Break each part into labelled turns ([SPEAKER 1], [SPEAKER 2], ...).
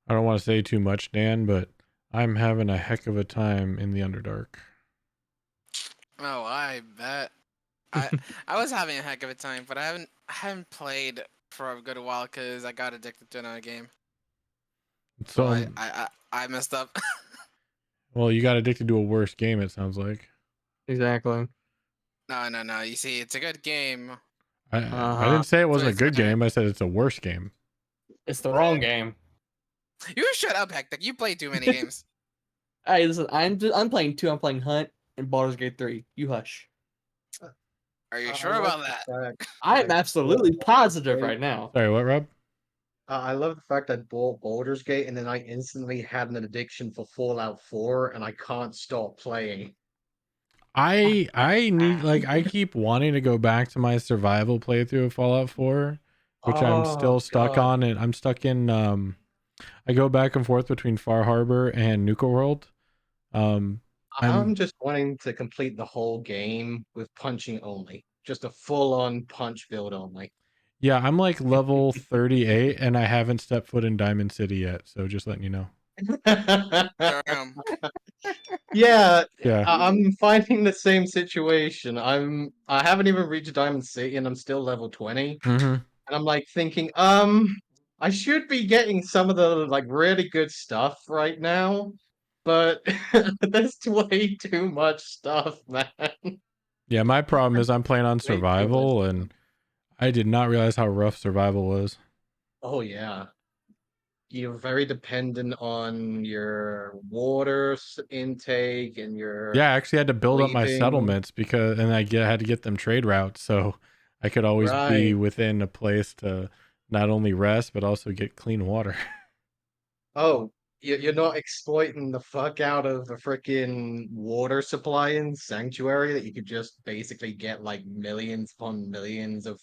[SPEAKER 1] I don't want to say too much, Dan, but I'm having a heck of a time in the Underdark.
[SPEAKER 2] Oh, I bet. I I was having a heck of a time, but I haven't played for a good while because I got addicted to another game. So
[SPEAKER 1] So,
[SPEAKER 2] I messed up.
[SPEAKER 1] well, you got addicted to a worse game, it sounds like.
[SPEAKER 3] Exactly.
[SPEAKER 2] No. You see, it's a good game.
[SPEAKER 1] I didn't say it
[SPEAKER 2] So
[SPEAKER 1] wasn't a
[SPEAKER 2] it's
[SPEAKER 1] good
[SPEAKER 2] gonna.
[SPEAKER 1] game. I said it's a worse game.
[SPEAKER 3] It's the wrong game.
[SPEAKER 2] You shut up, Hectic. You play too many games.
[SPEAKER 3] Hey, listen, I'm playing 2. I'm playing Hunt and Baldur's Gate 3. You hush.
[SPEAKER 2] Are you
[SPEAKER 4] I
[SPEAKER 2] sure
[SPEAKER 4] love
[SPEAKER 2] about
[SPEAKER 4] the
[SPEAKER 2] that?
[SPEAKER 4] fact
[SPEAKER 3] I'm
[SPEAKER 4] that
[SPEAKER 3] absolutely positive
[SPEAKER 4] Gate-
[SPEAKER 3] right now.
[SPEAKER 1] Sorry, what, Rob?
[SPEAKER 4] I love the fact that bought Baldur's Gate and then I instantly had an addiction for Fallout 4 and I can't stop playing.
[SPEAKER 1] I need I keep wanting to go back to my survival playthrough of Fallout 4, which I'm
[SPEAKER 4] Oh
[SPEAKER 1] still stuck
[SPEAKER 4] God.
[SPEAKER 1] on, and I'm stuck in I go back and forth between Far Harbor and Nuka World.
[SPEAKER 4] I'm
[SPEAKER 1] I'm
[SPEAKER 4] just wanting to complete the whole game with punching only. Just a full-on punch build only.
[SPEAKER 1] Yeah, I'm like level 38 and I haven't stepped foot in Diamond City yet, so just letting you know.
[SPEAKER 2] Damn.
[SPEAKER 4] Yeah,
[SPEAKER 1] Yeah.
[SPEAKER 4] I'm finding the same situation. I haven't even reached Diamond City and I'm still level 20.
[SPEAKER 1] Mm-hmm.
[SPEAKER 4] And I'm like thinking, I should be getting some of the like really good stuff right now, but there's way too much stuff, man.
[SPEAKER 1] Yeah, my problem is I'm playing on
[SPEAKER 4] Way too much
[SPEAKER 1] survival
[SPEAKER 4] stuff.
[SPEAKER 1] and I did not realize how rough survival was.
[SPEAKER 4] Oh yeah. You're very dependent on your water intake and your
[SPEAKER 1] Yeah, I actually had to build up my
[SPEAKER 4] breathing.
[SPEAKER 1] settlements and had to get them trade routes so I could always be
[SPEAKER 4] Right.
[SPEAKER 1] within a place to not only rest but also get clean water.
[SPEAKER 4] Oh, you're not exploiting the fuck out of the freaking water supply in Sanctuary that you could just basically get like millions upon millions of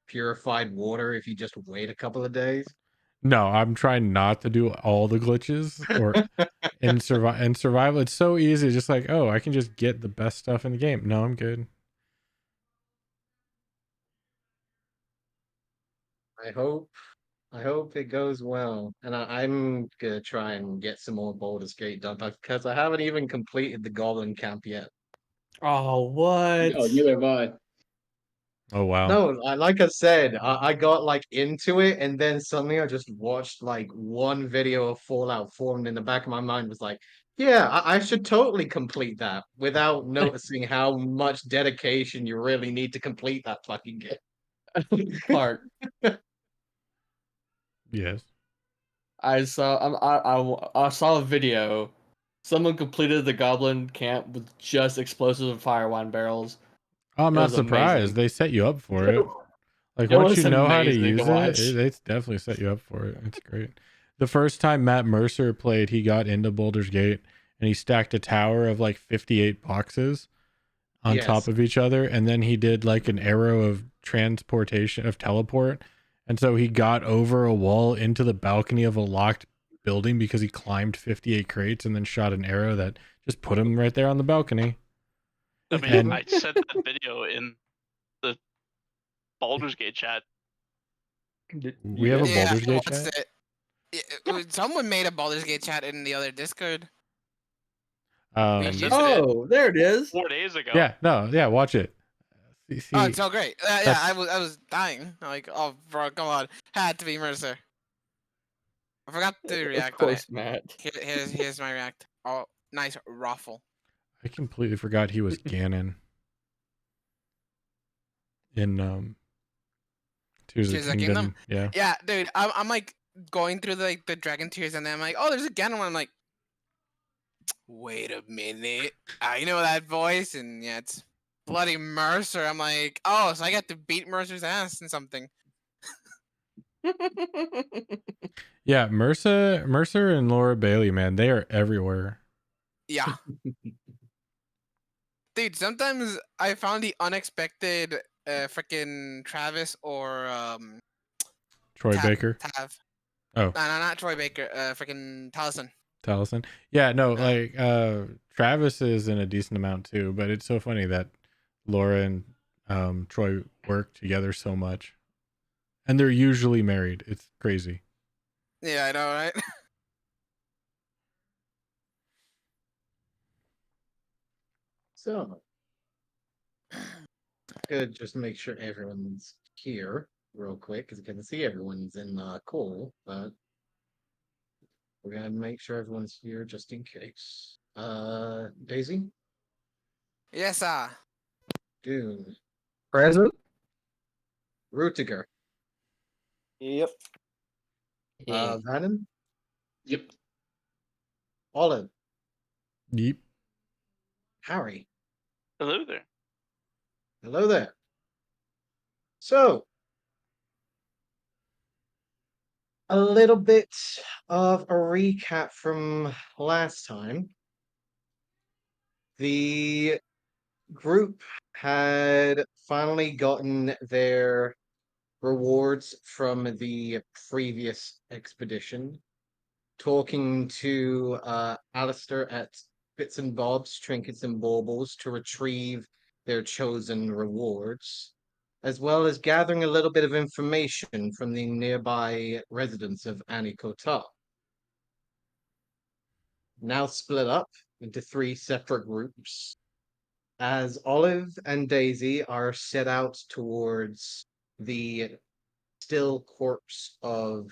[SPEAKER 4] purified water if you just wait a couple of days.
[SPEAKER 1] No, I'm trying not to do all the glitches or in survival. It's so easy, just like, oh, I can just get the best stuff in the game. No, I'm good.
[SPEAKER 4] I hope I hope it goes well. And I'm gonna try and get some more Baldur's Gate done because I haven't even completed the Goblin Camp yet.
[SPEAKER 3] Oh, what?
[SPEAKER 5] Oh, neither have I.
[SPEAKER 1] Oh wow.
[SPEAKER 4] No, like I said, I got like into it, and then suddenly I just watched like one video of Fallout 4, and in the back of my mind was like, yeah, I should totally complete that without noticing how much dedication you really need to complete that fucking game.
[SPEAKER 3] Clark,
[SPEAKER 1] Yes.
[SPEAKER 3] I saw I saw a video. Someone completed the Goblin Camp with just explosives and fire wine barrels.
[SPEAKER 1] Oh, I'm
[SPEAKER 3] It
[SPEAKER 1] not
[SPEAKER 3] was
[SPEAKER 1] surprised.
[SPEAKER 3] amazing.
[SPEAKER 1] They set you up for it. Like
[SPEAKER 3] It
[SPEAKER 1] once
[SPEAKER 3] was
[SPEAKER 1] you know how to
[SPEAKER 3] amazing to
[SPEAKER 1] use it,
[SPEAKER 3] watch.
[SPEAKER 1] it's definitely set you up for it. It's great. The first time Matt Mercer played, he got into Baldur's Gate and he stacked a tower of like 58 boxes on top
[SPEAKER 4] Yes.
[SPEAKER 1] of each other, and then he did like an arrow of transportation of teleport, and so he got over a wall into the balcony of a locked building because he climbed 58 crates and then shot an arrow that just put him right there on the balcony.
[SPEAKER 6] I mean,
[SPEAKER 1] And
[SPEAKER 6] I sent that video in the Baldur's Gate chat.
[SPEAKER 1] we have a
[SPEAKER 2] Yeah,
[SPEAKER 1] Baldur's
[SPEAKER 2] I
[SPEAKER 1] Gate
[SPEAKER 2] watched
[SPEAKER 1] chat.
[SPEAKER 2] someone made a Baldur's Gate chat in the other Discord.
[SPEAKER 1] Um,
[SPEAKER 2] Did you-
[SPEAKER 3] Oh, there it is.
[SPEAKER 6] 4 days ago.
[SPEAKER 1] yeah, no, yeah, watch it. See,
[SPEAKER 2] Oh, it's so great. Yeah,
[SPEAKER 1] that's-
[SPEAKER 2] I was dying. Like, oh, bro, come on. Had to be Mercer. I forgot to react
[SPEAKER 3] Of course,
[SPEAKER 2] on it.
[SPEAKER 3] Matt.
[SPEAKER 2] Here's my react. Oh, nice ruffle.
[SPEAKER 1] I completely forgot he was Ganon in Tears of
[SPEAKER 2] Tears
[SPEAKER 1] the
[SPEAKER 2] of the
[SPEAKER 1] Kingdom.
[SPEAKER 2] Kingdom?
[SPEAKER 1] Yeah.
[SPEAKER 2] Yeah, dude, I'm like going through the Dragon Tears, and then I'm like, oh, there's a Ganon one. I'm like, wait a minute. I know that voice, and yeah, it's bloody Mercer. I'm like, oh, so I got to beat Mercer's ass and something.
[SPEAKER 1] Yeah, Mercer and Laura Bailey, man, they are everywhere.
[SPEAKER 2] Yeah. Dude, sometimes I found the unexpected freaking Travis or
[SPEAKER 1] Troy Baker.
[SPEAKER 2] Tav.
[SPEAKER 1] Oh.
[SPEAKER 2] No, not Troy Baker. Freaking Taliesin.
[SPEAKER 1] Taliesin. Yeah, no, like Travis is in a decent amount too, but it's so funny that Laura and Troy work together so much. And they're usually married. It's crazy.
[SPEAKER 2] Yeah, I know, right?
[SPEAKER 4] So, could just make sure everyone's here real quick, because I can see everyone's in the call, but we're gonna make sure everyone's here just in case. Daisy,
[SPEAKER 2] Yes, sir.
[SPEAKER 4] Dune,
[SPEAKER 5] Present.
[SPEAKER 4] Rutiger,
[SPEAKER 5] Yep.
[SPEAKER 4] Vannon,
[SPEAKER 3] Yep.
[SPEAKER 4] Olive,
[SPEAKER 1] Yeep.
[SPEAKER 4] Harry.
[SPEAKER 6] Hello there.
[SPEAKER 4] Hello there. So, a little bit of a recap from last time. The group had finally gotten their rewards from the previous expedition, talking to Alistair at Bits and Bobs, Trinkets and Baubles to retrieve their chosen rewards, as well as gathering a little bit of information from the nearby residents of Anikotar. Now split up into three separate groups, as Olive and Daisy are set out towards the still corpse of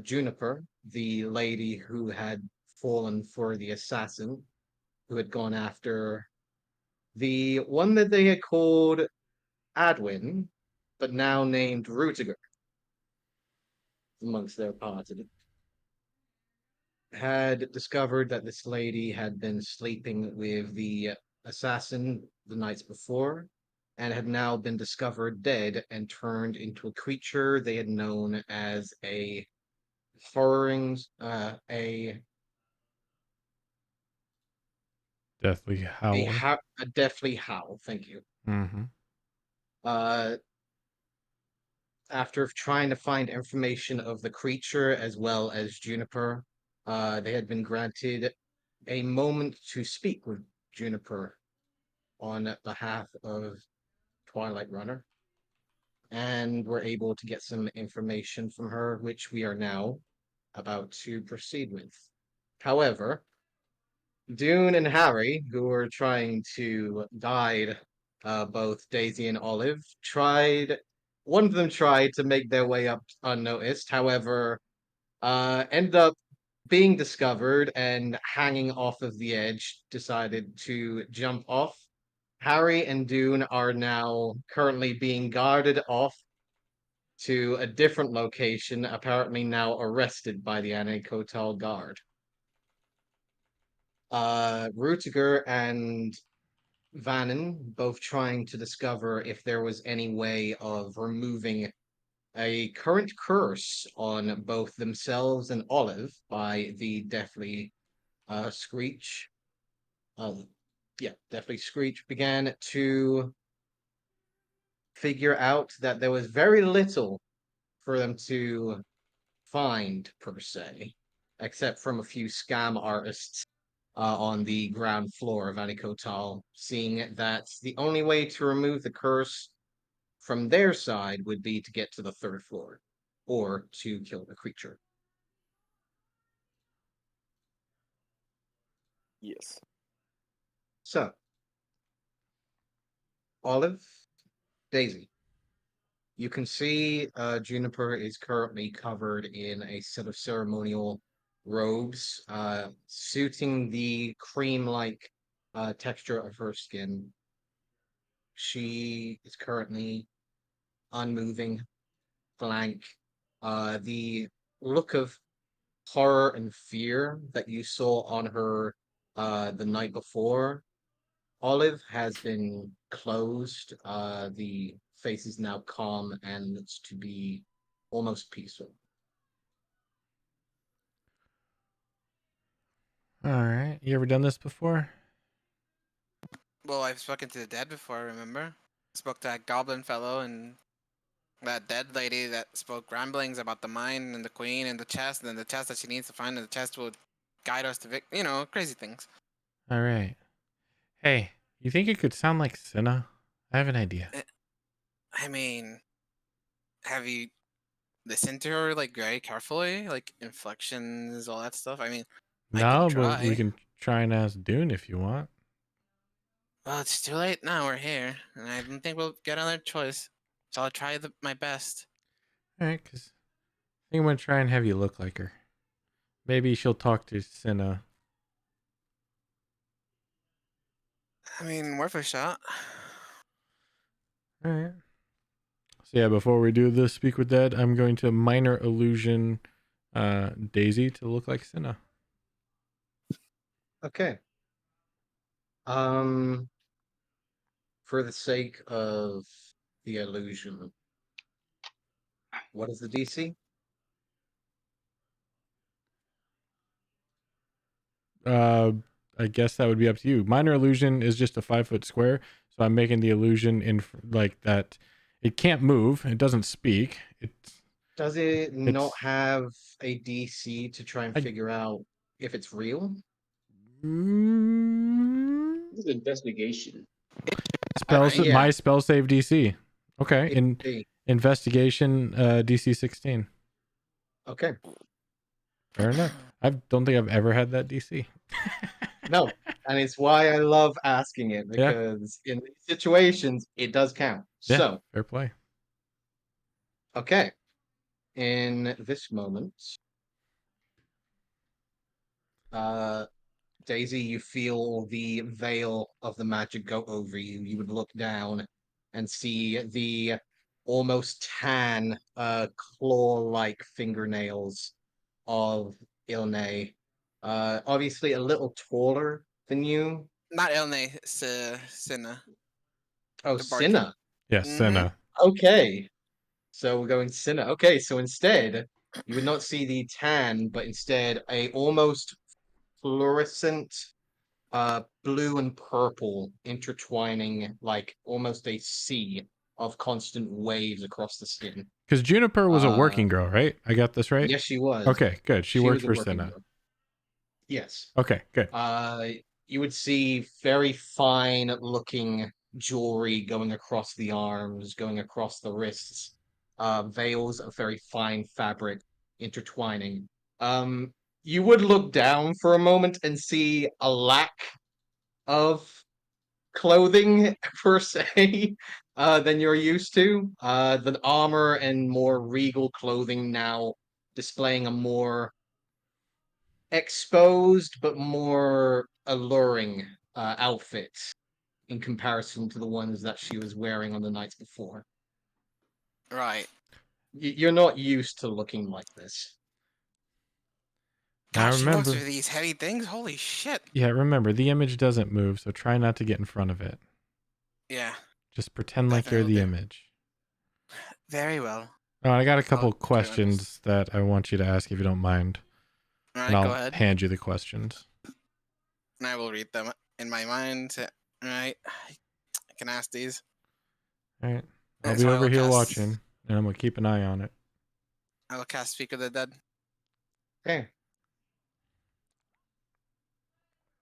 [SPEAKER 4] Juniper, the lady who had fallen for the assassin, who had gone after the one that they had called Adwin, but now named Rutiger amongst their party, had discovered that this lady had been sleeping with the assassin the nights before, and had now been discovered dead and turned into a creature they had known as a horroring,
[SPEAKER 1] Deathly howl.
[SPEAKER 4] a deathly howl. Thank you.
[SPEAKER 1] Mm-hmm.
[SPEAKER 4] Uh, After trying to find information of the creature as well as Juniper, they had been granted a moment to speak with Juniper on behalf of Twilight Runner, and were able to get some information from her, which we are now about to proceed with. However, Dune and Harry, who were trying to guide both Daisy and Olive, one of them tried to make their way up unnoticed. However, ended up being discovered and hanging off of the edge, decided to jump off. Harry and Dune are now currently being guarded off to a different location, apparently now arrested by the Anne Kotal guard. Rutiger and Vannon both trying to discover if there was any way of removing a current curse on both themselves and Olive by the Deathly Screech. Deathly Screech began to figure out that there was very little for them to find per se, except from a few scam artists on the ground floor of Anikotal, seeing that the only way to remove the curse from their side would be to get to the third floor or to kill the creature.
[SPEAKER 5] Yes.
[SPEAKER 4] So, Olive, Daisy, you can see Juniper is currently covered in a set of ceremonial robes, suiting the cream-like texture of her skin. She is currently unmoving, blank. The look of horror and fear that you saw on her the night before, Olive, has been closed. The face is now calm and looks to be almost peaceful.
[SPEAKER 1] All right. You ever done this before?
[SPEAKER 2] Well, I've spoken to the dead before, remember? Spoke to that goblin fellow and that dead lady that spoke ramblings about the mine and the queen and the chest, and then the chest that she needs to find, and the chest will guide us to crazy things.
[SPEAKER 1] All right. Hey, you think it could sound like Senna? I have an idea.
[SPEAKER 2] I mean, have you listened to her like very carefully, like inflections, all that stuff? I mean, I can
[SPEAKER 1] No, but we
[SPEAKER 2] try.
[SPEAKER 1] can try and ask Dune if you want.
[SPEAKER 2] Well, it's too late now. We're here, and I don't think we'll get another choice. So I'll try my best.
[SPEAKER 1] All right, because I think I'm gonna try and have you look like her. Maybe she'll talk to Cinna.
[SPEAKER 2] I mean, worth a shot.
[SPEAKER 1] All right. So yeah, before we do the speak with dead, I'm going to minor illusion Daisy to look like Cinna.
[SPEAKER 4] Okay. For the sake of the illusion, what is the DC?
[SPEAKER 1] I guess that would be up to you. Minor illusion is just a 5-foot square, so I'm making the illusion in like that. It can't move. It doesn't speak.
[SPEAKER 4] Does it not
[SPEAKER 1] It's
[SPEAKER 4] have a DC to try and
[SPEAKER 1] I,
[SPEAKER 4] figure out if it's real?
[SPEAKER 5] This is investigation.
[SPEAKER 4] Yeah,
[SPEAKER 1] my spell save DC. Okay,
[SPEAKER 4] it
[SPEAKER 1] in
[SPEAKER 4] be.
[SPEAKER 1] investigation DC 16.
[SPEAKER 4] Okay.
[SPEAKER 1] Fair enough. I don't think I've ever had that DC.
[SPEAKER 4] No, and it's why I love asking it
[SPEAKER 1] Yeah,
[SPEAKER 4] because in these situations it does count.
[SPEAKER 1] yeah,
[SPEAKER 4] So,
[SPEAKER 1] fair play.
[SPEAKER 4] okay, in this moment, uh, Daisy, you feel the veil of the magic go over you. You would look down and see the almost tan, claw-like fingernails of Ilne. Obviously a little taller than you.
[SPEAKER 2] Not Elne, Sinna,
[SPEAKER 4] Oh,
[SPEAKER 2] the barkeep.
[SPEAKER 4] Cinna.
[SPEAKER 1] Yeah,
[SPEAKER 2] Mm-hmm.
[SPEAKER 1] Senna.
[SPEAKER 4] Okay. So we're going Cinna. Okay, so instead, you would not see the tan, but instead a almost fluorescent blue and purple intertwining like almost a sea of constant waves across the skin.
[SPEAKER 1] Because Juniper was a
[SPEAKER 4] Uh
[SPEAKER 1] working girl, right? I got this right?
[SPEAKER 4] yes, she was.
[SPEAKER 1] Okay, good. She
[SPEAKER 4] She
[SPEAKER 1] worked
[SPEAKER 4] was a
[SPEAKER 1] for
[SPEAKER 4] working
[SPEAKER 1] Senna.
[SPEAKER 4] girl. Yes.
[SPEAKER 1] Okay, good.
[SPEAKER 4] You would see very fine looking jewelry going across the arms, going across the wrists, veils of very fine fabric intertwining. Um, you would look down for a moment and see a lack of clothing per se than you're used to. The armor and more regal clothing now displaying a more exposed but more alluring outfit in comparison to the ones that she was wearing on the nights before.
[SPEAKER 2] Right.
[SPEAKER 4] You're not used to looking like this.
[SPEAKER 1] Now
[SPEAKER 2] Gosh, she walks
[SPEAKER 1] remember,
[SPEAKER 2] through these heavy things. Holy shit.
[SPEAKER 1] yeah, remember the image doesn't move, so try not to get in front of it.
[SPEAKER 2] Yeah,
[SPEAKER 1] Just pretend like
[SPEAKER 2] definitely
[SPEAKER 1] you're
[SPEAKER 2] will
[SPEAKER 1] the
[SPEAKER 2] do.
[SPEAKER 1] image.
[SPEAKER 2] Very well.
[SPEAKER 1] Oh, I got a
[SPEAKER 2] I'll
[SPEAKER 1] couple
[SPEAKER 2] try my best.
[SPEAKER 1] questions that I want you to ask if you don't mind,
[SPEAKER 2] All
[SPEAKER 1] and
[SPEAKER 2] right, go
[SPEAKER 1] I'll
[SPEAKER 2] ahead.
[SPEAKER 1] hand you the questions.
[SPEAKER 2] And I will read them in my mind. All right. I can ask these.
[SPEAKER 1] All right, I'll
[SPEAKER 2] And
[SPEAKER 1] be
[SPEAKER 2] so I
[SPEAKER 1] over
[SPEAKER 2] will
[SPEAKER 1] here
[SPEAKER 2] cast.
[SPEAKER 1] watching, and I'm gonna keep an eye on it.
[SPEAKER 2] I will cast Speak of the Dead.
[SPEAKER 4] Okay.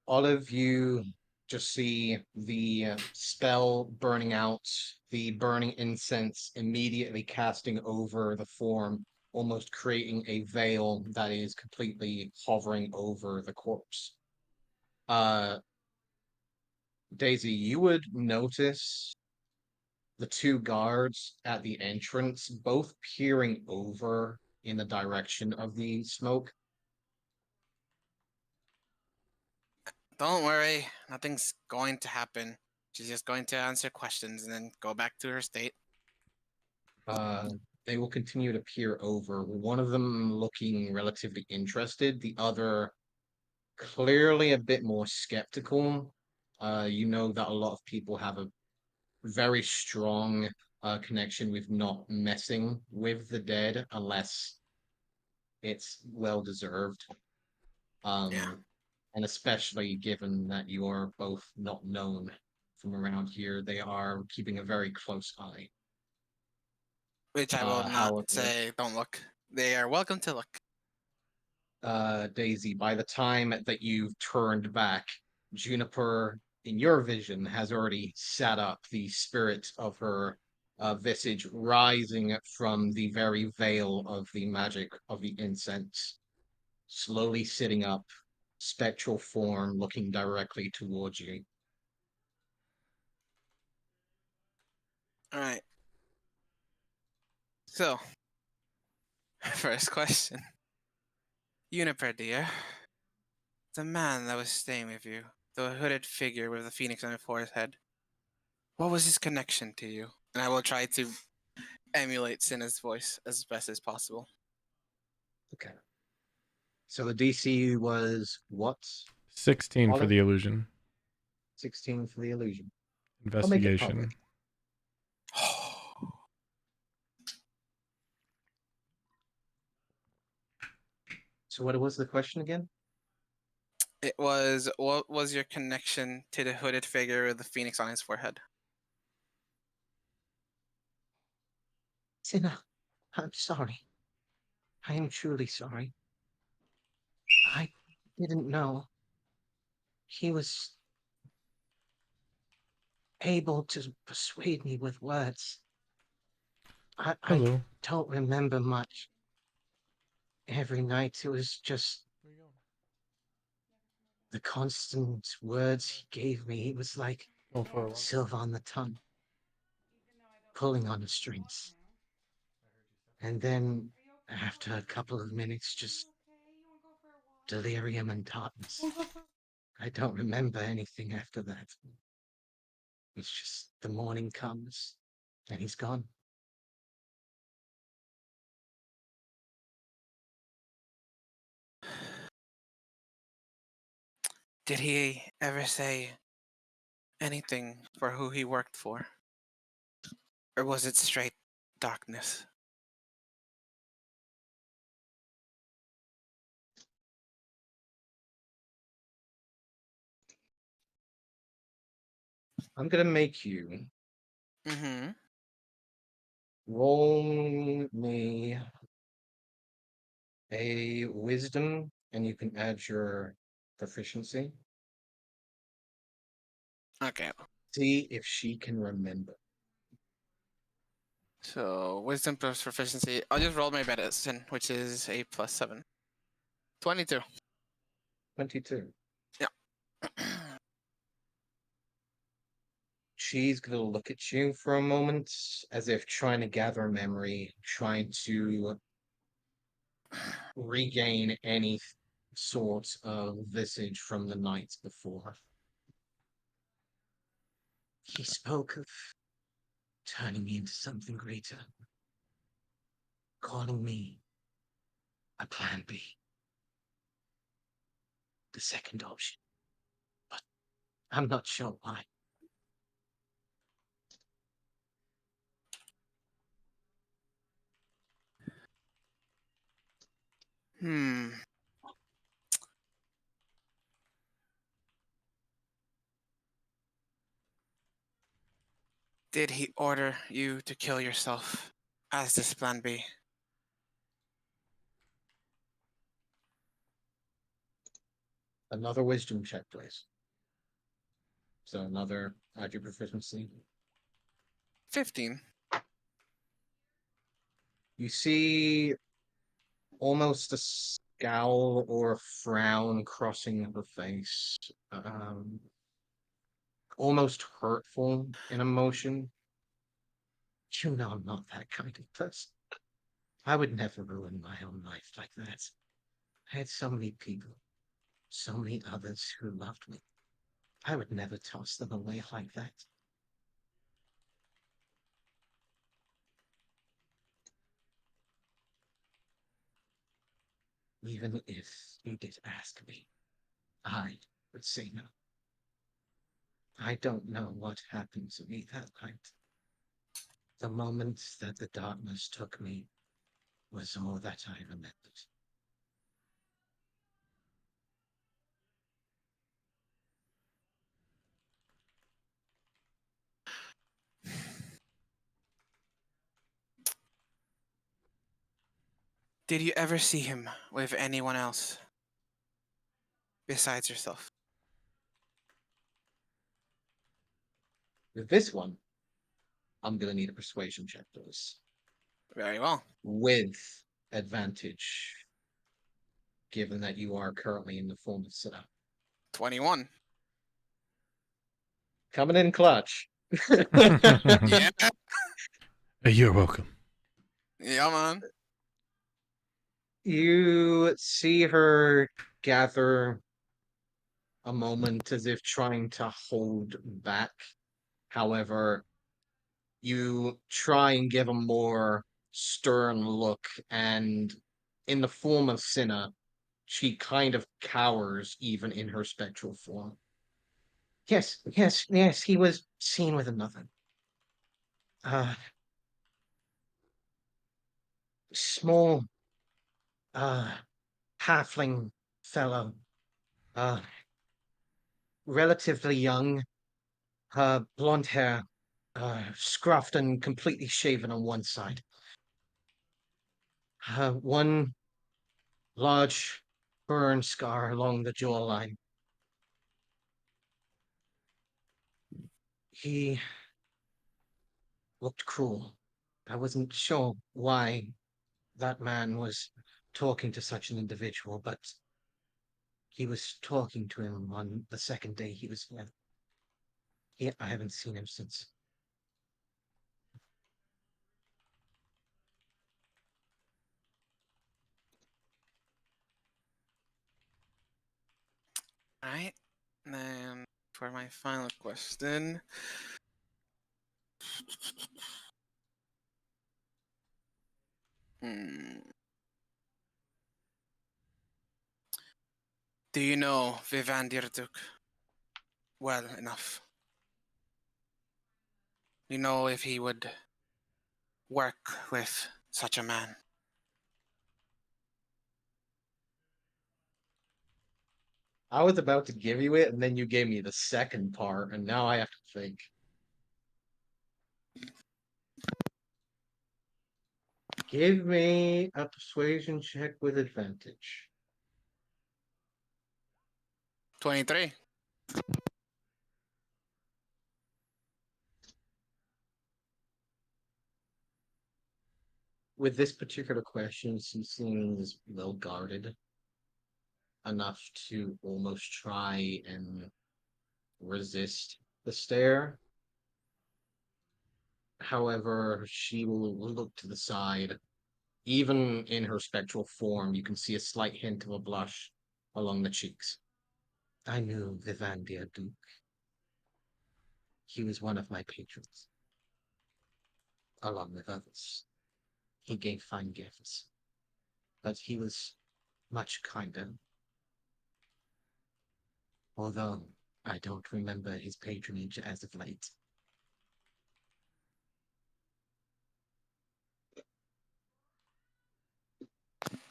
[SPEAKER 4] All of you just see the spell burning out, the burning incense immediately casting over the form, almost creating a veil that is completely hovering over the corpse. Uh, Daisy, you would notice the two guards at the entrance both peering over in the direction of the smoke.
[SPEAKER 2] Don't worry. Nothing's going to happen. She's just going to answer questions and then go back to her state.
[SPEAKER 4] They will continue to peer over, one of them looking relatively interested, the other clearly a bit more skeptical. You know that a lot of people have a very strong connection with not messing with the dead unless it's well deserved.
[SPEAKER 2] Yeah.
[SPEAKER 4] And especially given that you are both not known from around here, they are keeping a very close eye.
[SPEAKER 2] Which I will not
[SPEAKER 4] However,
[SPEAKER 2] say don't look. They are welcome to look.
[SPEAKER 4] Daisy, by the time that you've turned back, Juniper, in your vision, has already sat up, the spirit of her visage rising from the very veil of the magic of the incense, slowly sitting up, spectral form looking directly towards you.
[SPEAKER 2] All right. So, first question. Uniper, dear. The man that was staying with you, the hooded figure with the phoenix on his forehead. What was his connection to you? And I will try to emulate Cinna's voice as best as possible.
[SPEAKER 4] Okay. So the DC was what?
[SPEAKER 1] 16 for
[SPEAKER 4] Olive?
[SPEAKER 1] the illusion.
[SPEAKER 4] 16 for the illusion. I'll make it
[SPEAKER 1] Investigation.
[SPEAKER 4] public. So what was the question again?
[SPEAKER 2] It was, what was your connection to the hooded figure with the phoenix on his forehead?
[SPEAKER 4] Cinna, I'm sorry. I am truly sorry. I didn't know. He was able to persuade me with words. I
[SPEAKER 1] Hello.
[SPEAKER 4] don't remember much. Every night it was just the constant words he gave me. It was like
[SPEAKER 1] Going for a run.
[SPEAKER 4] silver on the tongue, pulling on the strings. And then, after a couple of minutes, just delirium and darkness. I don't remember anything after that. It's just the morning comes, and he's gone.
[SPEAKER 2] Did he ever say anything for who he worked for? Or was it straight darkness?
[SPEAKER 4] I'm gonna make you
[SPEAKER 2] Mm-hmm.
[SPEAKER 4] roll me a wisdom, and you can add your proficiency.
[SPEAKER 2] Okay.
[SPEAKER 4] See if she can remember.
[SPEAKER 2] So wisdom plus proficiency. I'll just roll my medicine, which is a +7. 22.
[SPEAKER 4] 22.
[SPEAKER 2] Yeah.
[SPEAKER 4] She's gonna look at you for a moment, as if trying to gather memory, trying to regain any sort of visage from the night before. He spoke of turning me into something greater, calling me a plan B, the second option. But I'm not sure why.
[SPEAKER 2] Hmm. Did he order you to kill yourself as this plan B?
[SPEAKER 4] Another wisdom check, please. So another add your proficiency.
[SPEAKER 2] 15.
[SPEAKER 4] You see almost a scowl or a frown crossing her face. Almost hurtful in emotion. You know I'm not that kind of person. I would never ruin my own life like that. I had so many people, so many others who loved me. I would never toss them away like that. Even if you did ask me, I would say no. I don't know what happened to me that night. The moment that the darkness took me was all that I remembered.
[SPEAKER 2] Did you ever see him with anyone else besides yourself?
[SPEAKER 4] With this one, I'm gonna need a persuasion check, please.
[SPEAKER 2] Very well.
[SPEAKER 4] With advantage, given that you are currently in the form of setup.
[SPEAKER 2] 21.
[SPEAKER 4] Coming in clutch.
[SPEAKER 2] Yeah.
[SPEAKER 1] You're welcome.
[SPEAKER 2] Yeah, man.
[SPEAKER 4] You see her gather a moment as if trying to hold back. However, you try and give a more stern look, and in the form of Cinna, she kind of cowers even in her spectral form. Yes, he was seen with another. Uh, small, uh, halfling fellow. Uh, relatively young. Blonde hair, scruffed and completely shaven on one side. One large burn scar along the jawline. He looked cruel. I wasn't sure why that man was talking to such an individual, but he was talking to him on the second day he was here. I haven't seen him since.
[SPEAKER 2] Alright. Then for my final question. Hmm. Do you know Vivandir Duk well enough? You know if he would work with such a man?
[SPEAKER 4] I was about to give you it, and then you gave me the second part, and now I have to think. Give me a persuasion check with advantage.
[SPEAKER 2] 23.
[SPEAKER 4] With this particular question, she seems well guarded enough to almost try and resist the stare. However, she will look to the side. Even in her spectral form, you can see a slight hint of a blush along the cheeks. I knew Vivandia Duke. He was one of my patrons, along with others. He gave fine gifts, but he was much kinder. Although I don't remember his patronage as of late.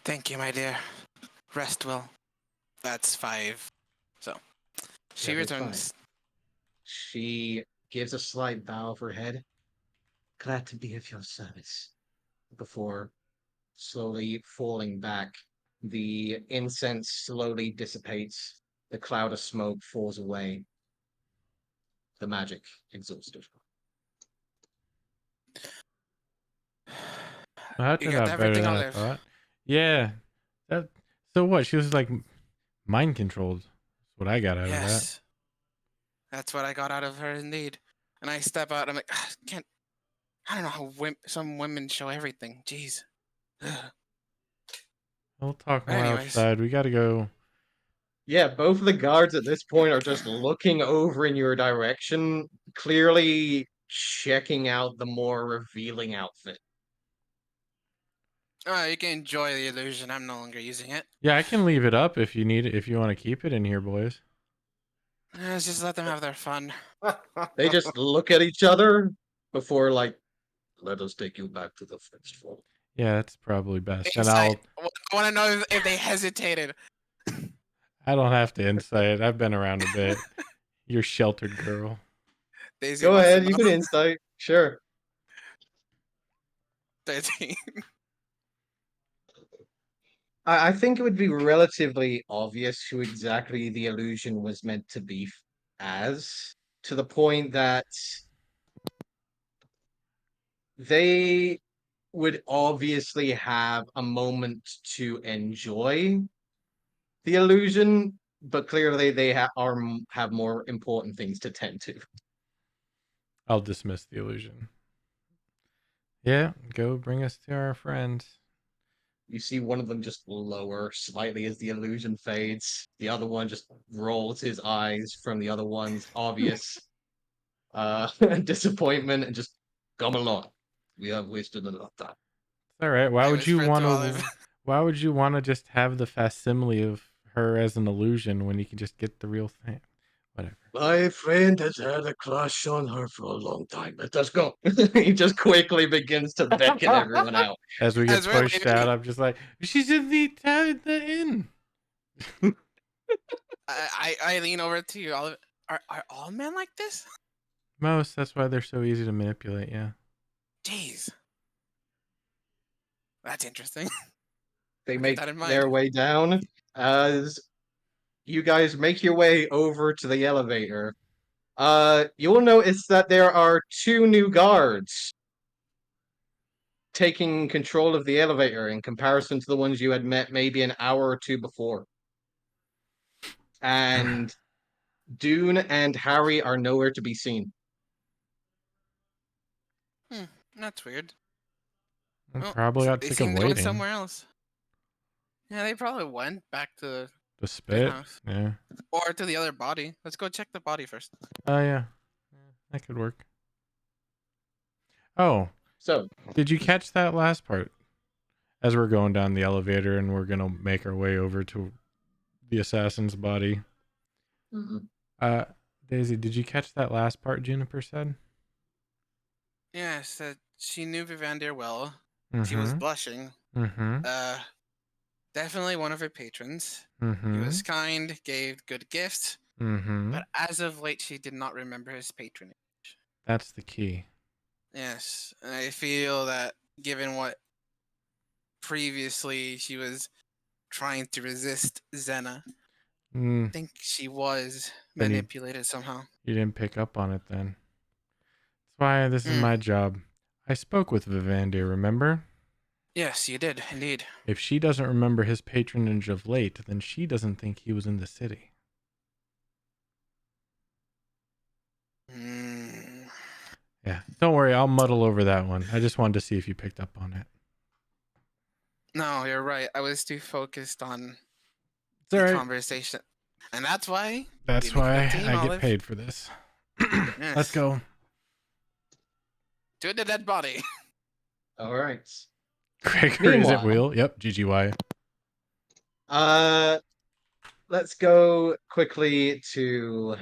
[SPEAKER 2] Thank you, my dear. Rest well. That's 5. So she
[SPEAKER 4] That is fine.
[SPEAKER 2] returns.
[SPEAKER 4] She gives a slight bow of her head. Glad to be of your service. Before slowly falling back, the incense slowly dissipates. The cloud of smoke falls away. The magic exhausted.
[SPEAKER 1] Well, that
[SPEAKER 2] You
[SPEAKER 1] turned
[SPEAKER 2] get
[SPEAKER 1] out better
[SPEAKER 2] everything,
[SPEAKER 1] than I
[SPEAKER 2] Olive.
[SPEAKER 1] thought. Yeah. That. So what? She was like mind controlled. That's what I got out of that.
[SPEAKER 2] Yes. That's what I got out of her, indeed. And I step out. I'm like, can't. I don't know how some women show everything. Jeez. Ugh.
[SPEAKER 1] We'll talk
[SPEAKER 2] But
[SPEAKER 1] more
[SPEAKER 2] anyways,
[SPEAKER 1] outside. We gotta go.
[SPEAKER 4] Yeah, both of the guards at this point are just looking over in your direction, clearly checking out the more revealing outfit.
[SPEAKER 2] you can enjoy the illusion. I'm no longer using it.
[SPEAKER 1] Yeah, I can leave it up if you need it. If you want to keep it in here, boys.
[SPEAKER 2] Let's just let them have their fun.
[SPEAKER 4] They just look at each other before, like, let us take you back to the first floor.
[SPEAKER 1] Yeah, that's probably best. And
[SPEAKER 2] Insight. I want to know if they hesitated.
[SPEAKER 1] I don't have to insight. I've been around a bit. You're sheltered girl.
[SPEAKER 2] Daisy
[SPEAKER 4] Go
[SPEAKER 2] wants to
[SPEAKER 4] ahead, you
[SPEAKER 2] know.
[SPEAKER 4] can insight. Sure.
[SPEAKER 2] 13.
[SPEAKER 4] I think it would be relatively obvious who exactly the illusion was meant to be as, to the point that they would obviously have a moment to enjoy the illusion, but clearly they have more important things to tend to.
[SPEAKER 1] I'll dismiss the illusion. Yeah, go bring us to our friends.
[SPEAKER 4] You see one of them just lower slightly as the illusion fades. The other one just rolls his eyes from the other one's obvious disappointment and just come along. We have wasted a lot of time.
[SPEAKER 1] It's all right. Why
[SPEAKER 2] I
[SPEAKER 1] would you
[SPEAKER 2] whispered
[SPEAKER 1] want
[SPEAKER 2] to Olive.
[SPEAKER 1] to? Why would you want to just have the facsimile of her as an illusion when you can just get the real thing? Whatever.
[SPEAKER 4] My friend has had a crush on her for a long time. Let us go. He just quickly begins to beckon everyone out.
[SPEAKER 1] As we get
[SPEAKER 2] As we're
[SPEAKER 1] pushed out,
[SPEAKER 2] leaving,
[SPEAKER 1] I'm just like, she's in the inn.
[SPEAKER 2] I lean over to you, Olive. Are all men like this?
[SPEAKER 1] Most. That's why they're so easy to manipulate. Yeah.
[SPEAKER 2] Jeez. That's interesting.
[SPEAKER 4] They
[SPEAKER 2] I'll keep
[SPEAKER 4] make
[SPEAKER 2] that in
[SPEAKER 4] their
[SPEAKER 2] mind.
[SPEAKER 4] way down. As you guys make your way over to the elevator, you'll notice that there are two new guards taking control of the elevator in comparison to the ones you had met maybe an hour or two before. And Dune and Harry are nowhere to be seen.
[SPEAKER 2] That's weird.
[SPEAKER 1] I
[SPEAKER 2] Well,
[SPEAKER 1] probably got
[SPEAKER 2] they
[SPEAKER 1] sick of
[SPEAKER 2] seem to went
[SPEAKER 1] waiting.
[SPEAKER 2] somewhere else. Yeah, they probably went back to
[SPEAKER 1] The
[SPEAKER 2] the
[SPEAKER 1] spit.
[SPEAKER 2] house
[SPEAKER 1] Yeah.
[SPEAKER 2] or to the other body. Let's go check the body first.
[SPEAKER 1] Oh yeah. That could work. Oh,
[SPEAKER 4] So,
[SPEAKER 1] did you catch that last part? As we're going down the elevator and we're gonna make our way over to the assassin's body.
[SPEAKER 4] mhm.
[SPEAKER 1] Daisy, did you catch that last part Juniper said?
[SPEAKER 2] Yes, that she knew Vivander well. She was
[SPEAKER 1] Mm-hmm.
[SPEAKER 2] blushing.
[SPEAKER 1] Mm-hmm.
[SPEAKER 2] Definitely one of her patrons. He
[SPEAKER 1] Mm-hmm.
[SPEAKER 2] was kind, gave good gifts,
[SPEAKER 1] Mm-hmm.
[SPEAKER 2] but as of late, she did not remember his patronage.
[SPEAKER 1] That's the key.
[SPEAKER 2] Yes, and I feel that given what previously she was trying to resist Xena, I think she was
[SPEAKER 1] Then
[SPEAKER 2] manipulated somehow.
[SPEAKER 1] you didn't pick up on it then. That's why this is
[SPEAKER 2] Mm.
[SPEAKER 1] my job. I spoke with Vivander, remember?
[SPEAKER 2] Yes, you did, indeed.
[SPEAKER 1] If she doesn't remember his patronage of late, then she doesn't think he was in the city.
[SPEAKER 2] Mm.
[SPEAKER 1] Yeah, don't worry, I'll muddle over that one. I just wanted to see if you picked up on it.
[SPEAKER 2] No, you're right. I was too focused on
[SPEAKER 1] It's all
[SPEAKER 2] the
[SPEAKER 1] right.
[SPEAKER 2] conversation. And that's why
[SPEAKER 1] That's
[SPEAKER 2] we make a
[SPEAKER 1] why
[SPEAKER 2] good team,
[SPEAKER 1] I get
[SPEAKER 2] Olive.
[SPEAKER 1] paid for this. Let's
[SPEAKER 2] Yes.
[SPEAKER 1] go.
[SPEAKER 2] To the dead body.
[SPEAKER 4] All right.
[SPEAKER 1] Gregor isn't
[SPEAKER 4] Meanwhile-
[SPEAKER 1] wheel. Yep, GGY.
[SPEAKER 4] Let's go quickly to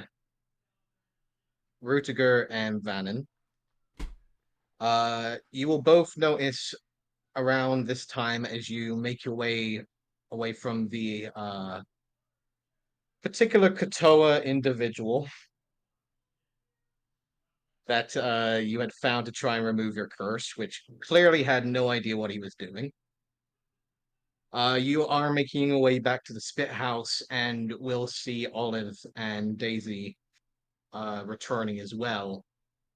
[SPEAKER 4] Rutiger and Vannon. You will both notice around this time as you make your way away from the particular Katoa individual that you had found to try and remove your curse, which clearly had no idea what he was doing. You are making your way back to the Spit House, and will see Olive and Daisy returning as well,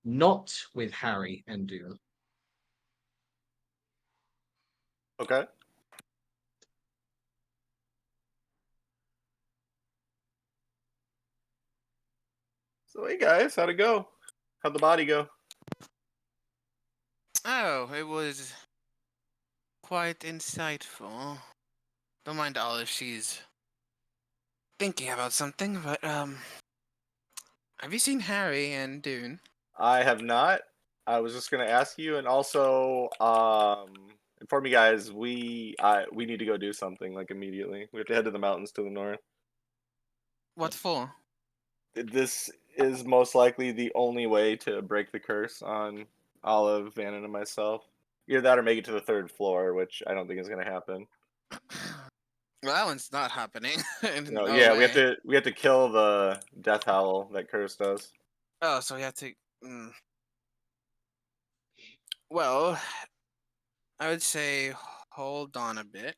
[SPEAKER 4] not with Harry and Dune.
[SPEAKER 7] Okay. So hey guys, how'd it go? How'd the body go?
[SPEAKER 2] Oh, it was quite insightful. Don't mind Olive, she's thinking about something, but have you seen Harry and Dune?
[SPEAKER 7] I have not. I was just gonna ask you, and also inform you guys we need to go do something like immediately. We have to head to the mountains to the north.
[SPEAKER 2] What for?
[SPEAKER 7] This is most likely the only way to break the curse on Olive, Vannon, and myself. Either that or make it to the third floor, which I don't think is gonna happen.
[SPEAKER 2] Well, that one's not happening.
[SPEAKER 7] No,
[SPEAKER 2] No
[SPEAKER 7] yeah,
[SPEAKER 2] way.
[SPEAKER 7] we have to kill the death howl that curse does.
[SPEAKER 2] Oh, so we have to. Well, I would say hold on a bit.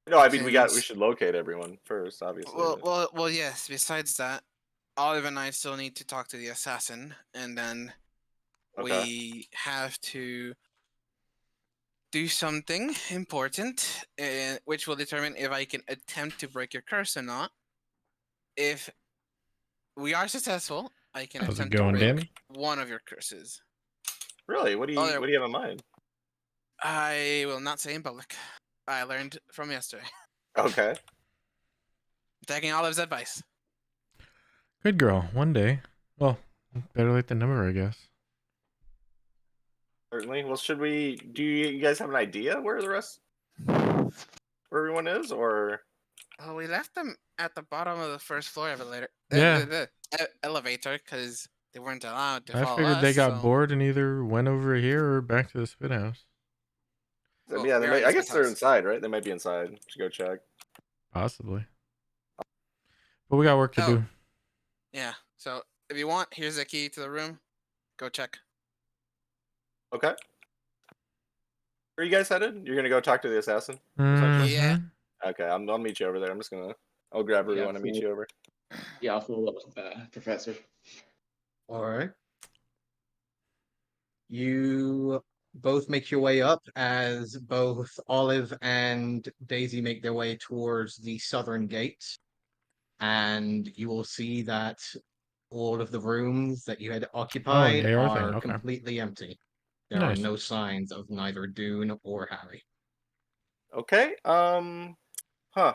[SPEAKER 7] No, I mean we
[SPEAKER 2] Since
[SPEAKER 7] should locate everyone first, obviously.
[SPEAKER 2] well, yes. Besides that, Olive and I still need to talk to the assassin, and then
[SPEAKER 7] Okay.
[SPEAKER 2] we have to do something important, which will determine if I can attempt to break your curse or not. If we are successful, I can
[SPEAKER 1] How's it
[SPEAKER 2] attempt to
[SPEAKER 1] going,
[SPEAKER 2] break
[SPEAKER 1] Danny?
[SPEAKER 2] one of your curses.
[SPEAKER 7] Really? What do you have in mind?
[SPEAKER 2] I will not say in public. I learned from yesterday.
[SPEAKER 7] Okay.
[SPEAKER 2] Taking Olive's advice.
[SPEAKER 1] Good girl. One day. Well, better late than never, I guess.
[SPEAKER 7] Certainly. Well, should we? Do you guys have an idea where where everyone is, or?
[SPEAKER 2] Oh, we left them at the bottom of the first floor elevator.
[SPEAKER 1] Yeah.
[SPEAKER 2] Elevator, because they weren't allowed to
[SPEAKER 1] I
[SPEAKER 2] follow
[SPEAKER 1] figured
[SPEAKER 2] us.
[SPEAKER 1] they got
[SPEAKER 2] so...
[SPEAKER 1] bored and either went over here or back to the spit house.
[SPEAKER 2] Well,
[SPEAKER 7] Yeah,
[SPEAKER 2] we
[SPEAKER 7] they
[SPEAKER 2] are in
[SPEAKER 7] may,
[SPEAKER 2] the
[SPEAKER 7] I guess
[SPEAKER 2] spit
[SPEAKER 7] they're
[SPEAKER 2] house.
[SPEAKER 7] inside, right? They might be inside. Should go check.
[SPEAKER 1] Possibly. But we got work to
[SPEAKER 2] Oh.
[SPEAKER 1] do.
[SPEAKER 2] Yeah. So if you want, here's the key to the room. Go check.
[SPEAKER 7] Okay. Where are you guys headed? You're gonna go talk to the assassin?
[SPEAKER 2] Yeah.
[SPEAKER 1] Mhm.
[SPEAKER 7] Okay, I'll meet you over there. I'll grab
[SPEAKER 5] Yeah,
[SPEAKER 7] everyone and meet
[SPEAKER 5] cool.
[SPEAKER 7] you over.
[SPEAKER 5] Yeah, I'll follow up with Professor.
[SPEAKER 4] All right. You both make your way up as both Olive and Daisy make their way towards the southern gate. And you will see that all of the rooms that you had
[SPEAKER 1] Oh, an
[SPEAKER 4] occupied
[SPEAKER 1] AR thing.
[SPEAKER 4] are
[SPEAKER 1] Okay.
[SPEAKER 4] completely empty. There are
[SPEAKER 1] Nice.
[SPEAKER 4] no signs of neither Dune or Harry.
[SPEAKER 7] Okay. Huh.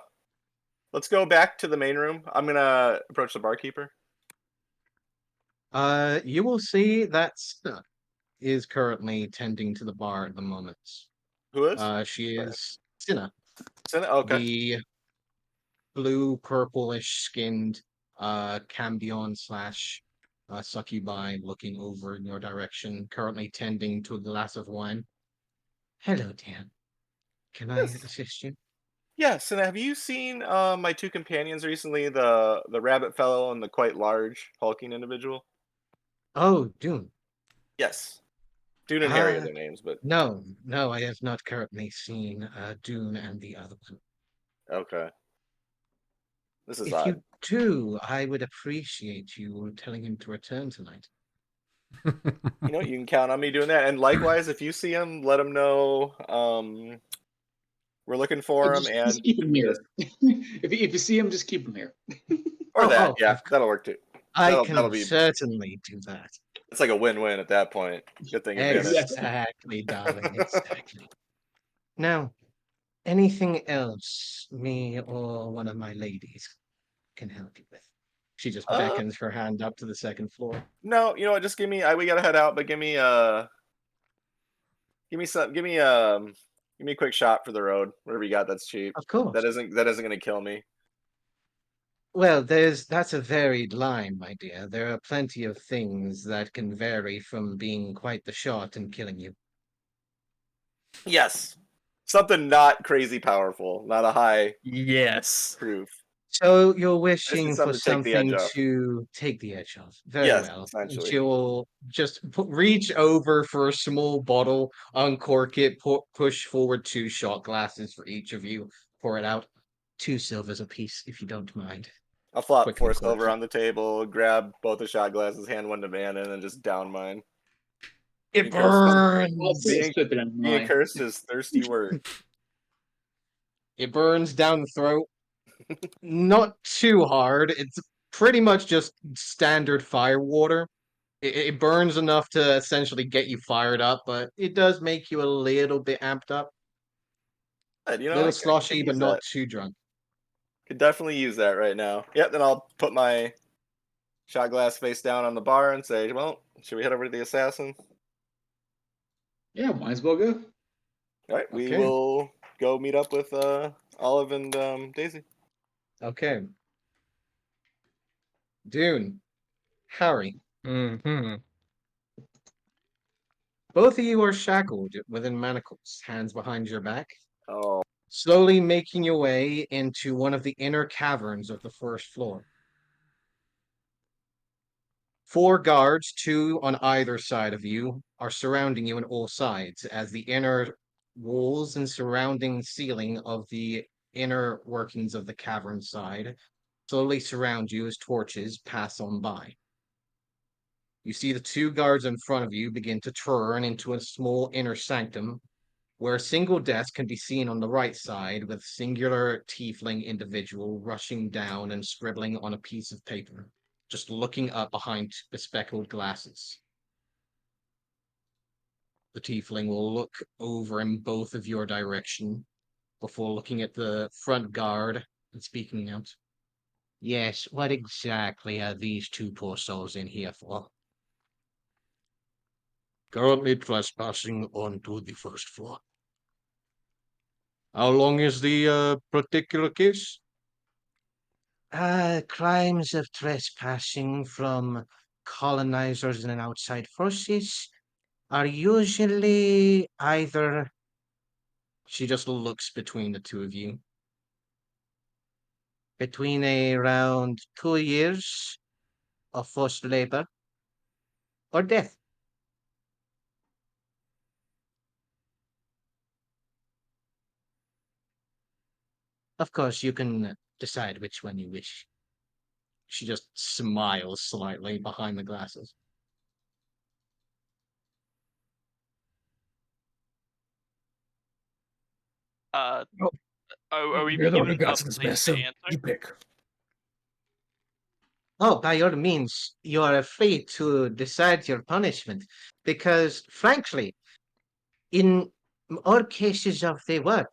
[SPEAKER 7] Let's go back to the main room. I'm gonna approach the barkeeper.
[SPEAKER 4] You will see that Sina is currently tending to the bar at the moment.
[SPEAKER 7] Who is?
[SPEAKER 4] She is Sina,
[SPEAKER 7] Okay.
[SPEAKER 4] the blue purplish skinned cambion slash succubi looking over in your direction, currently tending to a glass of wine. Hello, Dan. Can I
[SPEAKER 7] Yes.
[SPEAKER 4] assist you?
[SPEAKER 7] Yes. And have you seen my two companions recently? The rabbit fellow and the quite large hulking individual.
[SPEAKER 4] Oh, Dune.
[SPEAKER 7] Yes. Dune and Harry are
[SPEAKER 4] Uh,
[SPEAKER 7] their names, but
[SPEAKER 4] no, I have not currently seen Dune and the other one.
[SPEAKER 7] okay. This is
[SPEAKER 4] If
[SPEAKER 7] odd.
[SPEAKER 4] you do, I would appreciate you telling him to return tonight.
[SPEAKER 7] You know, you can count on me doing that. And likewise, if you see him, let him know. We're looking for him,
[SPEAKER 5] Just
[SPEAKER 7] and
[SPEAKER 5] keep him
[SPEAKER 7] yes,
[SPEAKER 5] here. if you see him, just keep him here.
[SPEAKER 7] or that.
[SPEAKER 4] Oh,
[SPEAKER 7] Yeah, that'll work too.
[SPEAKER 4] I
[SPEAKER 7] That'll
[SPEAKER 4] can
[SPEAKER 7] be.
[SPEAKER 4] certainly do that.
[SPEAKER 7] It's like a win-win at that point. Good thing it vanished.
[SPEAKER 5] Yes.
[SPEAKER 4] Exactly, darling, exactly. Now, anything else me or one of my ladies can help you with? She just beckons her hand up to the second floor.
[SPEAKER 7] No, you know what? Just give me. We gotta head out, but give me give me some, give me a quick shot for the road. Whatever you got, that's cheap.
[SPEAKER 4] Of course.
[SPEAKER 7] That isn't gonna kill me.
[SPEAKER 4] Well, that's a varied line, my dear. There are plenty of things that can vary from being quite the shot and killing you.
[SPEAKER 7] Yes, something not crazy powerful, not a high
[SPEAKER 3] Yes.
[SPEAKER 7] proof.
[SPEAKER 4] So you're
[SPEAKER 7] I just need
[SPEAKER 4] wishing for
[SPEAKER 7] something to take the edge
[SPEAKER 4] something
[SPEAKER 7] off.
[SPEAKER 4] to take the edge off. Very
[SPEAKER 7] Yes,
[SPEAKER 4] well.
[SPEAKER 7] essentially.
[SPEAKER 4] She'll just reach over for a small bottle, uncork it, push forward 2 shot glasses for each of you, pour it out. 2 silvers apiece, if you don't mind.
[SPEAKER 7] I'll flop
[SPEAKER 4] Quickly
[SPEAKER 7] 4
[SPEAKER 4] cork
[SPEAKER 7] silver
[SPEAKER 4] it.
[SPEAKER 7] on the table, grab both the shot glasses, hand one to Van, and then just down mine.
[SPEAKER 4] It
[SPEAKER 5] I'll
[SPEAKER 4] burns!
[SPEAKER 7] Being-
[SPEAKER 5] slip it on
[SPEAKER 7] Being
[SPEAKER 5] mine.
[SPEAKER 7] cursed is thirsty work.
[SPEAKER 4] It burns down the throat. Not too hard. It's pretty much just standard fire water. It burns enough to essentially get you fired up, but it does make you a little bit amped up.
[SPEAKER 7] Good, you
[SPEAKER 4] A
[SPEAKER 7] know,
[SPEAKER 4] little
[SPEAKER 7] I
[SPEAKER 4] sloshy,
[SPEAKER 7] could
[SPEAKER 4] but
[SPEAKER 7] use
[SPEAKER 4] not
[SPEAKER 7] that.
[SPEAKER 4] too drunk.
[SPEAKER 7] Could definitely use that right now. Yep, then I'll put my shot glass face down on the bar and say, well, should we head over to the assassin?
[SPEAKER 5] Yeah, might as well go.
[SPEAKER 7] All right, we
[SPEAKER 4] Okay.
[SPEAKER 7] will go meet up with Olive and Daisy.
[SPEAKER 4] Okay. Dune, Harry,
[SPEAKER 3] Mm-hmm.
[SPEAKER 4] both of you are shackled within manacles, hands behind your back,
[SPEAKER 7] Oh,
[SPEAKER 4] slowly making your way into one of the inner caverns of the first floor. 4 guards, 2 on either side of you, are surrounding you on all sides as the inner walls and surrounding ceiling of the inner workings of the cavern side slowly surround you as torches pass on by. You see the 2 guards in front of you begin to turn into a small inner sanctum where a single desk can be seen on the right side with a singular tiefling individual rushing down and scribbling on a piece of paper, just looking up behind bespectacled glasses. The tiefling will look over in both of your direction before looking at the front guard and speaking out. Yes, what exactly are these two poor souls in here for? Currently trespassing onto the first floor. How long is the particular case? Crimes of trespassing from colonizers and outside forces are usually either. She just looks between the two of you. Between around 2 years of forced labor or death. Of course, you can decide which one you wish. She just smiles slightly behind the glasses.
[SPEAKER 6] Are we
[SPEAKER 5] You're the one who
[SPEAKER 6] given
[SPEAKER 5] got
[SPEAKER 6] a
[SPEAKER 5] to this
[SPEAKER 6] place
[SPEAKER 5] mess,
[SPEAKER 6] to
[SPEAKER 5] so
[SPEAKER 6] answer?
[SPEAKER 5] you pick.
[SPEAKER 4] Oh, by all means, you are free to decide your punishment, because frankly, in all cases of the what,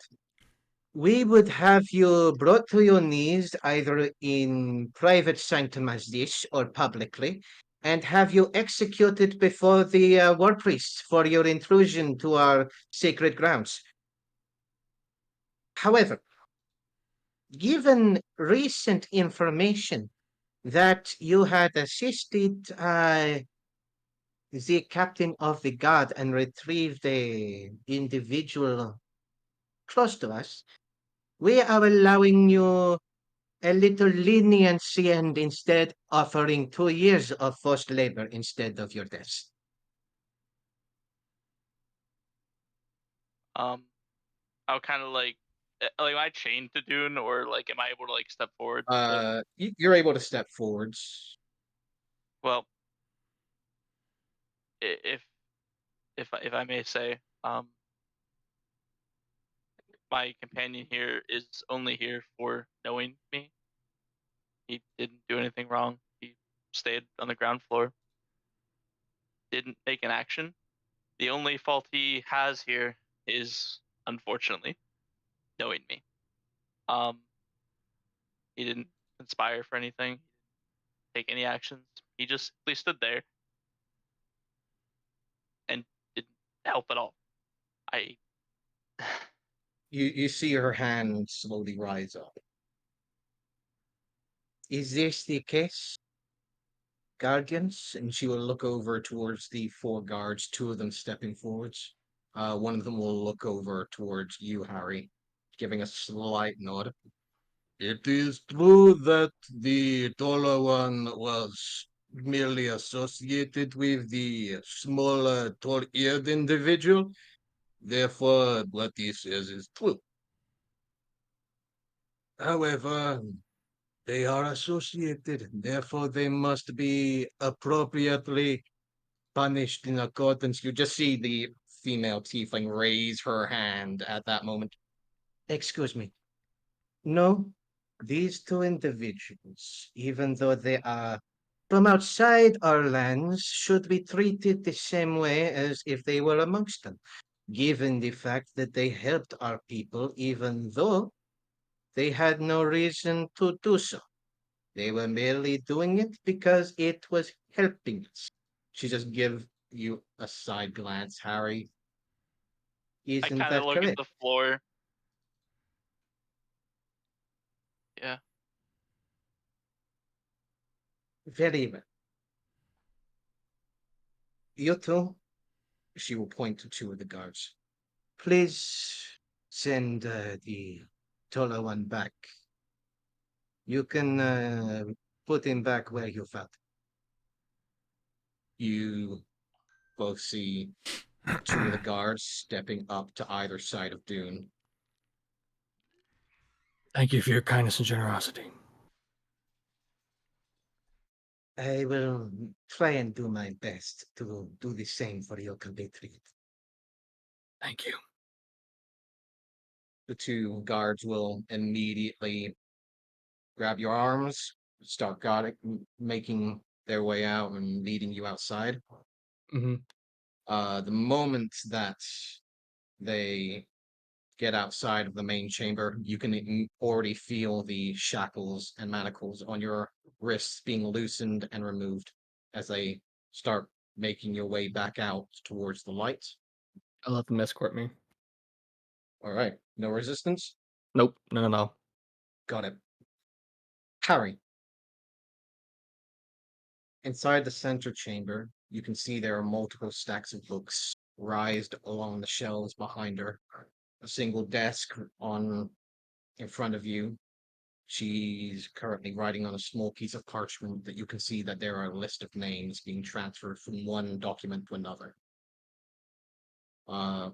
[SPEAKER 4] we would have you brought to your knees either in private sanctum as this or publicly, and have you executed before the war priests for your intrusion to our sacred grounds. However, given recent information that you had assisted the captain of the guard and retrieved a individual close to us, we are allowing you a little leniency and instead offering 2 years of forced labor instead of your death.
[SPEAKER 6] I'll kind of like am I chained to Dune, or like am I able to like step forward?
[SPEAKER 4] You're able to step forwards.
[SPEAKER 6] Well, if I may say, my companion here is only here for knowing me. He didn't do anything wrong. He stayed on the ground floor. Didn't make an action. The only fault he has here is, unfortunately, knowing me. He didn't conspire for anything, take any actions. He just simply stood there and didn't help at all. I
[SPEAKER 4] You see her hand slowly rise up. Is this the case, guardians? And she will look over towards the four guards, two of them stepping forwards. One of them will look over towards you, Harry, giving a slight nod. It is true that the taller one was merely associated with the smaller, tall-eared individual. Therefore, what he says is true. However, they are associated, therefore they must be appropriately punished in accordance. You just see the female tiefling raise her hand at that moment. Excuse me. No, these two individuals, even though they are from outside our lands, should be treated the same way as if they were amongst them, given the fact that they helped our people, even though they had no reason to do so. They were merely doing it because it was helping us. She just give you a side glance, Harry.
[SPEAKER 6] I
[SPEAKER 4] Isn't
[SPEAKER 6] kind of
[SPEAKER 4] that
[SPEAKER 6] look at
[SPEAKER 4] correct?
[SPEAKER 6] the floor. Yeah.
[SPEAKER 4] Very well. You two, she will point to two of the guards. Please send the taller one back. You can put him back where you found him. You both see two of the guards stepping up to either side of Dune.
[SPEAKER 5] Thank you for your kindness and generosity.
[SPEAKER 4] I will try and do my best to do the same for your compatriot.
[SPEAKER 5] Thank you.
[SPEAKER 4] The two guards will immediately grab your arms, start making their way out and leading you outside.
[SPEAKER 5] Mm-hmm.
[SPEAKER 4] The moment that they get outside of the main chamber, you can already feel the shackles and manacles on your wrists being loosened and removed as they start making your way back out towards the light.
[SPEAKER 3] I'll let them escort me.
[SPEAKER 4] All right, no resistance.
[SPEAKER 3] Nope, no.
[SPEAKER 4] Got it. Harry. Inside the center chamber, you can see there are multiple stacks of books raised along the shelves behind her. A single desk on in front of you. She's currently writing on a small piece of parchment that you can see that there are a list of names being transferred from one document to another.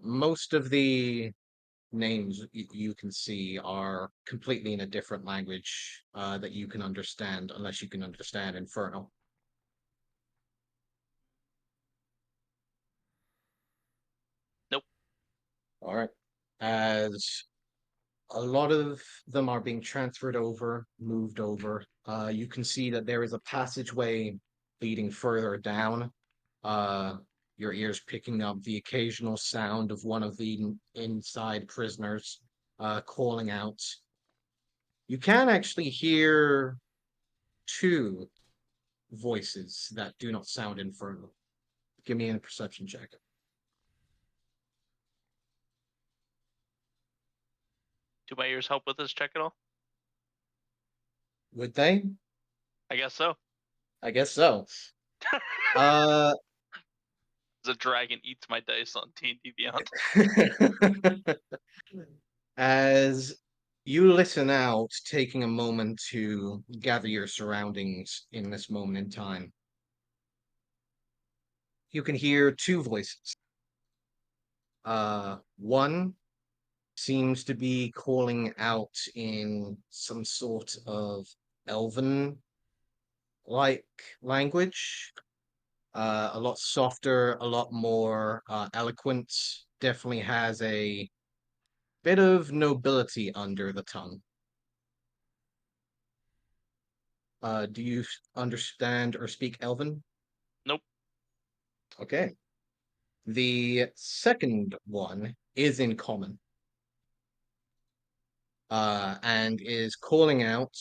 [SPEAKER 4] Most of the names you can see are completely in a different language that you can understand, unless you can understand Infernal.
[SPEAKER 6] Nope.
[SPEAKER 4] All right. As a lot of them are being transferred over, moved over. You can see that there is a passageway leading further down. Your ears picking up the occasional sound of one of the inside prisoners calling out. You can actually hear two voices that do not sound infernal. Give me a perception check.
[SPEAKER 6] Do my ears help with this check at all?
[SPEAKER 4] Would they?
[SPEAKER 6] I guess so.
[SPEAKER 4] I guess so. Uh,
[SPEAKER 6] The dragon eats my dice on D&D Beyond.
[SPEAKER 4] as you listen out, taking a moment to gather your surroundings in this moment in time, you can hear two voices. One seems to be calling out in some sort of elven like language. A lot softer, a lot more eloquent. Definitely has a bit of nobility under the tongue. Do you understand or speak Elven?
[SPEAKER 6] Nope.
[SPEAKER 4] Okay. The second one is in common. And is calling out.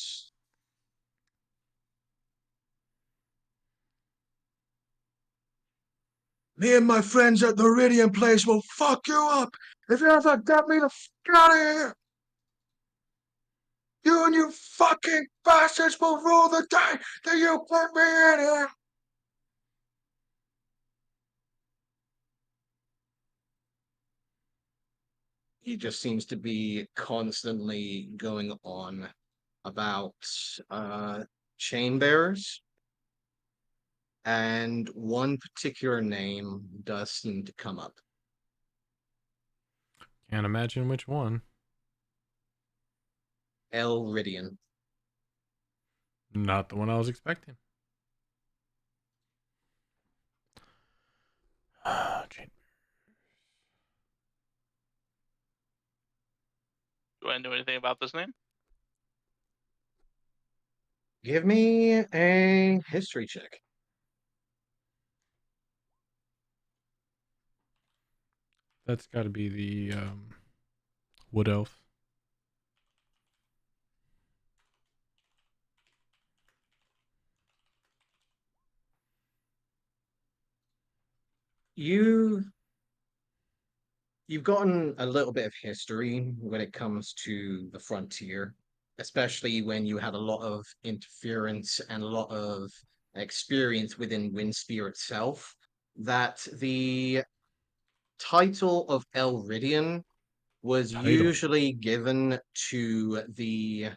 [SPEAKER 4] Me and my friends at the Iridium place will fuck you up if you ever get me the fuck out of here. You and you fucking bastards will rule the day that you put me in here. He just seems to be constantly going on about chain bearers, and one particular name does seem to come up.
[SPEAKER 1] Can't imagine which one.
[SPEAKER 4] Elridian.
[SPEAKER 1] Not the one I was expecting. Chain-
[SPEAKER 6] Do I know anything about this name?
[SPEAKER 4] Give me a history check.
[SPEAKER 1] That's got to be the wood elf.
[SPEAKER 4] You've gotten a little bit of history when it comes to the frontier, especially when you had a lot of interference and a lot of experience within Windspear itself. That the title of Elridian was
[SPEAKER 1] Title.
[SPEAKER 4] usually given to the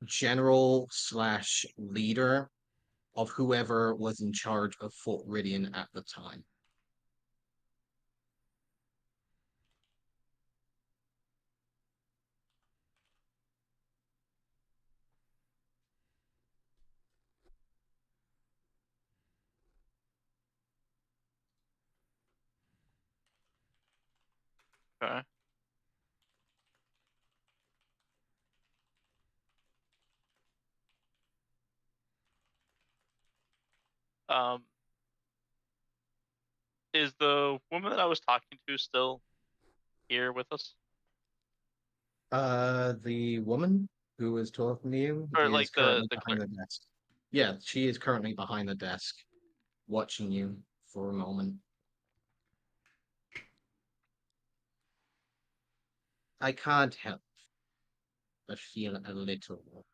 [SPEAKER 4] general slash leader of whoever was in charge of Fort Ridian at the time.
[SPEAKER 6] Okay. Um, Is the woman that I was talking to still here with us?
[SPEAKER 4] The woman who was talking to you
[SPEAKER 6] Or
[SPEAKER 4] is
[SPEAKER 6] like
[SPEAKER 4] currently
[SPEAKER 6] the
[SPEAKER 4] behind
[SPEAKER 6] clerk?
[SPEAKER 4] the desk. Yeah, she is currently behind the desk, watching you for a moment. I can't help but feel a little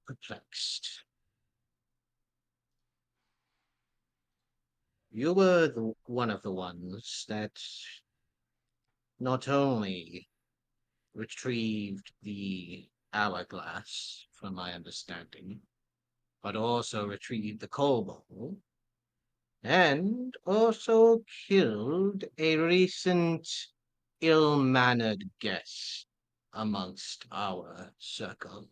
[SPEAKER 4] perplexed. You were one of the ones that not only retrieved the hourglass, from my understanding, but also retrieved the coal bowl, and also killed a recent ill-mannered guest amongst our circle.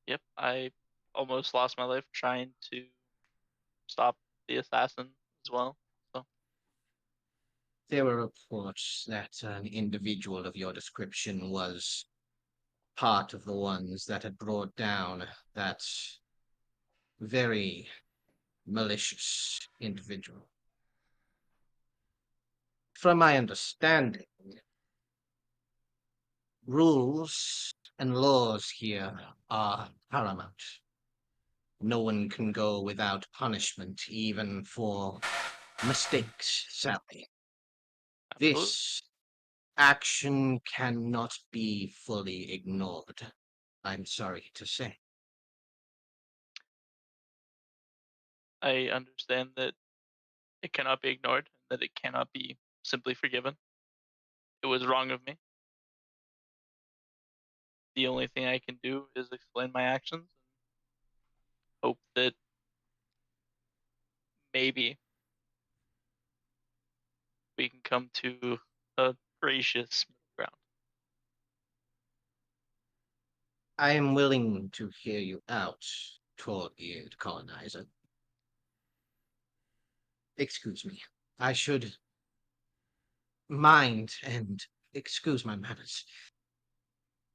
[SPEAKER 6] Yep, I almost lost my life trying to stop the assassin as well. So
[SPEAKER 4] There were reports that an individual of your description was part of the ones that had brought down that very malicious individual. From my understanding, rules and laws here are paramount. No one can go without punishment, even for mistakes, Sally.
[SPEAKER 6] absolutely.
[SPEAKER 4] This action cannot be fully ignored, I'm sorry to say.
[SPEAKER 6] I understand that it cannot be ignored, and that it cannot be simply forgiven. It was wrong of me. The only thing I can do is explain my actions and hope that maybe we can come to a gracious middle ground.
[SPEAKER 4] I am willing to hear you out, tall-eared colonizer. Excuse me. I should mind and excuse my manners.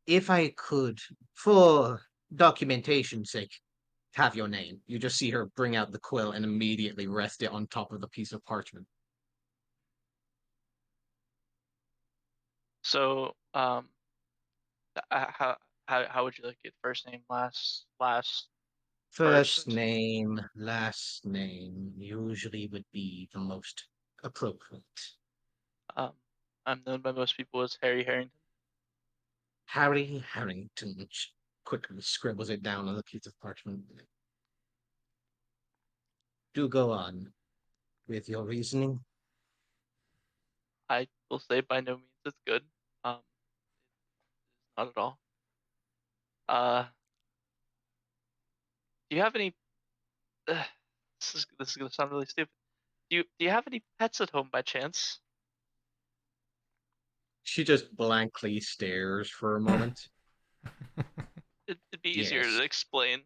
[SPEAKER 4] If I could, for documentation's sake, have your name. You just see her bring out the quill and immediately rest it on top of the piece of parchment.
[SPEAKER 6] So, how how would you like it? First name,
[SPEAKER 4] First
[SPEAKER 6] first.
[SPEAKER 4] name, last name usually would be the most appropriate.
[SPEAKER 6] Um, I'm known by most people as Harry Harrington.
[SPEAKER 4] Harry Harrington quickly scribbles it down on the piece of parchment. Do go on with your reasoning.
[SPEAKER 6] I will say by no means it's good. Not at all. Uh, do you have any? This is gonna sound really stupid. Do you have any pets at home by chance?
[SPEAKER 4] She just blankly stares for a moment.
[SPEAKER 6] It'd be easier
[SPEAKER 4] Yes.
[SPEAKER 6] to explain.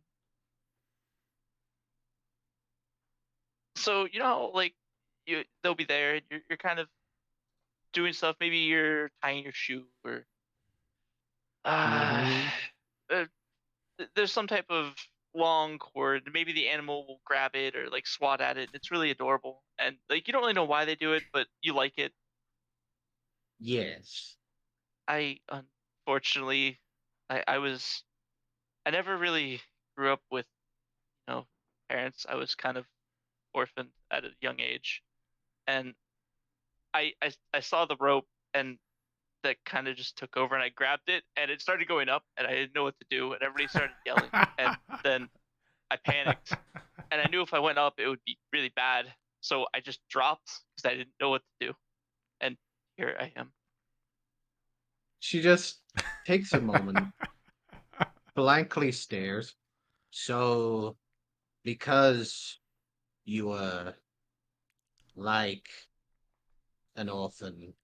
[SPEAKER 6] So you know how, like they'll be there. And you're kind of doing stuff. Maybe you're tying your shoe or uh,
[SPEAKER 4] Mhm.
[SPEAKER 6] uh, there's some type of long cord. Maybe the animal will grab it or like swat at it. It's really adorable, and like you don't really know why they do it, but you like it.
[SPEAKER 4] Yes.
[SPEAKER 6] I unfortunately, I never really grew up with parents. I was kind of orphaned at a young age, and I saw the rope and that kind of just took over, and I grabbed it and it started going up, and I didn't know what to do, and everybody started yelling, and then I panicked, and I knew if I went up it would be really bad, so I just dropped because I didn't know what to do, and here I am.
[SPEAKER 4] She just takes a moment, blankly stares. So, because you were like an orphan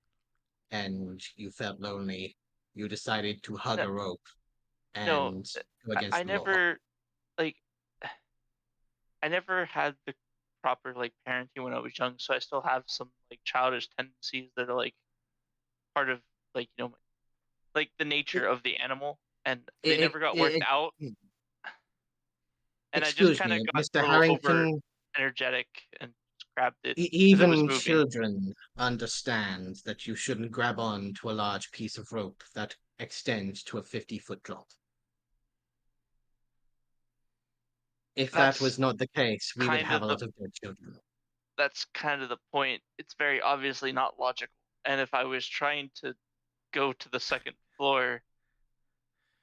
[SPEAKER 4] and you felt lonely, you decided to hug
[SPEAKER 6] No,
[SPEAKER 4] a rope
[SPEAKER 6] no,
[SPEAKER 4] and go
[SPEAKER 6] I
[SPEAKER 4] against the law.
[SPEAKER 6] never like I never had the proper like parenting when I was young, so I still have some like childish tendencies that are like part of like like the nature
[SPEAKER 4] It,
[SPEAKER 6] of the animal, and they
[SPEAKER 4] it,
[SPEAKER 6] never got worked
[SPEAKER 4] it,
[SPEAKER 6] out.
[SPEAKER 4] it,
[SPEAKER 6] and I just
[SPEAKER 4] Excuse
[SPEAKER 6] kind of
[SPEAKER 4] me,
[SPEAKER 6] got
[SPEAKER 4] Mr.
[SPEAKER 6] a little over
[SPEAKER 4] Harrington.
[SPEAKER 6] energetic and just grabbed it because it was
[SPEAKER 4] Even
[SPEAKER 6] moving.
[SPEAKER 4] children understand that you shouldn't grab on to a large piece of rope that extends to a 50-foot drop. If that was
[SPEAKER 6] That's
[SPEAKER 4] not the case, we would
[SPEAKER 6] kind
[SPEAKER 4] have
[SPEAKER 6] of
[SPEAKER 4] a
[SPEAKER 6] the
[SPEAKER 4] lot of dead children.
[SPEAKER 6] that's kind of the point. It's very obviously not logical. And if I was trying to go to the second floor,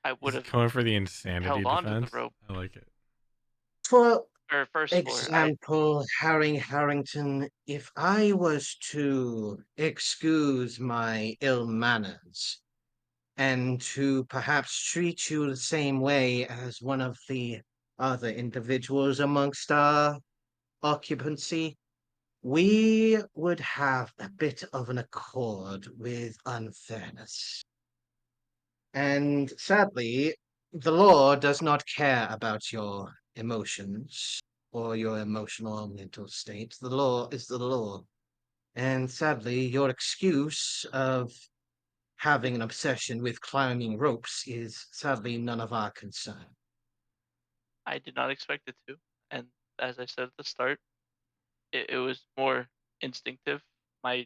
[SPEAKER 6] I would
[SPEAKER 1] He's
[SPEAKER 6] have
[SPEAKER 1] going for the insanity
[SPEAKER 6] held on to the
[SPEAKER 1] defense.
[SPEAKER 6] rope.
[SPEAKER 1] I like it.
[SPEAKER 4] For
[SPEAKER 6] Or first floor.
[SPEAKER 4] example, Harrington, if I was to excuse my ill manners and to perhaps treat you the same way as one of the other individuals amongst our occupancy, we would have a bit of an accord with unfairness. And sadly, the law does not care about your emotions or your emotional or mental state. The law is the law. And sadly, your excuse of having an obsession with climbing ropes is sadly none of our concern.
[SPEAKER 6] I did not expect it to. And as I said at the start, it was more instinctive. I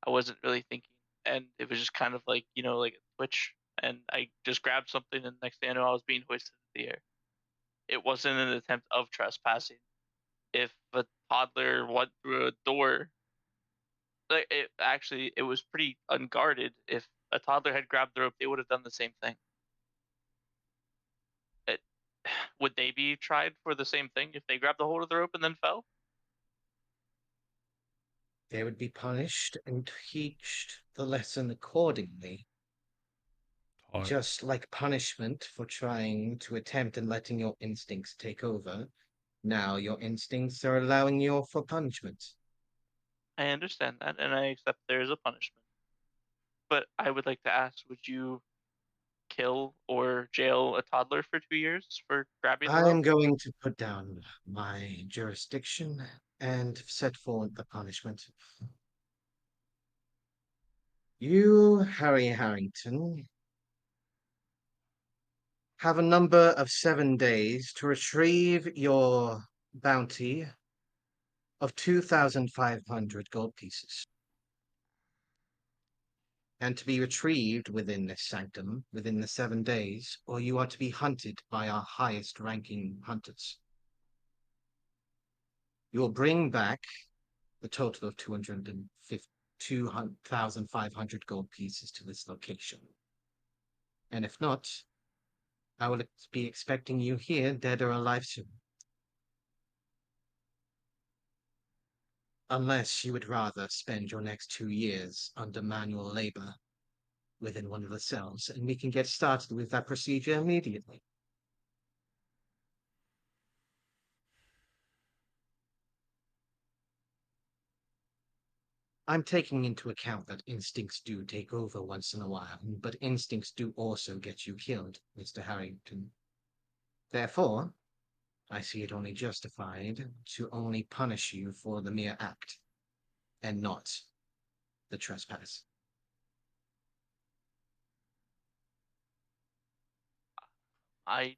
[SPEAKER 6] wasn't really thinking, and it was just kind of like like a twitch, and I just grabbed something, and next thing I know, I was being hoisted in the air. It wasn't an attempt of trespassing. If a toddler went through a door, like it was pretty unguarded. If a toddler had grabbed the rope, they would have done the same thing. It, would they be tried for the same thing if they grabbed the hold of the rope and then fell?
[SPEAKER 4] They would be punished and teached the lesson accordingly.
[SPEAKER 1] Taught.
[SPEAKER 4] Just like punishment for trying to attempt and letting your instincts take over, now your instincts are allowing you for punishment.
[SPEAKER 6] I understand that, and I accept there is a punishment. But I would like to ask, would you kill or jail a toddler for 2 years for grabbing the
[SPEAKER 4] I
[SPEAKER 6] rope?
[SPEAKER 4] am going to put down my jurisdiction and set forward the punishment. You, Harry Harrington, have a number of 7 days to retrieve your bounty of 2,500 gold pieces. And to be retrieved within this sanctum within the 7 days, or you are to be hunted by our highest ranking hunters. You will bring back the total of 2,500 gold pieces to this location. And if not, I will be expecting you here, dead or alive soon. Unless you would rather spend your next 2 years under manual labor within one of the cells, and we can get started with that procedure immediately. I'm taking into account that instincts do take over once in a while, but instincts do also get you killed, Mr. Harrington. Therefore, I see it only justified to only punish you for the mere act, and not the trespass.
[SPEAKER 6] I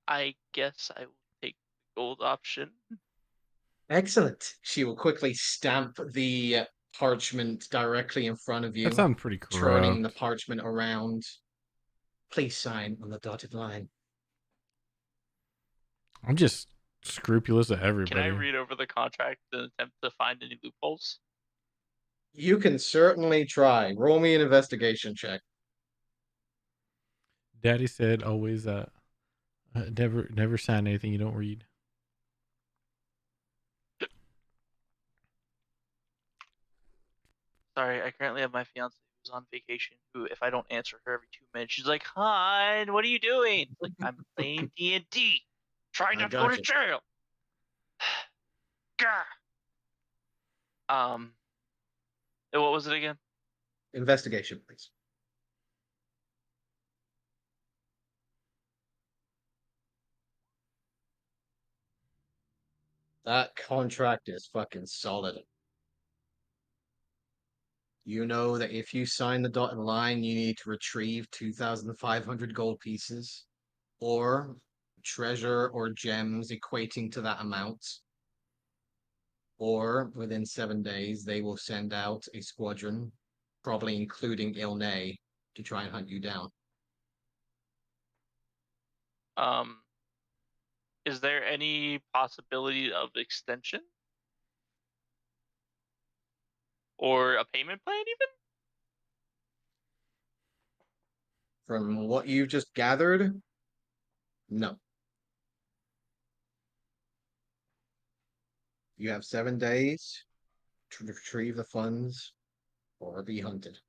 [SPEAKER 6] I guess I will take the gold option.
[SPEAKER 4] Excellent. She will quickly stamp the parchment directly in front of
[SPEAKER 1] That
[SPEAKER 4] you,
[SPEAKER 1] sounds pretty
[SPEAKER 4] turning the
[SPEAKER 1] corrupt.
[SPEAKER 4] parchment around. Please sign on the dotted line.
[SPEAKER 1] I'm just scrupulous of
[SPEAKER 6] Can I
[SPEAKER 1] everybody.
[SPEAKER 6] read over the contract and attempt to find any loopholes?
[SPEAKER 4] You can certainly try. Roll me an investigation check.
[SPEAKER 1] Daddy said always never sign anything you don't read.
[SPEAKER 6] Sorry, I currently have my fiance who's on vacation. Who, if I don't answer her every 2 minutes, she's like, "Hon, what are you doing?" Like, I'm playing D&D. Try
[SPEAKER 4] I
[SPEAKER 6] not to go
[SPEAKER 4] got
[SPEAKER 6] to
[SPEAKER 4] you.
[SPEAKER 6] jail. Gah. What was it again?
[SPEAKER 4] Investigation, please. That contract is fucking solid. You know that if you sign the dotted line, you need to retrieve 2,500 gold pieces or treasure or gems equating to that amount. Or within 7 days, they will send out a squadron, probably including Ilnay, to try and hunt you down.
[SPEAKER 6] Is there any possibility of extension or a payment plan even?
[SPEAKER 4] From what you've just gathered, no. You have 7 days to retrieve the funds or be hunted.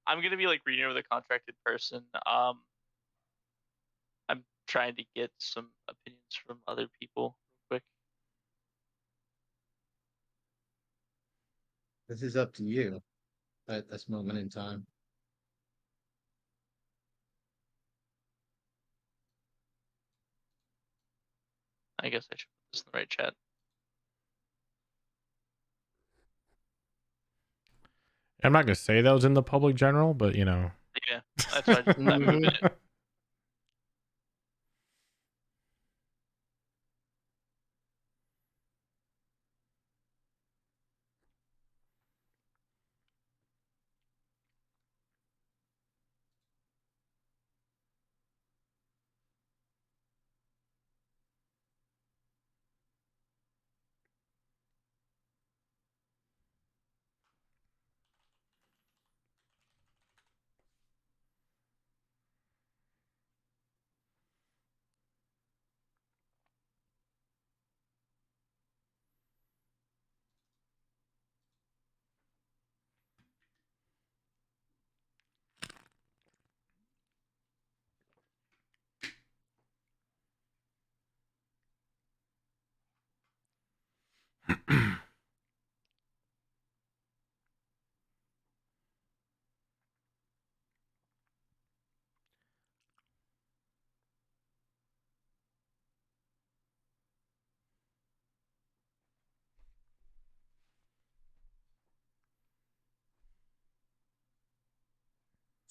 [SPEAKER 6] I'm gonna be like reading over the contracted person. I'm trying to get some opinions from other people real quick.
[SPEAKER 4] This is up to you at this moment in time.
[SPEAKER 6] I guess I should put this in the right chat.
[SPEAKER 1] I'm not gonna say that was in the public general, but you know.
[SPEAKER 6] Yeah, that's why I'm moving it.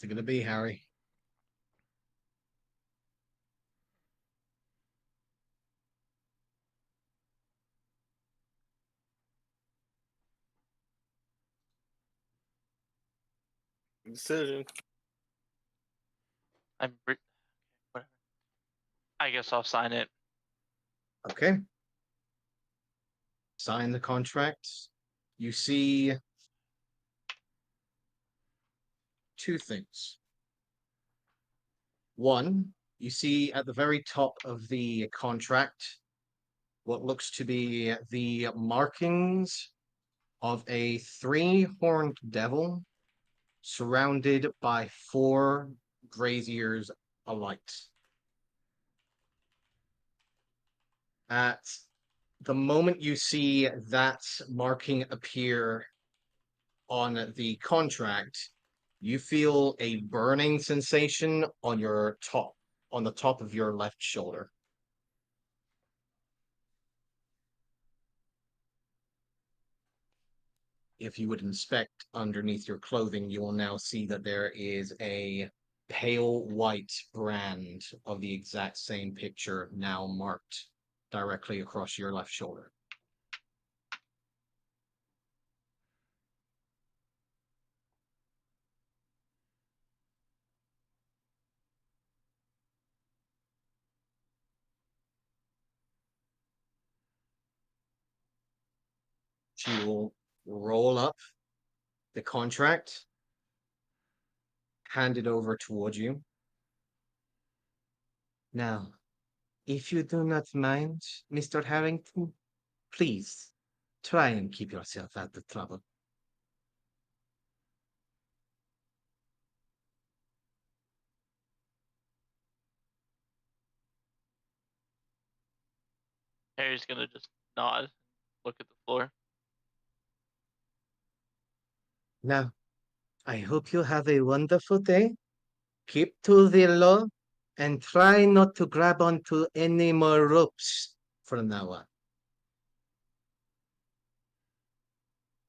[SPEAKER 4] What's it gonna be, Harry?
[SPEAKER 7] Decision.
[SPEAKER 6] Whatever. I guess I'll sign it.
[SPEAKER 4] Okay. Sign the contract. You see two things. One, you see at the very top of the contract what looks to be the markings of a three-horned devil surrounded by four braziers alight. At the moment you see that marking appear on the contract, you feel a burning sensation on the top of your left shoulder. If you would inspect underneath your clothing, you will now see that there is a pale white brand of the exact same picture now marked directly across your left shoulder. She will roll up the contract, hand it over towards you. Now, if you do not mind, Mr. Harrington, please try and keep yourself out of trouble.
[SPEAKER 6] Harry's gonna just nod, look at the floor.
[SPEAKER 4] Now, I hope you have a wonderful day. Keep to the law and try not to grab onto any more ropes from now on.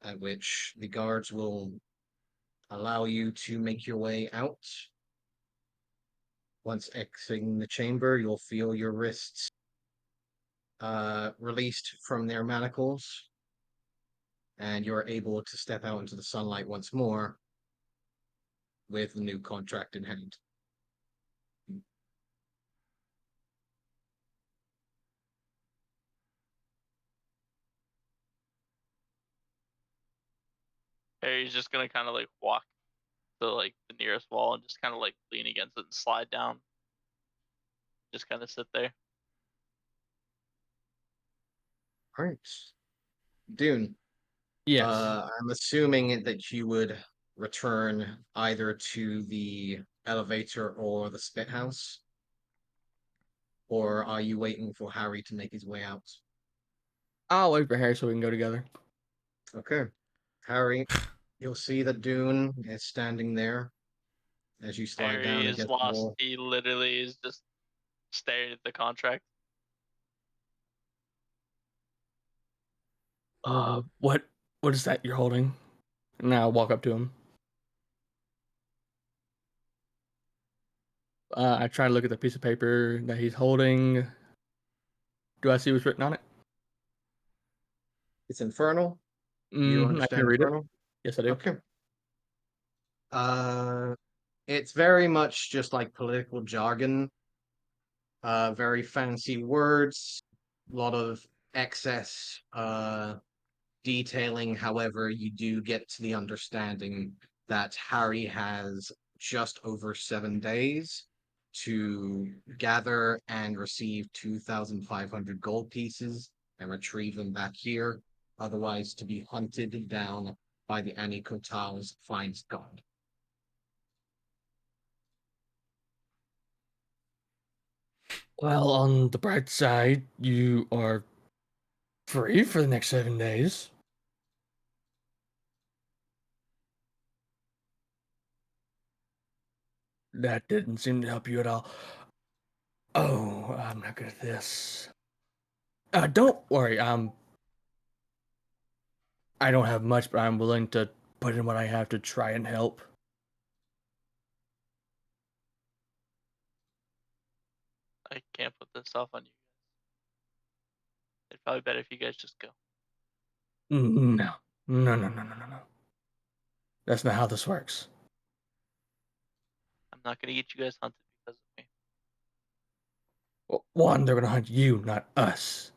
[SPEAKER 4] At which the guards will allow you to make your way out. Once exiting the chamber, you'll feel your wrists released from their manacles, and you're able to step out into the sunlight once more with the new contract in hand.
[SPEAKER 6] Harry's just gonna kind of like walk to like the nearest wall and just kind of like lean against it and slide down. Just kind of sit there.
[SPEAKER 4] All right. Dune,
[SPEAKER 3] Yes.
[SPEAKER 4] I'm assuming that you would return either to the elevator or the spit house, or are you waiting for Harry to make his way out?
[SPEAKER 3] I'll wait for Harry so we can go together.
[SPEAKER 4] Okay. Harry, you'll see that Dune is standing there as you slide
[SPEAKER 6] Harry
[SPEAKER 4] down
[SPEAKER 6] is
[SPEAKER 4] against the
[SPEAKER 6] lost.
[SPEAKER 4] wall.
[SPEAKER 6] He literally is just staring at the contract.
[SPEAKER 3] What is that you're holding? And I'll walk up to him. I try to look at the piece of paper that he's holding. Do I see what's written on it?
[SPEAKER 4] It's Infernal. You
[SPEAKER 3] I can
[SPEAKER 4] understand
[SPEAKER 3] read it.
[SPEAKER 4] Infernal?
[SPEAKER 3] Yes, I do.
[SPEAKER 4] Okay. It's very much just like political jargon. Very fancy words, a lot of excess detailing. However, you do get to the understanding that Harry has just over 7 days to gather and receive 2,500 gold pieces and retrieve them back here, otherwise to be hunted down by the Anikotal's finest guard.
[SPEAKER 3] Well, on the bright side, you are free for the next 7 days. That didn't seem to help you at all. Oh, I'm not good at this. Don't worry. I don't have much, but I'm willing to put in what I have to try and help.
[SPEAKER 6] I can't put this off on you guys. It's probably better if you guys just go.
[SPEAKER 3] No. No. That's not how this works.
[SPEAKER 6] I'm not gonna get you guys hunted because of me.
[SPEAKER 3] Well, one, they're gonna hunt you, not us.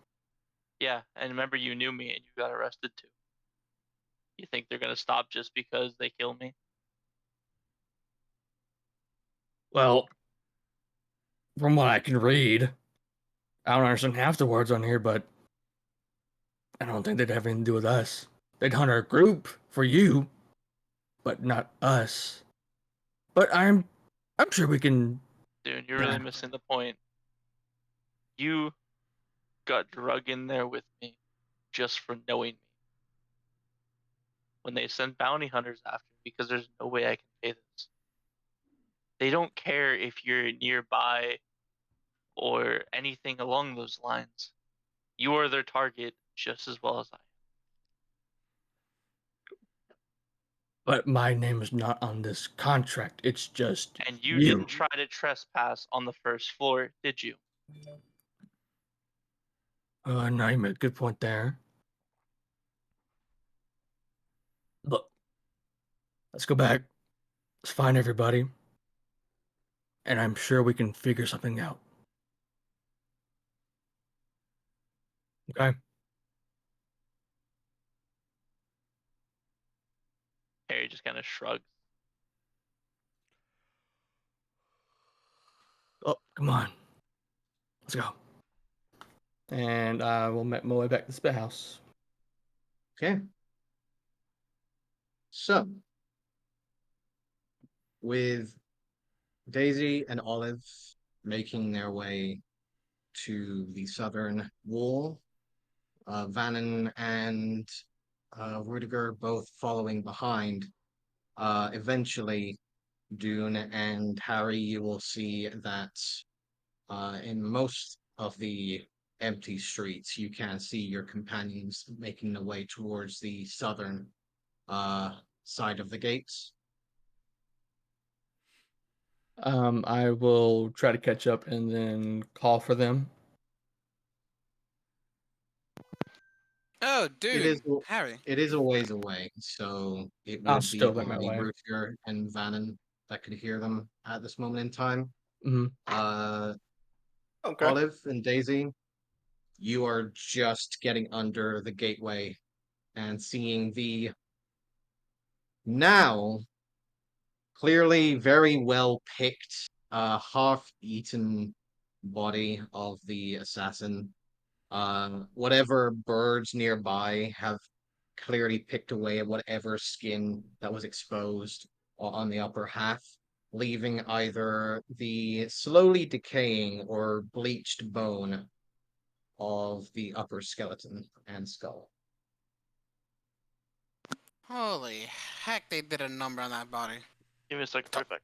[SPEAKER 6] Yeah, and remember you knew me and you got arrested too. You think they're gonna stop just because they kill me?
[SPEAKER 3] Well, from what I can read, I don't understand half the words on here, but I don't think they'd have anything to do with us. They'd hunt our group for you, but not us. But I'm sure we can.
[SPEAKER 6] Dude, you're really missing the point. You got drug in there with me just for knowing me. When they send bounty hunters after me because there's no way I can pay this. They don't care if you're nearby or anything along those lines. You are their target just as well as I am.
[SPEAKER 3] But my name is not on this contract. It's just
[SPEAKER 6] And you
[SPEAKER 3] you.
[SPEAKER 6] didn't try to trespass on the first floor, did you?
[SPEAKER 3] No, you made a good point there. Look, let's go back. Let's find everybody. And I'm sure we can figure something out. Okay?
[SPEAKER 6] Harry just kind of shrugs.
[SPEAKER 3] Oh, come on. Let's go. And I will make my way back to the spit house.
[SPEAKER 4] Okay. So, with Daisy and Olive making their way to the southern wall Vannon and Rudiger both following behind. Eventually, Dune and Harry, you will see that in most of the empty streets, you can see your companions making their way towards the southern side of the gates.
[SPEAKER 3] I will try to catch up and then call for them.
[SPEAKER 2] Oh,
[SPEAKER 4] It is
[SPEAKER 2] dude, Harry.
[SPEAKER 4] it is a ways away, so it
[SPEAKER 3] I'll
[SPEAKER 4] would be
[SPEAKER 3] still make my
[SPEAKER 4] only
[SPEAKER 3] way.
[SPEAKER 4] Rutger and Vannon that could hear them at this moment in time.
[SPEAKER 3] Hmm.
[SPEAKER 7] Okay.
[SPEAKER 4] Olive and Daisy, you are just getting under the gateway and seeing the now clearly very well picked, half-eaten body of the assassin. Whatever birds nearby have clearly picked away at whatever skin that was exposed on the upper half, leaving either the slowly decaying or bleached bone of the upper skeleton and skull.
[SPEAKER 2] Holy heck, they did a number on that body.
[SPEAKER 6] Give me a second. Right back.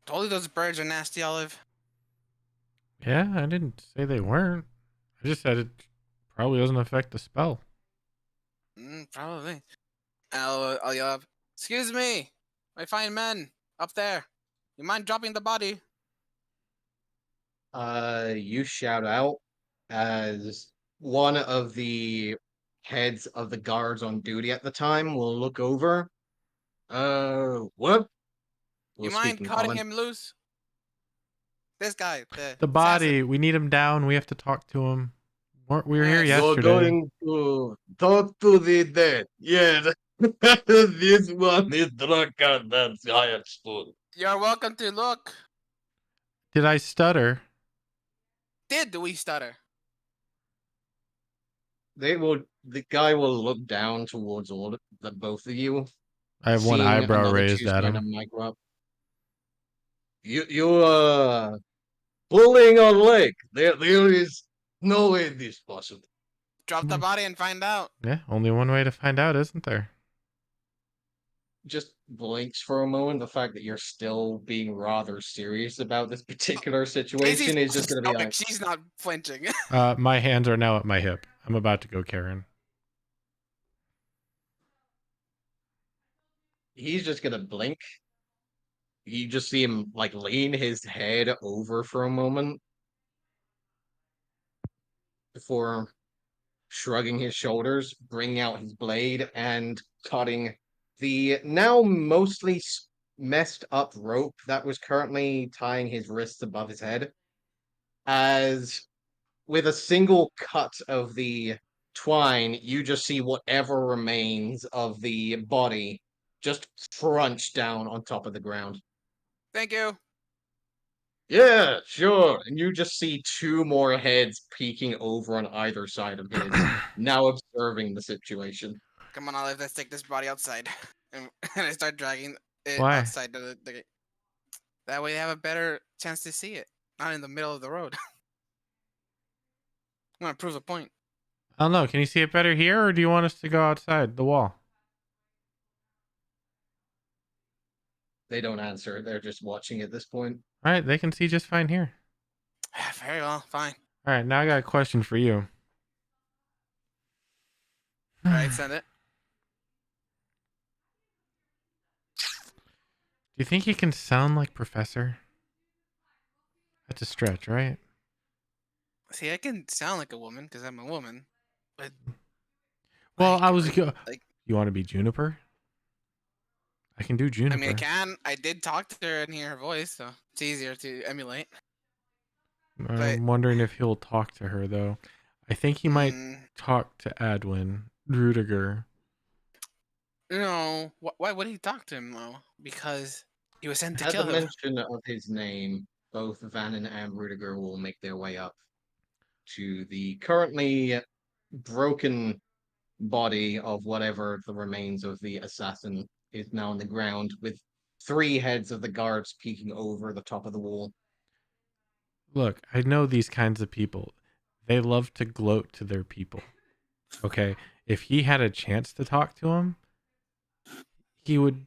[SPEAKER 2] Told you those birds are nasty, Olive.
[SPEAKER 1] Yeah, I didn't say they weren't. I just said it probably doesn't affect the spell.
[SPEAKER 2] Probably. I'll yell up. Excuse me, my fine men up there. You mind dropping the body?
[SPEAKER 4] You shout out as one of the heads of the guards on duty at the time will look over. What?
[SPEAKER 2] You
[SPEAKER 4] We'll speak
[SPEAKER 2] mind
[SPEAKER 4] in
[SPEAKER 2] cutting
[SPEAKER 4] common.
[SPEAKER 2] him loose? This guy, the
[SPEAKER 1] The body, we need him down. We have to talk to him. We were here
[SPEAKER 2] Yes.
[SPEAKER 4] You're
[SPEAKER 1] yesterday.
[SPEAKER 4] going to talk to the dead. Yes. This one is drunker than giant spoon.
[SPEAKER 2] You're welcome to look.
[SPEAKER 1] Did I stutter?
[SPEAKER 2] Did we stutter?
[SPEAKER 4] The guy will look down towards all the both of you,
[SPEAKER 1] I have one
[SPEAKER 4] seeing
[SPEAKER 1] eyebrow
[SPEAKER 4] another
[SPEAKER 1] raised
[SPEAKER 4] two
[SPEAKER 1] at
[SPEAKER 4] stand
[SPEAKER 1] him.
[SPEAKER 4] up mic up. You pulling on leg. There is no way this possible.
[SPEAKER 2] Drop the body and find out.
[SPEAKER 1] Yeah, only one way to find out, isn't there?
[SPEAKER 4] Just blinks for a moment. The fact that you're still being rather serious about this particular situation is just going to be like,
[SPEAKER 2] she's not flinching.
[SPEAKER 1] My hands are now at my hip. I'm about to go Karen.
[SPEAKER 4] he's just going to blink. You just see him like lean his head over for a moment before shrugging his shoulders, bringing out his blade and cutting the now mostly messed up rope that was currently tying his wrists above his head. As with a single cut of the twine, you just see whatever remains of the body just crunch down on top of the ground.
[SPEAKER 2] Thank you.
[SPEAKER 4] Yeah, sure. And you just see two more heads peeking over on either side of his, now observing the situation.
[SPEAKER 2] Come on, Olive, let's take this body outside. And I start dragging it
[SPEAKER 1] Why?
[SPEAKER 2] outside the gate. That way they have a better chance to see it. Not in the middle of the road. I'm gonna prove a point.
[SPEAKER 1] I don't know. Can you see it better here, or do you want us to go outside the wall?
[SPEAKER 4] They don't answer. They're just watching at this point.
[SPEAKER 1] All right, they can see just fine here.
[SPEAKER 2] Very well, fine.
[SPEAKER 1] All right, now I got a question for you.
[SPEAKER 2] All right, send it.
[SPEAKER 1] Do you think he can sound like Professor? That's a stretch, right?
[SPEAKER 2] See, I can sound like a woman because I'm a woman, but
[SPEAKER 1] Well,
[SPEAKER 2] like,
[SPEAKER 1] I was.
[SPEAKER 2] like
[SPEAKER 1] You want to be Juniper? I can do Juniper.
[SPEAKER 2] I mean, I can. I did talk to her and hear her voice, so it's easier to emulate.
[SPEAKER 1] I'm wondering if he'll talk to her though. I think he might talk to Adwin Rudiger.
[SPEAKER 2] No, why would he talk to him though? Because he was sent to
[SPEAKER 4] At
[SPEAKER 2] kill
[SPEAKER 4] the
[SPEAKER 2] him.
[SPEAKER 4] mention of his name, both Vannon and Rudiger will make their way up to the currently broken body of whatever the remains of the assassin is now on the ground, with three heads of the guards peeking over the top of the wall.
[SPEAKER 1] Look, I know these kinds of people. they love to gloat to their people. Okay, if he had a chance to talk to him, he would.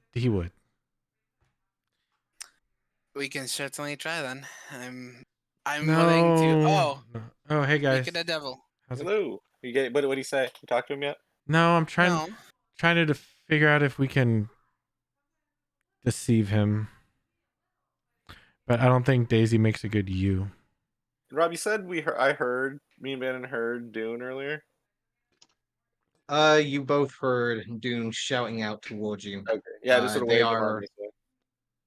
[SPEAKER 2] We can certainly try then. I'm willing to.
[SPEAKER 1] No.
[SPEAKER 2] Oh,
[SPEAKER 1] Oh, hey
[SPEAKER 2] make
[SPEAKER 1] guys.
[SPEAKER 2] it a devil.
[SPEAKER 1] How's it?
[SPEAKER 7] Hello. You get what did he say? You talked to him yet?
[SPEAKER 1] No, I'm trying
[SPEAKER 2] No.
[SPEAKER 1] to figure out if we can deceive him. But I don't think Daisy makes a good you.
[SPEAKER 7] Rob, you said I heard me and Bannon heard Dune earlier.
[SPEAKER 4] You both heard Dune shouting out towards you.
[SPEAKER 7] Okay. Yeah, just sort of
[SPEAKER 4] They
[SPEAKER 7] waved him
[SPEAKER 4] are
[SPEAKER 7] on this way.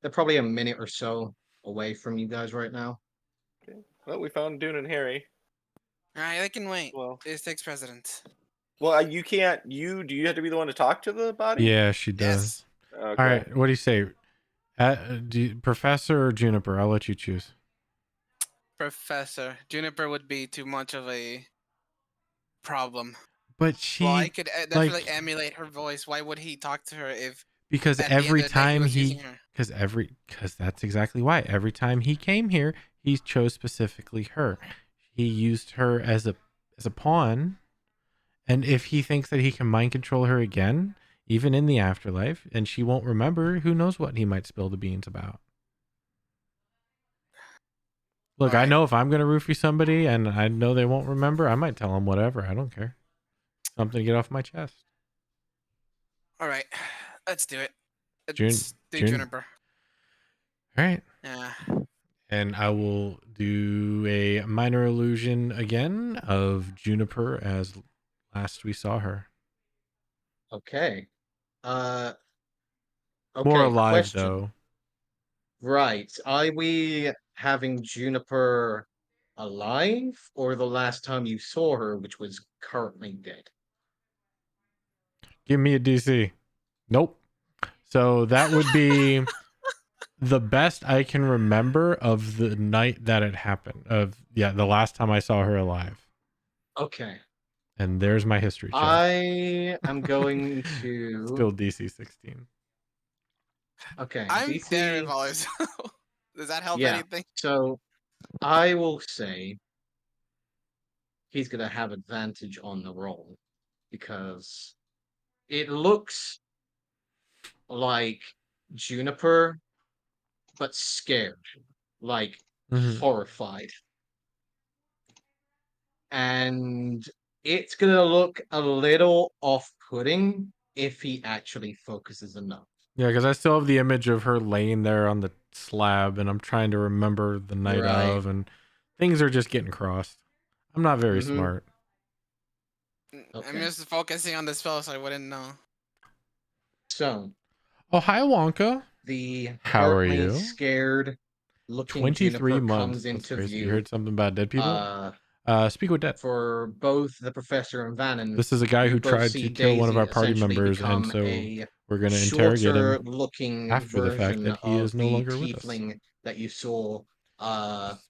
[SPEAKER 4] they're probably a minute or so away from you guys right now.
[SPEAKER 7] Okay. Well, we found Dune and Harry.
[SPEAKER 2] All right, I can wait.
[SPEAKER 7] Well,
[SPEAKER 2] It's takes precedence.
[SPEAKER 7] well, you can't. Do you have to be the one to talk to the body?
[SPEAKER 1] Yeah, she
[SPEAKER 2] Yes.
[SPEAKER 1] does.
[SPEAKER 7] Okay.
[SPEAKER 1] All right, what do you say? Professor or Juniper? I'll let you choose.
[SPEAKER 2] Professor Juniper would be too much of a problem.
[SPEAKER 1] But
[SPEAKER 2] Well, I
[SPEAKER 1] she,
[SPEAKER 2] could definitely
[SPEAKER 1] like,
[SPEAKER 2] emulate her voice. Why would he talk to her if
[SPEAKER 1] because
[SPEAKER 2] at the end
[SPEAKER 1] every
[SPEAKER 2] of the day he
[SPEAKER 1] time
[SPEAKER 2] was
[SPEAKER 1] he,
[SPEAKER 2] using her?
[SPEAKER 1] because that's exactly why. Every time he came here, he chose specifically her. He used her as a pawn, and if he thinks that he can mind control her again, even in the afterlife, and she won't remember, who knows what he might spill the beans about. Look, I
[SPEAKER 2] Alright.
[SPEAKER 1] know if I'm going to roofie somebody and I know they won't remember, I might tell them whatever. I don't care. Something to get off my chest.
[SPEAKER 2] All right, let's do it.
[SPEAKER 1] June-
[SPEAKER 2] Let's do
[SPEAKER 1] June-
[SPEAKER 2] Juniper.
[SPEAKER 1] All right.
[SPEAKER 2] Yeah.
[SPEAKER 1] And I will do a minor illusion again of Juniper as last we saw her.
[SPEAKER 4] Okay. Okay,
[SPEAKER 1] More alive,
[SPEAKER 4] question.
[SPEAKER 1] though.
[SPEAKER 4] Right. Are we having Juniper alive or the last time you saw her, which was currently dead?
[SPEAKER 1] Give me a DC. Nope. So that would be the best I can remember of the night that it happened. The last time I saw her alive.
[SPEAKER 4] Okay.
[SPEAKER 1] And there's my history check.
[SPEAKER 4] I am going to
[SPEAKER 1] Still DC 16.
[SPEAKER 4] Okay.
[SPEAKER 2] I'm
[SPEAKER 4] DC.
[SPEAKER 2] there if always. Does that help
[SPEAKER 4] Yeah.
[SPEAKER 2] anything?
[SPEAKER 4] So I will say he's gonna have advantage on the roll because it looks like Juniper, but scared, like
[SPEAKER 1] Mhm.
[SPEAKER 4] horrified. And it's gonna look a little off-putting if he actually focuses enough.
[SPEAKER 1] Yeah, because I still have the image of her laying there on the slab, and I'm trying to remember the night
[SPEAKER 4] Right.
[SPEAKER 1] of, and things are just getting crossed. I'm not very
[SPEAKER 4] Mhm.
[SPEAKER 1] smart.
[SPEAKER 2] I'm
[SPEAKER 4] Okay.
[SPEAKER 2] just focusing on the spell, so I wouldn't know.
[SPEAKER 4] So
[SPEAKER 1] Oh, hi, Wonka.
[SPEAKER 4] the
[SPEAKER 1] How are
[SPEAKER 4] currently
[SPEAKER 1] you?
[SPEAKER 4] scared looking
[SPEAKER 1] 23
[SPEAKER 4] Juniper
[SPEAKER 1] months.
[SPEAKER 4] comes
[SPEAKER 1] That's
[SPEAKER 4] into
[SPEAKER 1] crazy. You
[SPEAKER 4] view.
[SPEAKER 1] heard something about dead people? Speak with dead.
[SPEAKER 4] For both the professor and Vannon,
[SPEAKER 1] This is a guy
[SPEAKER 4] you
[SPEAKER 1] who
[SPEAKER 4] both
[SPEAKER 1] tried
[SPEAKER 4] see
[SPEAKER 1] to kill one of
[SPEAKER 4] Daisy
[SPEAKER 1] our party
[SPEAKER 4] essentially
[SPEAKER 1] members, and
[SPEAKER 4] become
[SPEAKER 1] so
[SPEAKER 4] a
[SPEAKER 1] we're going to interrogate
[SPEAKER 4] shorter
[SPEAKER 1] him
[SPEAKER 4] looking
[SPEAKER 1] after the fact
[SPEAKER 4] version
[SPEAKER 1] that he
[SPEAKER 4] of
[SPEAKER 1] is no
[SPEAKER 4] the
[SPEAKER 1] longer with us.
[SPEAKER 4] tiefling that you saw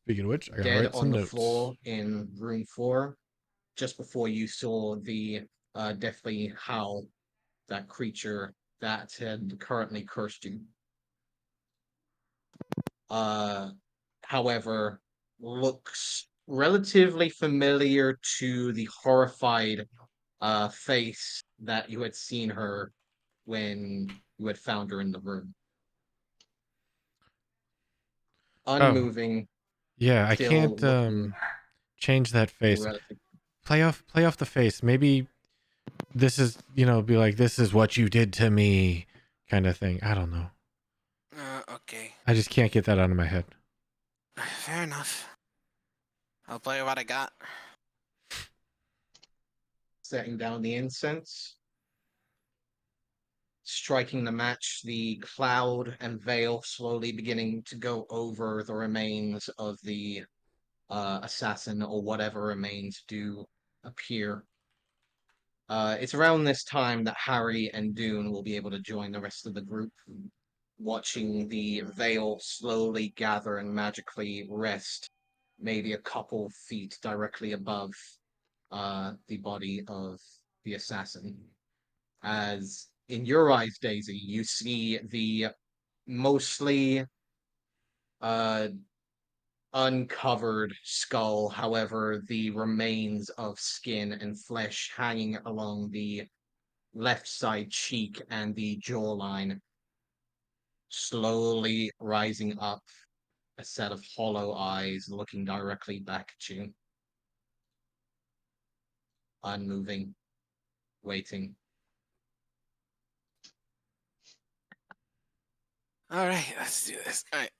[SPEAKER 1] Speaking of which, I gotta
[SPEAKER 4] dead
[SPEAKER 1] write some
[SPEAKER 4] on the
[SPEAKER 1] notes.
[SPEAKER 4] floor in room 4 just before you saw the deathly howl, that creature that had currently cursed you. However, looks relatively familiar to the horrified face that you had seen her when you had found her in the room.
[SPEAKER 1] Oh,
[SPEAKER 4] Unmoving,
[SPEAKER 1] yeah, I
[SPEAKER 4] still
[SPEAKER 1] can't
[SPEAKER 4] looking
[SPEAKER 1] change that face.
[SPEAKER 4] relative.
[SPEAKER 1] Play off the face. Maybe this is, be like, this is what you did to me kind of thing. I don't know.
[SPEAKER 2] Okay.
[SPEAKER 1] I just can't get that out of my head.
[SPEAKER 2] Fair enough. I'll play what I got.
[SPEAKER 4] Setting down the incense. Striking the match, the cloud and veil slowly beginning to go over the remains of the assassin or whatever remains do appear. It's around this time that Harry and Dune will be able to join the rest of the group, watching the veil slowly gather and magically rest, maybe a couple feet directly above the body of the assassin. As in your eyes, Daisy, you see the mostly uncovered skull. However, the remains of skin and flesh hanging along the left side cheek and the jawline, slowly rising up, a set of hollow eyes looking directly back at you. Unmoving, waiting.
[SPEAKER 2] All right, let's do this. All right,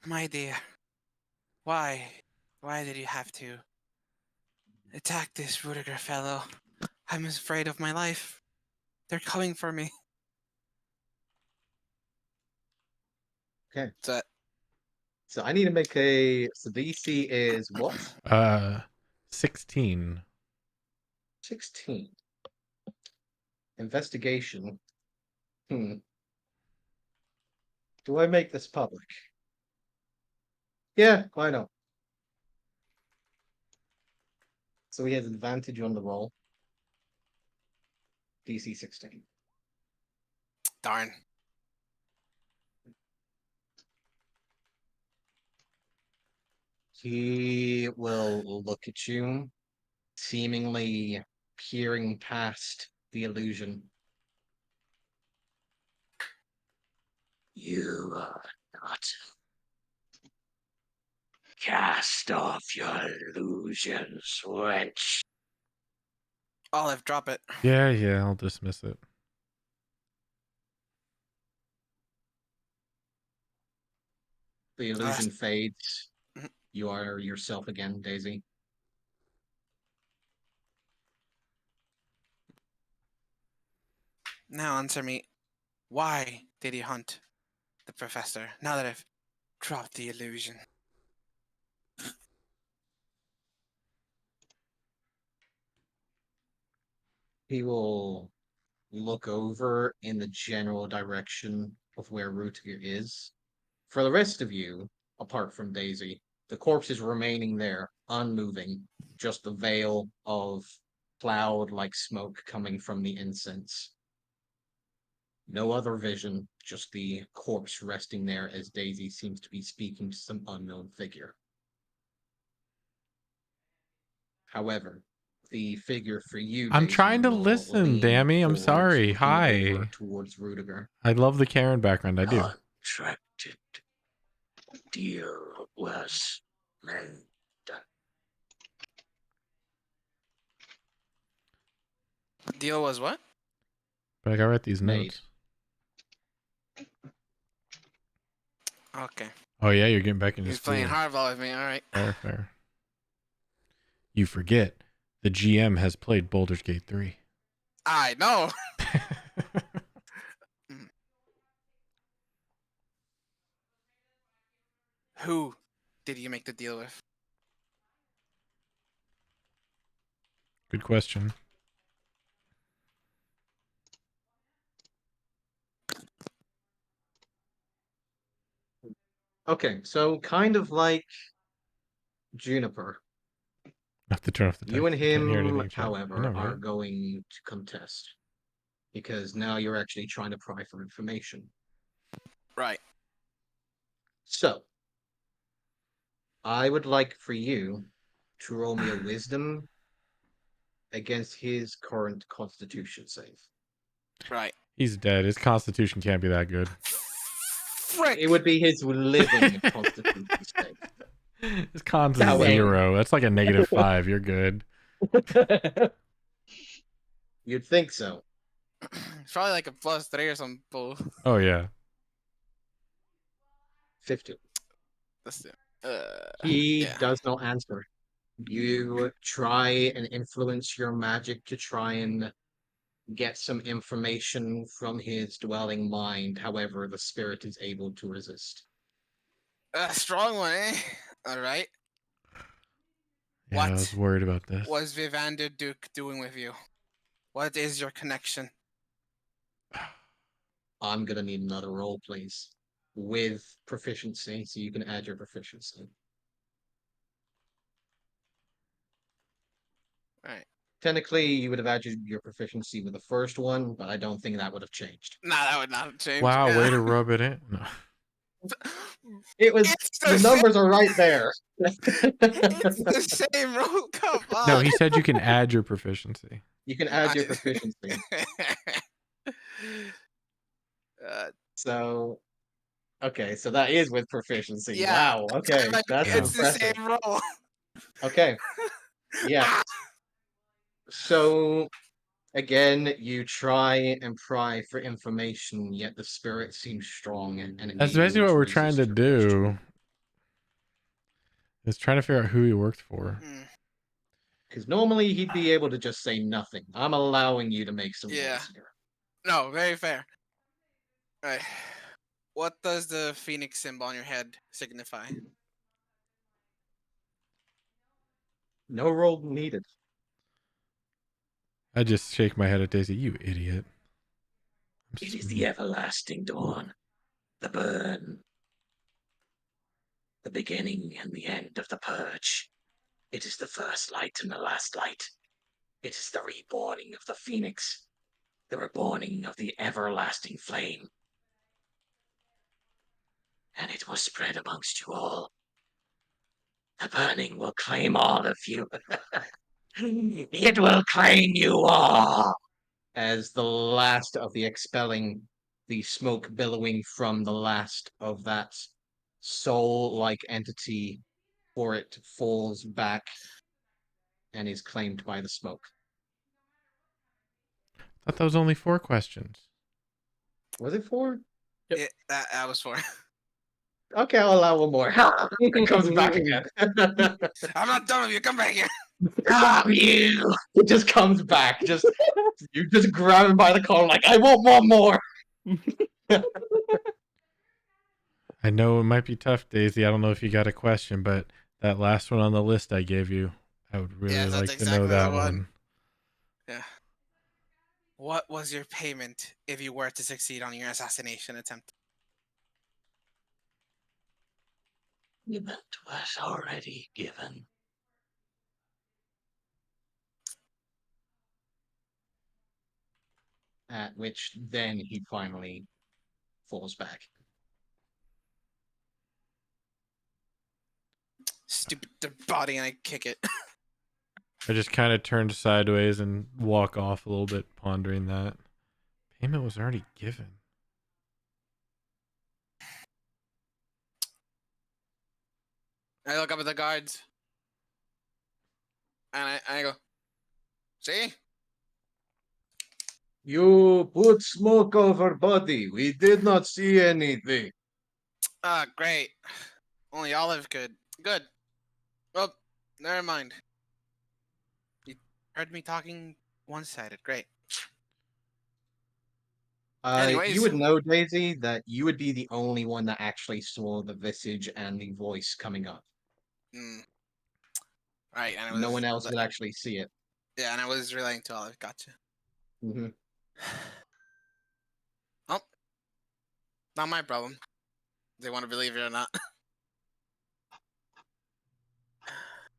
[SPEAKER 2] my dear, why did you have to attack this Rudiger fellow? I'm afraid of my life. They're coming for me.
[SPEAKER 4] Okay.
[SPEAKER 2] So,
[SPEAKER 4] So I need to make a. So DC is what?
[SPEAKER 1] 16.
[SPEAKER 4] 16. Investigation. Do I make this public? Yeah, why not? So he has advantage on the roll. DC 16.
[SPEAKER 2] darn.
[SPEAKER 4] He will look at you, seemingly peering past the illusion. You are not. Cast off your illusions, wench.
[SPEAKER 2] Olive, drop it.
[SPEAKER 1] Yeah, I'll dismiss it.
[SPEAKER 4] The illusion fades.
[SPEAKER 2] Mhm.
[SPEAKER 4] You are yourself again, Daisy.
[SPEAKER 2] Now answer me. Why did he hunt the professor? Now that I've dropped the illusion.
[SPEAKER 4] He will look over in the general direction of where Rutiger is. For the rest of you, apart from Daisy, the corpse is remaining there, unmoving, just the veil of cloud-like smoke coming from the incense. No other vision, just the corpse resting there as Daisy seems to be speaking to some unknown figure. However, the figure for you,
[SPEAKER 1] I'm
[SPEAKER 4] Daisy,
[SPEAKER 1] trying to
[SPEAKER 4] will
[SPEAKER 1] listen,
[SPEAKER 4] lean
[SPEAKER 1] Dammy. I'm
[SPEAKER 4] forward,
[SPEAKER 1] sorry.
[SPEAKER 4] looking over
[SPEAKER 1] Hi.
[SPEAKER 4] towards Rudiger.
[SPEAKER 1] I love the Karen background. I do.
[SPEAKER 5] Contracted deal was made.
[SPEAKER 2] Deal was what?
[SPEAKER 1] But I gotta write these
[SPEAKER 4] Made.
[SPEAKER 1] notes.
[SPEAKER 2] Okay.
[SPEAKER 1] Oh, yeah, you're getting back into
[SPEAKER 2] He's
[SPEAKER 1] school.
[SPEAKER 2] playing hardball with me. All right.
[SPEAKER 1] Fair. You forget, the GM has played Baldur's Gate 3.
[SPEAKER 2] I know. Who did you make the deal with?
[SPEAKER 1] Good question.
[SPEAKER 4] Okay, so kind of like Juniper.
[SPEAKER 1] Have to turn off the
[SPEAKER 4] You and
[SPEAKER 1] text. I can't hear
[SPEAKER 4] him,
[SPEAKER 1] anything, chat. I
[SPEAKER 4] however,
[SPEAKER 1] know,
[SPEAKER 4] are
[SPEAKER 1] right?
[SPEAKER 4] going to contest. Because now you're actually trying to pry for information.
[SPEAKER 2] Right.
[SPEAKER 4] So, I would like for you to roll me a wisdom against his current constitution save.
[SPEAKER 2] Right.
[SPEAKER 1] He's dead. His constitution can't be that good.
[SPEAKER 2] Frick.
[SPEAKER 4] It would be his living constitution save.
[SPEAKER 1] His con's a
[SPEAKER 4] However-
[SPEAKER 1] 0. That's like a -5. You're good.
[SPEAKER 4] You'd think so.
[SPEAKER 2] It's probably like a +3 or some bull.
[SPEAKER 1] Oh, yeah.
[SPEAKER 4] 15.
[SPEAKER 2] Let's do.
[SPEAKER 4] He
[SPEAKER 2] Yeah.
[SPEAKER 4] does not answer. You try and influence your magic to try and get some information from his dwelling mind. However, the spirit is able to resist.
[SPEAKER 2] A strong one, eh? All right.
[SPEAKER 1] Yeah, I
[SPEAKER 2] What
[SPEAKER 1] was worried about this.
[SPEAKER 2] was Vivander Duke doing with you? What is your connection?
[SPEAKER 4] I'm gonna need another roll, please. With proficiency, so you can add your proficiency.
[SPEAKER 2] All right.
[SPEAKER 4] Technically, you would have added your proficiency with the first one, but I don't think that would have changed.
[SPEAKER 2] Nah, that would not have changed.
[SPEAKER 1] Wow,
[SPEAKER 2] Yeah.
[SPEAKER 1] way to rub it in. No.
[SPEAKER 4] It was
[SPEAKER 2] It's
[SPEAKER 4] the
[SPEAKER 2] the same.
[SPEAKER 4] numbers are right there.
[SPEAKER 2] It's the same roll. Come on.
[SPEAKER 1] No, he said you can add your proficiency.
[SPEAKER 4] You can add your proficiency. So, okay, so that is with proficiency.
[SPEAKER 2] Yeah,
[SPEAKER 4] Wow. Okay,
[SPEAKER 2] I'm like,
[SPEAKER 4] that's
[SPEAKER 2] it's the
[SPEAKER 4] impressive.
[SPEAKER 2] same roll.
[SPEAKER 4] Okay. Yeah. So again, you try and pry for information, yet the spirit seems strong and
[SPEAKER 1] That's basically what we're trying to do. Is trying to figure out who he worked for.
[SPEAKER 4] Because normally he'd be able to just say nothing. I'm allowing you to make some
[SPEAKER 2] Yeah.
[SPEAKER 4] noise here.
[SPEAKER 2] No, very fair. Alright. What does the phoenix symbol on your head signify?
[SPEAKER 4] No roll needed.
[SPEAKER 1] I just shake my head at Daisy. You idiot.
[SPEAKER 5] It is the everlasting dawn, the burn, the beginning and the end of the purge. It is the first light and the last light. It is the reborning of the phoenix, the reborning of the everlasting flame. And it will spread amongst you all. The burning will claim all of you. It will claim you all.
[SPEAKER 4] As the last of the expelling, the smoke billowing from the last of that soul-like entity for it falls back and is claimed by the smoke.
[SPEAKER 1] I thought that was only 4 questions.
[SPEAKER 4] Was it 4?
[SPEAKER 3] Yep.
[SPEAKER 2] Yeah, that was for.
[SPEAKER 4] Okay, I'll allow one more. It comes back again.
[SPEAKER 2] I'm not done with you. Come back here.
[SPEAKER 5] Damn you!
[SPEAKER 4] It just comes back. You just grab him by the collar like, I want one more.
[SPEAKER 1] I know it might be tough, Daisy. I don't know if you got a question, but that last one on the list I gave you, I would really
[SPEAKER 2] Yes, that's
[SPEAKER 1] like to know
[SPEAKER 2] exactly
[SPEAKER 1] that
[SPEAKER 2] the one.
[SPEAKER 1] one.
[SPEAKER 2] Yeah. What was your payment if you were to succeed on your assassination attempt?
[SPEAKER 5] Payment was already given.
[SPEAKER 4] At which then he finally falls back.
[SPEAKER 2] Stupid body, and I kick it.
[SPEAKER 1] I just kind of turned sideways and walk off a little bit, pondering that. Payment was already given.
[SPEAKER 2] I look up at the guards. And I go, see?
[SPEAKER 4] You put smoke over body. We did not see anything.
[SPEAKER 2] Ah, great. Only Olive could. Good. Well, never mind. You heard me talking one-sided. Great. Anyways.
[SPEAKER 4] You would know, Daisy, that you would be the only one that actually saw the visage and the voice coming up.
[SPEAKER 2] Right, and
[SPEAKER 4] No one else would actually see it.
[SPEAKER 2] Yeah, and I was relating to Olive. Gotcha.
[SPEAKER 4] Mm-hmm.
[SPEAKER 2] Oh, not my problem. They want to believe it or not.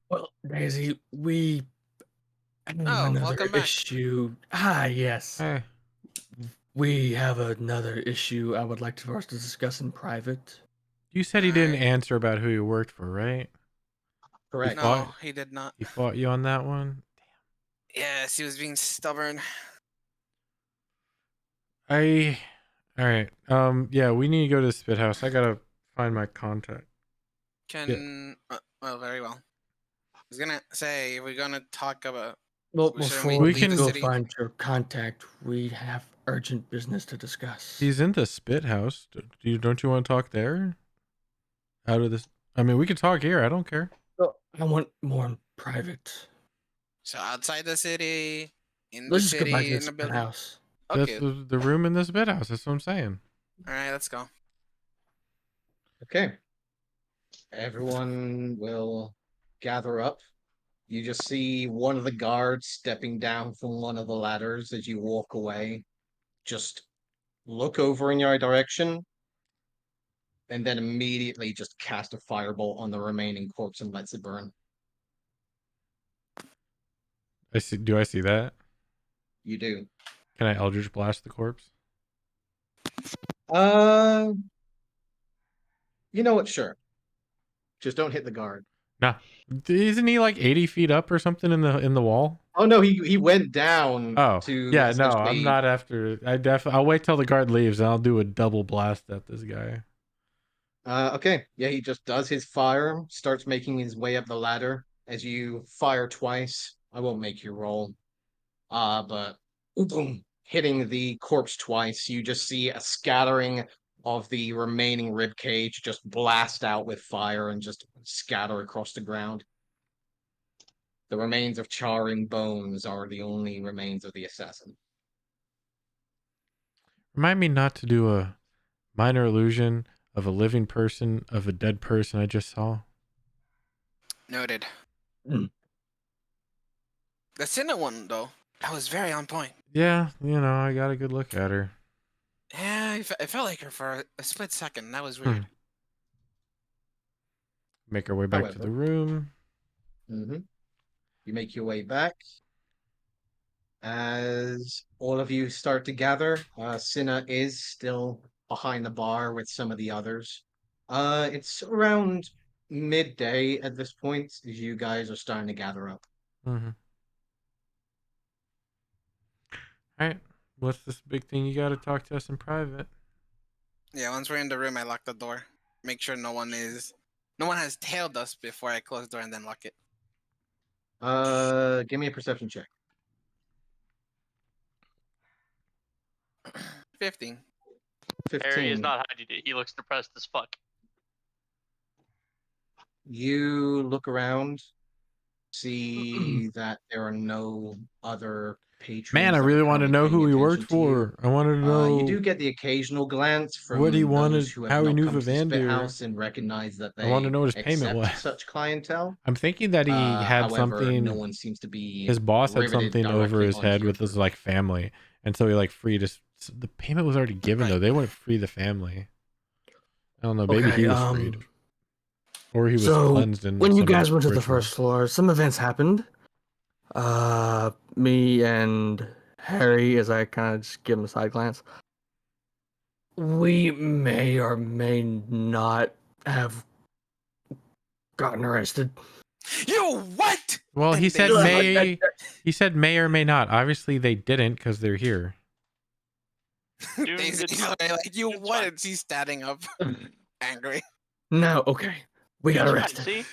[SPEAKER 3] Well, Daisy, we have
[SPEAKER 2] Oh,
[SPEAKER 3] another
[SPEAKER 2] welcome back.
[SPEAKER 3] issue. Ah, yes.
[SPEAKER 1] Hey,
[SPEAKER 3] We have another issue I would like for us to discuss in private.
[SPEAKER 1] you said he didn't
[SPEAKER 2] Alright.
[SPEAKER 1] answer about who you worked for, right?
[SPEAKER 4] Correct.
[SPEAKER 2] No,
[SPEAKER 1] fought-
[SPEAKER 2] he did not.
[SPEAKER 1] He fought you on that one?
[SPEAKER 2] Yes, he was being stubborn.
[SPEAKER 1] All right. Yeah, we need to go to the spit house. I gotta find my contact.
[SPEAKER 2] Well, very well. I was gonna say, we're gonna talk about.
[SPEAKER 3] Well,
[SPEAKER 2] Shouldn't
[SPEAKER 3] before
[SPEAKER 1] we
[SPEAKER 3] we
[SPEAKER 1] can-
[SPEAKER 3] go
[SPEAKER 2] city?
[SPEAKER 3] find your contact, we have urgent business to discuss.
[SPEAKER 1] He's in the spit house. Don't you want to talk there? Out of this, I mean, we can talk here. I don't care.
[SPEAKER 3] I want more in private.
[SPEAKER 2] So outside the city, in
[SPEAKER 3] Let's
[SPEAKER 2] the
[SPEAKER 3] just go back
[SPEAKER 2] city,
[SPEAKER 3] to
[SPEAKER 2] in
[SPEAKER 3] the
[SPEAKER 2] the
[SPEAKER 3] spit
[SPEAKER 2] building.
[SPEAKER 3] house.
[SPEAKER 2] Okay.
[SPEAKER 1] That's the room in the spit house. That's what I'm saying.
[SPEAKER 2] All right, let's go.
[SPEAKER 4] Okay. Everyone will gather up. You just see one of the guards stepping down from one of the ladders as you walk away. Just look over in your direction, and then immediately just cast a firebolt on the remaining corpse and lets it burn.
[SPEAKER 1] I see. Do I see that?
[SPEAKER 4] You do.
[SPEAKER 1] Can I Eldritch Blast the corpse?
[SPEAKER 4] Uh, You know what? Sure. Just don't hit the guard.
[SPEAKER 1] No, isn't he like 80 feet up or something in the wall?
[SPEAKER 4] Oh no, he went down
[SPEAKER 1] Oh,
[SPEAKER 4] to
[SPEAKER 1] yeah, no, I'm
[SPEAKER 4] essentially.
[SPEAKER 1] not after. I'll wait till the guard leaves and I'll do a double blast at this guy.
[SPEAKER 4] Okay, yeah, he just does his fire, starts making his way up the ladder. As you fire twice, I won't make you roll. But boom, hitting the corpse twice, you just see a scattering of the remaining rib cage just blast out with fire and just scatter across the ground. The remains of charring bones are the only remains of the assassin.
[SPEAKER 1] Remind me not to do a minor illusion of a living person of a dead person I just saw.
[SPEAKER 2] Noted.
[SPEAKER 3] Mm.
[SPEAKER 2] The Senna one though, that was very on point.
[SPEAKER 1] Yeah, I got a good look at her.
[SPEAKER 2] Yeah, I felt like her for a split second. That was weird.
[SPEAKER 1] Make our way back to the room.
[SPEAKER 4] You make your way back. As all of you start to gather, Cinna is still behind the bar with some of the others. It's around midday at this point as you guys are starting to gather up.
[SPEAKER 1] Mm-hmm. All right. What's this big thing you got to talk to us in private?
[SPEAKER 2] Yeah, once we're in the room, I lock the door. Make sure no one has tailed us before I close the door and then lock it.
[SPEAKER 4] Give me a perception check.
[SPEAKER 2] 15.
[SPEAKER 4] 15.
[SPEAKER 6] Harry is not hiding it. He looks depressed as fuck.
[SPEAKER 4] You look around, see that there are no other patrons.
[SPEAKER 1] Man, I
[SPEAKER 4] that are
[SPEAKER 1] really want to
[SPEAKER 4] currently
[SPEAKER 1] know who
[SPEAKER 4] paying
[SPEAKER 1] he worked
[SPEAKER 4] attention to you.
[SPEAKER 1] for. I wanted to know
[SPEAKER 4] You do get the occasional glance from
[SPEAKER 1] what he wanted,
[SPEAKER 4] those who have
[SPEAKER 1] how he
[SPEAKER 4] not
[SPEAKER 1] knew
[SPEAKER 4] come to the Spit
[SPEAKER 1] Vivander.
[SPEAKER 4] House and recognize that
[SPEAKER 1] I want to
[SPEAKER 4] they
[SPEAKER 1] know what his payment
[SPEAKER 4] accept
[SPEAKER 1] was.
[SPEAKER 4] such clientele.
[SPEAKER 1] I'm thinking that he had
[SPEAKER 4] However,
[SPEAKER 1] something.
[SPEAKER 4] no one seems to be
[SPEAKER 1] His boss had
[SPEAKER 4] riveted
[SPEAKER 1] something over
[SPEAKER 4] directly
[SPEAKER 1] his
[SPEAKER 4] onto
[SPEAKER 1] head
[SPEAKER 4] your
[SPEAKER 1] with his
[SPEAKER 4] group.
[SPEAKER 1] like family, and so he like freed his. The payment was already given though.
[SPEAKER 2] Right.
[SPEAKER 1] They wouldn't free the family. I don't know. Maybe he was freed, or he was
[SPEAKER 3] So
[SPEAKER 1] cleansed in
[SPEAKER 3] when you
[SPEAKER 1] some
[SPEAKER 3] guys went to the
[SPEAKER 1] ritual.
[SPEAKER 3] first floor, some events happened. Me and Harry, as I kind of just give him a side glance, we may or may not have gotten arrested.
[SPEAKER 2] You what?
[SPEAKER 1] Well, he
[SPEAKER 2] And
[SPEAKER 1] said
[SPEAKER 2] they-
[SPEAKER 1] may. He said may or may not. Obviously, they didn't because they're here.
[SPEAKER 6] Dune
[SPEAKER 2] Daisy,
[SPEAKER 6] did not-
[SPEAKER 2] like, you
[SPEAKER 6] Dune's
[SPEAKER 2] what?
[SPEAKER 6] fine.
[SPEAKER 2] And she's standing up, angry.
[SPEAKER 3] No, okay, we got
[SPEAKER 6] Dune's fine,
[SPEAKER 3] arrested.
[SPEAKER 6] see?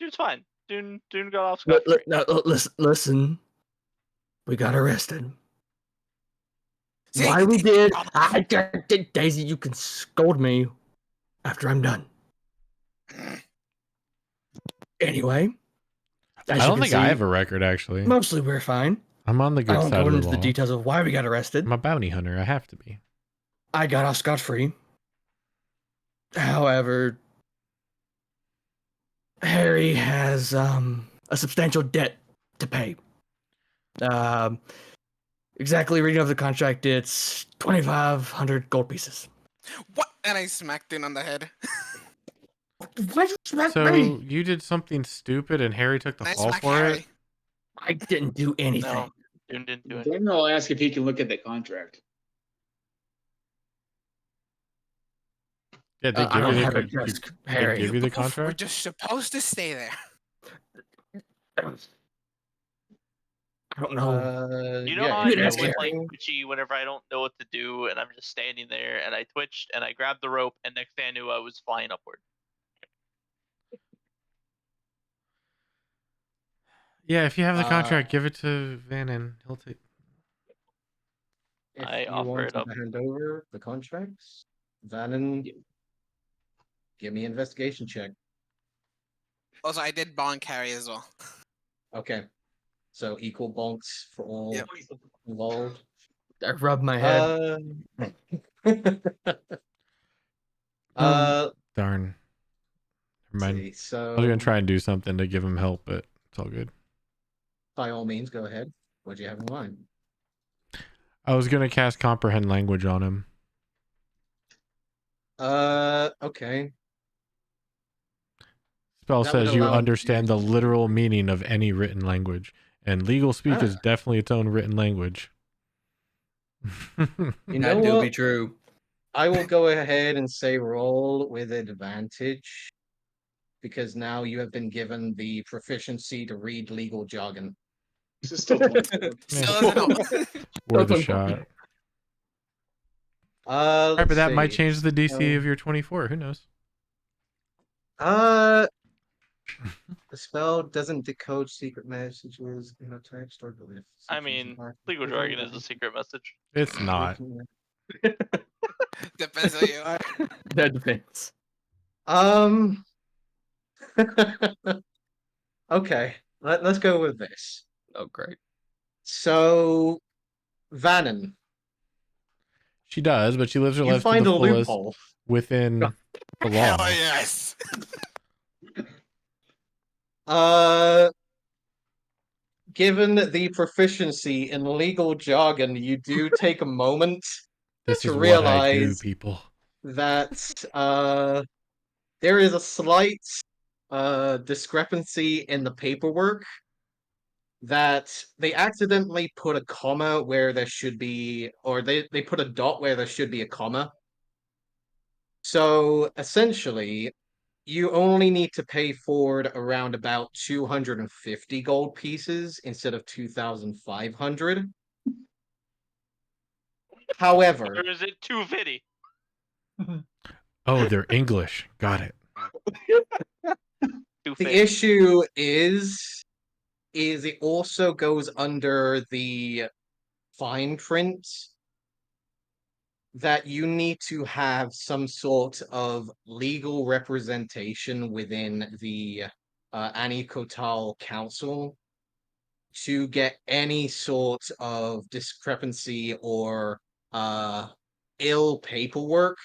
[SPEAKER 6] Dune's fine. Dune got off scot-free.
[SPEAKER 3] Listen, we got arrested.
[SPEAKER 2] See,
[SPEAKER 3] Why we
[SPEAKER 2] they-
[SPEAKER 3] did? Daisy, you can scold me after I'm done. Anyway,
[SPEAKER 1] I don't think I have a record actually.
[SPEAKER 3] Mostly we're fine.
[SPEAKER 1] I'm on the
[SPEAKER 3] I
[SPEAKER 1] good
[SPEAKER 3] won't
[SPEAKER 1] side
[SPEAKER 3] go
[SPEAKER 1] of the
[SPEAKER 3] into the
[SPEAKER 1] law.
[SPEAKER 3] details of why we got arrested.
[SPEAKER 1] I'm a bounty hunter. I have to be.
[SPEAKER 3] I got off scot-free. However, Harry has a substantial debt to pay. Exactly reading of the contract, it's 2,500 gold pieces.
[SPEAKER 2] What? And I smacked him on the head.
[SPEAKER 3] Why'd you smack
[SPEAKER 1] So
[SPEAKER 3] me?
[SPEAKER 1] you did something stupid, and Harry took the
[SPEAKER 2] I
[SPEAKER 1] fall
[SPEAKER 2] smacked
[SPEAKER 1] for
[SPEAKER 2] Harry.
[SPEAKER 1] it.
[SPEAKER 3] I didn't do anything.
[SPEAKER 6] No, Dune didn't do it.
[SPEAKER 8] Then I'll ask if he can look at the contract.
[SPEAKER 1] Yeah, they
[SPEAKER 3] I
[SPEAKER 1] give
[SPEAKER 3] don't
[SPEAKER 1] you
[SPEAKER 3] have
[SPEAKER 1] the
[SPEAKER 3] a desk,
[SPEAKER 1] they
[SPEAKER 3] Harry.
[SPEAKER 1] give you the
[SPEAKER 2] Oof, we're
[SPEAKER 1] contract.
[SPEAKER 2] just supposed to stay there.
[SPEAKER 3] I don't know.
[SPEAKER 6] You know
[SPEAKER 4] Yeah,
[SPEAKER 6] how
[SPEAKER 4] you
[SPEAKER 6] I
[SPEAKER 3] you
[SPEAKER 6] get
[SPEAKER 3] ask
[SPEAKER 6] with
[SPEAKER 3] Harry.
[SPEAKER 6] like twitchy whenever I don't know what to do and I'm just standing there and I twitched and I grabbed the rope and next thing I knew I was flying upward.
[SPEAKER 1] Yeah, if you have the contract, give it to Vannon. He'll take.
[SPEAKER 4] If
[SPEAKER 6] I
[SPEAKER 4] you
[SPEAKER 6] offer
[SPEAKER 4] want
[SPEAKER 6] it
[SPEAKER 4] to
[SPEAKER 6] up.
[SPEAKER 4] hand over the contracts, Vannon, give me an investigation check.
[SPEAKER 2] Also, I did bonk Harry as well.
[SPEAKER 4] Okay. So equal bonks for all
[SPEAKER 2] Yep.
[SPEAKER 4] involved.
[SPEAKER 3] I rubbed my head.
[SPEAKER 1] Darn. Never mind.
[SPEAKER 4] see, so
[SPEAKER 1] I was gonna try and do something to give him help, but it's all good.
[SPEAKER 4] by all means, go ahead. What do you have in mind?
[SPEAKER 1] I was gonna cast comprehend language on him.
[SPEAKER 4] Okay.
[SPEAKER 1] Spell
[SPEAKER 4] That would
[SPEAKER 1] says you
[SPEAKER 4] allow him to
[SPEAKER 1] understand the
[SPEAKER 4] use-
[SPEAKER 1] literal meaning of any written language, and legal speak is
[SPEAKER 4] Ah.
[SPEAKER 1] definitely its own written language.
[SPEAKER 4] You know
[SPEAKER 3] That do
[SPEAKER 4] what?
[SPEAKER 3] be true.
[SPEAKER 4] I will go ahead and say roll with advantage because now you have been given the proficiency to read legal jargon.
[SPEAKER 8] This is still 24.
[SPEAKER 2] Still doesn't help.
[SPEAKER 1] Worth a
[SPEAKER 3] That's
[SPEAKER 1] shot.
[SPEAKER 4] Let's
[SPEAKER 1] All right, but that might
[SPEAKER 4] see.
[SPEAKER 1] change the DC
[SPEAKER 4] So-
[SPEAKER 1] of your 24. Who knows?
[SPEAKER 4] The spell doesn't decode secret messages in a text or glyphs.
[SPEAKER 6] I mean, legal jargon is a secret message.
[SPEAKER 1] It's not.
[SPEAKER 2] Depends who you are.
[SPEAKER 3] That depends.
[SPEAKER 4] Okay, let's go with this.
[SPEAKER 3] Oh, great.
[SPEAKER 4] So, Vannon,
[SPEAKER 1] She does, but she lives her
[SPEAKER 4] you
[SPEAKER 1] life to
[SPEAKER 4] find
[SPEAKER 1] the
[SPEAKER 4] a
[SPEAKER 1] fullest
[SPEAKER 4] loophole.
[SPEAKER 1] within the
[SPEAKER 2] Hell
[SPEAKER 1] law.
[SPEAKER 2] yes.
[SPEAKER 4] Given the proficiency in legal jargon, you do take a moment
[SPEAKER 1] This
[SPEAKER 4] to
[SPEAKER 1] is what I do,
[SPEAKER 4] realize
[SPEAKER 1] people.
[SPEAKER 4] that there is a slight discrepancy in the paperwork, that they accidentally put a comma where there should be, or they put a dot where there should be a comma. So essentially, you only need to pay forward around about 250 gold pieces instead of 2,500. However,
[SPEAKER 6] Or is it 250?
[SPEAKER 1] Oh, they're English. Got it.
[SPEAKER 4] the
[SPEAKER 6] 250.
[SPEAKER 4] issue is it also goes under the fine print that you need to have some sort of legal representation within the Annie Kotal Council to get any sort of discrepancy or ill paperwork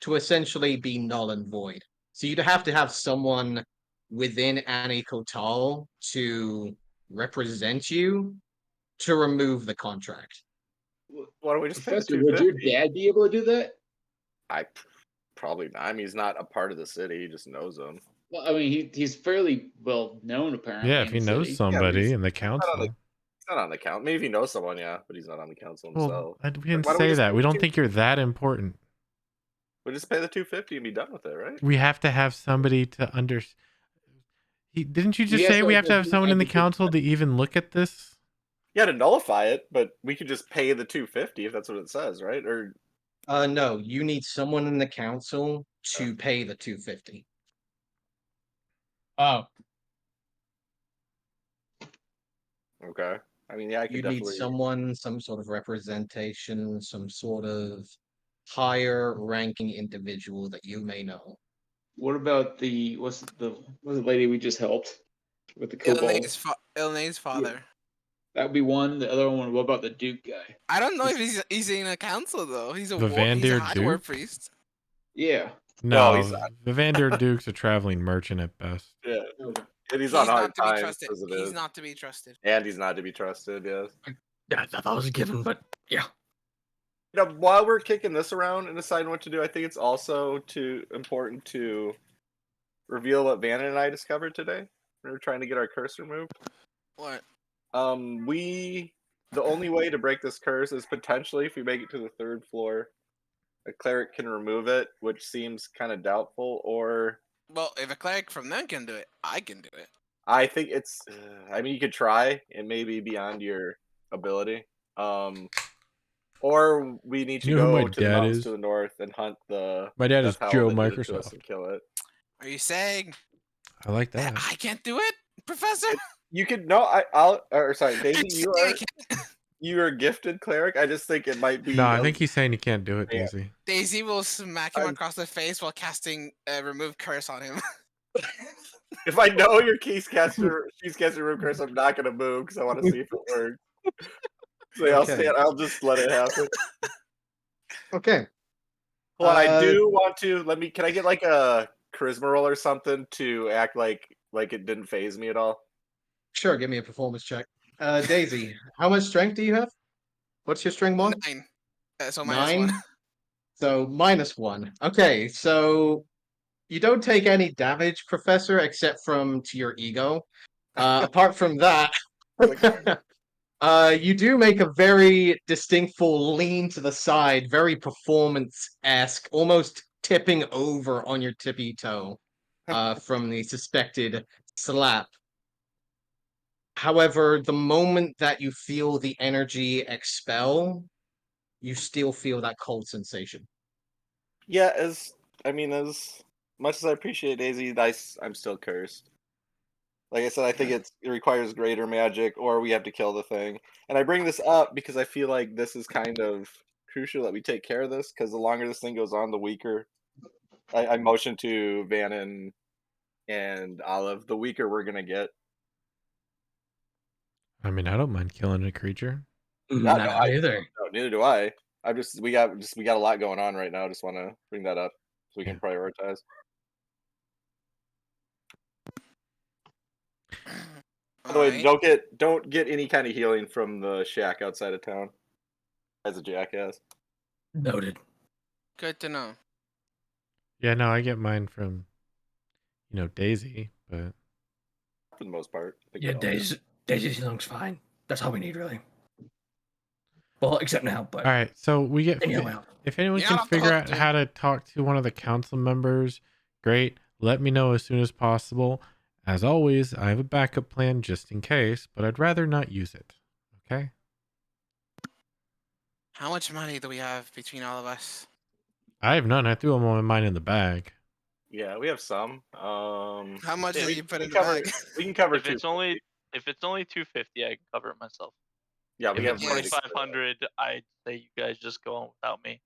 [SPEAKER 4] to essentially be null and void. So you'd have to have someone within Annie Kotal to represent you to remove the contract.
[SPEAKER 7] Why don't we just pay the
[SPEAKER 8] Professor, would your
[SPEAKER 7] 250?
[SPEAKER 8] dad be able to do that?
[SPEAKER 7] I probably not. I mean, he's not a part of the city. He just knows them.
[SPEAKER 8] Well, I mean, he's fairly well known apparently.
[SPEAKER 1] Yeah,
[SPEAKER 8] in
[SPEAKER 1] if he
[SPEAKER 8] the
[SPEAKER 1] knows
[SPEAKER 8] city.
[SPEAKER 1] somebody
[SPEAKER 7] he's
[SPEAKER 1] in the
[SPEAKER 7] He's not
[SPEAKER 1] council.
[SPEAKER 7] on the council. Maybe if he knows someone, yeah, but he's not on the council himself.
[SPEAKER 1] Well, we didn't
[SPEAKER 7] Why don't we
[SPEAKER 1] say
[SPEAKER 7] just
[SPEAKER 1] that.
[SPEAKER 7] pay
[SPEAKER 1] We
[SPEAKER 7] the
[SPEAKER 1] don't think you're that important.
[SPEAKER 7] We'll just pay the 250 and be done with it, right?
[SPEAKER 1] We have to have somebody to Didn't you just
[SPEAKER 8] Yes,
[SPEAKER 1] say we
[SPEAKER 8] I
[SPEAKER 1] have to have
[SPEAKER 8] do.
[SPEAKER 1] someone
[SPEAKER 8] I
[SPEAKER 1] in the
[SPEAKER 8] do.
[SPEAKER 1] council to even look at this?
[SPEAKER 7] Yeah, to nullify it, but we could just pay the 250 if that's what it says, right? Or
[SPEAKER 4] No, you need someone in the council to pay the 250.
[SPEAKER 3] Oh,
[SPEAKER 7] okay. I mean, yeah, I could
[SPEAKER 4] You need
[SPEAKER 7] definitely.
[SPEAKER 4] someone, some sort of representation, some sort of higher ranking individual that you may know.
[SPEAKER 8] What about what's the lady we just helped with the kobold?
[SPEAKER 2] Ilne's father.
[SPEAKER 8] That would be one. The other one. What about the Duke guy?
[SPEAKER 2] I don't know if he's in a council though. He's a
[SPEAKER 1] Vivandir
[SPEAKER 2] high war
[SPEAKER 1] Duke?
[SPEAKER 2] priest.
[SPEAKER 8] Yeah.
[SPEAKER 1] No,
[SPEAKER 7] he's not.
[SPEAKER 1] Vivandir Duke's a traveling merchant at best.
[SPEAKER 7] Yeah.
[SPEAKER 8] Okay.
[SPEAKER 7] And he's
[SPEAKER 2] He's
[SPEAKER 7] on hard
[SPEAKER 2] not to be
[SPEAKER 7] times
[SPEAKER 2] trusted.
[SPEAKER 7] as it
[SPEAKER 2] He's
[SPEAKER 7] is.
[SPEAKER 2] not to be trusted.
[SPEAKER 7] And he's not to be trusted, yes.
[SPEAKER 3] yeah, I thought that was a given, but yeah.
[SPEAKER 7] You know, while we're kicking this around and deciding what to do, I think it's also important to reveal what Vanna and I discovered today. We were trying to get our curse removed.
[SPEAKER 2] What?
[SPEAKER 7] The only way to break this curse is potentially if we make it to the 3rd floor, a cleric can remove it, which seems kind of doubtful, or
[SPEAKER 2] Well, if a cleric from them can do it, I can do it.
[SPEAKER 7] I think it's. I mean, you could try. It may be beyond your ability. Or we need to
[SPEAKER 1] You know who
[SPEAKER 7] go
[SPEAKER 1] my
[SPEAKER 7] to the
[SPEAKER 1] dad
[SPEAKER 7] mountains
[SPEAKER 1] is?
[SPEAKER 7] to the north and hunt the.
[SPEAKER 1] My dad is
[SPEAKER 7] Death
[SPEAKER 1] Joe
[SPEAKER 7] Howl that did it to us
[SPEAKER 1] Microsoft.
[SPEAKER 7] and kill it.
[SPEAKER 2] Are you saying
[SPEAKER 1] I like
[SPEAKER 2] that
[SPEAKER 1] that.
[SPEAKER 2] I can't do it, Professor?
[SPEAKER 7] You could no. Sorry, Daisy.
[SPEAKER 2] Are
[SPEAKER 7] You
[SPEAKER 2] saying I
[SPEAKER 7] are
[SPEAKER 2] can't?
[SPEAKER 7] you are a gifted cleric. I just think it might be.
[SPEAKER 1] No, I think he's saying he can't do it,
[SPEAKER 7] Yeah.
[SPEAKER 1] Daisy.
[SPEAKER 2] Daisy will smack him
[SPEAKER 7] I'm-
[SPEAKER 2] across the face while casting remove curse on him.
[SPEAKER 7] If I know your she's casting room curse, I'm not gonna move because I want to see if it works. So yeah,
[SPEAKER 4] Okay.
[SPEAKER 7] I'll just let it happen.
[SPEAKER 4] Okay.
[SPEAKER 7] Hold on, I do want to. Can I get like a charisma roll or something to act like it didn't phase me at all?
[SPEAKER 4] Sure, give me a performance check. Daisy, how much strength do you have? What's your strength mod?
[SPEAKER 2] 9. So -1.
[SPEAKER 4] 9. So -1. Okay, so you don't take any damage, Professor, except to your ego. Apart from that, You do make a very distinct full lean to the side, very performance-esque, almost tipping over on your tippy toe from the suspected slap. However, the moment that you feel the energy expel, you still feel that cold sensation.
[SPEAKER 7] Yeah, as much as I appreciate Daisy, I'm still cursed. Like I said, I think it requires greater magic, or we have to kill the thing. And I bring this up because I feel like this is kind of crucial that we take care of this, because the longer this thing goes on, the weaker. I motion to Vannon and Olive, the weaker we're gonna get.
[SPEAKER 1] I mean, I don't mind killing a creature.
[SPEAKER 7] No,
[SPEAKER 3] Not either.
[SPEAKER 7] no, neither do I. We got a lot going on right now. Just want to bring that up so we can prioritize. By the way, don't get any kind of healing from the shack outside of town. As a jackass.
[SPEAKER 3] Noted.
[SPEAKER 2] Good to know.
[SPEAKER 1] Yeah, no, I get mine from, Daisy, but
[SPEAKER 7] For the most part.
[SPEAKER 3] Yeah, Daisy's healing's fine. That's all we need, really. Well, except now, but
[SPEAKER 1] all right. So we get
[SPEAKER 3] anyhow.
[SPEAKER 1] if anyone
[SPEAKER 2] You're
[SPEAKER 1] can
[SPEAKER 2] not the
[SPEAKER 1] figure
[SPEAKER 2] hook,
[SPEAKER 1] out
[SPEAKER 2] dude.
[SPEAKER 1] how to talk to one of the council members, great. Let me know as soon as possible. As always, I have a backup plan just in case, but I'd rather not use it. Okay?
[SPEAKER 2] How much money do we have between all of us?
[SPEAKER 1] I have none. I threw all mine in the bag.
[SPEAKER 7] Yeah, we have some.
[SPEAKER 2] How much
[SPEAKER 6] Yeah,
[SPEAKER 2] did you put in the
[SPEAKER 7] cover,
[SPEAKER 2] bag?
[SPEAKER 7] We can cover
[SPEAKER 6] if it's only 250, I can cover it myself.
[SPEAKER 7] Yeah, we
[SPEAKER 6] If
[SPEAKER 7] have
[SPEAKER 6] it's
[SPEAKER 7] money to cover
[SPEAKER 6] 2,500, I'd say you guys just go on without me,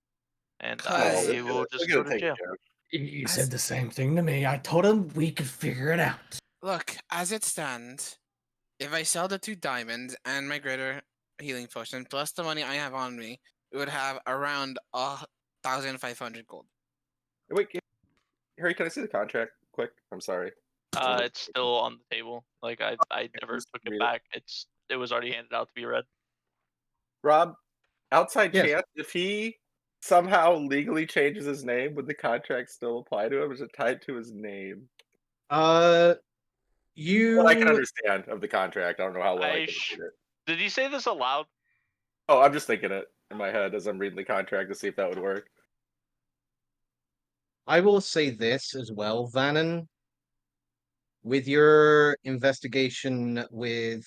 [SPEAKER 6] and
[SPEAKER 2] Cause-
[SPEAKER 6] I will just go to jail.
[SPEAKER 3] You said the same thing to me. I told him we could figure it out.
[SPEAKER 2] Look, as it stands, if I sell the 2 diamonds and my greater healing potion plus the money I have on me, it would have around 1,500 gold.
[SPEAKER 7] Wait, Harry, can I see the contract quick? I'm sorry.
[SPEAKER 6] It's still on the table. Like I never
[SPEAKER 7] just
[SPEAKER 6] took
[SPEAKER 7] read
[SPEAKER 6] it
[SPEAKER 7] it.
[SPEAKER 6] back. It was already handed out to be read.
[SPEAKER 7] Rob, outside
[SPEAKER 4] Yes.
[SPEAKER 7] chance, if he somehow legally changes his name, would the contract still apply to him? Is it tied to his name?
[SPEAKER 4] You.
[SPEAKER 7] Well, I can understand of the contract. I don't know how well I can read it.
[SPEAKER 6] Did you say this aloud?
[SPEAKER 7] Oh, I'm just thinking it in my head as I'm reading the contract to see if that would work.
[SPEAKER 4] I will say this as well, Vannon. With your investigation with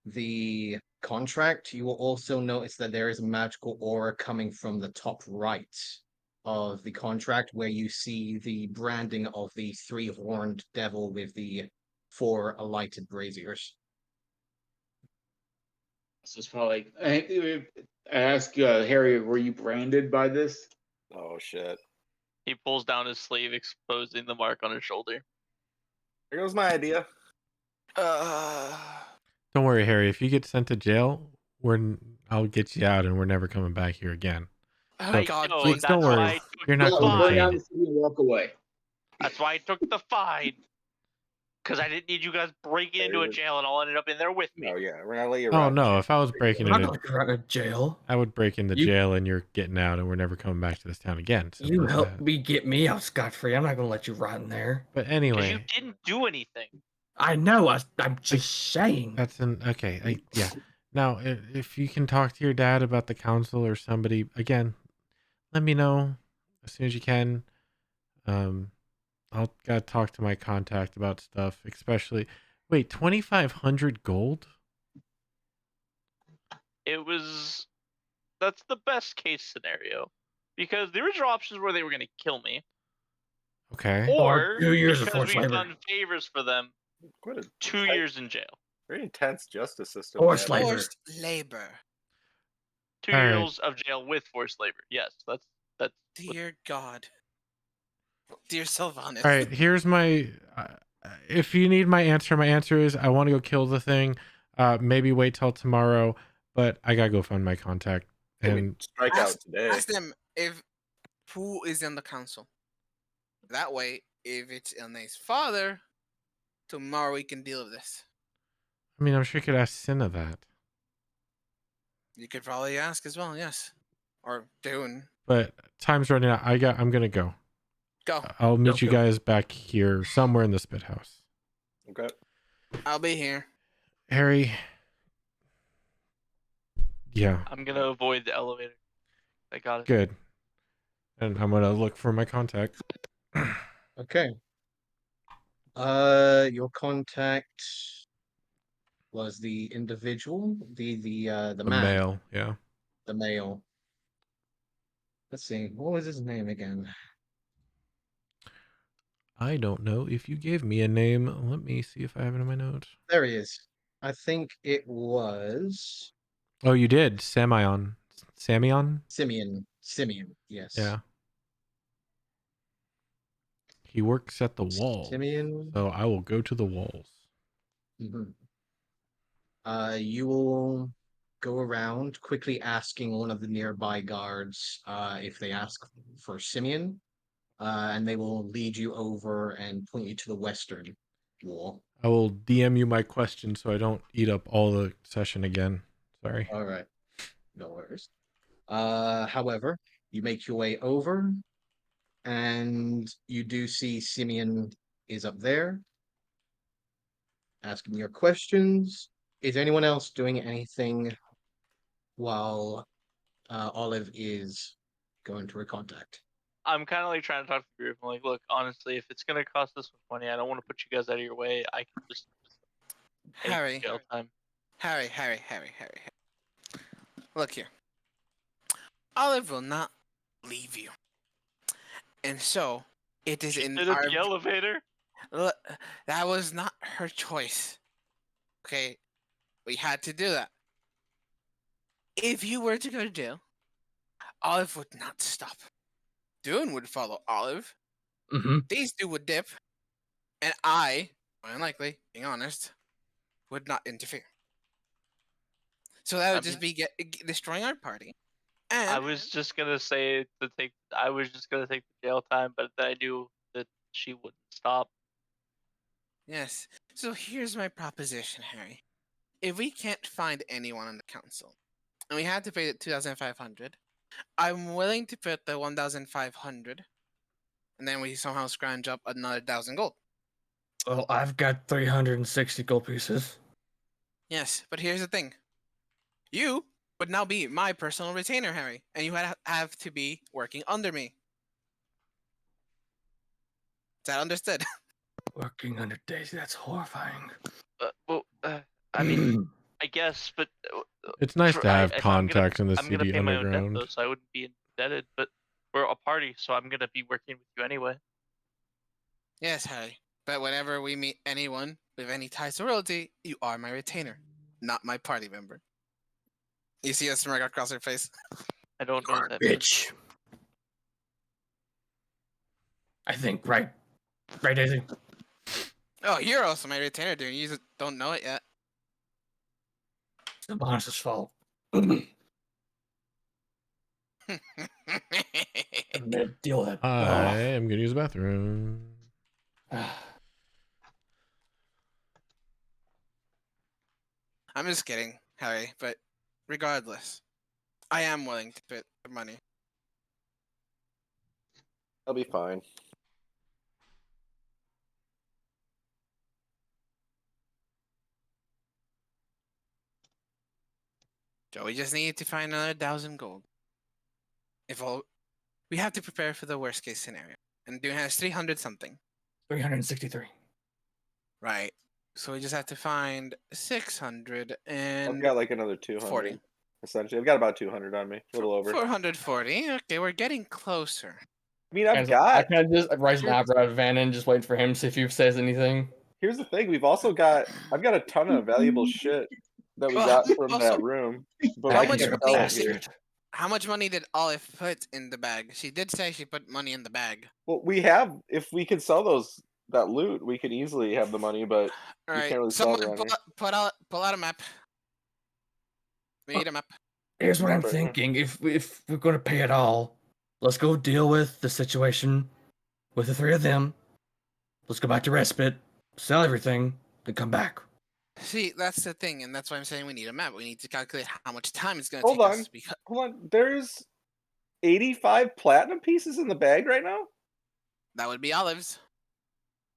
[SPEAKER 4] the contract, you will also notice that there is a magical aura coming from the top right of the contract, where you see the branding of the 3-horned devil with the 4 alighted braziers.
[SPEAKER 8] So it's probably. I ask Harry, were you branded by this?
[SPEAKER 7] Oh shit!
[SPEAKER 6] He pulls down his sleeve, exposing the mark on his shoulder.
[SPEAKER 7] Here goes my idea.
[SPEAKER 1] Don't worry, Harry. If you get sent to jail, I'll get you out, and we're never coming back here again.
[SPEAKER 2] Oh God,
[SPEAKER 6] know,
[SPEAKER 2] please.
[SPEAKER 1] Don't worry.
[SPEAKER 6] why I took
[SPEAKER 1] You're not
[SPEAKER 6] the
[SPEAKER 1] going to
[SPEAKER 8] Burn
[SPEAKER 1] jail.
[SPEAKER 8] down the city and walk away.
[SPEAKER 6] That's why I took the fine. Because I didn't need you guys breaking into a jail and all ended up in there with me.
[SPEAKER 7] Oh yeah, we're gonna let you.
[SPEAKER 1] Oh
[SPEAKER 7] rot in
[SPEAKER 1] no!
[SPEAKER 7] jail.
[SPEAKER 1] If I was breaking
[SPEAKER 3] I'm not
[SPEAKER 1] into,
[SPEAKER 3] going to run to jail.
[SPEAKER 1] I would break into
[SPEAKER 3] You-
[SPEAKER 1] jail, and you're getting out, and we're never coming back to this town again. Simple
[SPEAKER 3] You
[SPEAKER 1] as
[SPEAKER 3] helped
[SPEAKER 1] that.
[SPEAKER 3] me get me out scot-free. I'm not going to let you rot in there.
[SPEAKER 1] But
[SPEAKER 6] Because
[SPEAKER 1] anyway,
[SPEAKER 6] you didn't do anything.
[SPEAKER 3] I know. I'm just saying.
[SPEAKER 1] that's okay. Yeah. Now, if you can talk to your dad about the council or somebody again, let me know as soon as you can. I'll gotta talk to my contact about stuff, especially. Wait, 2,500 gold?
[SPEAKER 6] That's the best case scenario. Because the original options were they were going to kill me.
[SPEAKER 1] Okay.
[SPEAKER 6] Or
[SPEAKER 3] 2 years of
[SPEAKER 6] because
[SPEAKER 3] forced
[SPEAKER 6] we've
[SPEAKER 3] labor.
[SPEAKER 6] done favors for them,
[SPEAKER 7] What a
[SPEAKER 6] 2 years in jail.
[SPEAKER 7] very intense justice system.
[SPEAKER 3] Forced
[SPEAKER 7] man.
[SPEAKER 3] labor.
[SPEAKER 2] Forced labor.
[SPEAKER 6] 2
[SPEAKER 1] All right.
[SPEAKER 6] years of jail with forced labor. Yes, that's
[SPEAKER 2] Dear God. Dear Sylvanas.
[SPEAKER 1] All right. Here's my. If you need my answer is I want to go kill the thing. Maybe wait till tomorrow, but I gotta go find my contact.
[SPEAKER 7] Hey, we
[SPEAKER 1] And
[SPEAKER 7] strike out today.
[SPEAKER 2] Ask them who is in the council. That way, if it's Ilne's father, tomorrow we can deal with this.
[SPEAKER 1] I mean, I'm sure you could ask Cinna that.
[SPEAKER 2] You could probably ask as well, yes. Or Dune.
[SPEAKER 1] But time's running out. I'm gonna go.
[SPEAKER 2] Go.
[SPEAKER 1] I'll meet you
[SPEAKER 3] Go.
[SPEAKER 1] guys back here somewhere in the spit house.
[SPEAKER 7] Okay.
[SPEAKER 2] I'll be here.
[SPEAKER 1] Harry, Yeah,
[SPEAKER 6] I'm gonna avoid the elevator. I got it.
[SPEAKER 1] good. And I'm gonna look for my contact.
[SPEAKER 4] Okay. Your contact was the individual, the
[SPEAKER 1] The
[SPEAKER 4] man,
[SPEAKER 1] male, yeah.
[SPEAKER 4] the male. Let's see, what was his name again?
[SPEAKER 1] I don't know if you gave me a name. Let me see if I have it in my notes.
[SPEAKER 4] There he is. I think it was
[SPEAKER 1] Oh, you did. Samion. Samion?
[SPEAKER 4] Simeon. Simeon, yes.
[SPEAKER 1] Yeah. He works at the walls.
[SPEAKER 4] Simeon.
[SPEAKER 1] So I will go to the walls.
[SPEAKER 4] Mhm. You will go around quickly asking one of the nearby guards if they ask for Simeon, and they will lead you over and point you to the western wall.
[SPEAKER 1] I will DM you my question so I don't eat up all the session again. Sorry.
[SPEAKER 4] All right, no worries. However, you make your way over, and you do see Simeon is up there asking your questions. Is anyone else doing anything while Olive is going to her contact?
[SPEAKER 6] I'm kind of like trying to talk to the group. I'm like, look, honestly, if it's gonna cost this much money, I don't want to put you guys out of your way. I can just take
[SPEAKER 2] Harry,
[SPEAKER 6] jail time.
[SPEAKER 2] Harry. Look here. Olive will not leave you. And so, it is
[SPEAKER 6] She
[SPEAKER 2] in
[SPEAKER 6] did at
[SPEAKER 2] our...
[SPEAKER 6] the elevator.
[SPEAKER 2] Look, that was not her choice. Okay? We had to do that. If you were to go to jail, Olive would not stop. Dune would follow Olive.
[SPEAKER 3] Mm-hmm.
[SPEAKER 2] These two would dip. And I, more than likely, being honest, would not interfere. So that would just be destroying our party. And
[SPEAKER 6] I was just gonna say to take. I was just gonna take the jail time, but then I knew that she wouldn't stop.
[SPEAKER 2] yes. So here's my proposition, Harry. If we can't find anyone on the council, and we had to pay the 2,500, I'm willing to put the 1,500, and then we somehow scrounge up another 1,000 gold.
[SPEAKER 3] Well, I've got 360 gold pieces.
[SPEAKER 2] Yes, but here's the thing. You would now be my personal retainer, Harry, and you have to be working under me. Is that understood?
[SPEAKER 3] Working under Daisy, that's horrifying.
[SPEAKER 6] I mean, I guess, but
[SPEAKER 1] It's nice to have
[SPEAKER 6] if I'm
[SPEAKER 1] contacts in the
[SPEAKER 6] I'm gonna
[SPEAKER 1] city
[SPEAKER 6] pay my own debt
[SPEAKER 1] underground.
[SPEAKER 6] though, so I wouldn't be indebted. But we're a party, so I'm gonna be working with you anyway.
[SPEAKER 2] Yes, Harry. But whenever we meet anyone with any ties to royalty, you are my retainer, not my party member. You see a smirk across her face?
[SPEAKER 6] I don't know what that
[SPEAKER 3] Bitch. I think, right? Right, Daisy?
[SPEAKER 2] Oh, you're also my retainer, dude. You just don't know it yet.
[SPEAKER 3] It's the boss's fault.
[SPEAKER 2] I'm
[SPEAKER 3] I'm gonna deal with it.
[SPEAKER 1] I am gonna use the bathroom.
[SPEAKER 2] just kidding, Harry, but regardless, I am willing to put the money.
[SPEAKER 7] I'll be fine.
[SPEAKER 2] Joe, we just need to find another 1,000 gold. If all, we have to prepare for the worst case scenario, and Dune has 300 something.
[SPEAKER 3] 363.
[SPEAKER 2] Right. So we just have to find 600 and
[SPEAKER 7] I've got like another 200.
[SPEAKER 2] 40.
[SPEAKER 7] Essentially, I've got about 200 on me, a little over.
[SPEAKER 2] 440. Okay, we're getting closer.
[SPEAKER 7] I mean, I've
[SPEAKER 3] I
[SPEAKER 7] got.
[SPEAKER 3] kind of just raise an eyebrow at Van and just wait for him to see if he says anything.
[SPEAKER 7] Here's the thing: we've also got. I've got a ton of valuable shit that we
[SPEAKER 2] Well,
[SPEAKER 7] got from
[SPEAKER 2] also,
[SPEAKER 7] that room, but
[SPEAKER 2] how
[SPEAKER 7] I
[SPEAKER 2] much
[SPEAKER 7] can't
[SPEAKER 2] money
[SPEAKER 7] sell it
[SPEAKER 2] did-
[SPEAKER 7] here.
[SPEAKER 2] How much money did Olive put in the bag? She did say she put money in the bag.
[SPEAKER 7] Well, we have. If we could sell that loot, we could easily have the money, but
[SPEAKER 2] All
[SPEAKER 7] you
[SPEAKER 2] right,
[SPEAKER 7] can't really sell it
[SPEAKER 2] someone
[SPEAKER 7] around here.
[SPEAKER 2] pull out a map. We need a map.
[SPEAKER 3] Here's what I'm
[SPEAKER 7] Remember, yeah.
[SPEAKER 3] thinking. If we're gonna pay it all, let's go deal with the situation with the three of them. Let's go back to respite, sell everything, then come back.
[SPEAKER 2] See, that's the thing, and that's why I'm saying we need a map. We need to calculate how much time it's going to
[SPEAKER 7] Hold
[SPEAKER 2] take
[SPEAKER 7] on.
[SPEAKER 2] us. Because
[SPEAKER 7] Hold on. There's 85 platinum pieces in the bag right now,
[SPEAKER 2] that would be Olive's.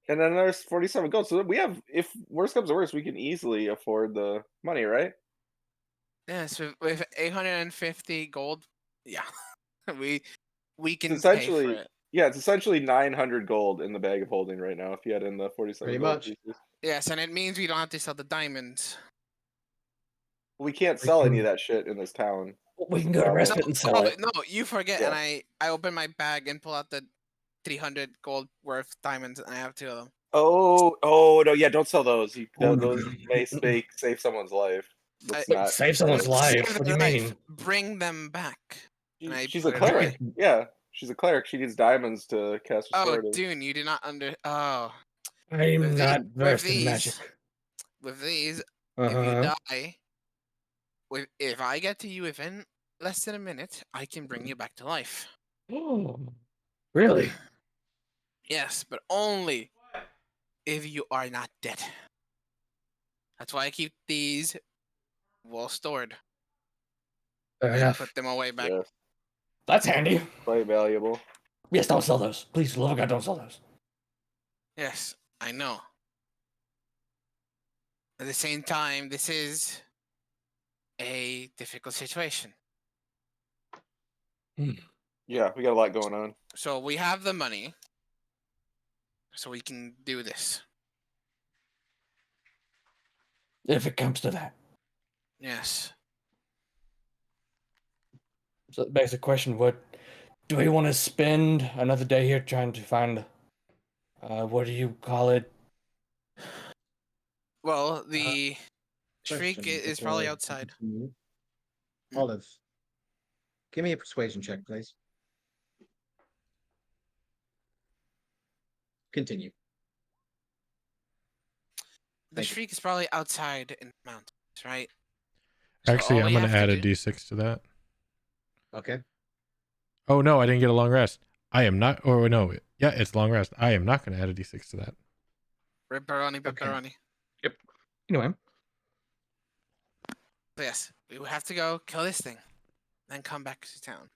[SPEAKER 7] and then there's 47 gold. So we have. If worst comes to worst, we can easily afford the money, right?
[SPEAKER 2] Yes, with 850 gold, yeah, we
[SPEAKER 7] It's
[SPEAKER 2] can pay for
[SPEAKER 7] essentially
[SPEAKER 2] it.
[SPEAKER 7] yeah, it's essentially 900 gold in the bag of holding right now if you had in the 47
[SPEAKER 4] Pretty
[SPEAKER 7] gold
[SPEAKER 4] much.
[SPEAKER 7] pieces.
[SPEAKER 2] Yes, and it means we don't have to sell the diamonds.
[SPEAKER 7] We can't
[SPEAKER 3] We
[SPEAKER 7] sell any
[SPEAKER 3] can-
[SPEAKER 7] of that shit in this town.
[SPEAKER 3] We
[SPEAKER 7] That's
[SPEAKER 3] can
[SPEAKER 7] the
[SPEAKER 3] go to
[SPEAKER 7] problem.
[SPEAKER 3] Respite and sell it.
[SPEAKER 2] No, you forget.
[SPEAKER 7] Yeah.
[SPEAKER 2] And I open my bag and pull out the 300 gold worth diamonds, and I have 2 of them.
[SPEAKER 7] Oh no, yeah, don't sell those.
[SPEAKER 3] Oh,
[SPEAKER 7] Those may save someone's life. Let's
[SPEAKER 3] Wait,
[SPEAKER 7] not.
[SPEAKER 3] save someone's life?
[SPEAKER 2] Save
[SPEAKER 3] What do you
[SPEAKER 2] their
[SPEAKER 3] mean?
[SPEAKER 2] life, bring them back. And I
[SPEAKER 7] She's a
[SPEAKER 2] put it away.
[SPEAKER 7] cleric. Yeah, she's a cleric. She needs diamonds to cast
[SPEAKER 2] Oh,
[SPEAKER 7] restorative.
[SPEAKER 2] Dune, you did not Oh,
[SPEAKER 3] I'm
[SPEAKER 2] With
[SPEAKER 3] not
[SPEAKER 2] with
[SPEAKER 3] versed in
[SPEAKER 2] these-
[SPEAKER 3] magic.
[SPEAKER 2] with these,
[SPEAKER 3] Uh
[SPEAKER 2] if you
[SPEAKER 3] huh.
[SPEAKER 2] die, if I get to you within less than a minute, I can bring you back to life.
[SPEAKER 3] Oh, really?
[SPEAKER 2] Yes, but only if you are not dead. That's why I keep these well stored.
[SPEAKER 3] Fair
[SPEAKER 2] And
[SPEAKER 3] enough.
[SPEAKER 2] put them away back.
[SPEAKER 7] Yeah,
[SPEAKER 3] That's handy.
[SPEAKER 7] quite valuable.
[SPEAKER 3] Yes, don't sell those. Please, for the love of God, don't sell those.
[SPEAKER 2] Yes, I know. At the same time, this is a difficult situation.
[SPEAKER 7] Yeah, we got a lot going on.
[SPEAKER 2] So we have the money, so we can do this.
[SPEAKER 3] If it comes to that.
[SPEAKER 2] Yes.
[SPEAKER 3] So it begs the question: what do we want to spend another day here trying to find? What do you call it?
[SPEAKER 2] Well, the shriek
[SPEAKER 4] Question
[SPEAKER 2] is
[SPEAKER 4] before
[SPEAKER 2] probably
[SPEAKER 4] I
[SPEAKER 2] outside.
[SPEAKER 4] continue.
[SPEAKER 2] Hmm?
[SPEAKER 4] Olive, give me a persuasion check, please. Continue.
[SPEAKER 2] The
[SPEAKER 4] Thank you.
[SPEAKER 2] shriek is probably outside in the mountains, right? So
[SPEAKER 1] Actually,
[SPEAKER 2] all
[SPEAKER 1] I'm
[SPEAKER 2] we
[SPEAKER 1] gonna
[SPEAKER 2] have to
[SPEAKER 1] add a
[SPEAKER 2] do-
[SPEAKER 1] d6 to that.
[SPEAKER 4] Okay.
[SPEAKER 1] Oh no, I didn't get a long rest. I am not. Or no, yeah, it's long rest. I am not gonna add a d6 to that.
[SPEAKER 2] Pepperoni,
[SPEAKER 4] Okay.
[SPEAKER 2] pepperoni.
[SPEAKER 3] Anyway,
[SPEAKER 2] So yes, we will have to go kill this thing, then come back to town.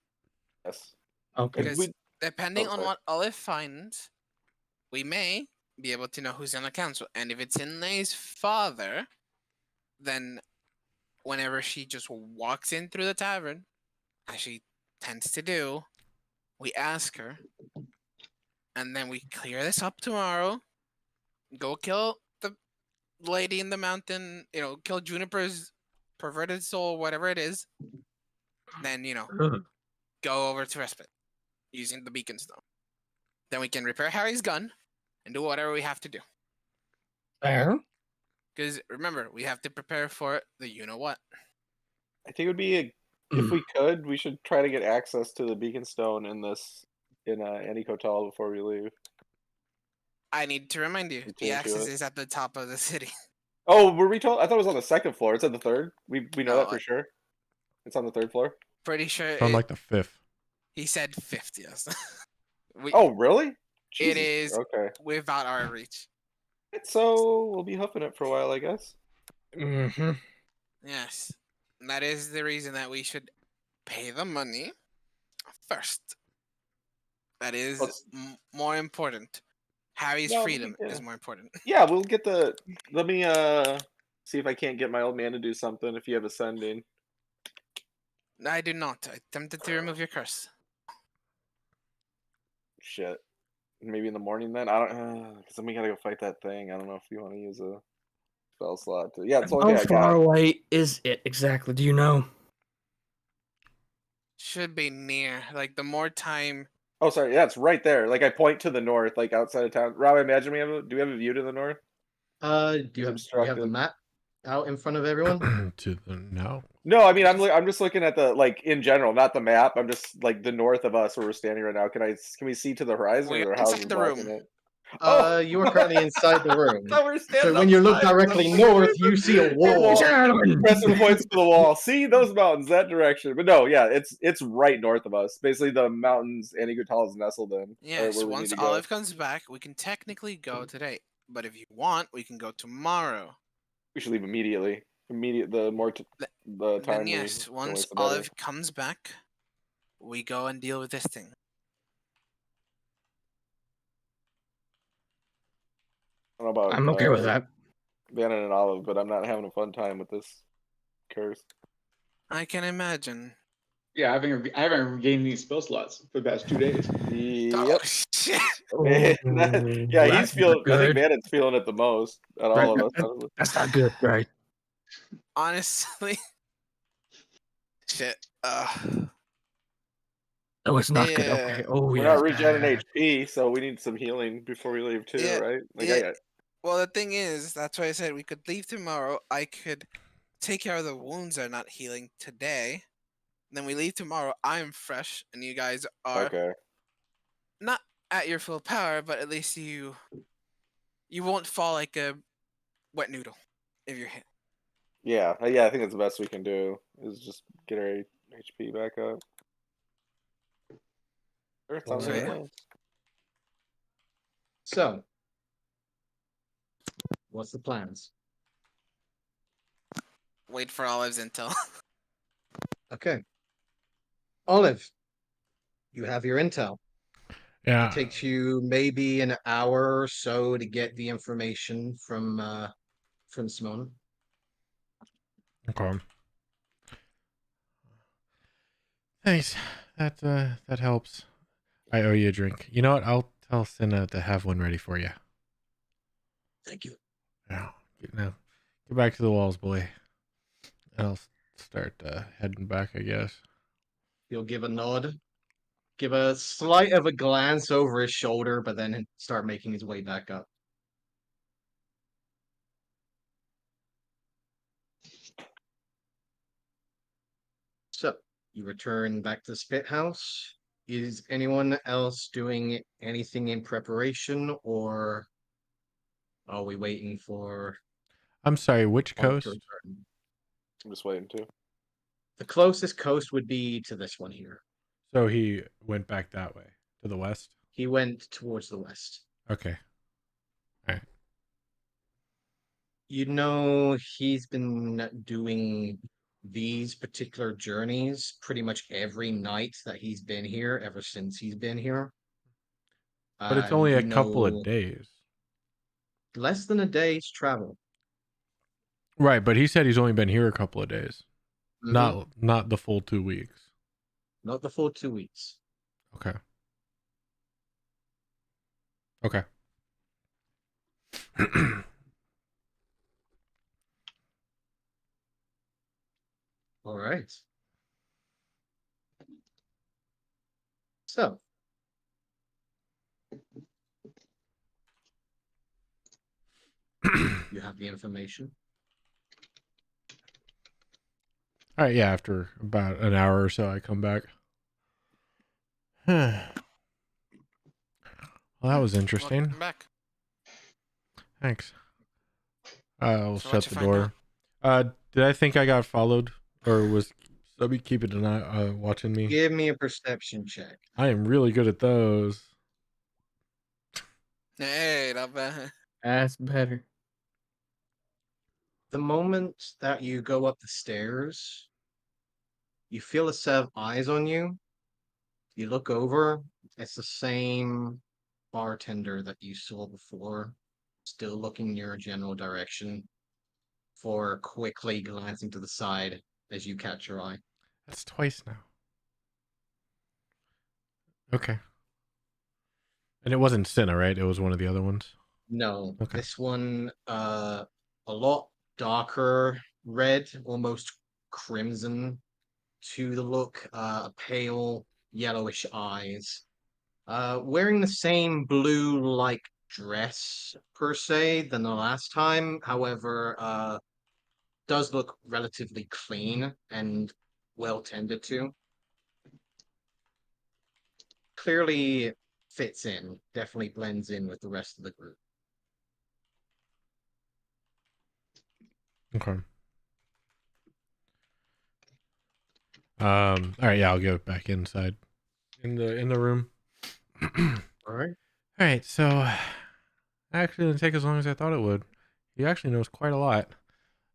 [SPEAKER 7] Yes.
[SPEAKER 3] okay.
[SPEAKER 2] Because
[SPEAKER 7] We,
[SPEAKER 2] depending on
[SPEAKER 7] sorry.
[SPEAKER 2] what Olive finds, we may be able to know who's on the council. And if it's Inlay's father, then whenever she just walks in through the tavern, as she tends to do, we ask her, and then we clear this up tomorrow. Go kill the lady in the mountain. Kill Juniper's perverted soul, whatever it is. Then go over to Respite using the beacon stone. Then we can repair Harry's gun and do whatever we have to do.
[SPEAKER 3] Fair.
[SPEAKER 2] Because remember, we have to prepare for the what.
[SPEAKER 7] I think it would be if we could, we should try to get access to the beacon stone in Annie Hotel before we leave.
[SPEAKER 2] I need to remind you,
[SPEAKER 7] You
[SPEAKER 2] the
[SPEAKER 7] change
[SPEAKER 2] access
[SPEAKER 7] it.
[SPEAKER 2] is at the top of the city.
[SPEAKER 7] Oh, were we told? I thought it was on the second floor. It's on the third. We know
[SPEAKER 2] No,
[SPEAKER 7] that for sure. It's on the third floor.
[SPEAKER 2] Pretty sure
[SPEAKER 1] It's on like the 5th.
[SPEAKER 2] he said 5th, yes.
[SPEAKER 7] Oh, really?
[SPEAKER 2] It
[SPEAKER 7] Jesus.
[SPEAKER 2] is
[SPEAKER 7] Okay.
[SPEAKER 2] without our reach.
[SPEAKER 7] So we'll be huffing it for a while, I guess.
[SPEAKER 3] Mm-hmm.
[SPEAKER 2] Yes. And that is the reason that we should pay the money first. That is more important. Harry's
[SPEAKER 7] No,
[SPEAKER 2] freedom
[SPEAKER 7] yeah.
[SPEAKER 2] is more important.
[SPEAKER 7] Yeah, we'll get the. Let me see if I can't get my old man to do something. If you have a sending.
[SPEAKER 2] I do not. I attempted to remove your curse.
[SPEAKER 7] Shit. Maybe in the morning then. I don't. Because then we gotta go fight that thing. I don't know if you want to use a spell slot. Yeah, it's the only
[SPEAKER 3] How
[SPEAKER 7] thing I
[SPEAKER 3] far
[SPEAKER 7] got.
[SPEAKER 3] away is it exactly? Do you know?
[SPEAKER 2] Should be near. Like the more time.
[SPEAKER 7] Oh, sorry. Yeah, it's right there. Like I point to the north, like outside of town. Rob, I imagine do we have a view to the north?
[SPEAKER 4] Do you
[SPEAKER 7] I'm
[SPEAKER 4] have the
[SPEAKER 7] obstructed.
[SPEAKER 4] map out in front of everyone?
[SPEAKER 1] To the no.
[SPEAKER 7] No, I mean I'm just looking at the in general, not the map. I'm just like the north of us where we're standing right now. Can we see to the horizon
[SPEAKER 2] We're
[SPEAKER 7] or how's
[SPEAKER 2] inside
[SPEAKER 7] it
[SPEAKER 2] the
[SPEAKER 7] blocking
[SPEAKER 2] room.
[SPEAKER 7] it? Oh,
[SPEAKER 4] You are currently inside the room.
[SPEAKER 7] I thought we were
[SPEAKER 4] So
[SPEAKER 7] standing
[SPEAKER 4] when you look
[SPEAKER 7] outside.
[SPEAKER 4] directly north, you see a wall.
[SPEAKER 7] Preston points to the wall. See those mountains, that direction. But no, yeah, it's right north of us. Basically, the mountains Anigutal is nestled in.
[SPEAKER 2] Yes,
[SPEAKER 7] where we
[SPEAKER 2] once
[SPEAKER 7] need to go.
[SPEAKER 2] Olive comes back, we can technically go today. But if you want, we can go tomorrow.
[SPEAKER 7] We should leave immediately. The time
[SPEAKER 2] Then yes,
[SPEAKER 7] we
[SPEAKER 2] once
[SPEAKER 7] waste, the better.
[SPEAKER 2] Olive comes back, we go and deal with this thing.
[SPEAKER 7] I don't know about
[SPEAKER 3] I'm okay with that.
[SPEAKER 7] Bannon and Olive, but I'm not having a fun time with this curse.
[SPEAKER 2] I can imagine.
[SPEAKER 8] Yeah, I haven't regained any spell slots for the past 2 days.
[SPEAKER 2] Oh
[SPEAKER 7] Yep.
[SPEAKER 2] shit!
[SPEAKER 7] Yeah, he's
[SPEAKER 3] That's not
[SPEAKER 7] feeling. I think
[SPEAKER 3] good.
[SPEAKER 7] Vanon's feeling it the most out of
[SPEAKER 3] Right,
[SPEAKER 7] all of us.
[SPEAKER 3] that-
[SPEAKER 7] Honestly.
[SPEAKER 3] that's not good, right?
[SPEAKER 2] Honestly, shit.
[SPEAKER 3] Oh, it's not good.
[SPEAKER 2] Yeah.
[SPEAKER 3] Okay. Oh,
[SPEAKER 7] We're
[SPEAKER 3] yeah.
[SPEAKER 7] not regenerating HP, so we need some healing before we leave too,
[SPEAKER 2] Yeah,
[SPEAKER 7] right? Like
[SPEAKER 2] yeah. Well, the thing is, that's why I said we could leave tomorrow. I could take care of the wounds that are not healing today. Then we leave tomorrow. I'm fresh, and you guys are
[SPEAKER 7] okay.
[SPEAKER 2] not at your full power, but at least you won't fall like a wet noodle if you're hit.
[SPEAKER 7] Yeah, yeah. I think that's the best we can do is just get our HP back up. Sure, sounds
[SPEAKER 2] So
[SPEAKER 7] like a
[SPEAKER 2] yeah.
[SPEAKER 7] plan.
[SPEAKER 4] So, what's the plans?
[SPEAKER 2] Wait for Olive's intel.
[SPEAKER 4] Okay. Olive, you have your intel.
[SPEAKER 1] Yeah.
[SPEAKER 4] It takes you maybe an hour or so to get the information from Simone.
[SPEAKER 1] Okay. Thanks. That helps. I owe you a drink. You know what? I'll tell Cinna to have one ready for you.
[SPEAKER 4] Thank you.
[SPEAKER 1] Yeah. Now, get back to the walls, boy. And I'll start heading back, I guess.
[SPEAKER 4] He'll give a nod, give a slight of a glance over his shoulder, but then start making his way back up. So, you return back to the spit house. Is anyone else doing anything in preparation, or are we waiting for
[SPEAKER 1] I'm sorry, which
[SPEAKER 4] Olive to
[SPEAKER 1] coast?
[SPEAKER 4] return?
[SPEAKER 7] I'm just waiting too.
[SPEAKER 4] The closest coast would be to this one here.
[SPEAKER 1] So he went back that way, to the west?
[SPEAKER 4] He went towards the west.
[SPEAKER 1] Okay. All right.
[SPEAKER 4] You know, he's been doing these particular journeys pretty much every night that he's been here, ever since he's been here.
[SPEAKER 1] But it's
[SPEAKER 4] And
[SPEAKER 1] only a
[SPEAKER 4] you
[SPEAKER 1] couple
[SPEAKER 4] know,
[SPEAKER 1] of days.
[SPEAKER 4] less than a day's travel.
[SPEAKER 1] Right, but he said he's only been here a couple of days.
[SPEAKER 4] Mhm.
[SPEAKER 1] Not the full 2 weeks.
[SPEAKER 4] Not the full 2 weeks.
[SPEAKER 1] Okay. Okay.
[SPEAKER 4] All right. So, you have the information.
[SPEAKER 1] All right, yeah, after about an hour or so I come back. Well, that was interesting.
[SPEAKER 2] Welcome back.
[SPEAKER 1] Thanks. I'll
[SPEAKER 2] So what'd
[SPEAKER 1] shut
[SPEAKER 2] you
[SPEAKER 1] the
[SPEAKER 2] find
[SPEAKER 1] door. Did I think I got followed, or was somebody keeping an eye watching me?
[SPEAKER 4] Give me a perception check.
[SPEAKER 1] I am really good at those.
[SPEAKER 2] Hey, not bad.
[SPEAKER 3] That's better.
[SPEAKER 4] The moment that you go up the stairs, you feel a set of eyes on you. You look over, it's the same bartender that you saw before, still looking in your general direction, for quickly glancing to the side as you catch your eye.
[SPEAKER 1] That's twice now. Okay. And it wasn't Cinna, right? It was one of the other ones.
[SPEAKER 4] No,
[SPEAKER 1] Okay.
[SPEAKER 4] this one a lot darker red, almost crimson to the look, pale yellowish eyes. Wearing the same blue-like dress per se than the last time. However, does look relatively clean and well tended to. Clearly fits in, definitely blends in with the rest of the group.
[SPEAKER 1] Okay. All right, yeah, I'll go back inside in the room.
[SPEAKER 4] All right.
[SPEAKER 1] All right, so actually didn't take as long as I thought it would. He actually knows quite a lot.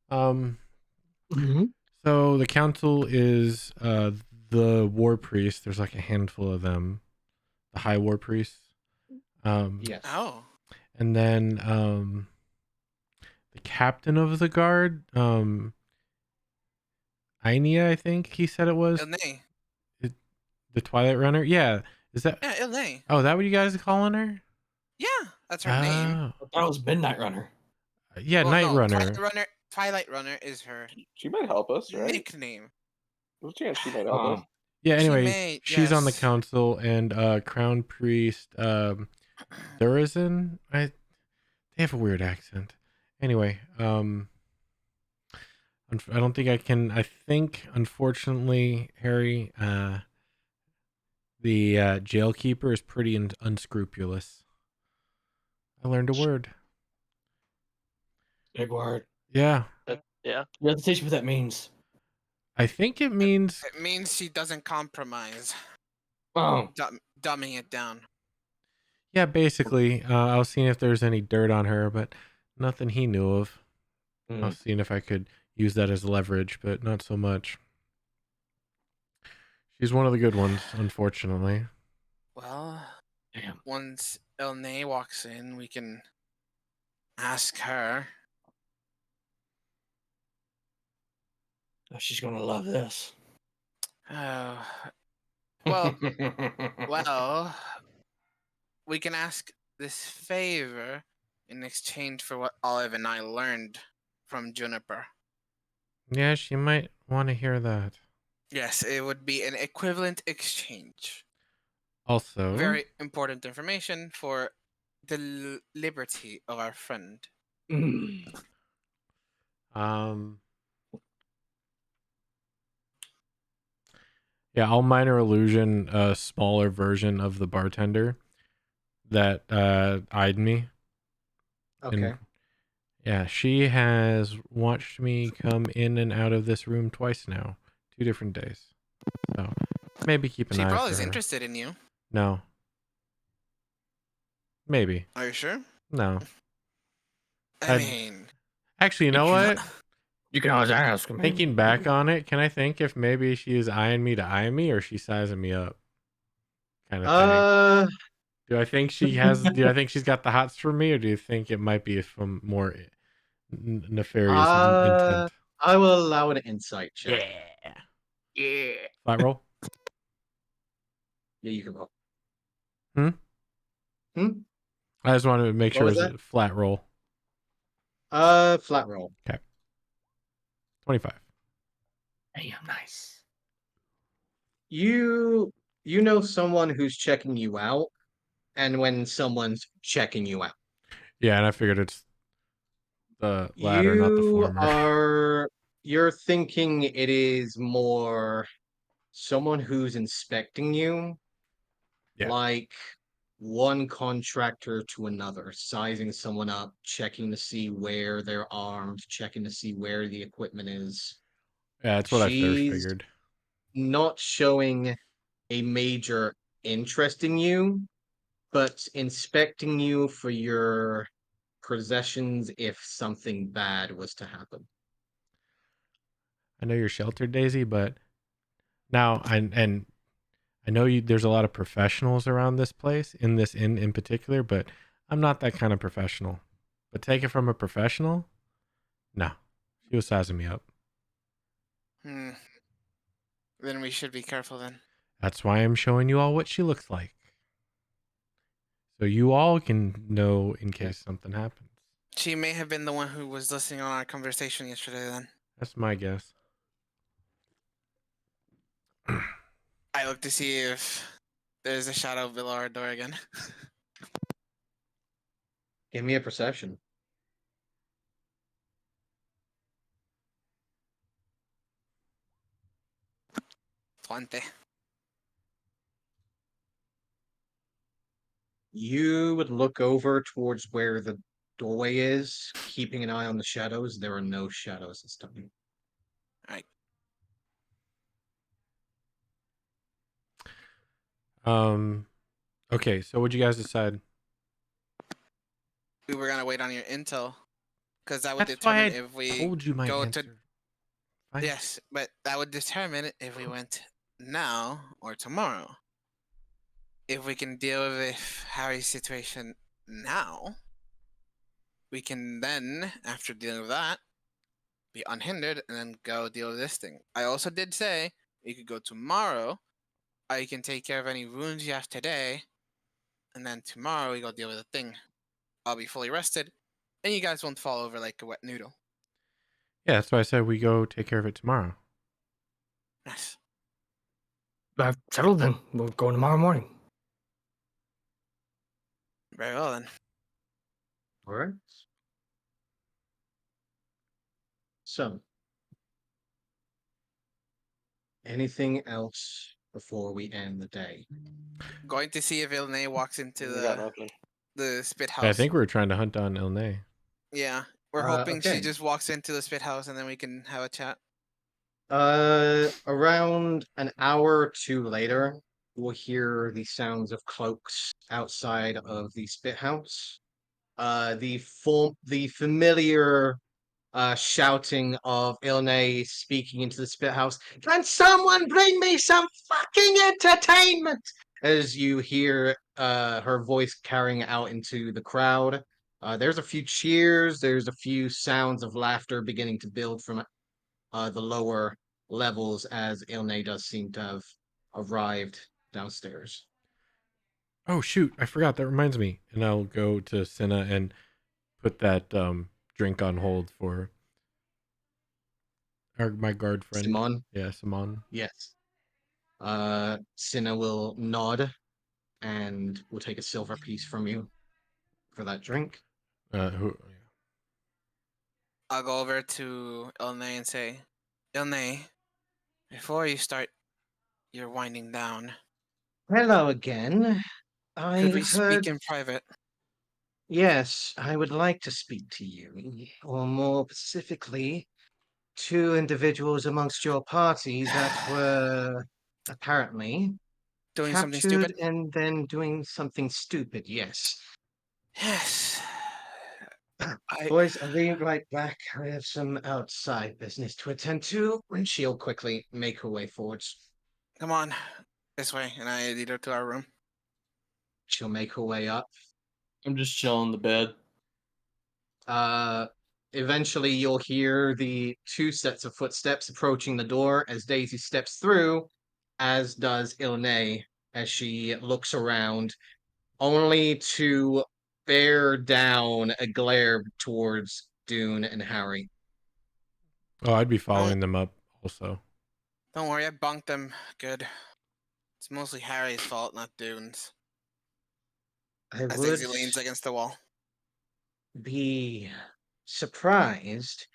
[SPEAKER 1] So the council is the war priest. There's like a handful of them. The high war priests.
[SPEAKER 4] Yes.
[SPEAKER 2] Oh.
[SPEAKER 1] And then the captain of the guard. Inia, I think he said it was.
[SPEAKER 2] Ilne.
[SPEAKER 1] The Twilight Runner? Yeah. Is that
[SPEAKER 2] Yeah, Ilne.
[SPEAKER 1] Oh, is that what you guys are calling her?
[SPEAKER 2] Yeah, that's her name.
[SPEAKER 1] Oh.
[SPEAKER 3] I thought it was Midnight Runner.
[SPEAKER 1] Yeah,
[SPEAKER 2] Well,
[SPEAKER 1] Night
[SPEAKER 2] no,
[SPEAKER 1] Runner.
[SPEAKER 2] Twilight Runner is her
[SPEAKER 7] She might help us, right?
[SPEAKER 2] nickname.
[SPEAKER 7] There's a chance she might help us.
[SPEAKER 1] Yeah,
[SPEAKER 2] She
[SPEAKER 1] anyway,
[SPEAKER 2] may,
[SPEAKER 1] she's on the
[SPEAKER 2] yes.
[SPEAKER 1] council, and Crown Priest Thurizin, they have a weird accent. Anyway, I don't think I think, unfortunately, Harry, the jailkeeper is pretty unscrupulous. I learned a word.
[SPEAKER 3] Big word.
[SPEAKER 1] Yeah.
[SPEAKER 6] Yeah.
[SPEAKER 3] You have to teach me what that means.
[SPEAKER 1] I think it means,
[SPEAKER 2] It means she doesn't compromise.
[SPEAKER 3] Oh.
[SPEAKER 2] Dumbing it down.
[SPEAKER 1] yeah, basically, I was seeing if there's any dirt on her, but nothing he knew of. I was seeing if I could use that as leverage, but not so much. She's one of the good ones, unfortunately.
[SPEAKER 2] Well,
[SPEAKER 3] Damn.
[SPEAKER 2] once Ilne walks in, we can ask her.
[SPEAKER 3] Oh, she's gonna love this.
[SPEAKER 2] Oh, well, well, we can ask this favor in exchange for what Olive and I learned from Juniper.
[SPEAKER 1] Yeah, she might want to hear that.
[SPEAKER 2] Yes, it would be an equivalent exchange.
[SPEAKER 1] Also,
[SPEAKER 2] Very important information for the liberty of our friend.
[SPEAKER 1] yeah, I'll minor illusion a smaller version of the bartender that eyed me.
[SPEAKER 4] Okay.
[SPEAKER 1] And yeah, she has watched me come in and out of this room twice now, 2 different days. So maybe keep an
[SPEAKER 2] She
[SPEAKER 1] eye
[SPEAKER 2] probably
[SPEAKER 1] for
[SPEAKER 2] is
[SPEAKER 1] her.
[SPEAKER 2] interested in you.
[SPEAKER 1] No. Maybe.
[SPEAKER 2] Are you sure?
[SPEAKER 1] No.
[SPEAKER 2] I mean,
[SPEAKER 1] Actually, you know what?
[SPEAKER 3] You can always ask. Man.
[SPEAKER 1] Thinking back on it, can I think if maybe she is eyeing me to eye me, or she's sizing me up? Kind of thing. Do I think do I think she's got the hots for me, or do you think it might be from more nefarious intent?
[SPEAKER 4] I will allow an insight check.
[SPEAKER 3] Yeah.
[SPEAKER 1] Flat roll?
[SPEAKER 4] Yeah, you can roll.
[SPEAKER 1] I just wanted to make
[SPEAKER 4] What
[SPEAKER 1] sure it
[SPEAKER 4] was
[SPEAKER 1] was
[SPEAKER 4] that?
[SPEAKER 1] a flat roll.
[SPEAKER 4] Flat roll.
[SPEAKER 1] 25.
[SPEAKER 3] Damn, nice.
[SPEAKER 4] You know someone who's checking you out, and when someone's checking you out.
[SPEAKER 1] Yeah, and I figured it's the latter, not the former.
[SPEAKER 4] You're thinking it is more someone who's inspecting you,
[SPEAKER 1] Yeah.
[SPEAKER 4] like one contractor to another, sizing someone up, checking to see where they're armed, checking to see where the equipment is.
[SPEAKER 1] Yeah, that's what I first
[SPEAKER 4] She's
[SPEAKER 1] figured.
[SPEAKER 4] not showing a major interest in you, but inspecting you for your possessions if something bad was to happen.
[SPEAKER 1] I know you're sheltered, Daisy, but now I know there's a lot of professionals around this place, in this inn in particular, but I'm not that kind of professional. But take it from a professional? No. She was sizing me up.
[SPEAKER 2] then we should be careful then.
[SPEAKER 1] That's why I'm showing you all what she looks like. So you all can know in case something happens.
[SPEAKER 2] She may have been the one who was listening on our conversation yesterday then.
[SPEAKER 1] That's my guess.
[SPEAKER 2] I look to see if there's a shadow below our door again.
[SPEAKER 4] Give me a perception.
[SPEAKER 2] 20.
[SPEAKER 4] You would look over towards where the doorway is, keeping an eye on the shadows. There are no shadows this time.
[SPEAKER 2] Alright.
[SPEAKER 1] Okay, so what'd you guys decide?
[SPEAKER 2] We were gonna wait on your intel. Because that would
[SPEAKER 1] That's why I
[SPEAKER 2] determine if we
[SPEAKER 1] told you my
[SPEAKER 2] go
[SPEAKER 1] answer.
[SPEAKER 2] to.
[SPEAKER 1] Fine.
[SPEAKER 2] Yes, but that would determine if we went now or tomorrow. If we can deal with Harry's situation now, we can then, after dealing with that, be unhindered and then go deal with this thing. I also did say you could go tomorrow. I can take care of any wounds you have today, and then tomorrow we go deal with the thing. I'll be fully rested, and you guys won't fall over like a wet noodle.
[SPEAKER 1] Yeah, that's why I said we go take care of it tomorrow.
[SPEAKER 2] Yes.
[SPEAKER 3] I've settled then. We'll go tomorrow morning.
[SPEAKER 2] Very well then.
[SPEAKER 4] All right. So, anything else before we end the day?
[SPEAKER 2] Going to see if Ilne walks into
[SPEAKER 7] We got nothing.
[SPEAKER 2] the spit
[SPEAKER 1] I
[SPEAKER 2] house.
[SPEAKER 1] think we were trying to hunt down Ilne.
[SPEAKER 2] Yeah, we're hoping she
[SPEAKER 4] Okay.
[SPEAKER 2] just walks into the spit house and then we can have a chat.
[SPEAKER 4] Around an hour or two later, you will hear the sounds of cloaks outside of the spit house. The familiar shouting of Ilne speaking into the spit house. Can someone bring me some fucking entertainment? As you hear her voice carrying out into the crowd. There's a few cheers. There's a few sounds of laughter beginning to build from the lower levels as Ilne does seem to have arrived downstairs.
[SPEAKER 1] Oh shoot, I forgot. That reminds me. And I'll go to Cinna and put that drink on hold for my guard friend.
[SPEAKER 4] Simon?
[SPEAKER 1] Yeah, Simon.
[SPEAKER 4] Yes. Cinna will nod and will take a silver piece from you for that drink.
[SPEAKER 1] Who?
[SPEAKER 2] I'll go over to Ilne and say, Ilne, before you start your winding down,
[SPEAKER 4] Hello again.
[SPEAKER 2] could we
[SPEAKER 4] I've heard.
[SPEAKER 2] speak in private?
[SPEAKER 4] Yes, I would like to speak to you, or more specifically, two individuals amongst your party that were apparently
[SPEAKER 2] Doing something
[SPEAKER 4] captured
[SPEAKER 2] stupid?
[SPEAKER 4] and then doing something stupid. Yes.
[SPEAKER 2] Yes. I
[SPEAKER 4] Boys, I'll be right back. I have some outside business to attend to. And she'll quickly make her way forwards.
[SPEAKER 2] come on this way, and I lead her to our room.
[SPEAKER 4] She'll make her way up.
[SPEAKER 3] I'm just chilling in the bed.
[SPEAKER 4] Eventually, you'll hear the two sets of footsteps approaching the door as Daisy steps through, as does Ilne as she looks around, only to bear down a glare towards Dune and Harry.
[SPEAKER 1] Oh, I'd be following them up also.
[SPEAKER 2] Don't worry, I bunked them good. It's mostly Harry's fault, not Dune's.
[SPEAKER 4] I
[SPEAKER 2] As
[SPEAKER 4] would
[SPEAKER 2] Daisy leans against the wall.
[SPEAKER 4] be surprised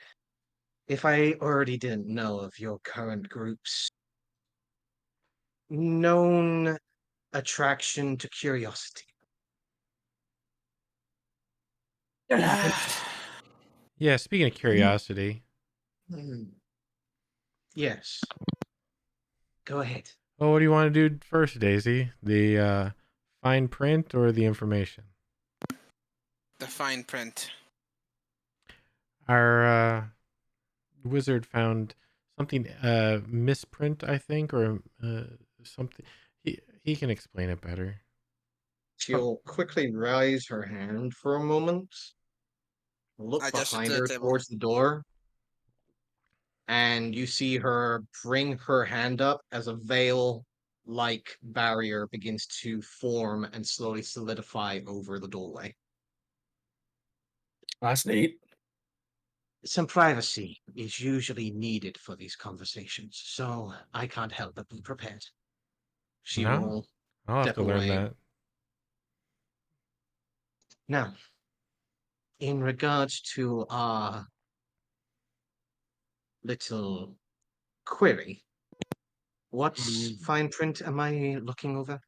[SPEAKER 4] if I already didn't know of your current group's known attraction to curiosity.
[SPEAKER 3] It happens.
[SPEAKER 1] Yeah, speaking of curiosity.
[SPEAKER 4] Hmm. Yes. Go ahead.
[SPEAKER 1] Well, what do you want to do first, Daisy? The fine print or the information?
[SPEAKER 2] The fine print.
[SPEAKER 1] Our wizard found something misprint, I think, or something. He can explain it better.
[SPEAKER 4] She'll quickly raise her hand for a moment, look
[SPEAKER 2] I gesture
[SPEAKER 4] behind
[SPEAKER 2] to the
[SPEAKER 4] her
[SPEAKER 2] table.
[SPEAKER 4] towards the door, and you see her bring her hand up as a veil-like barrier begins to form and slowly solidify over the doorway.
[SPEAKER 3] That's neat.
[SPEAKER 4] Some privacy is usually needed for these conversations, so I can't help but be prepared. She
[SPEAKER 1] No,
[SPEAKER 4] will
[SPEAKER 1] I'll have
[SPEAKER 4] step
[SPEAKER 1] to learn
[SPEAKER 4] away.
[SPEAKER 1] that.
[SPEAKER 4] Now, in regards to our little query, what fine print am I looking over?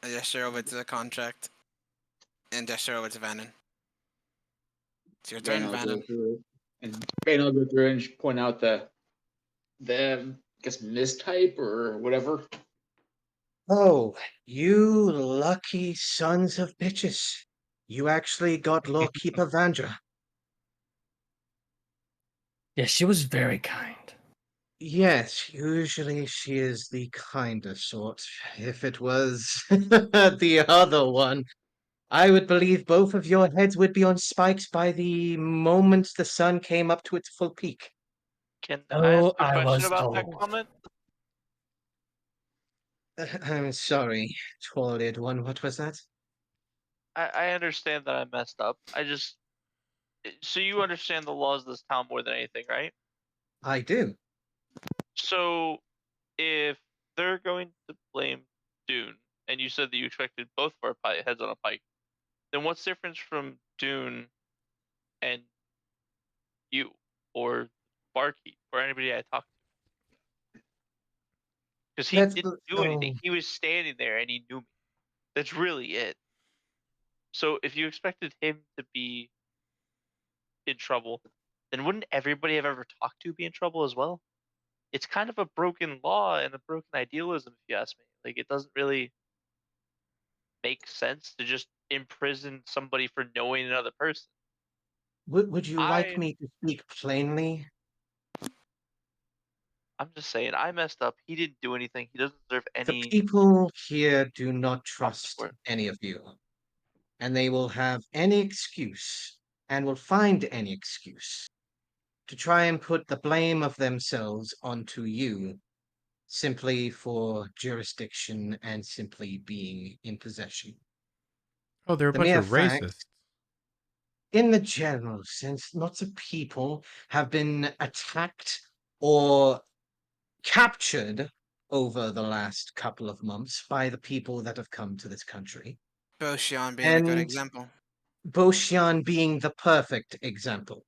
[SPEAKER 2] I gesture over to the contract. And gesture over to Vannon. It's your turn,
[SPEAKER 8] I'll go
[SPEAKER 2] Vannon.
[SPEAKER 8] through and I'll go through and just point out the I guess mistype or whatever.
[SPEAKER 4] Oh, you lucky sons of bitches. You actually got Lord Keeper Vandra.
[SPEAKER 3] Yeah, she was very kind.
[SPEAKER 4] Yes, usually she is the kinder sort. If it was the other one, I would believe both of your heads would be on spikes by the moment the sun came up to its full peak.
[SPEAKER 6] Can I ask
[SPEAKER 3] Oh,
[SPEAKER 6] a
[SPEAKER 3] I
[SPEAKER 6] question
[SPEAKER 3] was
[SPEAKER 6] about that
[SPEAKER 3] told.
[SPEAKER 6] comment?
[SPEAKER 4] I'm sorry, tall-eared one. What was that?
[SPEAKER 6] I understand that I messed up. So you understand the laws of this town more than anything, right?
[SPEAKER 4] I do.
[SPEAKER 6] So if they're going to blame Dune, and you said that you expected both of our heads on a pike, then what's the difference from Dune and you, or Barkeep, or anybody I talked to? Because he
[SPEAKER 4] That's
[SPEAKER 6] didn't do anything.
[SPEAKER 4] oh,
[SPEAKER 6] He was standing there and he knew me. That's really it. So if you expected him to be in trouble, then wouldn't everybody I've ever talked to be in trouble as well? It's kind of a broken law and a broken idealism, if you ask me. Like, it doesn't really make sense to just imprison somebody for knowing another person.
[SPEAKER 4] would you like
[SPEAKER 6] I
[SPEAKER 4] me to speak plainly?
[SPEAKER 6] I'm just saying, I messed up. He didn't do anything. He doesn't deserve
[SPEAKER 4] The
[SPEAKER 6] any
[SPEAKER 4] people here do not
[SPEAKER 6] props
[SPEAKER 4] trust
[SPEAKER 6] for it.
[SPEAKER 4] any of you, and they will have any excuse and will find any excuse to try and put the blame of themselves onto you simply for jurisdiction and simply being in possession.
[SPEAKER 1] Oh, they're a
[SPEAKER 4] The
[SPEAKER 1] bunch
[SPEAKER 4] mere
[SPEAKER 1] of
[SPEAKER 4] fact,
[SPEAKER 1] racists.
[SPEAKER 4] in the general sense, lots of people have been attacked or captured over the last couple of months by the people that have come to this country.
[SPEAKER 2] Boshian being a good
[SPEAKER 4] And
[SPEAKER 2] example.
[SPEAKER 4] Boshian being the perfect example.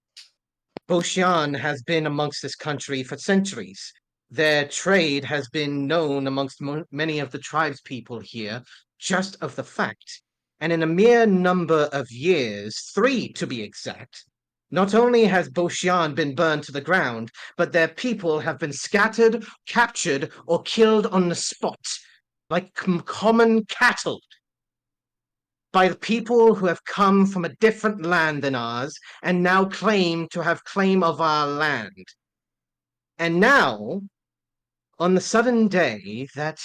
[SPEAKER 4] Boshian has been amongst this country for centuries. Their trade has been known amongst many of the tribes people here, just of the fact. And in a mere number of years, 3 to be exact, not only has Boshian been burned to the ground, but their people have been scattered, captured, or killed on the spot, like common cattle, by the people who have come from a different land than ours and now claim to have claim of our land. And now, on the sudden day that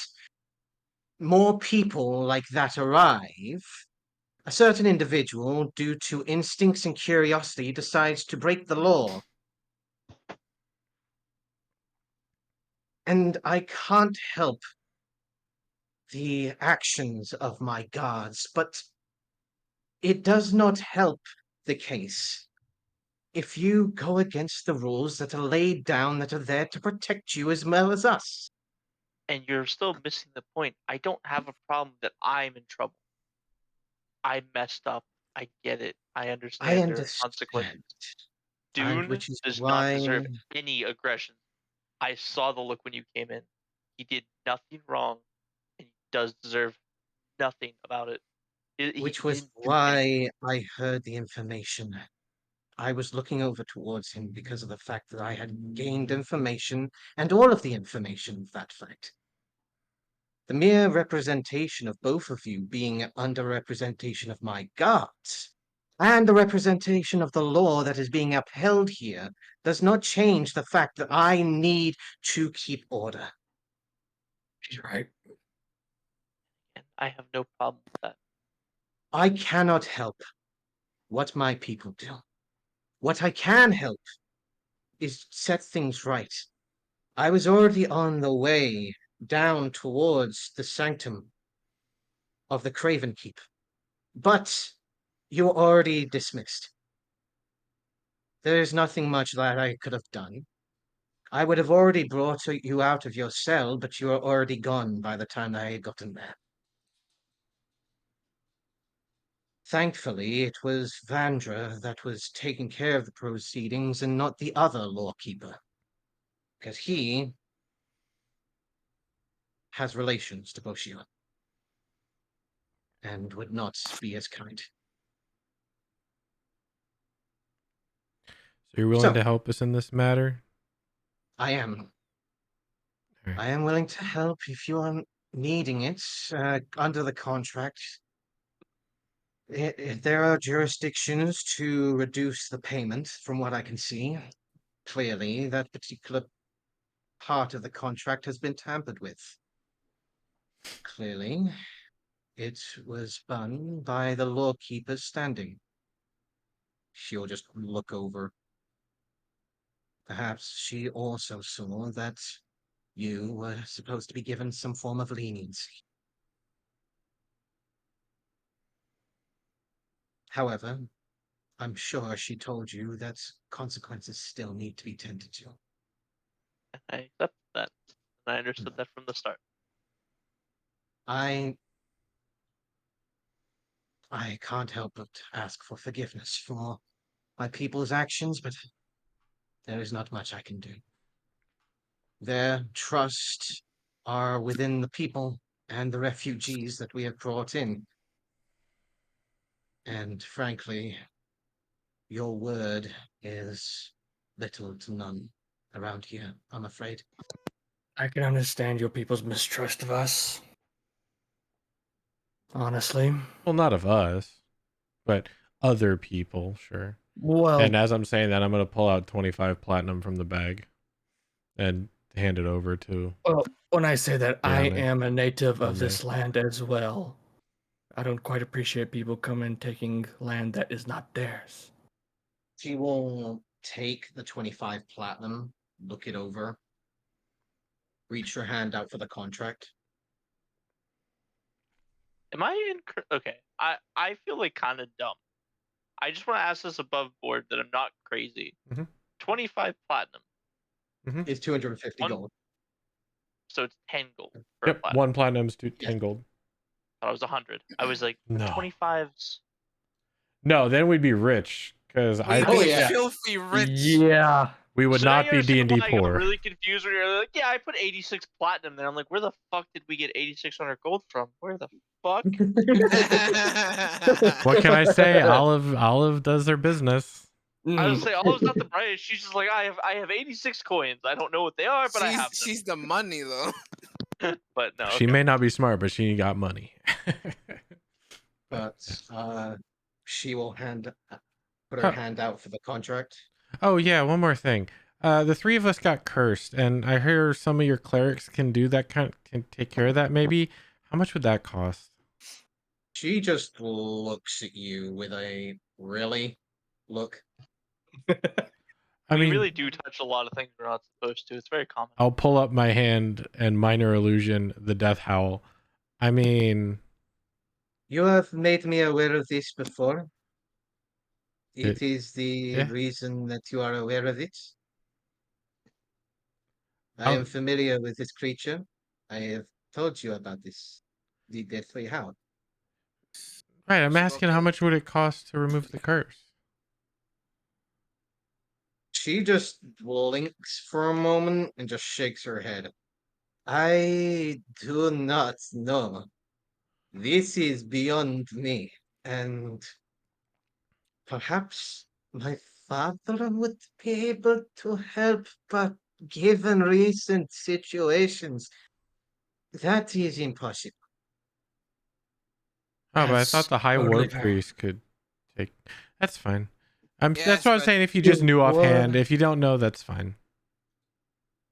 [SPEAKER 4] more people like that arrive, a certain individual, due to instincts and curiosity, decides to break the law. And I can't help the actions of my guards, but it does not help the case if you go against the rules that are laid down that are there to protect you as well as us.
[SPEAKER 6] And you're still missing the point. I don't have a problem that I'm in trouble. I messed up. I get it. I
[SPEAKER 4] I
[SPEAKER 6] understand there are consequences.
[SPEAKER 4] understand,
[SPEAKER 6] Dune
[SPEAKER 4] which is
[SPEAKER 6] does not
[SPEAKER 4] why
[SPEAKER 6] deserve any aggression. I saw the look when you came in. He did nothing wrong, and he does deserve nothing about it. He
[SPEAKER 4] which was
[SPEAKER 6] didn't do anything.
[SPEAKER 4] why I heard the information. I was looking over towards him because of the fact that I had gained information, and all of the information of that fact. The mere representation of both of you being under representation of my guards, and the representation of the law that is being upheld here, does not change the fact that I need to keep order.
[SPEAKER 3] She's right.
[SPEAKER 6] And I have no problem with that.
[SPEAKER 4] I cannot help what my people do. What I can help is set things right. I was already on the way down towards the sanctum of the Craven Keep, but you were already dismissed. There is nothing much that I could have done. I would have already brought you out of your cell, but you were already gone by the time I had gotten there. Thankfully, it was Vandra that was taking care of the proceedings and not the other lawkeeper, because he has relations to Boshion and would not be as kind.
[SPEAKER 1] So you're willing
[SPEAKER 4] So,
[SPEAKER 1] to help us in this matter?
[SPEAKER 4] I am.
[SPEAKER 1] All right.
[SPEAKER 4] I am willing to help if you are needing it under the contract. There are jurisdictions to reduce the payment, from what I can see. Clearly, that particular part of the contract has been tampered with. Clearly, it was done by the lawkeeper standing. She'll just look over. Perhaps she also saw that you were supposed to be given some form of leniency. However, I'm sure she told you that consequences still need to be tended to.
[SPEAKER 6] I accept that. And I understood that from the start.
[SPEAKER 4] I can't help but ask for forgiveness for my people's actions, but there is not much I can do. Their trust are within the people and the refugees that we have brought in. And frankly, your word is little to none around here, I'm afraid.
[SPEAKER 3] I can understand your people's mistrust of us. Honestly.
[SPEAKER 1] Well, not of us, but other people, sure.
[SPEAKER 3] Well,
[SPEAKER 1] And as I'm saying that, I'm going to pull out 25 platinum from the bag and hand it over to.
[SPEAKER 3] well, when I say that, I
[SPEAKER 1] Brianna.
[SPEAKER 3] am a native of
[SPEAKER 1] Or
[SPEAKER 3] this land as well. I don't quite appreciate people coming taking land that is not theirs.
[SPEAKER 4] She will take the 25 platinum, look it over, reach her hand out for the contract.
[SPEAKER 6] Am I in? Okay, I feel like kind of dumb. I just want to ask this above board that I'm not crazy.
[SPEAKER 1] Mhm.
[SPEAKER 6] 25 platinum,
[SPEAKER 4] It's 250
[SPEAKER 6] One-
[SPEAKER 4] gold.
[SPEAKER 6] so it's 10 gold for a
[SPEAKER 1] Yep,
[SPEAKER 6] platinum.
[SPEAKER 1] one platinum's to 10
[SPEAKER 4] Yes.
[SPEAKER 1] gold.
[SPEAKER 6] I thought it was 100. I was like,
[SPEAKER 1] No.
[SPEAKER 6] 25s.
[SPEAKER 1] No, then we'd be rich because
[SPEAKER 2] We'd
[SPEAKER 8] Oh,
[SPEAKER 2] be
[SPEAKER 8] yeah.
[SPEAKER 2] filthy rich.
[SPEAKER 3] Yeah.
[SPEAKER 1] we would
[SPEAKER 6] So now
[SPEAKER 1] not
[SPEAKER 6] you
[SPEAKER 1] be
[SPEAKER 6] understand
[SPEAKER 1] D&D
[SPEAKER 6] why I
[SPEAKER 1] poor.
[SPEAKER 6] got really confused when you're like, yeah, I put 86 platinum there. I'm like, where the fuck did we get 8,600 gold from? Where the fuck?
[SPEAKER 1] What can I say? Olive does their business.
[SPEAKER 6] I would
[SPEAKER 3] Mm.
[SPEAKER 6] say Olive's not the brightest. She's just like, I have 86 coins. I don't know what they are, but I have them.
[SPEAKER 2] she's the money though.
[SPEAKER 6] But no,
[SPEAKER 1] She
[SPEAKER 6] okay.
[SPEAKER 1] may not be smart, but she got money.
[SPEAKER 4] But she will put her
[SPEAKER 1] Oh.
[SPEAKER 4] hand out for the contract.
[SPEAKER 1] Oh yeah, one more thing. The three of us got cursed, and I hear some of your clerics can do that can take care of that. Maybe how much would that cost?
[SPEAKER 4] She just looks at you with a really look.
[SPEAKER 1] I
[SPEAKER 6] We
[SPEAKER 1] mean,
[SPEAKER 6] really do touch a lot of things we're not supposed to. It's very common.
[SPEAKER 1] I'll pull up my hand and minor illusion the death howl. I mean,
[SPEAKER 4] You have made me aware of this before. It
[SPEAKER 1] It-
[SPEAKER 4] is the
[SPEAKER 1] yeah.
[SPEAKER 4] reason that you are aware of it. I
[SPEAKER 1] How-
[SPEAKER 4] am familiar with this creature. I have told you about this. The deathly howl.
[SPEAKER 1] Right, I'm
[SPEAKER 2] She
[SPEAKER 1] asking how
[SPEAKER 2] okay?
[SPEAKER 1] much would it cost to remove the curse?
[SPEAKER 4] She just blinks for a moment and just shakes her head. I do not know. This is beyond me, and perhaps my father would be able to help, but given recent situations, that is impossible.
[SPEAKER 1] Oh, but I thought
[SPEAKER 3] That's
[SPEAKER 1] the high
[SPEAKER 3] totally
[SPEAKER 1] ward
[SPEAKER 3] fair.
[SPEAKER 1] priest could take. That's fine. That's
[SPEAKER 2] Yes,
[SPEAKER 1] what I was
[SPEAKER 2] but
[SPEAKER 1] saying. If you just knew offhand,
[SPEAKER 4] War-
[SPEAKER 1] if you don't know, that's fine.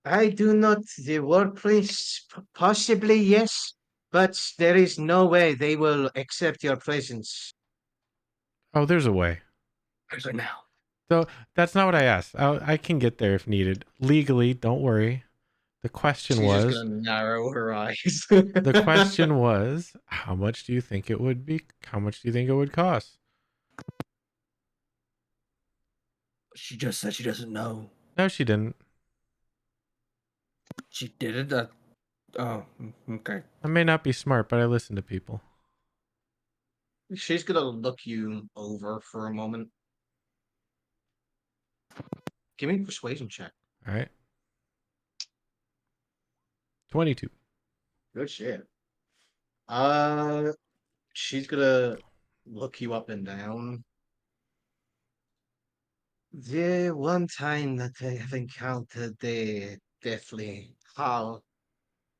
[SPEAKER 4] I do not. The war priests, possibly yes, but there is no way they will accept your presence.
[SPEAKER 1] Oh, there's a way.
[SPEAKER 3] There's a now.
[SPEAKER 1] So that's not what I asked. I can get there if needed. Legally, don't worry. The question
[SPEAKER 4] She's just
[SPEAKER 1] was,
[SPEAKER 4] gonna narrow her eyes.
[SPEAKER 1] the question was, how much do you think it would be? How much do you think it would cost?
[SPEAKER 3] She just said she doesn't know.
[SPEAKER 1] No, she didn't.
[SPEAKER 3] She did it? Oh, okay.
[SPEAKER 1] I may not be smart, but I listen to people.
[SPEAKER 4] She's gonna look you over for a moment. Give me a persuasion check.
[SPEAKER 1] All right. 22.
[SPEAKER 4] Good shit. Uh, she's gonna look you up and down. The one time that I have encountered the deathly howl,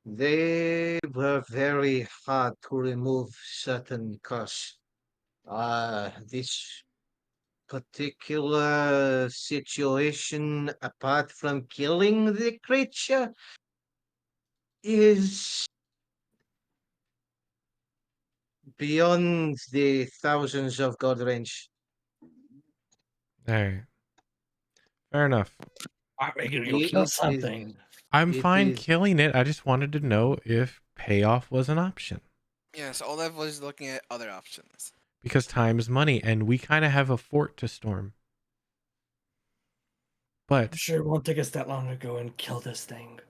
[SPEAKER 4] they were very hard to remove certain curse. This particular situation, apart from killing the creature, is beyond the thousands of gold range.
[SPEAKER 1] All right. Fair enough.
[SPEAKER 3] I'm ready to go
[SPEAKER 4] It
[SPEAKER 3] kill
[SPEAKER 4] is-
[SPEAKER 3] something.
[SPEAKER 1] I'm
[SPEAKER 4] It
[SPEAKER 1] fine
[SPEAKER 4] is-
[SPEAKER 1] killing it. I just wanted to know if payoff was an option
[SPEAKER 2] Yes, Olaf was looking at other options.
[SPEAKER 1] because time is money and we kind of have a fort to storm.
[SPEAKER 3] I'm
[SPEAKER 1] But
[SPEAKER 3] sure it won't take us that long to go and kill this thing.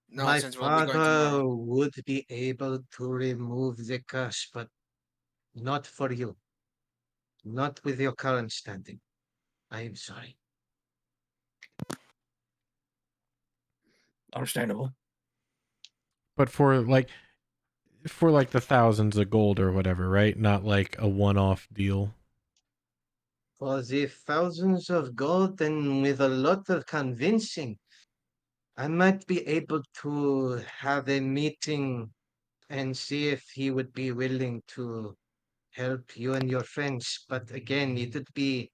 [SPEAKER 2] No,
[SPEAKER 4] My
[SPEAKER 2] since we'll be going
[SPEAKER 4] father
[SPEAKER 2] tomorrow.
[SPEAKER 4] would be able to remove the curse, but not for you. Not with your current standing. I am sorry.
[SPEAKER 3] Understandable.
[SPEAKER 1] for like the thousands of gold or whatever, right? Not like a one-off deal.
[SPEAKER 4] For the thousands of gold and with a lot of convincing, I might be able to have a meeting and see if he would be willing to help you and your friends. But again, it would be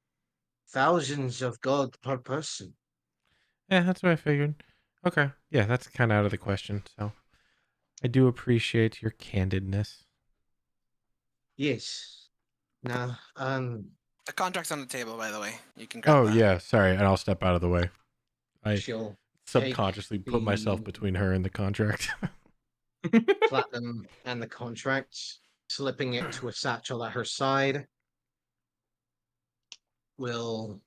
[SPEAKER 4] thousands of gold per person.
[SPEAKER 1] Yeah, that's what I figured. Okay. Yeah, that's kind of out of the question. So I do appreciate your candidness.
[SPEAKER 4] Yes. Now,
[SPEAKER 2] The contract's on the table, by the way. You can grab
[SPEAKER 1] Oh,
[SPEAKER 2] that.
[SPEAKER 1] yeah. Sorry. And I'll step out of the way. I
[SPEAKER 4] she'll
[SPEAKER 1] subconsciously put myself
[SPEAKER 4] the
[SPEAKER 1] between her and the contract.
[SPEAKER 4] platinum and the contract, slipping it to a satchel at her side. Will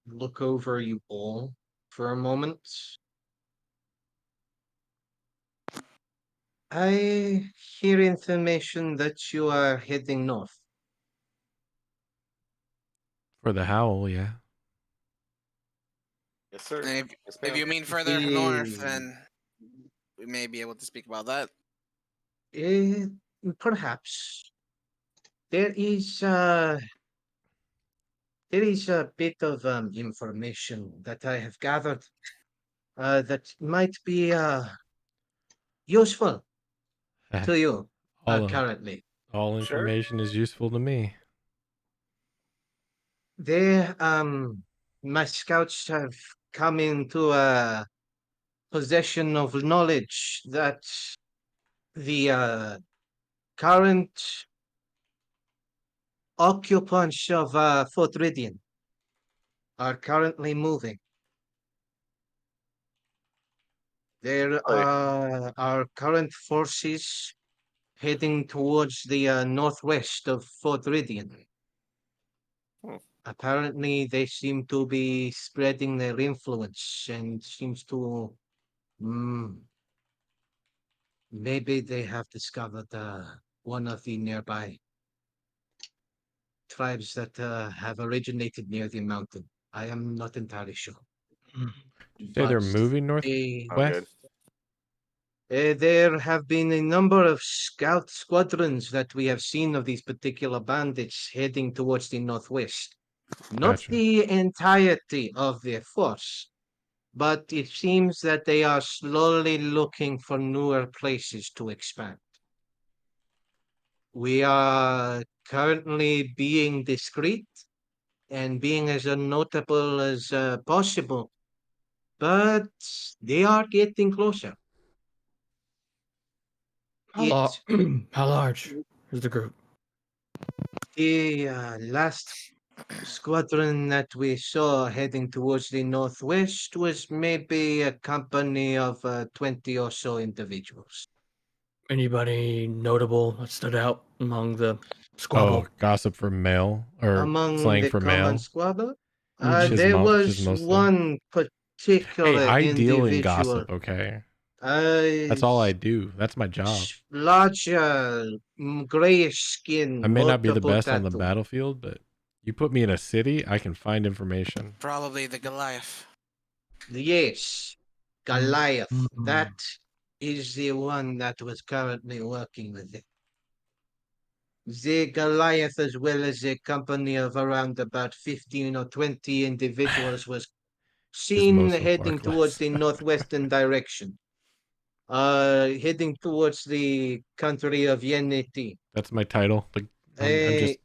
[SPEAKER 4] look over you all for a moment. I hear information that you are heading north.
[SPEAKER 1] For the howl, yeah.
[SPEAKER 7] Yes, sir.
[SPEAKER 2] And
[SPEAKER 7] Yes,
[SPEAKER 2] if
[SPEAKER 7] ma'am.
[SPEAKER 2] you mean further north, then we may be able to speak about that.
[SPEAKER 4] Eh, perhaps there is a bit of information that I have gathered that might be useful to you
[SPEAKER 1] all
[SPEAKER 4] currently.
[SPEAKER 1] all
[SPEAKER 7] Sure.
[SPEAKER 1] information is useful to me.
[SPEAKER 4] There, my scouts have come into possession of knowledge that the current occupants of Fort Ridian are currently moving. There
[SPEAKER 7] Oh,
[SPEAKER 4] are current forces heading towards the northwest of Fort Ridian.
[SPEAKER 7] Hmm.
[SPEAKER 4] Apparently, they seem to be spreading their influence and seems to. Maybe they have discovered one of the nearby tribes that have originated near the mountain. I am not entirely sure.
[SPEAKER 1] Did you say they're
[SPEAKER 4] But
[SPEAKER 1] moving
[SPEAKER 4] they,
[SPEAKER 7] Oh, good.
[SPEAKER 4] there have been a number of scout squadrons that we have seen of these particular bandits heading towards the northwest. Not
[SPEAKER 1] Gotcha.
[SPEAKER 4] the entirety of their force, but it seems that they are slowly looking for newer places to expand. We are currently being discreet and being as unnotable as possible, but they are getting closer. It,
[SPEAKER 3] How large is the group?
[SPEAKER 4] the last squadron that we saw heading towards the northwest was maybe a company of 20 or so individuals.
[SPEAKER 3] Anybody notable that stood out among the
[SPEAKER 1] Oh,
[SPEAKER 3] squabble?
[SPEAKER 1] gossip for male or
[SPEAKER 4] Among
[SPEAKER 1] slang
[SPEAKER 4] the
[SPEAKER 1] for
[SPEAKER 4] common
[SPEAKER 1] male.
[SPEAKER 4] squabble,
[SPEAKER 3] Mhm.
[SPEAKER 4] there was
[SPEAKER 1] Chismosely.
[SPEAKER 4] one
[SPEAKER 1] Hey,
[SPEAKER 4] particular
[SPEAKER 1] I deal in
[SPEAKER 4] individual.
[SPEAKER 1] gossip, okay?
[SPEAKER 4] Uh,
[SPEAKER 1] That's all I do. That's my job.
[SPEAKER 4] large, grayish skin,
[SPEAKER 1] I may not be the
[SPEAKER 4] multiple
[SPEAKER 1] best on the
[SPEAKER 4] tattoo.
[SPEAKER 1] battlefield, but you put me in a city, I can find information.
[SPEAKER 2] Probably the Goliath.
[SPEAKER 4] Yes, Goliath.
[SPEAKER 3] Mhm.
[SPEAKER 4] That is the one that was currently working with it. The Goliath, as well as a company of around about 15 or 20 individuals, was seen
[SPEAKER 1] Chismoso
[SPEAKER 4] heading towards
[SPEAKER 1] Barkless.
[SPEAKER 4] the northwestern direction, heading towards the country of Yeneti.
[SPEAKER 1] That's my title. Like I'm
[SPEAKER 4] Uh,
[SPEAKER 1] just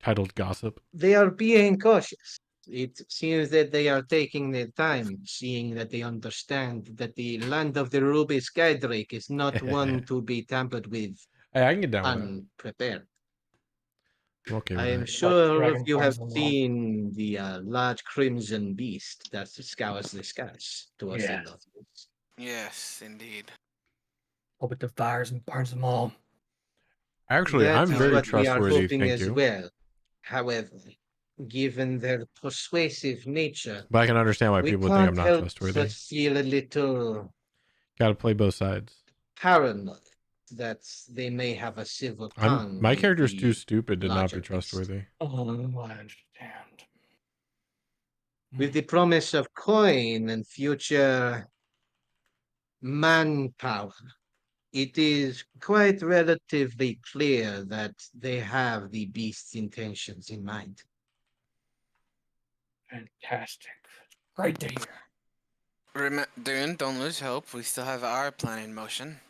[SPEAKER 1] titled gossip.
[SPEAKER 4] they are being cautious. It seems that they are taking their time, seeing that they understand that the land of the Ruby Skydrake is not one to be tampered with.
[SPEAKER 1] Hey, I can get down with that.
[SPEAKER 4] unprepared.
[SPEAKER 1] I'm okay
[SPEAKER 4] I
[SPEAKER 1] with
[SPEAKER 4] am
[SPEAKER 1] that.
[SPEAKER 4] sure
[SPEAKER 3] dragon
[SPEAKER 4] you have
[SPEAKER 3] forms them all.
[SPEAKER 4] seen the large crimson beast that scours the skies to us
[SPEAKER 3] Yeah.
[SPEAKER 4] in the fields.
[SPEAKER 2] Yes, indeed.
[SPEAKER 3] Hope it devours and burns them all.
[SPEAKER 1] Actually,
[SPEAKER 4] That
[SPEAKER 1] I'm
[SPEAKER 4] is
[SPEAKER 1] very
[SPEAKER 4] what we are
[SPEAKER 1] trustworthy,
[SPEAKER 4] hoping
[SPEAKER 1] thank
[SPEAKER 4] as
[SPEAKER 1] you.
[SPEAKER 4] well. However, given their persuasive nature,
[SPEAKER 1] But I can understand why
[SPEAKER 4] we
[SPEAKER 1] people would think I'm
[SPEAKER 4] can't
[SPEAKER 1] not
[SPEAKER 4] help
[SPEAKER 1] trustworthy.
[SPEAKER 4] but feel a little
[SPEAKER 1] Gotta play both sides.
[SPEAKER 4] paranoid that they may have a civil tongue
[SPEAKER 1] My
[SPEAKER 4] with
[SPEAKER 1] character's too
[SPEAKER 4] the
[SPEAKER 1] stupid to not be
[SPEAKER 4] larger beast.
[SPEAKER 1] trustworthy.
[SPEAKER 3] Oh, I understand.
[SPEAKER 4] With the promise of coin and future manpower, it is quite relatively clear that they have the beast's intentions in mind.
[SPEAKER 3] Fantastic. Great to hear.
[SPEAKER 2] Dune, don't lose hope. We still have our plan in motion.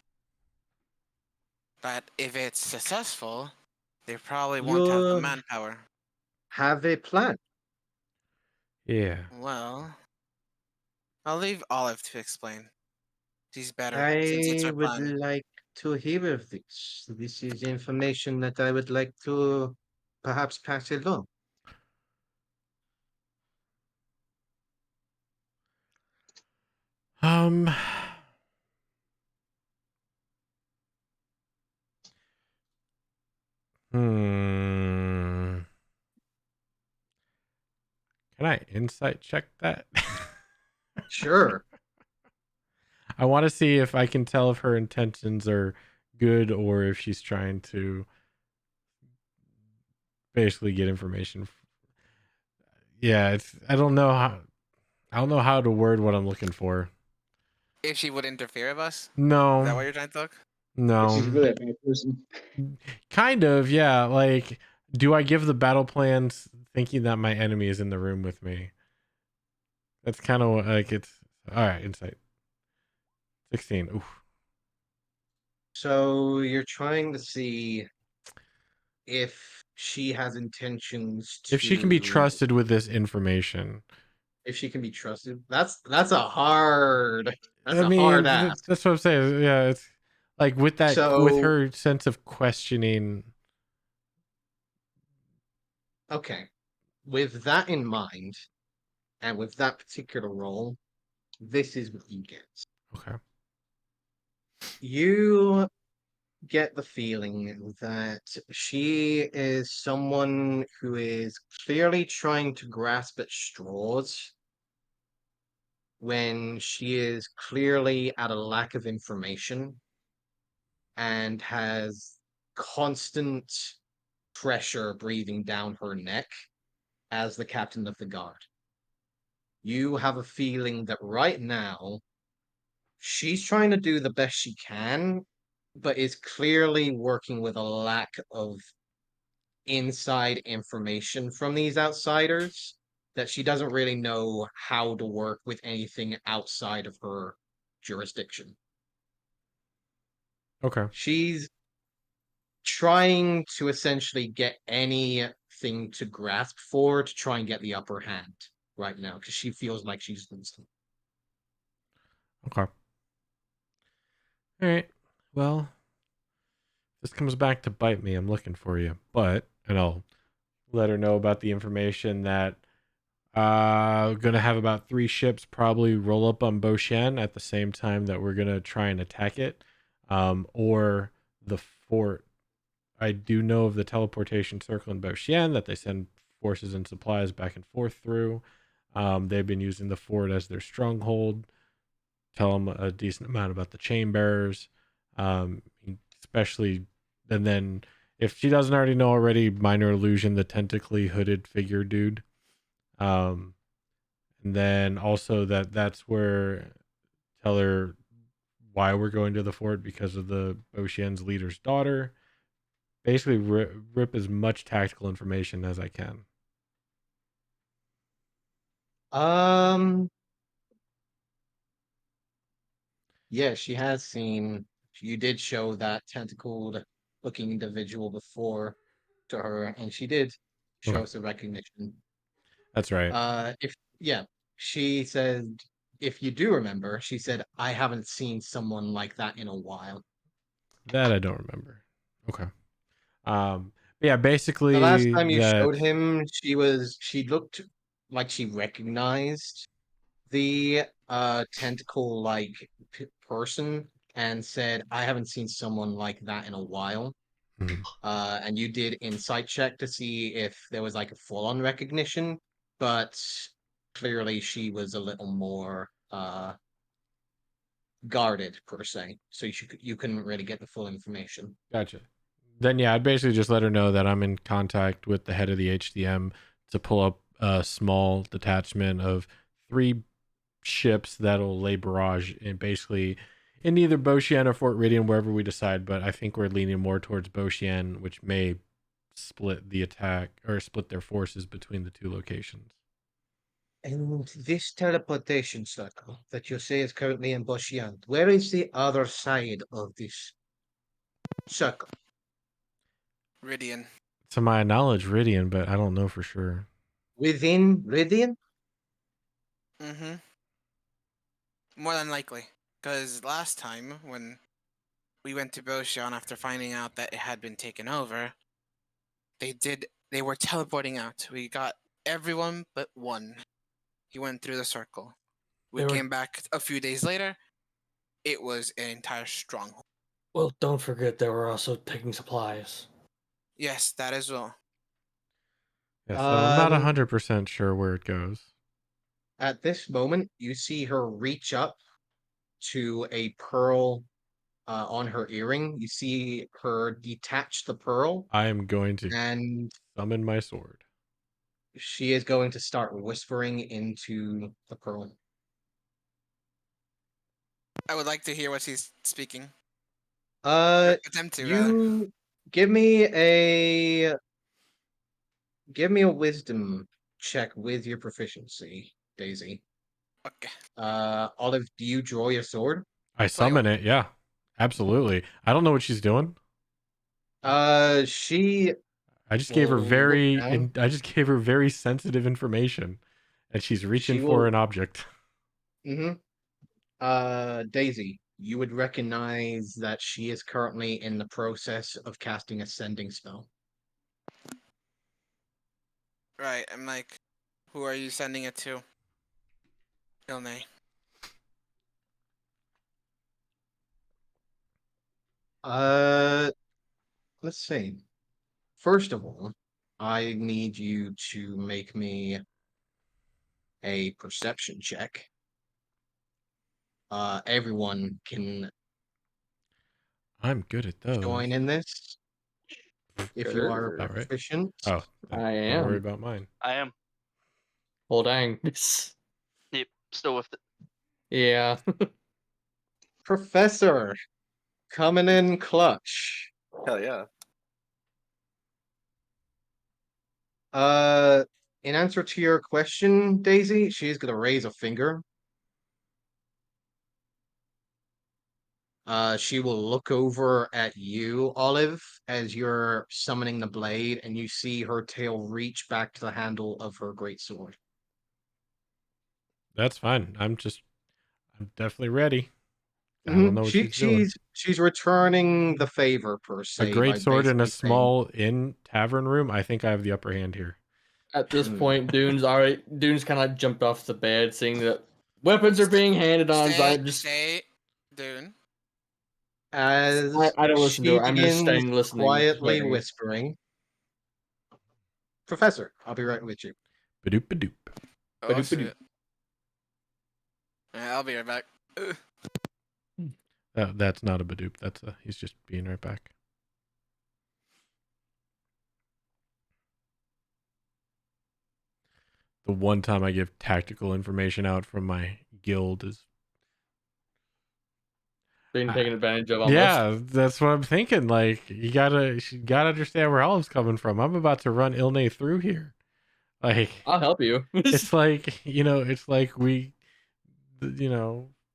[SPEAKER 2] But if it's successful, they probably won't have the
[SPEAKER 4] You
[SPEAKER 2] manpower.
[SPEAKER 4] have a plan.
[SPEAKER 1] Yeah.
[SPEAKER 2] Well, I'll leave Olive to explain. She's better, since it's
[SPEAKER 4] I
[SPEAKER 2] her
[SPEAKER 4] would
[SPEAKER 2] plan.
[SPEAKER 4] like to hear of this. This is information that I would like to perhaps pass along.
[SPEAKER 1] Um. Hmm. Can I insight check that?
[SPEAKER 4] Sure.
[SPEAKER 1] I want to see if I can tell if her intentions are good or if she's trying to basically get information. Yeah, it's I don't know how to word what I'm looking for.
[SPEAKER 2] If she would interfere with us? Is that
[SPEAKER 1] No.
[SPEAKER 2] what you're trying to talk?
[SPEAKER 8] If she's
[SPEAKER 1] No.
[SPEAKER 8] really a bad person.
[SPEAKER 1] Kind of, yeah. Like, do I give the battle plans thinking that my enemy is in the room with me? That's kind of like it's all right. Insight 16. Oof.
[SPEAKER 4] So you're trying to see if she has intentions
[SPEAKER 1] If she can be
[SPEAKER 4] to,
[SPEAKER 1] trusted with this information,
[SPEAKER 4] if she can be trusted. That's a hard, that's
[SPEAKER 1] I
[SPEAKER 4] a
[SPEAKER 1] mean,
[SPEAKER 4] hard ask.
[SPEAKER 1] that's what I'm saying. Yeah, it's like with
[SPEAKER 4] So,
[SPEAKER 1] her sense of questioning.
[SPEAKER 4] okay, with that in mind, and with that particular role, this is what you get.
[SPEAKER 1] Okay.
[SPEAKER 4] You get the feeling that she is someone who is clearly trying to grasp at straws when she is clearly at a lack of information and has constant pressure breathing down her neck as the captain of the guard. You have a feeling that right now she's trying to do the best she can, but is clearly working with a lack of inside information from these outsiders that she doesn't really know how to work with anything outside of her jurisdiction.
[SPEAKER 1] Okay.
[SPEAKER 4] She's trying to essentially get anything to grasp for to try and get the upper hand right now because she feels like she's losing.
[SPEAKER 1] Okay. All right. Well, this comes back to bite me. I'm looking for you, and I'll let her know about the information that gonna have about 3 ships probably roll up on Boshen at the same time that we're gonna try and attack it, or the fort. I do know of the teleportation circle in Boshen that they send forces and supplies back and forth through. They've been using the fort as their stronghold. Tell them a decent amount about the chain bearers, um, especially, and then if she doesn't already know already, minor illusion, the tentacly hooded figure dude. And then also that's where tell her why we're going to the fort because of the Ocean's leader's daughter. Basically, rip as much tactical information as I can.
[SPEAKER 4] Um, yeah, she has seen. You did show that tentacled looking individual before to her, and she did show
[SPEAKER 1] Okay,
[SPEAKER 4] us a recognition.
[SPEAKER 1] that's right.
[SPEAKER 4] If yeah, she said, if you do remember, she said, I haven't seen someone like that in a while.
[SPEAKER 1] That I don't remember. Okay. Yeah,
[SPEAKER 4] The last
[SPEAKER 1] basically
[SPEAKER 4] time you
[SPEAKER 1] that.
[SPEAKER 4] showed him, she looked like she recognized the tentacle like person and said, "I haven't seen someone like that in a while."
[SPEAKER 1] Mhm.
[SPEAKER 4] And you did insight check to see if there was like a full-on recognition, but clearly she was a little more guarded per se, so you couldn't really get the full information.
[SPEAKER 1] Gotcha. Then yeah, I'd basically just let her know that I'm in contact with the head of the HDM to pull up a small detachment of 3 ships that'll lay barrage in basically in either Boshian or Fort Ridian, wherever we decide. But I think we're leaning more towards Boshian, which may split the attack or split their forces between the 2 locations.
[SPEAKER 4] And this teleportation circle that you say is currently in Boshian, where is the other side of this circle?
[SPEAKER 2] Ridian.
[SPEAKER 1] To my knowledge, Ridian, but I don't know for sure.
[SPEAKER 4] Within Ridian?
[SPEAKER 2] Mm-hmm. More than likely. Because last time, when we went to Boshan after finding out that it had been taken over, they were teleporting out. We got everyone but one. He went through the circle. We
[SPEAKER 3] They were-
[SPEAKER 2] came back a few days later. It was an entire stronghold.
[SPEAKER 3] Well, don't forget they were also taking supplies.
[SPEAKER 2] Yes, that as well.
[SPEAKER 1] Yeah, so I'm not
[SPEAKER 4] Um,
[SPEAKER 1] 100% sure where it goes.
[SPEAKER 4] At this moment, you see her reach up to a pearl on her earring. You see her detach the pearl,
[SPEAKER 1] I am going to
[SPEAKER 4] and
[SPEAKER 1] summon my sword.
[SPEAKER 4] she is going to start whispering into the pearl.
[SPEAKER 2] I would like to hear what she's speaking. Attempt to, rather.
[SPEAKER 4] You give me a wisdom check with your proficiency, Daisy.
[SPEAKER 2] Okay.
[SPEAKER 4] Olive, do you draw your sword?
[SPEAKER 1] I summon it, yeah. Absolutely. I don't know what she's doing.
[SPEAKER 4] She
[SPEAKER 1] I just gave her
[SPEAKER 4] will look down.
[SPEAKER 1] I just gave her very sensitive information, and she's reaching
[SPEAKER 4] She
[SPEAKER 1] for
[SPEAKER 4] will.
[SPEAKER 1] an object.
[SPEAKER 4] Mm-hmm. Daisy, you would recognize that she is currently in the process of casting a sending spell.
[SPEAKER 2] Right, I'm like, who are you sending it to? Ilne.
[SPEAKER 4] Uh, let's see. First of all, I need you to make me a perception check. Everyone can
[SPEAKER 1] I'm good at those.
[SPEAKER 4] join in this if you are
[SPEAKER 3] Sure.
[SPEAKER 1] All right.
[SPEAKER 4] proficient.
[SPEAKER 1] Oh, then
[SPEAKER 3] I
[SPEAKER 1] don't worry
[SPEAKER 3] am.
[SPEAKER 1] about mine.
[SPEAKER 6] I am.
[SPEAKER 3] Well, dang.
[SPEAKER 6] Yep. Still with it.
[SPEAKER 3] Yeah.
[SPEAKER 4] Professor, coming in clutch.
[SPEAKER 7] Hell yeah.
[SPEAKER 4] In answer to your question, Daisy, she's gonna raise a finger. She will look over at you, Olive, as you're summoning the blade, and you see her tail reach back to the handle of her great sword.
[SPEAKER 1] That's fine. I'm definitely ready. I don't know what she's doing.
[SPEAKER 4] She's returning the favor per
[SPEAKER 1] A
[SPEAKER 4] se
[SPEAKER 1] great
[SPEAKER 4] by
[SPEAKER 1] sword in a
[SPEAKER 4] basically saying,
[SPEAKER 1] small inn tavern room. I think I have the upper hand here.
[SPEAKER 3] At this
[SPEAKER 4] Hmm.
[SPEAKER 3] point, Dune's kind of jumped off the bed, seeing that weapons are being handed on.
[SPEAKER 2] Stay, Dune.
[SPEAKER 4] As
[SPEAKER 3] I don't listen to
[SPEAKER 4] she
[SPEAKER 3] her. I'm just
[SPEAKER 4] begins
[SPEAKER 3] staying listening.
[SPEAKER 4] quietly
[SPEAKER 3] hearing.
[SPEAKER 4] whispering, Professor, I'll be right with you.
[SPEAKER 1] Badoop badoop.
[SPEAKER 2] Oh
[SPEAKER 3] Ba-doop-ba-doop.
[SPEAKER 2] shit. Yeah, I'll be right back. Ugh.
[SPEAKER 1] That's not a badoop. He's just being right back. The one time I give tactical information out from my guild is
[SPEAKER 3] Being taken advantage of almost.
[SPEAKER 1] yeah, that's what I'm thinking. Like you gotta understand where Olive's coming from. I'm about to run Ilne through here. Like
[SPEAKER 3] I'll help you.
[SPEAKER 1] it's like it's like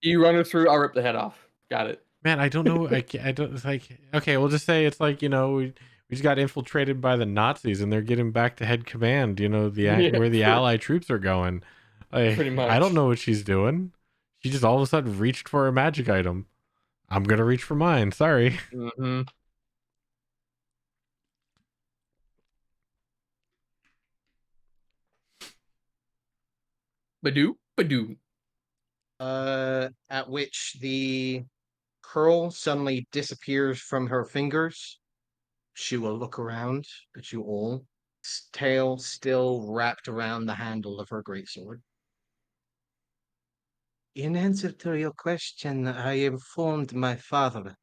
[SPEAKER 3] You run her through, I'll rip the head off. Got it.
[SPEAKER 1] man, I don't know. I don't. It's like okay, we'll just say it's like we just got infiltrated by the Nazis and they're getting back to head command.
[SPEAKER 3] Yeah,
[SPEAKER 1] where the Allied troops are going. Like
[SPEAKER 3] pretty much.
[SPEAKER 1] I don't know what she's doing. She just all of a sudden reached for a magic item. I'm gonna reach for mine. Sorry.
[SPEAKER 3] Mm-hmm. Badoo, badoo.
[SPEAKER 4] At which the curl suddenly disappears from her fingers. She will look around at you all, tail still wrapped around the handle of her greatsword. In answer to your question, I informed my father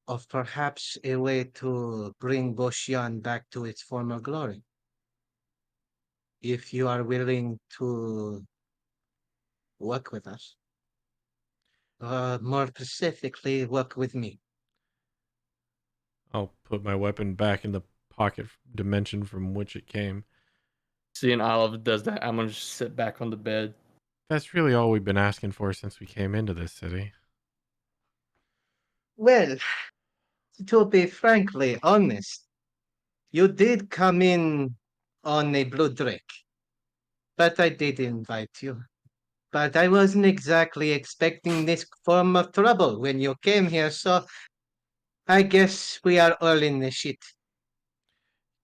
[SPEAKER 4] of perhaps a way to bring Boshian back to its former glory. If you are willing to work with us, more specifically, work with me.
[SPEAKER 1] I'll put my weapon back in the pocket dimension from which it came.
[SPEAKER 3] Seeing Olive does that, I'm gonna just sit back on the bed.
[SPEAKER 1] That's really all we've been asking for since we came into this city.
[SPEAKER 4] Well, to be frankly honest, you did come in on a blue drake, but I did invite you. But I wasn't exactly expecting this form of trouble when you came here, so I guess we are all in the shit.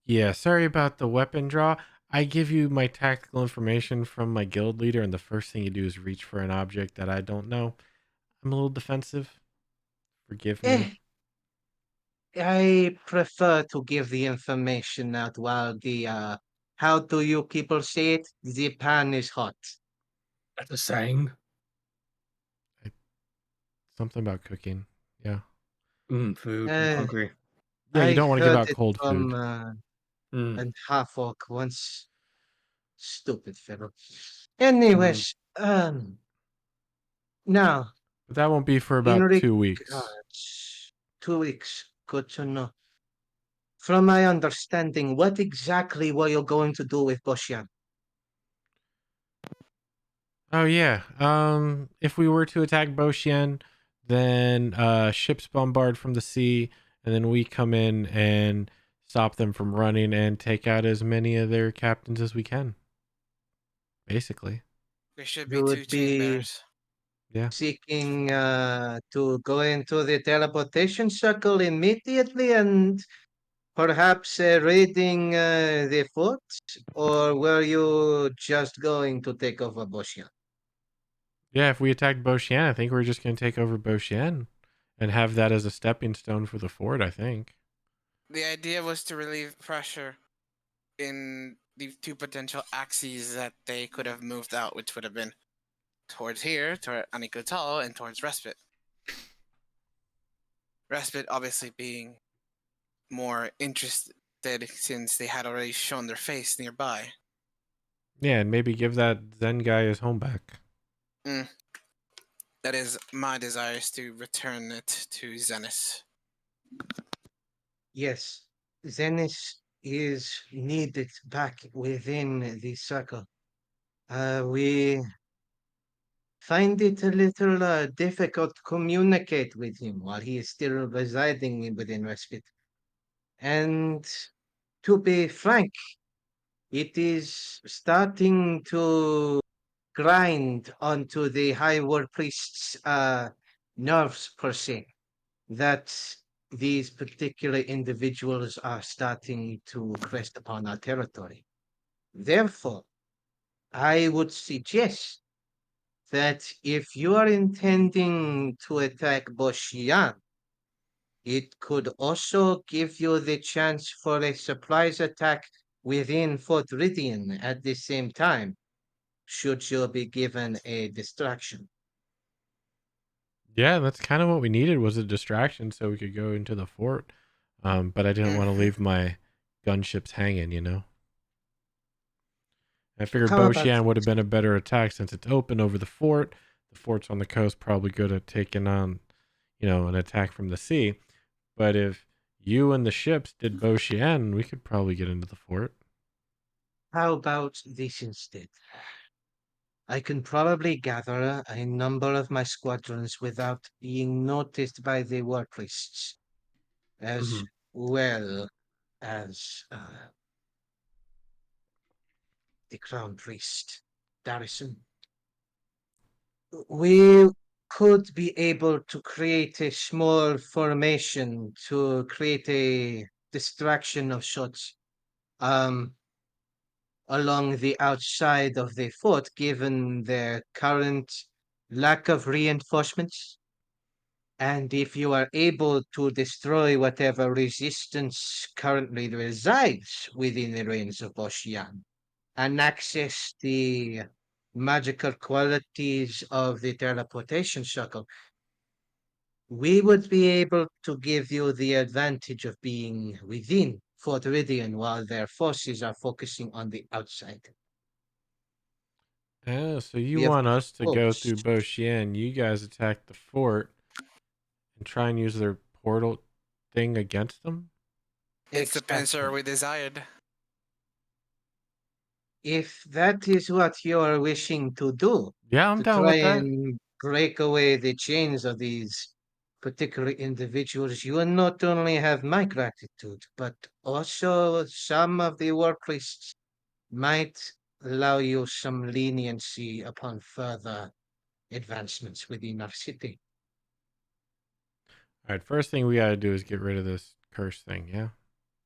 [SPEAKER 1] Yeah, sorry about the weapon draw. I give you my tactical information from my guild leader, and the first thing you do is reach for an object that I don't know. I'm a little defensive. Forgive
[SPEAKER 4] Eh,
[SPEAKER 1] me.
[SPEAKER 4] I prefer to give the information out while how do you people say it? The pan is hot.
[SPEAKER 3] That's a saying.
[SPEAKER 1] Something about cooking. Yeah.
[SPEAKER 3] Food. I'm
[SPEAKER 4] Uh,
[SPEAKER 3] hungry.
[SPEAKER 1] Yeah, you
[SPEAKER 4] I
[SPEAKER 1] don't want to give
[SPEAKER 4] heard
[SPEAKER 1] out
[SPEAKER 4] it
[SPEAKER 1] cold
[SPEAKER 4] from
[SPEAKER 1] food.
[SPEAKER 3] Mm.
[SPEAKER 4] a half orc once. Stupid fellow.
[SPEAKER 3] Mm.
[SPEAKER 4] Anyways, now,
[SPEAKER 1] But that won't be for
[SPEAKER 4] in
[SPEAKER 1] about 2 weeks.
[SPEAKER 4] regards, 2 weeks, good to know. From my understanding, what exactly were you going to do with Boshian?
[SPEAKER 1] Oh yeah. If we were to attack Boshian, then ships bombard from the sea, and then we come in and stop them from running and take out as many of their captains as we can. Basically.
[SPEAKER 2] There should be
[SPEAKER 4] You
[SPEAKER 2] two
[SPEAKER 4] would
[SPEAKER 2] chain
[SPEAKER 4] be
[SPEAKER 2] bearers.
[SPEAKER 1] Yeah.
[SPEAKER 4] seeking to go into the teleportation circle immediately and perhaps raiding the fort? Or were you just going to take over Boshian?
[SPEAKER 1] Yeah, if we attack Boshian, I think we're just gonna take over Boshian and have that as a stepping stone for the fort, I think.
[SPEAKER 2] The idea was to relieve pressure in the two potential axes that they could have moved out, which would have been towards here, toward Anikotal, and towards Respite. Respite obviously being more interested since they had already shown their face nearby.
[SPEAKER 1] Yeah, and maybe give that Zen guy his home back.
[SPEAKER 2] That is my desire, is to return it to Zenith.
[SPEAKER 4] Yes, Zenith is needed back within the circle. We find it a little difficult to communicate with him while he is still residing within Respite. And to be frank, it is starting to grind onto the High War Priest's nerves, per se, that these particular individuals are starting to crest upon our territory. Therefore, I would suggest that if you are intending to attack Boshian, it could also give you the chance for a surprise attack within Fort Ridian at the same time, should you be given a distraction.
[SPEAKER 1] Yeah, that's kind of what we needed, was a distraction so we could go into the fort. But I didn't want to leave my gunships hanging, you know. I figured
[SPEAKER 4] How about
[SPEAKER 1] Boshian would have
[SPEAKER 4] this?
[SPEAKER 1] been a better attack since it's open over the fort. The fort's on the coast, probably good at taking on, an attack from the sea. But if you and the ships did Boshian, we could probably get into the fort.
[SPEAKER 4] How about this instead? I can probably gather a number of my squadrons without being noticed by the war priests, as
[SPEAKER 3] Mm-hmm.
[SPEAKER 4] well as the crown priest, Darrison. We could be able to create a small formation to create a distraction of sorts. Um,
[SPEAKER 9] along the outside of the fort given their current lack of reinforcements. And if you are able to destroy whatever resistance currently resides within the range of Ocean and access the magical qualities of the teleportation circle, we would be able to give you the advantage of being within Fort Ridian while their forces are focusing on the outside.
[SPEAKER 1] Yeah, so you
[SPEAKER 9] We have
[SPEAKER 1] want us to go through
[SPEAKER 9] proposed.
[SPEAKER 1] Boxian, you guys attack the fort and try and use their portal thing against them?
[SPEAKER 2] It's the pincer
[SPEAKER 9] Exactly.
[SPEAKER 2] we desired.
[SPEAKER 9] If that is what you are wishing to do,
[SPEAKER 1] Yeah, I'm
[SPEAKER 9] to
[SPEAKER 1] down
[SPEAKER 9] try
[SPEAKER 1] with that.
[SPEAKER 9] and break away the chains of these particular individuals, you will not only have my gratitude, but also some of the war priests might allow you some leniency upon further advancements within our city.
[SPEAKER 1] All right, first thing we got to do is get rid of this curse thing, yeah?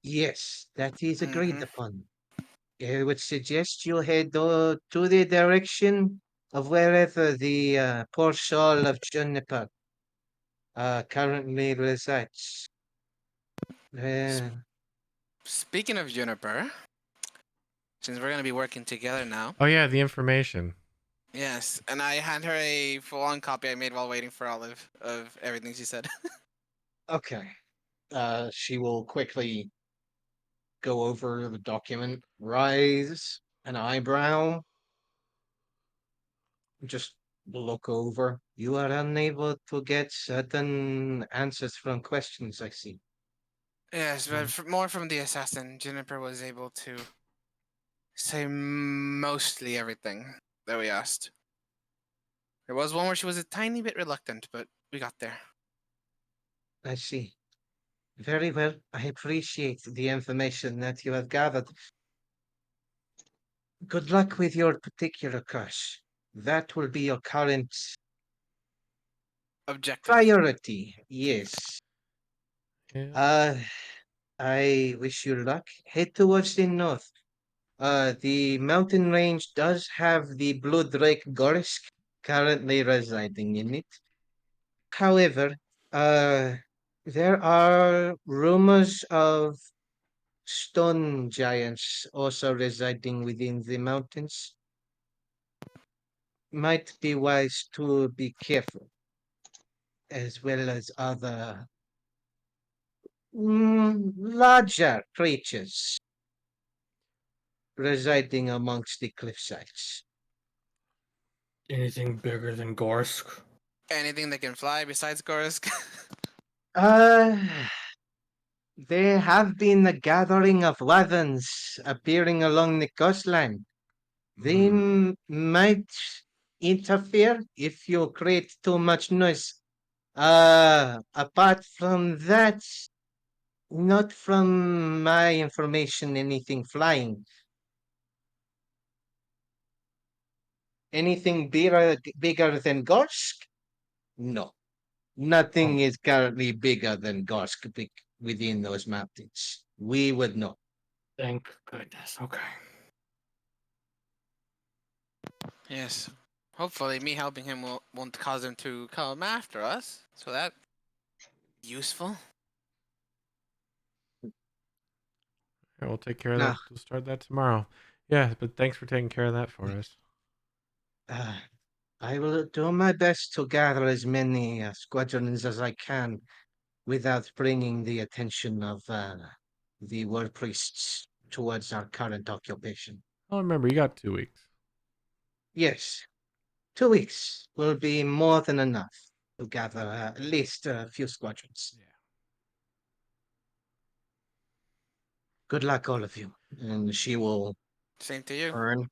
[SPEAKER 9] Yes, that is agreed
[SPEAKER 2] Mhm.
[SPEAKER 9] upon. I would suggest you head to the direction of wherever the poor soul of Juniper currently resides. Uh,
[SPEAKER 2] Speaking of Juniper, since we're gonna be working together now,
[SPEAKER 1] Oh, yeah, the information.
[SPEAKER 2] yes, and I hand her a full-on copy I made while waiting for Olive of everything she said.
[SPEAKER 9] okay. She will quickly go over the document, raise an eyebrow, just look over. You are unable to get certain answers from questions, I see.
[SPEAKER 2] Yes, but more from the assassin. Juniper was able to say mostly everything that we asked. There was one where she was a tiny bit reluctant, but we got there.
[SPEAKER 9] I see. Very well. I appreciate the information that you have gathered. Good luck with your particular curse. That will be your current
[SPEAKER 2] Objective.
[SPEAKER 9] priority. Yes.
[SPEAKER 1] Yeah.
[SPEAKER 9] I wish you luck. Head towards the north. The mountain range does have the Blue Drake Gorsk currently residing in it. However, there are rumors of stone giants also residing within the mountains. Might be wise to be careful, as well as other larger creatures residing amongst the cliff sides.
[SPEAKER 3] Anything bigger than Gorsk?
[SPEAKER 2] Anything that can fly besides Gorsk?
[SPEAKER 9] Uh, there have been a gathering of wyverns appearing along the coastline. They might interfere if you create too much noise. Apart from that, not from my information, anything flying. Anything bigger than Gorsk? No. Nothing
[SPEAKER 3] Oh,
[SPEAKER 9] is currently bigger than Gorsk within those mountains. We would know.
[SPEAKER 3] thank goodness. Okay.
[SPEAKER 2] Yes. Hopefully, me helping him won't cause him to come after us. So that useful.
[SPEAKER 1] Yeah, we'll take care of
[SPEAKER 9] Now,
[SPEAKER 1] that. We'll start that tomorrow. Yeah, but thanks for taking care of that for us.
[SPEAKER 9] uh, I will do my best to gather as many squadrons as I can without bringing the attention of the war priests towards our current occupation.
[SPEAKER 1] Oh, remember, you got 2 weeks.
[SPEAKER 9] Yes, 2 weeks will be more than enough to gather at least a few squadrons.
[SPEAKER 1] Yeah.
[SPEAKER 9] Good luck, all of you. And she will
[SPEAKER 2] Same to you.
[SPEAKER 9] turn,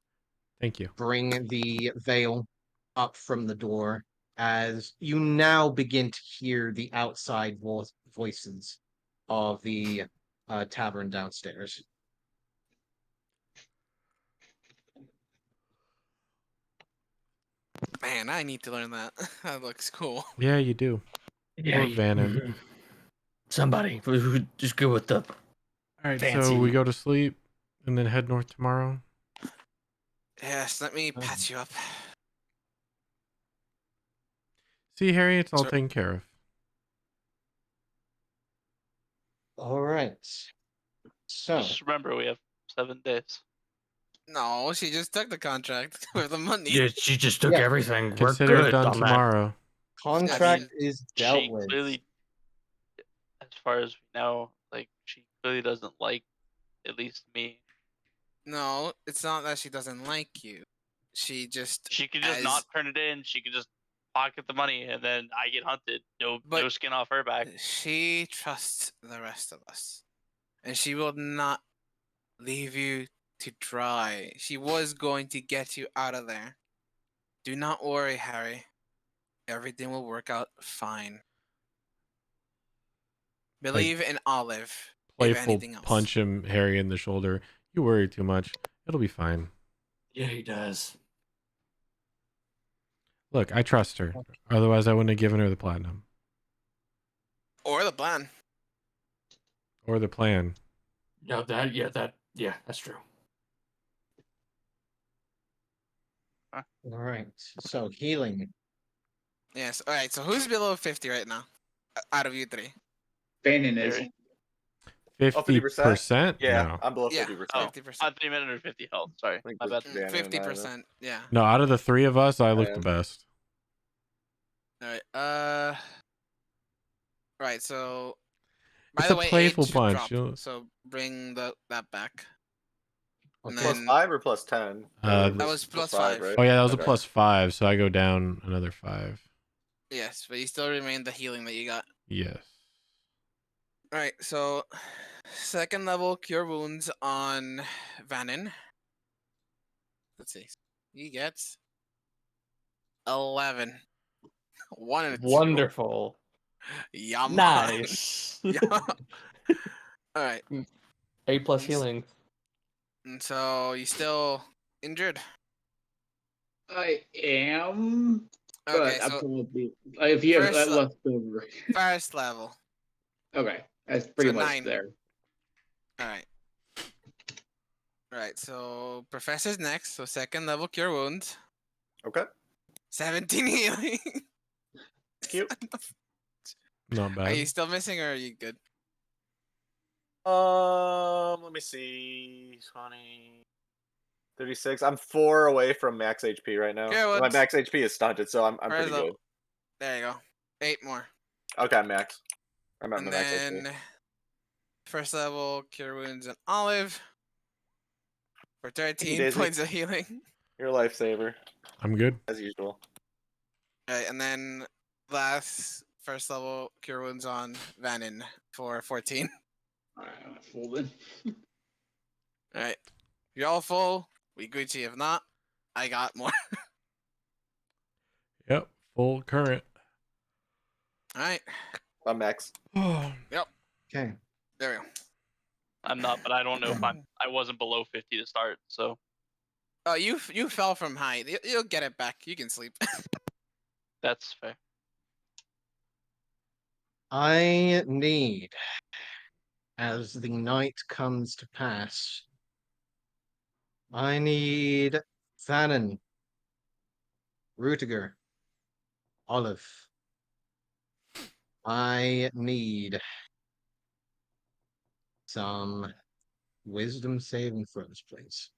[SPEAKER 1] Thank you.
[SPEAKER 9] bring the veil up from the door as you now begin to hear the outside voices of the tavern downstairs.
[SPEAKER 2] Man, I need to learn that. That looks cool.
[SPEAKER 1] Yeah, you do.
[SPEAKER 3] Yeah.
[SPEAKER 1] Or Vannon.
[SPEAKER 3] Somebody who just go with the
[SPEAKER 1] All right, so
[SPEAKER 3] fancy.
[SPEAKER 1] we go to sleep and then head north tomorrow.
[SPEAKER 2] Yes, let me patch you up.
[SPEAKER 1] See, Harry, it's all
[SPEAKER 2] Sir-
[SPEAKER 1] taken care of.
[SPEAKER 9] All right. So,
[SPEAKER 6] Just remember, we have 7 days.
[SPEAKER 2] No, she just took the contract for the money.
[SPEAKER 3] Yeah, she just took
[SPEAKER 9] Yeah.
[SPEAKER 3] everything. We're
[SPEAKER 1] Consider it
[SPEAKER 3] good
[SPEAKER 1] done
[SPEAKER 3] on that.
[SPEAKER 1] tomorrow.
[SPEAKER 9] contract
[SPEAKER 6] mean,
[SPEAKER 9] is dealt
[SPEAKER 6] She
[SPEAKER 9] with.
[SPEAKER 6] clearly, as far as we know, like she clearly doesn't like at least me.
[SPEAKER 2] No, it's not that she doesn't like you. She just
[SPEAKER 6] She could just
[SPEAKER 2] as
[SPEAKER 6] not turn it in. She could just pocket the money, and then I get hunted. No
[SPEAKER 2] But-
[SPEAKER 6] skin off her back.
[SPEAKER 2] she trusts the rest of us, and she will not leave you to dry. She was going to get you out of there. Do not worry, Harry. Everything will work out fine. Believe in Olive. If
[SPEAKER 1] Playful
[SPEAKER 2] anything else.
[SPEAKER 1] punch him, Harry, in the shoulder. You worry too much. It'll be fine.
[SPEAKER 3] Yeah, he does.
[SPEAKER 1] Look, I trust her. Otherwise, I wouldn't have given her the platinum
[SPEAKER 2] Or the plan.
[SPEAKER 1] or the plan.
[SPEAKER 3] No, that's true.
[SPEAKER 9] All right. So healing.
[SPEAKER 2] Yes. All right. So who's below 50 right now? Out of you three.
[SPEAKER 8] Bannon is.
[SPEAKER 6] Very-
[SPEAKER 1] 50%?
[SPEAKER 7] Yeah,
[SPEAKER 1] No.
[SPEAKER 7] I'm below
[SPEAKER 2] Yeah.
[SPEAKER 7] 50%.
[SPEAKER 6] Oh,
[SPEAKER 2] 50%.
[SPEAKER 6] on 3 minutes or 50 health. Sorry,
[SPEAKER 7] I think
[SPEAKER 6] my
[SPEAKER 7] we're-
[SPEAKER 6] bad.
[SPEAKER 7] Bannon and I, though.
[SPEAKER 2] 50%. Yeah.
[SPEAKER 1] No, out of the three of us, I look the
[SPEAKER 7] am.
[SPEAKER 1] best.
[SPEAKER 2] All right. Right. So. By
[SPEAKER 1] It's
[SPEAKER 2] the
[SPEAKER 1] a
[SPEAKER 2] way,
[SPEAKER 1] playful
[SPEAKER 2] age
[SPEAKER 1] punch.
[SPEAKER 2] dropped,
[SPEAKER 1] You'll-
[SPEAKER 2] so bring that back. And
[SPEAKER 9] Okay.
[SPEAKER 7] Plus
[SPEAKER 2] then
[SPEAKER 7] 5 or plus 10?
[SPEAKER 1] That
[SPEAKER 2] was plus 5.
[SPEAKER 7] right?
[SPEAKER 1] Oh, yeah, that was
[SPEAKER 7] Okay.
[SPEAKER 1] a +5, so I go down another 5.
[SPEAKER 2] Yes, but you still remain the healing that you got.
[SPEAKER 1] Yes.
[SPEAKER 2] All right. So, second level cure wounds on Vannon. Let's see. He gets 11. 1 and a 2.
[SPEAKER 3] Wonderful.
[SPEAKER 2] Yum.
[SPEAKER 3] Nice.
[SPEAKER 2] Yeah. All right.
[SPEAKER 3] A+
[SPEAKER 2] Yes.
[SPEAKER 3] healing.
[SPEAKER 2] And so you still injured?
[SPEAKER 8] I am, but
[SPEAKER 2] Okay.
[SPEAKER 8] I'm
[SPEAKER 2] So
[SPEAKER 8] probably if you have
[SPEAKER 2] first
[SPEAKER 8] that
[SPEAKER 2] le-
[SPEAKER 8] left over.
[SPEAKER 2] first level.
[SPEAKER 8] Okay, that's pretty
[SPEAKER 2] So
[SPEAKER 8] much
[SPEAKER 2] 9.
[SPEAKER 8] there.
[SPEAKER 2] All right. All right. So Professor's next. So second level cure wounds.
[SPEAKER 7] Okay.
[SPEAKER 2] 17 healing.
[SPEAKER 7] Cute.
[SPEAKER 1] Not
[SPEAKER 2] Are
[SPEAKER 1] bad.
[SPEAKER 2] you still missing or are you good?
[SPEAKER 7] Let me see. 20, 36. I'm 4 away from max HP right now.
[SPEAKER 2] Okay,
[SPEAKER 7] My
[SPEAKER 2] what's-
[SPEAKER 7] max HP is stunted, so I'm
[SPEAKER 2] Where's
[SPEAKER 7] pretty
[SPEAKER 2] the-
[SPEAKER 7] good.
[SPEAKER 2] There you go. 8 more.
[SPEAKER 7] Okay, max. I'm at
[SPEAKER 2] And
[SPEAKER 7] my max HP.
[SPEAKER 2] then first level cure wounds and Olive for 13
[SPEAKER 7] Daisy.
[SPEAKER 2] points of healing.
[SPEAKER 7] You're a lifesaver,
[SPEAKER 1] I'm good.
[SPEAKER 7] as usual.
[SPEAKER 2] Alright, and then last first level cure wounds on Vannon for 14.
[SPEAKER 8] Alright, I'm full then.
[SPEAKER 2] Alright. You're all full. We Gucci. If not, I got more.
[SPEAKER 1] Yep. Full current.
[SPEAKER 2] Alright.
[SPEAKER 7] I'm max.
[SPEAKER 1] Oh,
[SPEAKER 9] Okay.
[SPEAKER 2] There we go.
[SPEAKER 6] I'm not, but I don't know if I wasn't below 50 to start, so
[SPEAKER 2] Oh, you fell from height. You'll get it back. You can sleep.
[SPEAKER 6] that's fair.
[SPEAKER 9] I need, as the night comes to pass, I need Fannin, Rutiger, Olive. I need some wisdom saving throws, please.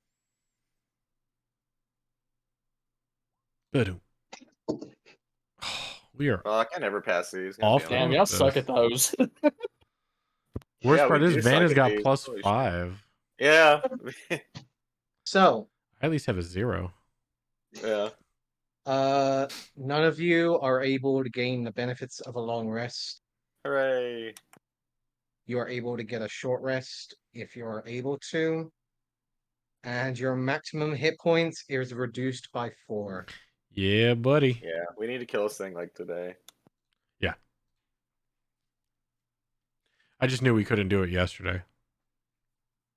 [SPEAKER 1] Ba-doom. We are
[SPEAKER 7] I can never pass these.
[SPEAKER 1] Awful.
[SPEAKER 3] Damn,
[SPEAKER 1] with
[SPEAKER 3] y'all
[SPEAKER 1] this.
[SPEAKER 3] suck at those.
[SPEAKER 1] Worst
[SPEAKER 7] Yeah,
[SPEAKER 1] part
[SPEAKER 7] we
[SPEAKER 1] is
[SPEAKER 7] do
[SPEAKER 1] Van
[SPEAKER 7] suck
[SPEAKER 1] has
[SPEAKER 7] at
[SPEAKER 1] got
[SPEAKER 7] these.
[SPEAKER 1] plus
[SPEAKER 7] Holy shit.
[SPEAKER 1] 5.
[SPEAKER 7] Yeah.
[SPEAKER 9] So,
[SPEAKER 1] I at least have a 0.
[SPEAKER 7] Yeah.
[SPEAKER 9] none of you are able to gain the benefits of a long rest.
[SPEAKER 7] Hooray.
[SPEAKER 9] You are able to get a short rest if you are able to. And your maximum hit points is reduced by 4.
[SPEAKER 1] Yeah, buddy.
[SPEAKER 7] Yeah, we need to kill this thing like today.
[SPEAKER 1] I just knew we couldn't do it yesterday.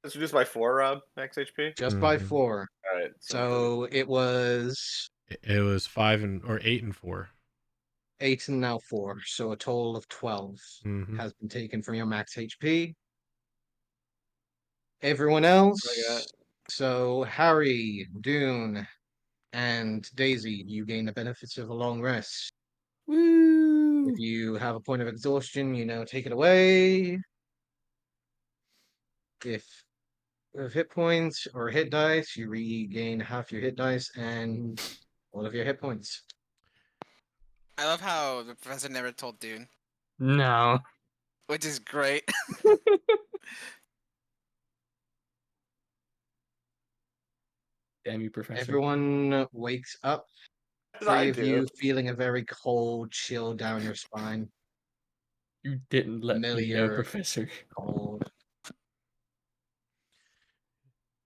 [SPEAKER 7] It's reduced by 4, Rob, max HP?
[SPEAKER 9] Just by
[SPEAKER 1] Mhm.
[SPEAKER 9] 4.
[SPEAKER 7] Alright.
[SPEAKER 9] So it was
[SPEAKER 1] It was 8 and 4.
[SPEAKER 9] 8 and now 4. So a total of 12
[SPEAKER 1] Mhm.
[SPEAKER 9] has been taken from your max HP. Everyone
[SPEAKER 7] I
[SPEAKER 9] else,
[SPEAKER 7] got
[SPEAKER 4] So Harry, Dune, and Daisy, you gain the benefits of a long rest.
[SPEAKER 3] Woo!
[SPEAKER 4] If you have a point of exhaustion, take it away. If you have hit points or hit dice, you regain half your hit dice and all of your hit points.
[SPEAKER 2] I love how the professor never told Dune,
[SPEAKER 3] No.
[SPEAKER 2] which is great.
[SPEAKER 3] Damn you, Professor.
[SPEAKER 4] Everyone wakes up.
[SPEAKER 7] What did I
[SPEAKER 4] 3 of
[SPEAKER 7] do?
[SPEAKER 4] you feeling a very cold chill down your spine.
[SPEAKER 3] You didn't let me know,
[SPEAKER 4] Familiar.
[SPEAKER 3] Professor.
[SPEAKER 4] Cold.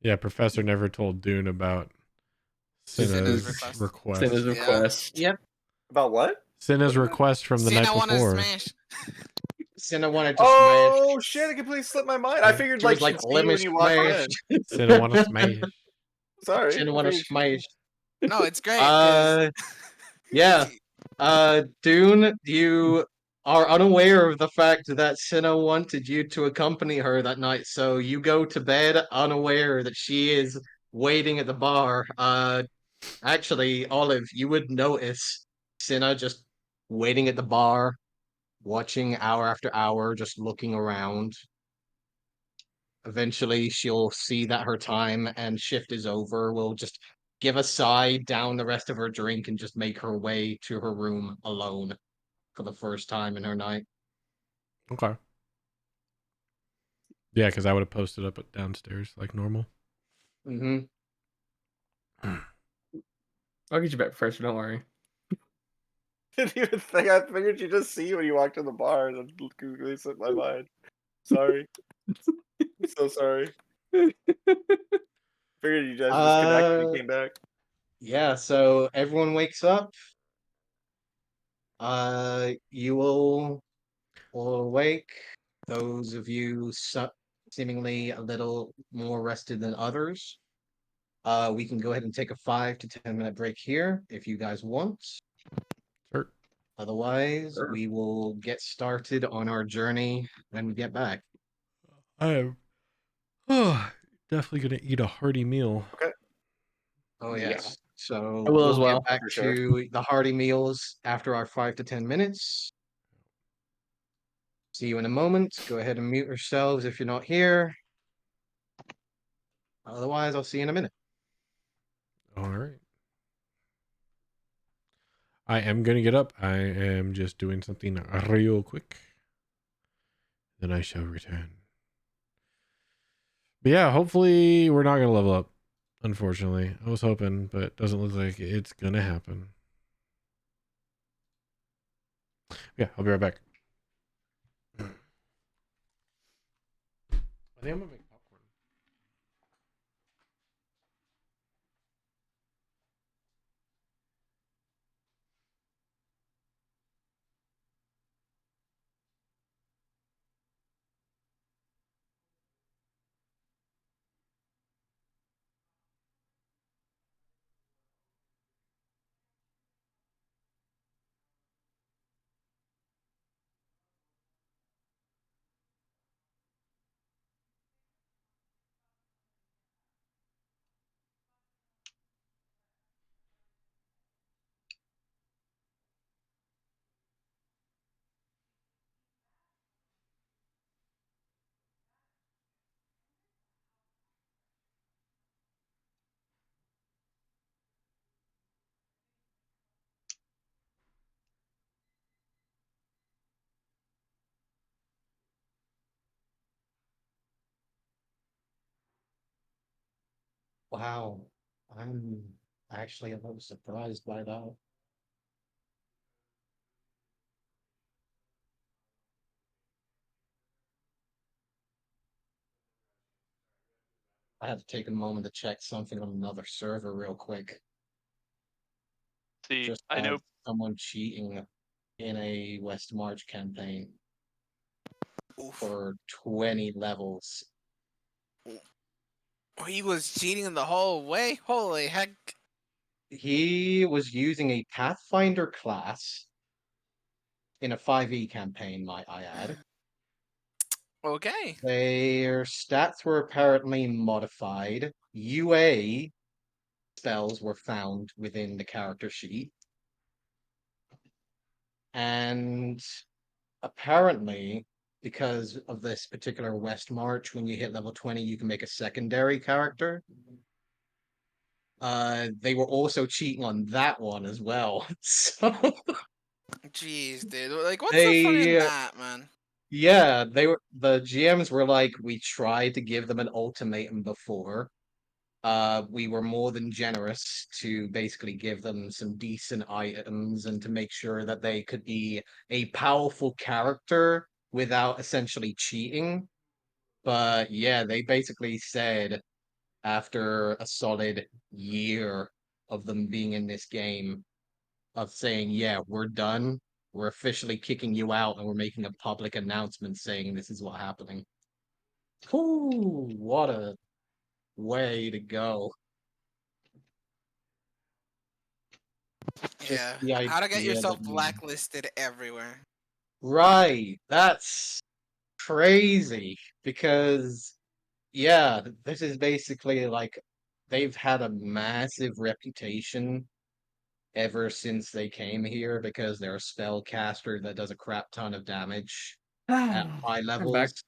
[SPEAKER 1] Yeah, Professor never told Dune about
[SPEAKER 2] Cinna's
[SPEAKER 1] Cinna's
[SPEAKER 2] request.
[SPEAKER 3] Send his
[SPEAKER 1] request.
[SPEAKER 2] Yeah.
[SPEAKER 3] request.
[SPEAKER 4] Yep.
[SPEAKER 7] About what?
[SPEAKER 1] Cinna's
[SPEAKER 7] What did I-
[SPEAKER 1] request from the night
[SPEAKER 2] Cinna wanted to
[SPEAKER 1] before.
[SPEAKER 2] smash.
[SPEAKER 4] Cinna wanted to
[SPEAKER 7] Oh
[SPEAKER 4] smash.
[SPEAKER 7] shit! It completely slipped my mind. I figured
[SPEAKER 4] She was
[SPEAKER 7] like
[SPEAKER 4] like,
[SPEAKER 7] she'd see
[SPEAKER 4] let
[SPEAKER 7] you
[SPEAKER 4] me
[SPEAKER 7] when you walked
[SPEAKER 4] smash.
[SPEAKER 7] in.
[SPEAKER 1] Cinna want to smash.
[SPEAKER 7] Sorry.
[SPEAKER 4] Cinna
[SPEAKER 7] I
[SPEAKER 4] wanted to
[SPEAKER 7] figured
[SPEAKER 4] smash.
[SPEAKER 2] No, it's great. 'Cause
[SPEAKER 4] Yeah. Dune, you are unaware of the fact that Cinna wanted you to accompany her that night, so you go to bed unaware that she is waiting at the bar. Actually, Olive, you would notice Cinna just waiting at the bar, watching hour after hour, just looking around. Eventually, she'll see that her time and shift is over, will just give a sigh, down the rest of her drink, and just make her way to her room alone for the first time in her night.
[SPEAKER 1] Okay. Yeah, because I would have posted up at downstairs like normal.
[SPEAKER 4] Mm-hmm.
[SPEAKER 3] I'll get you back, Professor. Don't worry.
[SPEAKER 7] Didn't even think. I figured she'd just see you when you walked in the bar. That completely slipped my mind. Sorry. I'm so sorry. Figured you guys disconnected and came back.
[SPEAKER 4] Yeah, so everyone wakes up. You will awake. Those of you seemingly a little more rested than others. We can go ahead and take a 5 to 10 minute break here if you guys want.
[SPEAKER 1] Sure.
[SPEAKER 4] Otherwise,
[SPEAKER 3] Sure.
[SPEAKER 4] we will get started on our journey when we get back.
[SPEAKER 1] I am definitely gonna eat a hearty meal.
[SPEAKER 7] Okay.
[SPEAKER 4] Oh
[SPEAKER 3] Yeah.
[SPEAKER 4] yes. So
[SPEAKER 3] I will
[SPEAKER 4] we'll
[SPEAKER 3] as well.
[SPEAKER 4] get back
[SPEAKER 7] For sure.
[SPEAKER 4] to the hearty meals after our 5 to 10 minutes. See you in a moment. Go ahead and mute yourselves if you're not here. Otherwise, I'll see you in a minute.
[SPEAKER 1] All right. I am gonna get up. I am just doing something real quick. Then I shall return. But yeah, hopefully we're not gonna level up. Unfortunately, I was hoping, but it doesn't look like it's gonna happen. Yeah, I'll be right back. I think I'm gonna make popcorn.
[SPEAKER 4] Wow. I'm actually a little surprised by that. I had to take a moment to check something on another server real quick.
[SPEAKER 6] See,
[SPEAKER 4] Just
[SPEAKER 6] I
[SPEAKER 4] had
[SPEAKER 6] know
[SPEAKER 4] someone cheating in a West March campaign
[SPEAKER 2] Oof.
[SPEAKER 4] for 20 levels.
[SPEAKER 2] He was cheating the whole way. Holy heck!
[SPEAKER 4] He was using a Pathfinder class in a 5e campaign, might I add.
[SPEAKER 2] Okay.
[SPEAKER 4] Their stats were apparently modified. UA spells were found within the character sheet. And apparently, because of this particular West March, when you hit level 20, you can make a secondary character. They were also cheating on that one as well. So
[SPEAKER 2] Jeez, dude. Like, what's so funny in
[SPEAKER 4] they,
[SPEAKER 2] that, man?
[SPEAKER 4] yeah, the GMs were like, we tried to give them an ultimatum before. We were more than generous to basically give them some decent items and to make sure that they could be a powerful character without essentially cheating. But yeah, they basically said after a solid year of them being in this game, of saying, yeah, we're done. We're officially kicking you out and we're making a public announcement saying this is what's happening. Ooh, what a way to go. Just
[SPEAKER 2] Yeah.
[SPEAKER 4] the
[SPEAKER 2] How to get
[SPEAKER 4] idea that
[SPEAKER 2] yourself
[SPEAKER 4] you.
[SPEAKER 2] blacklisted everywhere.
[SPEAKER 4] Right, that's crazy because, yeah, this is basically like they've had a massive reputation ever since they came here because they're a spellcaster that does a crap ton of damage at high
[SPEAKER 3] I'm back.
[SPEAKER 4] levels.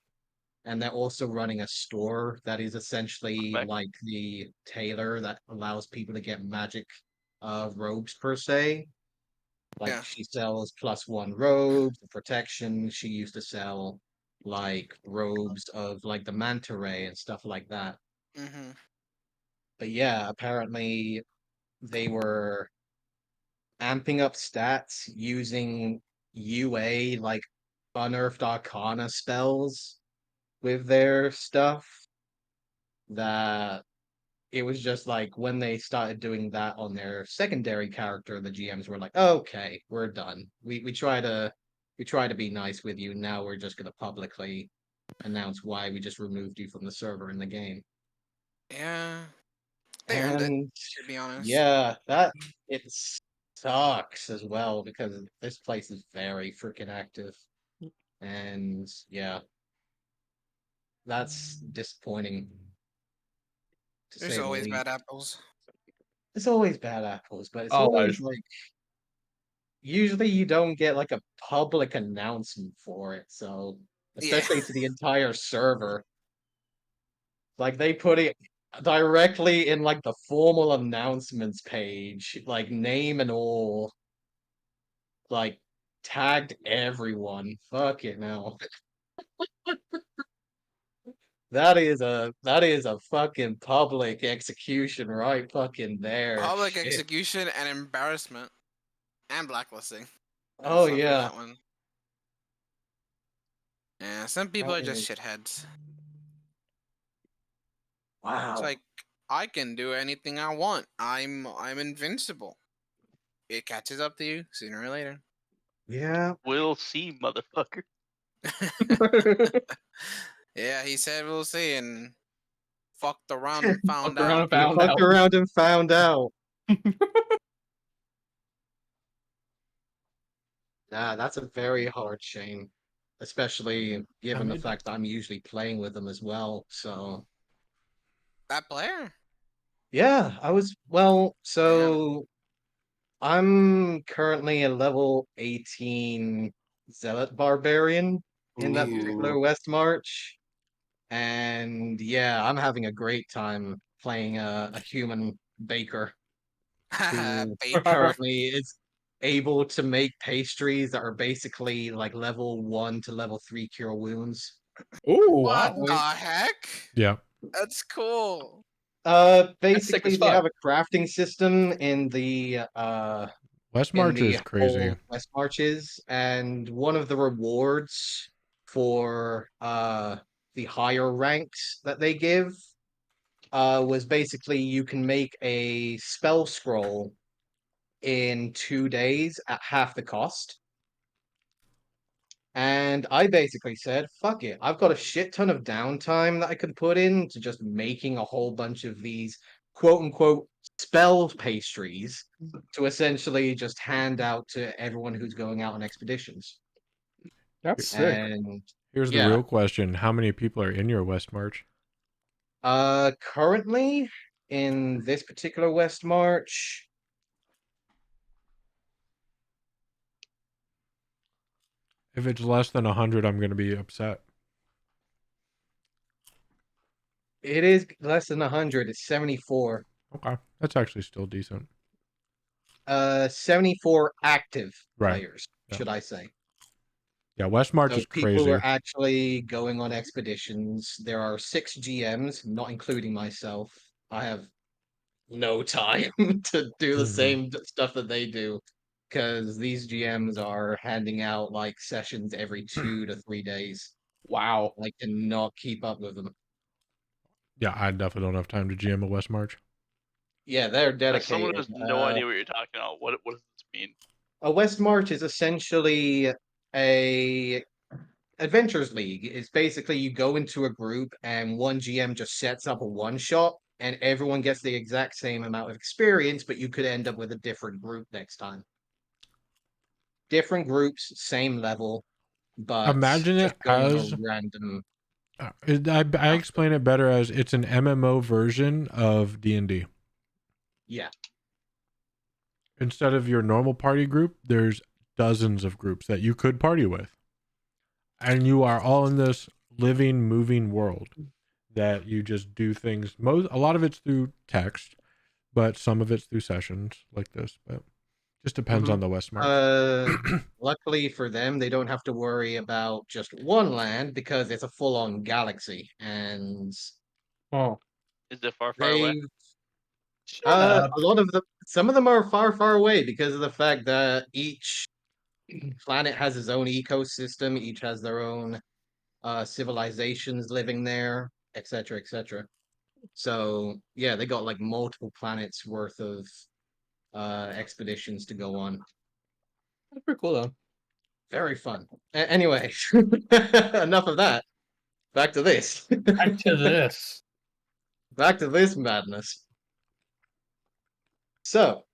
[SPEAKER 4] And they're also running a store that is essentially
[SPEAKER 6] Back.
[SPEAKER 4] like the tailor that allows people to get magic robes per se. Like
[SPEAKER 2] Yeah.
[SPEAKER 4] she sells +1 robes, protection. She used to sell like robes of like the manta ray and stuff like that.
[SPEAKER 2] Mm-hmm.
[SPEAKER 4] But yeah, apparently they were amping up stats using UA like unearthed arcana spells with their stuff that it was just like when they started doing that on their secondary character, the GMs were like, okay, we're done. We try to be nice with you. Now we're just gonna publicly announce why we just removed you from the server in the game.
[SPEAKER 2] Yeah. They earned it,
[SPEAKER 4] And
[SPEAKER 2] to be honest.
[SPEAKER 4] yeah, that it sucks as well because this place is very freaking active. And yeah, that's disappointing to
[SPEAKER 2] There's
[SPEAKER 4] say the
[SPEAKER 2] always
[SPEAKER 4] least.
[SPEAKER 2] bad apples.
[SPEAKER 4] It's always bad apples, but it's always
[SPEAKER 3] Always.
[SPEAKER 4] like usually you don't get like a public announcement for it, so
[SPEAKER 2] Yeah.
[SPEAKER 4] especially to the entire server. Like they put it directly in like the formal announcements page, like name and all, like tagged everyone. Fuck it now. That is a fucking public execution right fucking there.
[SPEAKER 2] Public
[SPEAKER 4] Shit.
[SPEAKER 2] execution and embarrassment. And blacklisting.
[SPEAKER 4] Oh
[SPEAKER 2] So for
[SPEAKER 4] yeah.
[SPEAKER 2] that one. Yeah, some people
[SPEAKER 4] That
[SPEAKER 2] are just
[SPEAKER 4] is
[SPEAKER 2] shitheads. It's
[SPEAKER 4] wow.
[SPEAKER 2] like I can do anything I want. I'm invincible. It catches up to you sooner or later.
[SPEAKER 4] Yeah.
[SPEAKER 6] We'll see, motherfucker.
[SPEAKER 2] Yeah, he said we'll see, and fucked around and found
[SPEAKER 3] Fucked around
[SPEAKER 2] out.
[SPEAKER 3] and
[SPEAKER 4] You
[SPEAKER 3] found
[SPEAKER 4] fucked
[SPEAKER 3] out.
[SPEAKER 4] around and found out. Nah, that's a very hard shame, especially given the
[SPEAKER 3] mean-
[SPEAKER 4] fact I'm usually playing with them as well. So
[SPEAKER 2] That player.
[SPEAKER 4] yeah, well,
[SPEAKER 2] Damn.
[SPEAKER 4] so I'm currently a level 18 Zealot Barbarian in that particular
[SPEAKER 3] Ooh.
[SPEAKER 4] West March. And yeah, I'm having a great time playing a human baker who
[SPEAKER 2] Baker.
[SPEAKER 4] currently is able to make pastries that are basically like level 1 to level 3 cure wounds.
[SPEAKER 3] Ooh,
[SPEAKER 2] What
[SPEAKER 3] wow.
[SPEAKER 2] the heck?
[SPEAKER 1] Yeah.
[SPEAKER 2] That's cool.
[SPEAKER 3] That's sick
[SPEAKER 4] Basically
[SPEAKER 3] as
[SPEAKER 4] they
[SPEAKER 3] fuck.
[SPEAKER 4] have a crafting system in the
[SPEAKER 1] West March is crazy.
[SPEAKER 4] whole West Marches, and one of the rewards for the higher ranks that they give was basically you can make a spell scroll in 2 days at half the cost. And I basically said, fuck it. I've got a shit ton of downtime that I could put into just making a whole bunch of these quote unquote spell pastries to essentially just hand out to everyone who's going out on expeditions.
[SPEAKER 3] That's sick.
[SPEAKER 4] And
[SPEAKER 1] Here's the
[SPEAKER 4] Yeah.
[SPEAKER 1] real question: how many people are in your West March?
[SPEAKER 4] Currently in this particular West March,
[SPEAKER 1] If it's less than 100, I'm going to be upset.
[SPEAKER 4] it is less than 100. It's 74.
[SPEAKER 1] Okay, that's actually still decent.
[SPEAKER 4] 74 active
[SPEAKER 1] Right.
[SPEAKER 4] players,
[SPEAKER 1] Yeah.
[SPEAKER 4] should I say.
[SPEAKER 1] Yeah, West March
[SPEAKER 4] So
[SPEAKER 1] is
[SPEAKER 4] people who
[SPEAKER 1] crazy.
[SPEAKER 4] are actually going on expeditions. There are 6 GMs, not including myself. I have no time to do the
[SPEAKER 1] Mhm.
[SPEAKER 4] same stuff that they do because these GMs are handing out like sessions every 2 to 3 days.
[SPEAKER 3] Wow.
[SPEAKER 4] I cannot keep up with them.
[SPEAKER 1] Yeah, I definitely don't have time to GM a West March.
[SPEAKER 4] Yeah, they're
[SPEAKER 6] As someone who
[SPEAKER 4] dedicated.
[SPEAKER 6] has no idea what you're talking about, what does this mean?
[SPEAKER 4] A West March is essentially a Adventures League. It's basically you go into a group and one GM just sets up a one shot and everyone gets the exact same amount of experience, but you could end up with a different group next time. Different groups, same level, but
[SPEAKER 1] Imagine
[SPEAKER 4] just
[SPEAKER 1] it
[SPEAKER 4] going on a
[SPEAKER 1] as
[SPEAKER 4] random.
[SPEAKER 1] I explain it better as it's an MMO version of D&D.
[SPEAKER 4] Yeah.
[SPEAKER 1] Instead of your normal party group, there's dozens of groups that you could party with. And you are all in this living, moving world that you just do things. A lot of it's through text, but some of it's through sessions like this. But just depends on the West March.
[SPEAKER 4] Luckily for them, they don't have to worry about just one land because it's a full-on galaxy, and
[SPEAKER 3] Oh,
[SPEAKER 6] Is it far away?
[SPEAKER 4] they
[SPEAKER 3] shut up.
[SPEAKER 4] a lot of them, some of them are far, far away because of the fact that each planet has its own ecosystem, each has their own civilizations living there, etc., etc. So yeah, they got like multiple planets worth of expeditions to go on.
[SPEAKER 3] That's pretty cool though.
[SPEAKER 4] Very fun. Anyway, enough of that. Back to this.
[SPEAKER 3] Back to this.
[SPEAKER 4] Back to this madness. So,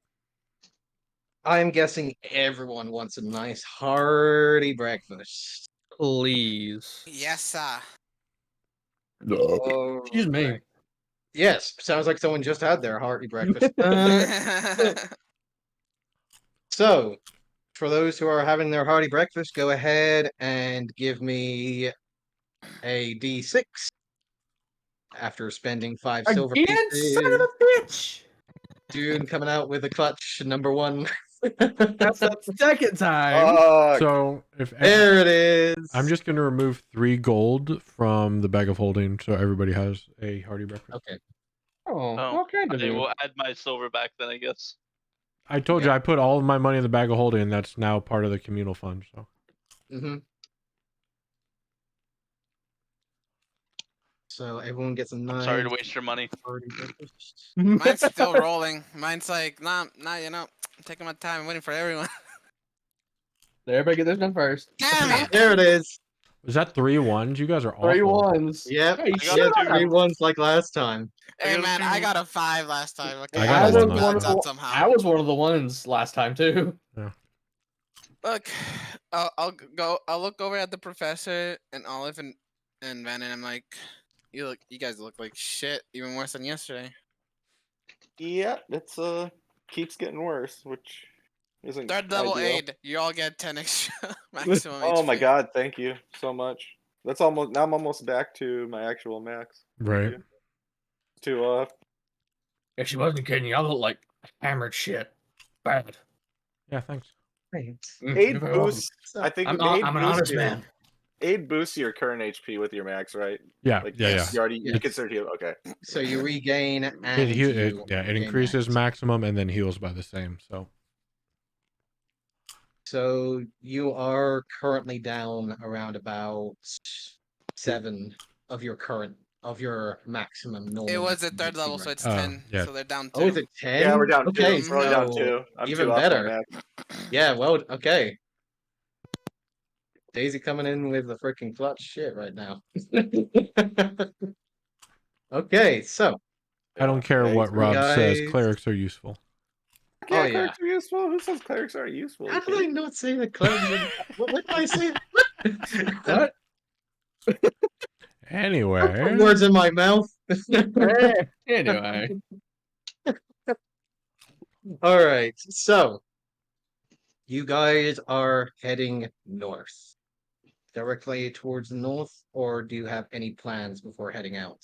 [SPEAKER 4] I'm guessing everyone wants a nice hearty breakfast.
[SPEAKER 3] Please.
[SPEAKER 2] Yes, sir.
[SPEAKER 3] Excuse me.
[SPEAKER 4] Alright. Yes, sounds like someone just had their hearty breakfast. So, for those who are having their hearty breakfast, go ahead and give me a D6 after spending 5 silver
[SPEAKER 3] Again, son of
[SPEAKER 4] pieces.
[SPEAKER 3] a bitch.
[SPEAKER 4] Dune coming out with a clutch #1.
[SPEAKER 3] That's the second time.
[SPEAKER 1] So if
[SPEAKER 4] There it is.
[SPEAKER 1] I'm just going to remove 3 gold from the bag of holding so everybody has a hearty breakfast.
[SPEAKER 4] Okay.
[SPEAKER 3] Oh,
[SPEAKER 6] Oh,
[SPEAKER 3] what kind of
[SPEAKER 6] I
[SPEAKER 3] you?
[SPEAKER 6] will add my silver back then, I guess.
[SPEAKER 1] I told you I put all of my money in the bag of holding, and that's now part of the communal fund. So
[SPEAKER 4] So everyone gets a nice.
[SPEAKER 6] I'm sorry to waste your money.
[SPEAKER 4] hearty breakfast.
[SPEAKER 2] Mine's still rolling. Mine's like, nah, you know, I'm taking my time, waiting for everyone.
[SPEAKER 3] Everybody get this done first.
[SPEAKER 2] Damn it!
[SPEAKER 4] There it is.
[SPEAKER 1] is that 3 1s? You guys are awful.
[SPEAKER 3] 3 ones.
[SPEAKER 4] Yep.
[SPEAKER 3] Hey,
[SPEAKER 6] got
[SPEAKER 3] shut
[SPEAKER 4] Yeah,
[SPEAKER 3] up.
[SPEAKER 4] 3 1s like last time.
[SPEAKER 2] Hey
[SPEAKER 6] I got
[SPEAKER 2] man, I
[SPEAKER 6] two.
[SPEAKER 2] got a 5 last time. Okay,
[SPEAKER 1] I got a
[SPEAKER 2] guys,
[SPEAKER 1] one
[SPEAKER 2] it
[SPEAKER 1] last
[SPEAKER 2] balance
[SPEAKER 1] time.
[SPEAKER 2] out somehow.
[SPEAKER 3] I was one of the ones last time too.
[SPEAKER 2] Look, I'll go. I'll look over at the professor and Olive and Van, and I'm like, you guys look like shit, even worse than yesterday.
[SPEAKER 7] Yeah, it's keeps getting worse, which isn't
[SPEAKER 2] 3rd level
[SPEAKER 7] ideal.
[SPEAKER 2] aid, you all get 10 extra maximum HP.
[SPEAKER 7] Oh my god, thank you so much. That's almost now I'm almost back to my actual max. Thank
[SPEAKER 1] Right.
[SPEAKER 7] you. To
[SPEAKER 3] If she wasn't kidding you, I look like hammered shit. Bad.
[SPEAKER 1] Yeah, thanks.
[SPEAKER 7] aid
[SPEAKER 3] You're very welcome.
[SPEAKER 7] boost. I think
[SPEAKER 3] I'm
[SPEAKER 7] aid
[SPEAKER 3] an
[SPEAKER 7] boosts
[SPEAKER 3] honest
[SPEAKER 7] your-
[SPEAKER 3] man.
[SPEAKER 7] Aid boosts your current HP with your max, right?
[SPEAKER 1] Yeah,
[SPEAKER 7] Like,
[SPEAKER 1] yeah.
[SPEAKER 2] yes.
[SPEAKER 7] You already you
[SPEAKER 4] Yes.
[SPEAKER 7] consider heal. Okay.
[SPEAKER 4] So you regain
[SPEAKER 1] It,
[SPEAKER 4] and
[SPEAKER 1] it
[SPEAKER 4] gain
[SPEAKER 1] increases
[SPEAKER 4] max.
[SPEAKER 1] maximum and then heals by the same. So
[SPEAKER 4] So you are currently down around about 7 of your maximum normal.
[SPEAKER 2] It was at
[SPEAKER 4] maximum
[SPEAKER 2] 3rd
[SPEAKER 4] HP
[SPEAKER 2] level, so
[SPEAKER 4] right
[SPEAKER 2] it's
[SPEAKER 1] Oh,
[SPEAKER 2] 10.
[SPEAKER 1] yeah.
[SPEAKER 2] So they're down 2.
[SPEAKER 4] Oh, is it 10?
[SPEAKER 7] Yeah, we're down
[SPEAKER 4] Okay,
[SPEAKER 7] 2. We're only down
[SPEAKER 4] so
[SPEAKER 7] 2. I'm
[SPEAKER 4] even
[SPEAKER 7] 2 off my
[SPEAKER 4] better.
[SPEAKER 7] max.
[SPEAKER 4] Yeah, well, okay. Daisy coming in with the freaking clutch shit right now. Okay, so
[SPEAKER 1] I don't care
[SPEAKER 7] Yeah,
[SPEAKER 1] what
[SPEAKER 7] he's-
[SPEAKER 1] Rob says.
[SPEAKER 4] guys-
[SPEAKER 1] Clerics are useful.
[SPEAKER 7] Yeah,
[SPEAKER 4] Oh, yeah.
[SPEAKER 7] clerics are useful. Who says clerics aren't useful?
[SPEAKER 4] How did I not say that clerics are... what did I say?
[SPEAKER 3] What?
[SPEAKER 1] Anyway,
[SPEAKER 4] Words in my mouth.
[SPEAKER 3] Anyway,
[SPEAKER 4] All right, so you guys are heading north, directly towards the north, or do you have any plans before heading out?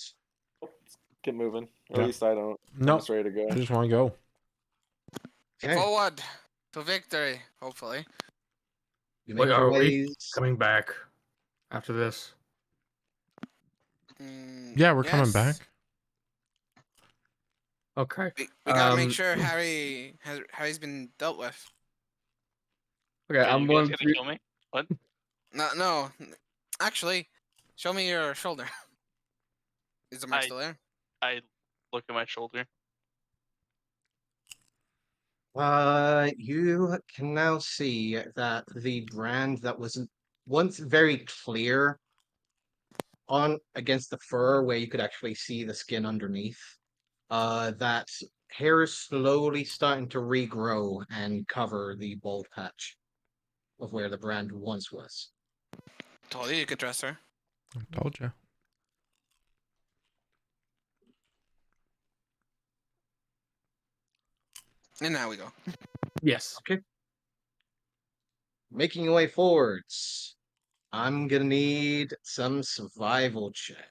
[SPEAKER 7] Get moving. Or
[SPEAKER 1] Yeah.
[SPEAKER 7] at least I don't. I'm
[SPEAKER 1] no,
[SPEAKER 7] just ready to go.
[SPEAKER 1] I just want to go.
[SPEAKER 4] Okay,
[SPEAKER 2] Forward to victory, hopefully.
[SPEAKER 4] you
[SPEAKER 3] wait,
[SPEAKER 4] make your
[SPEAKER 3] are we
[SPEAKER 4] ways.
[SPEAKER 3] coming back after this?
[SPEAKER 1] Yeah, we're coming back.
[SPEAKER 2] Yes.
[SPEAKER 3] Okay.
[SPEAKER 2] We gotta make
[SPEAKER 3] Um,
[SPEAKER 2] sure Harry's been dealt with.
[SPEAKER 3] Okay,
[SPEAKER 6] Are
[SPEAKER 3] I'm
[SPEAKER 6] you guys
[SPEAKER 3] going
[SPEAKER 6] gonna
[SPEAKER 3] to.
[SPEAKER 6] kill me? What?
[SPEAKER 2] No. Actually, show me your shoulder. Is the mark
[SPEAKER 6] I-
[SPEAKER 2] still there?
[SPEAKER 6] I look at my shoulder.
[SPEAKER 4] You can now see that the brand that was once very clear on against the fur, where you could actually see the skin underneath, that hair is slowly starting to regrow and cover the bald patch of where the brand once was.
[SPEAKER 2] Told you could dress her.
[SPEAKER 1] I told you.
[SPEAKER 2] And now we go.
[SPEAKER 3] Yes.
[SPEAKER 4] Making your way forwards, I'm gonna need some survival check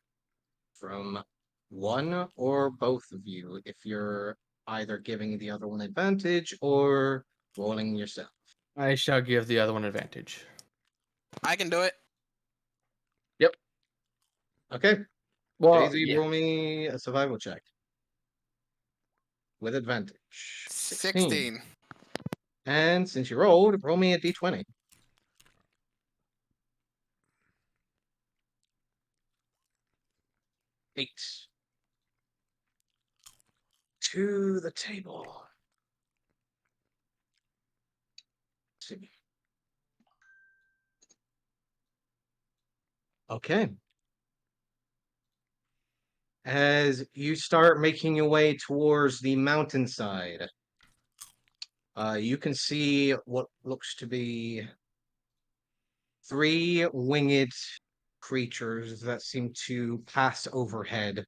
[SPEAKER 4] from one or both of you if you're either giving the other one advantage or rolling yourself.
[SPEAKER 3] I shall give the other one advantage.
[SPEAKER 2] I can do it.
[SPEAKER 4] Okay,
[SPEAKER 3] Well,
[SPEAKER 4] Daisy,
[SPEAKER 3] yeah.
[SPEAKER 4] roll me a survival check with advantage.
[SPEAKER 2] 16.
[SPEAKER 4] And since you rolled, roll me a d20. Eight. To the table. Let's see. Okay. As you start making your way towards the mountainside, you can see what looks to be three winged creatures that seem to pass overhead,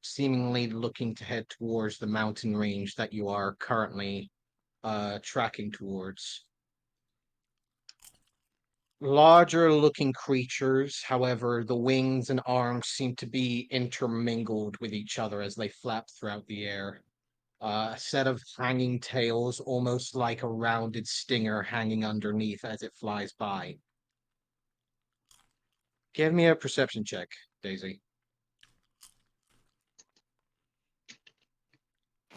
[SPEAKER 4] seemingly looking to head towards the mountain range that you are currently tracking towards. Larger looking creatures, however, the wings and arms seem to be intermingled with each other as they flap throughout the air. A set of hanging tails, almost like a rounded stinger hanging underneath as it flies by. Give me a perception check, Daisy.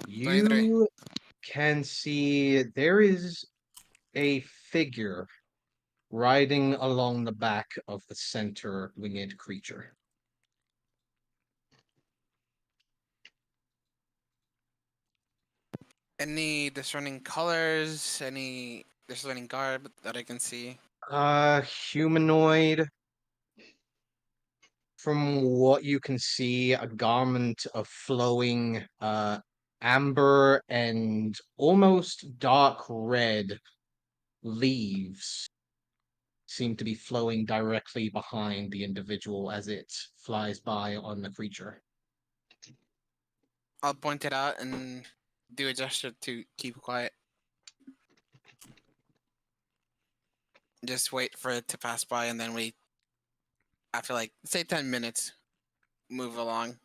[SPEAKER 2] 23.
[SPEAKER 4] You can see there is a figure riding along the back of the center winged creature.
[SPEAKER 2] Any discerning colors? Any discerning garb that I can see?
[SPEAKER 4] Humanoid. From what you can see, a garment of flowing amber and almost dark red leaves seem to be flowing directly behind the individual as it flies by on the creature.
[SPEAKER 2] I'll point it out and do a gesture to keep quiet. Just wait for it to pass by and then we, after like, say 10 minutes, move along.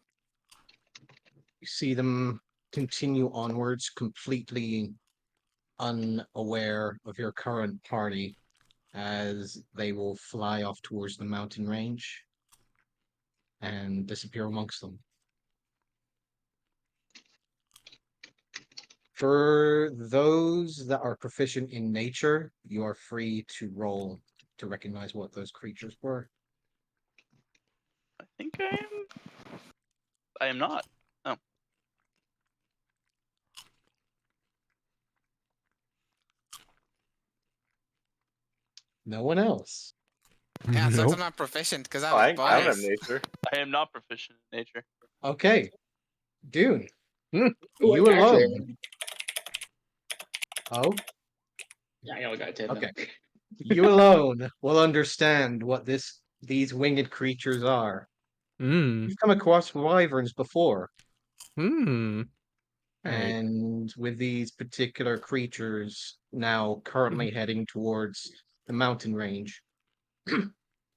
[SPEAKER 4] You see them continue onwards, completely unaware of your current party, as they will fly off towards the mountain range and disappear amongst them. For those that are proficient in nature, you are free to roll to recognize what those creatures were.
[SPEAKER 6] I think I am. I am not. Oh.
[SPEAKER 4] No one else.
[SPEAKER 2] Yeah, so I'm
[SPEAKER 1] Nope.
[SPEAKER 2] not proficient because I
[SPEAKER 7] Oh,
[SPEAKER 2] have a
[SPEAKER 7] I don't have
[SPEAKER 2] bonus.
[SPEAKER 7] nature.
[SPEAKER 6] I am not proficient in nature.
[SPEAKER 4] Okay. Dune,
[SPEAKER 8] Wait,
[SPEAKER 4] you
[SPEAKER 8] actually,
[SPEAKER 4] alone. Oh,
[SPEAKER 8] yeah, I only got 10.
[SPEAKER 4] okay.
[SPEAKER 8] Though.
[SPEAKER 4] You alone will understand what this these winged creatures are.
[SPEAKER 1] Hmm.
[SPEAKER 4] You've come across wyverns before,
[SPEAKER 1] Hmm. Right.
[SPEAKER 4] and with these particular creatures now currently heading towards the mountain range,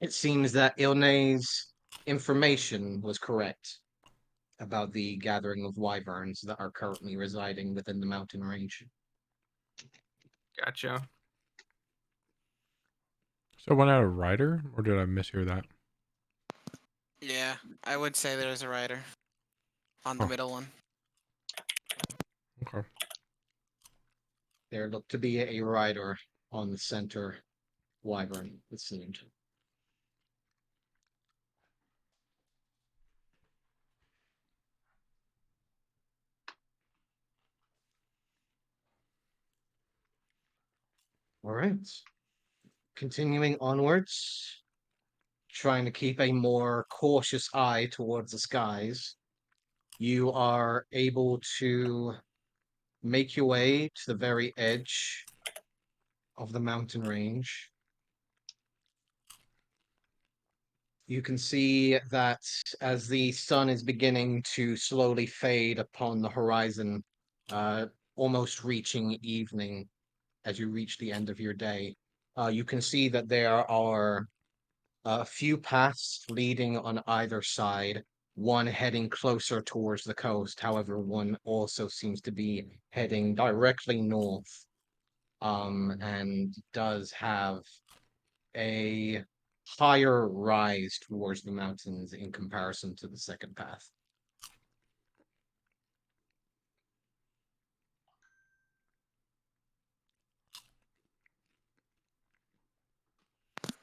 [SPEAKER 4] it seems that Ilne's information was correct about the gathering of wyverns that are currently residing within the mountain range.
[SPEAKER 3] Gotcha.
[SPEAKER 1] So one out of rider, or did I mishear that?
[SPEAKER 2] Yeah, I would say there's a rider on the
[SPEAKER 1] Huh.
[SPEAKER 2] middle one.
[SPEAKER 1] Okay.
[SPEAKER 4] There looked to be a rider on the center wyvern, it seemed. All right. Continuing onwards, trying to keep a more cautious eye towards the skies, you are able to make your way to the very edge of the mountain range. You can see that as the sun is beginning to slowly fade upon the horizon, almost reaching evening as you reach the end of your day, you can see that there are a few paths leading on either side, one heading closer towards the coast. However, one also seems to be heading directly north, and does have a higher rise towards the mountains in comparison to the second path.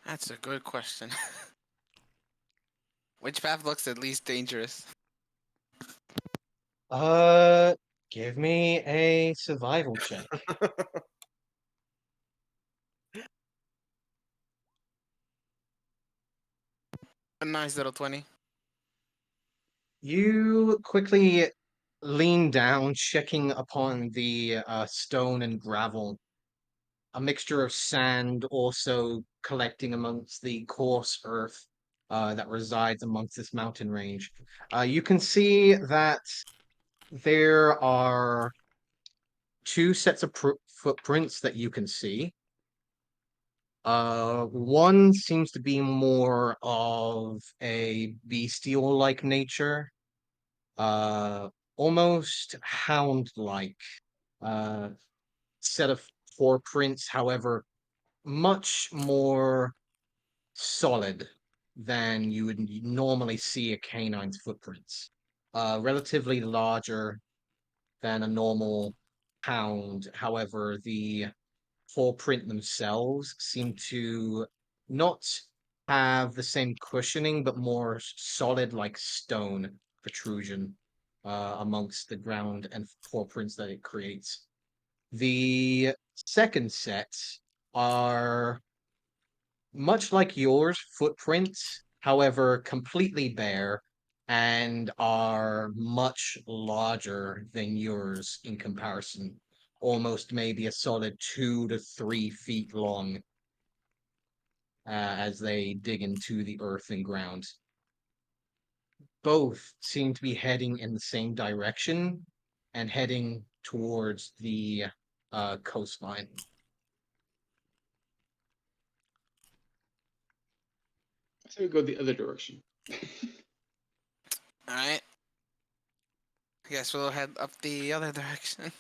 [SPEAKER 2] That's a good question. Which path looks at least dangerous?
[SPEAKER 4] Uh, Give me a survival check.
[SPEAKER 2] A nice little 20.
[SPEAKER 4] You quickly lean down, checking upon the stone and gravel, a mixture of sand also collecting amongst the coarse earth that resides amongst this mountain range. You can see that there are two sets of footprints that you can see. One seems to be more of a bestial-like nature, uh, almost hound-like set of footprints. However, much more solid than you would normally see a canine's footprints. Relatively larger than a normal hound. However, the footprint themselves seem to not have the same cushioning, but more solid, like stone protrusion amongst the ground and footprints that it creates. The second set are much like yours, footprints, however, completely bare and are much larger than yours in comparison. Almost maybe a solid 2 to 3 feet long as they dig into the earth and ground. Both seem to be heading in the same direction and heading towards the coastline.
[SPEAKER 8] So we go the other direction.
[SPEAKER 2] Alright. I guess we'll head up the other direction.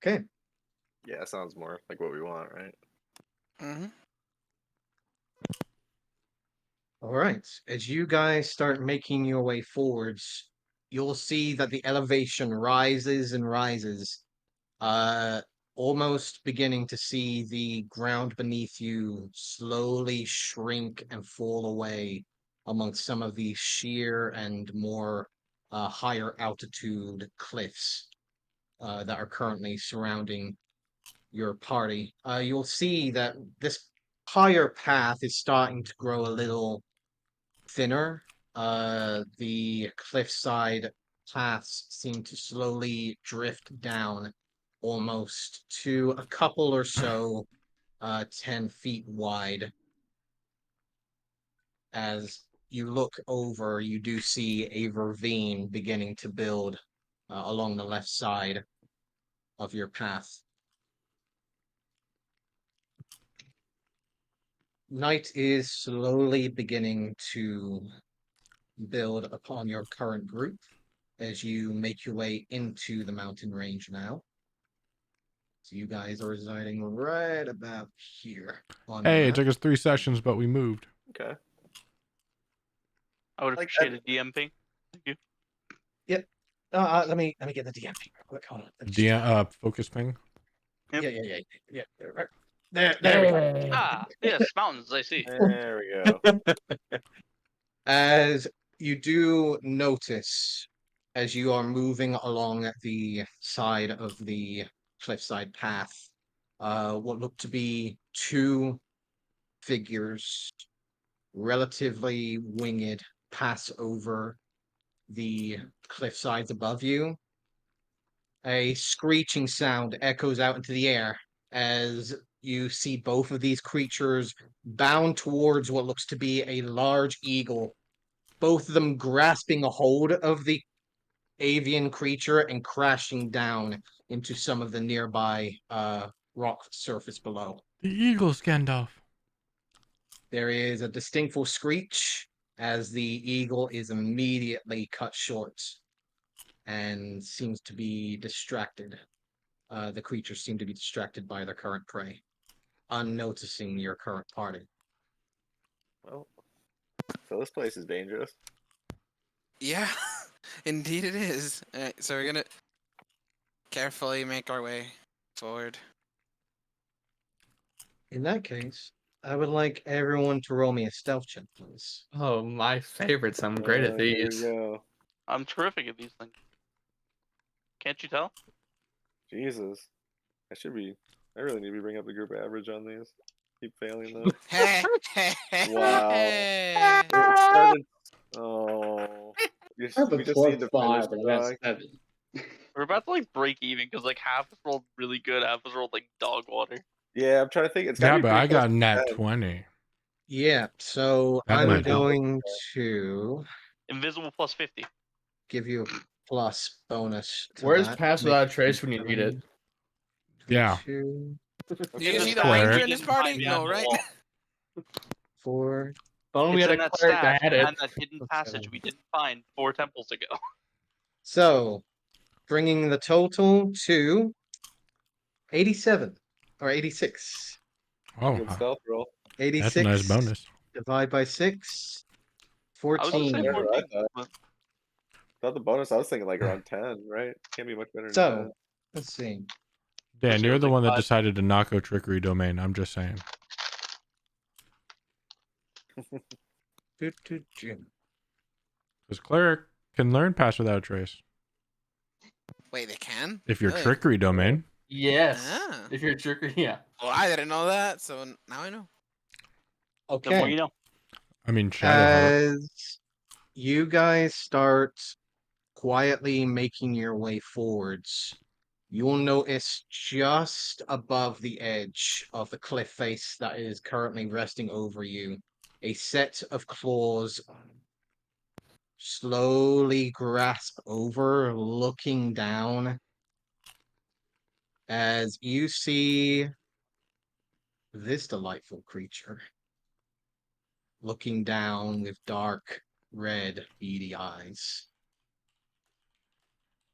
[SPEAKER 4] Okay.
[SPEAKER 7] Yeah, sounds more like what we want, right?
[SPEAKER 2] Mm-hmm.
[SPEAKER 4] All right. As you guys start making your way forwards, you'll see that the elevation rises and rises, uh, almost beginning to see the ground beneath you slowly shrink and fall away amongst some of the sheer and more higher altitude cliffs that are currently surrounding your party. You'll see that this higher path is starting to grow a little thinner. The cliffside paths seem to slowly drift down almost to a couple or so 10 feet wide.
[SPEAKER 9] As you look over, you do see a ravine beginning to build along the left side of your path. Night is slowly beginning to build upon your current group as you make your way into the mountain range now. So you guys are residing right about here on the
[SPEAKER 1] Hey, it
[SPEAKER 9] map.
[SPEAKER 1] took us 3 sessions, but we moved.
[SPEAKER 7] Okay.
[SPEAKER 6] I would
[SPEAKER 7] Like,
[SPEAKER 6] appreciate a DM ping. Thank you.
[SPEAKER 9] Let me get the DM real quick. Hold on. Let me just-
[SPEAKER 1] Focus ping.
[SPEAKER 6] Yep.
[SPEAKER 9] Yeah. Right. There we go.
[SPEAKER 6] Ah, yes, mountains. I see.
[SPEAKER 7] There we go.
[SPEAKER 9] As you do notice, as you are moving along the side of the cliffside path, what look to be two figures, relatively winged, pass over the cliff sides above you. A screeching sound echoes out into the air as you see both of these creatures bound towards what looks to be a large eagle, both of them grasping a hold of the avian creature and crashing down into some of the nearby rock surface below.
[SPEAKER 1] The eagle's Gandalf.
[SPEAKER 9] There is a distinct screech as the eagle is immediately cut short and seems to be distracted. The creatures seem to be distracted by their current prey, unnoticing your current party.
[SPEAKER 7] Well, so this place is dangerous.
[SPEAKER 2] Yeah, indeed it is. Alright, so we're gonna carefully make our way forward.
[SPEAKER 9] In that case, I would like everyone to roll me a stealth check, please.
[SPEAKER 3] Oh, my favorites. I'm great at
[SPEAKER 7] Here we
[SPEAKER 3] these.
[SPEAKER 7] go.
[SPEAKER 6] I'm terrific at these things. Can't you tell?
[SPEAKER 7] Jesus. I really need to be bringing up the group average on these. Keep failing though. Wow. It's starting. Oh.
[SPEAKER 8] I have a
[SPEAKER 7] We just need to finish
[SPEAKER 8] 12-5, and I got
[SPEAKER 7] strong.
[SPEAKER 8] 7.
[SPEAKER 6] We're about to like break even because like half us rolled really good, half us rolled like dog water.
[SPEAKER 7] Yeah, I'm trying to think. It's gotta
[SPEAKER 1] Yeah,
[SPEAKER 7] be
[SPEAKER 1] but
[SPEAKER 7] pretty
[SPEAKER 1] I
[SPEAKER 7] close
[SPEAKER 1] got
[SPEAKER 7] to
[SPEAKER 1] nat
[SPEAKER 7] 10.
[SPEAKER 1] 20.
[SPEAKER 9] Yeah, so
[SPEAKER 1] That
[SPEAKER 9] I'm
[SPEAKER 1] might help.
[SPEAKER 9] going to
[SPEAKER 6] Invisible plus 50.
[SPEAKER 9] give you a plus bonus to
[SPEAKER 3] Where's
[SPEAKER 9] that.
[SPEAKER 3] Pass
[SPEAKER 9] Make
[SPEAKER 3] Without a Trace when you need it?
[SPEAKER 1] Yeah.
[SPEAKER 9] 2,
[SPEAKER 2] Do
[SPEAKER 6] In
[SPEAKER 2] you
[SPEAKER 6] the
[SPEAKER 2] need a
[SPEAKER 6] stack,
[SPEAKER 2] ranger
[SPEAKER 6] we
[SPEAKER 2] in this
[SPEAKER 6] didn't find
[SPEAKER 2] party?
[SPEAKER 6] the
[SPEAKER 2] No,
[SPEAKER 6] admiral
[SPEAKER 2] right?
[SPEAKER 6] wall.
[SPEAKER 9] 4,
[SPEAKER 3] If only we
[SPEAKER 6] It's
[SPEAKER 3] had
[SPEAKER 6] in
[SPEAKER 3] a
[SPEAKER 6] that
[SPEAKER 3] cleric
[SPEAKER 6] stack
[SPEAKER 3] that had it.
[SPEAKER 6] and that hidden
[SPEAKER 9] That's
[SPEAKER 6] passage
[SPEAKER 9] 7.
[SPEAKER 6] we didn't find 4 temples ago.
[SPEAKER 9] So, bringing the total to 87 or 86.
[SPEAKER 1] Oh,
[SPEAKER 7] Good stealth roll.
[SPEAKER 1] that's a nice
[SPEAKER 9] 86
[SPEAKER 1] bonus.
[SPEAKER 9] divide by 6,
[SPEAKER 6] I was gonna say
[SPEAKER 9] 14.
[SPEAKER 7] Better than
[SPEAKER 6] 14.
[SPEAKER 7] I
[SPEAKER 6] But
[SPEAKER 7] thought the bonus, I was thinking like around 10, right? Can't be much better than
[SPEAKER 9] So, let's see.
[SPEAKER 1] Dan,
[SPEAKER 6] Especially
[SPEAKER 1] you're
[SPEAKER 6] with,
[SPEAKER 1] the
[SPEAKER 6] like,
[SPEAKER 1] one that
[SPEAKER 6] 5.
[SPEAKER 1] decided to not go trickery domain. I'm just saying.
[SPEAKER 9] Do, do, do.
[SPEAKER 1] Because cleric can learn pass without a trace.
[SPEAKER 2] Wait, they can?
[SPEAKER 1] If you're
[SPEAKER 2] Really?
[SPEAKER 1] trickery domain.
[SPEAKER 3] Yes.
[SPEAKER 2] Ah.
[SPEAKER 3] If you're a tricker, yeah.
[SPEAKER 2] Well, I didn't know that, so now I know.
[SPEAKER 6] the more
[SPEAKER 9] Okay.
[SPEAKER 6] you know.
[SPEAKER 1] I mean, Shadowheart.
[SPEAKER 9] As you guys start quietly making your way forwards, you'll notice just above the edge of the cliff face that is currently resting over you, a set of claws slowly grasp over, looking down, as you see this delightful creature looking down with dark, red, beady eyes.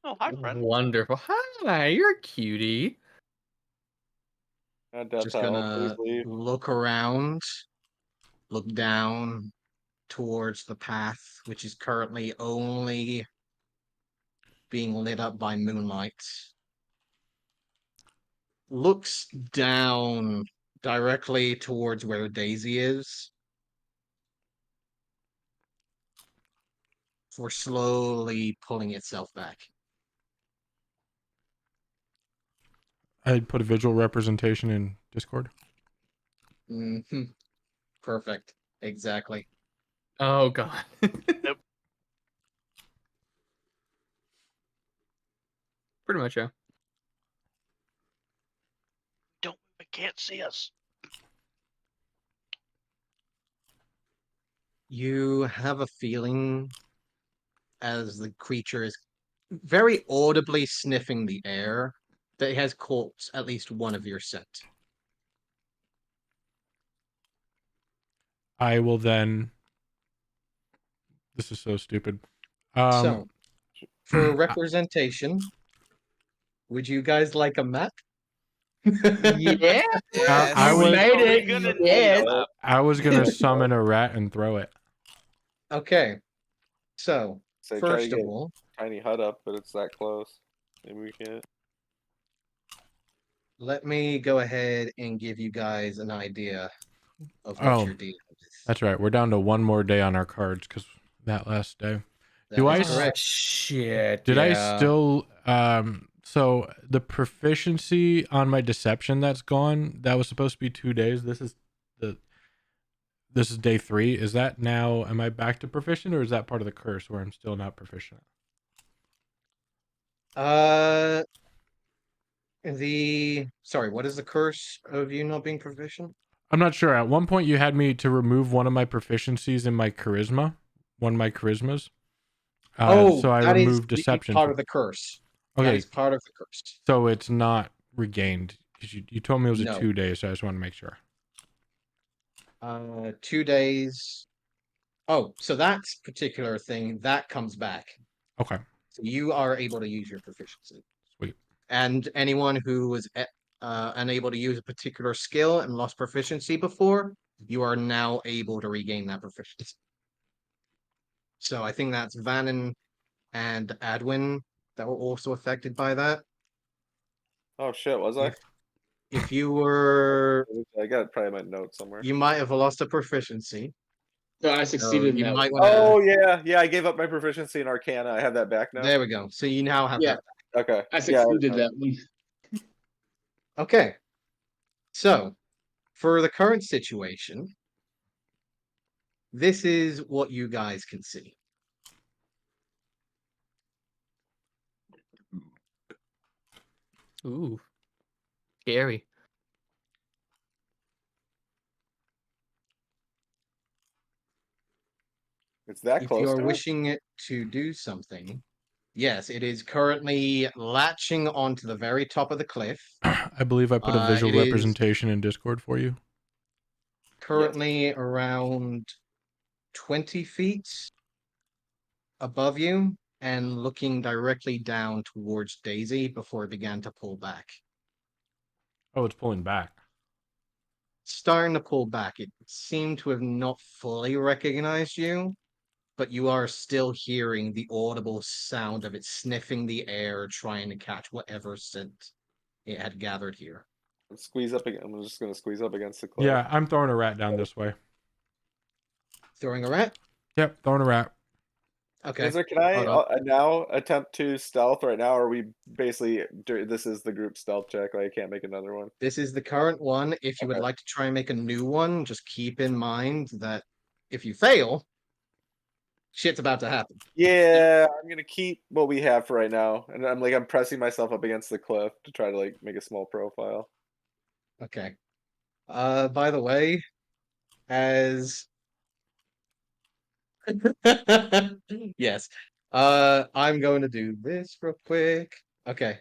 [SPEAKER 6] Oh, hi, friend.
[SPEAKER 3] Wonderful. Hi, you're a cutie.
[SPEAKER 7] Death
[SPEAKER 9] Just
[SPEAKER 7] Hell, please
[SPEAKER 9] gonna
[SPEAKER 7] leave.
[SPEAKER 9] look around, look down towards the path, which is currently only being lit up by moonlight. Looks down directly towards where Daisy is. For slowly pulling itself back.
[SPEAKER 1] I'd put a visual representation in Discord.
[SPEAKER 9] Mm-hmm. Perfect. Exactly.
[SPEAKER 3] Oh, God.
[SPEAKER 6] Nope.
[SPEAKER 3] Pretty much, yeah.
[SPEAKER 6] Don't move, it can't see us.
[SPEAKER 9] You have a feeling as the creature is very audibly sniffing the air that it has caught at least one of your scent.
[SPEAKER 1] I will then. This is so stupid.
[SPEAKER 9] So, for
[SPEAKER 1] I-
[SPEAKER 9] representation, would you guys like a map?
[SPEAKER 8] Yeah,
[SPEAKER 2] Yes.
[SPEAKER 1] I
[SPEAKER 8] you
[SPEAKER 1] was
[SPEAKER 8] made
[SPEAKER 6] Are we
[SPEAKER 8] it.
[SPEAKER 6] gonna
[SPEAKER 8] Yes.
[SPEAKER 6] need a map?
[SPEAKER 1] I was gonna summon a rat and throw it.
[SPEAKER 9] Okay. So,
[SPEAKER 7] Say try to
[SPEAKER 9] first of
[SPEAKER 7] get
[SPEAKER 9] all,
[SPEAKER 7] tiny hut up, but it's that close. Maybe we can't.
[SPEAKER 9] let me go ahead and give you guys an idea of what
[SPEAKER 1] Oh,
[SPEAKER 9] you're dealing with.
[SPEAKER 1] that's right. We're down to one more day on our cards because that last day.
[SPEAKER 9] That
[SPEAKER 1] Do
[SPEAKER 9] is
[SPEAKER 1] I
[SPEAKER 3] Oh,
[SPEAKER 9] correct.
[SPEAKER 3] shit.
[SPEAKER 1] Did I
[SPEAKER 3] yeah.
[SPEAKER 1] still so the proficiency on my deception that's gone, that was supposed to be 2 days. This is day 3. Is that now, am I back to proficient or is that part of the curse where I'm still not proficient?
[SPEAKER 9] Sorry, what is the curse of you not being proficient?
[SPEAKER 1] I'm not sure. At one point you had me to remove one of my proficiencies in my charisma, one of my charismas. So I
[SPEAKER 9] That is
[SPEAKER 1] removed deception.
[SPEAKER 9] part of the curse. That
[SPEAKER 1] Okay,
[SPEAKER 9] is part of the curse.
[SPEAKER 1] so it's not regained because you told me it was a
[SPEAKER 9] No.
[SPEAKER 1] 2 days, so I just want to make sure.
[SPEAKER 9] 2 days. Oh, so that particular thing that comes back.
[SPEAKER 1] Okay,
[SPEAKER 9] So you are able to use your proficiency.
[SPEAKER 1] sweet.
[SPEAKER 9] And anyone who was unable to use a particular skill and lost proficiency before, you are now able to regain that proficiency. So I think that's Vannon and Adwin that were also affected by that.
[SPEAKER 7] Oh shit, was I?
[SPEAKER 9] If you were,
[SPEAKER 7] I got probably my note somewhere.
[SPEAKER 9] you might have lost a proficiency.
[SPEAKER 8] No, I
[SPEAKER 9] So
[SPEAKER 8] succeeded in
[SPEAKER 9] you
[SPEAKER 8] that
[SPEAKER 9] might
[SPEAKER 8] one.
[SPEAKER 9] want to.
[SPEAKER 7] Oh yeah, I gave up my proficiency in Arcana. I have that back now.
[SPEAKER 9] There we go. So you now have
[SPEAKER 8] Yeah,
[SPEAKER 9] that.
[SPEAKER 7] Okay.
[SPEAKER 8] I
[SPEAKER 7] Yeah.
[SPEAKER 8] succeeded that one.
[SPEAKER 9] Okay. So for the current situation, this is what you guys can see.
[SPEAKER 3] Ooh. Scary.
[SPEAKER 7] It's that
[SPEAKER 9] If
[SPEAKER 7] close
[SPEAKER 9] you are
[SPEAKER 7] to us?
[SPEAKER 9] wishing it to do something, yes, it is currently latching onto the very top of the cliff.
[SPEAKER 1] I believe I put a visual
[SPEAKER 9] It is
[SPEAKER 1] representation in Discord for you.
[SPEAKER 9] currently around 20 feet above you and looking directly down towards Daisy before it began to pull back.
[SPEAKER 1] Oh, it's pulling back.
[SPEAKER 9] Starting to pull back. It seemed to have not fully recognized you, but you are still hearing the audible sound of it sniffing the air, trying to catch whatever scent it had gathered here.
[SPEAKER 7] Squeeze up again. I'm just gonna squeeze up against the cliff.
[SPEAKER 1] Yeah, I'm throwing a rat down this way.
[SPEAKER 9] Throwing a rat?
[SPEAKER 1] Yep, throwing a rat.
[SPEAKER 9] Okay.
[SPEAKER 7] Can I
[SPEAKER 9] Hold on.
[SPEAKER 7] now attempt to stealth right now? Or are we basically this is the group stealth check? Like I can't make another one.
[SPEAKER 9] This is the current one. If you would
[SPEAKER 7] Okay.
[SPEAKER 9] like to try and make a new one, just keep in mind that if you fail, shit's about to happen.
[SPEAKER 7] Yeah, I'm gonna keep what we have for right now, and I'm pressing myself up against the cliff to try to like make a small profile.
[SPEAKER 9] Okay. By the way, as yes, I'm going to do this real quick. Okay.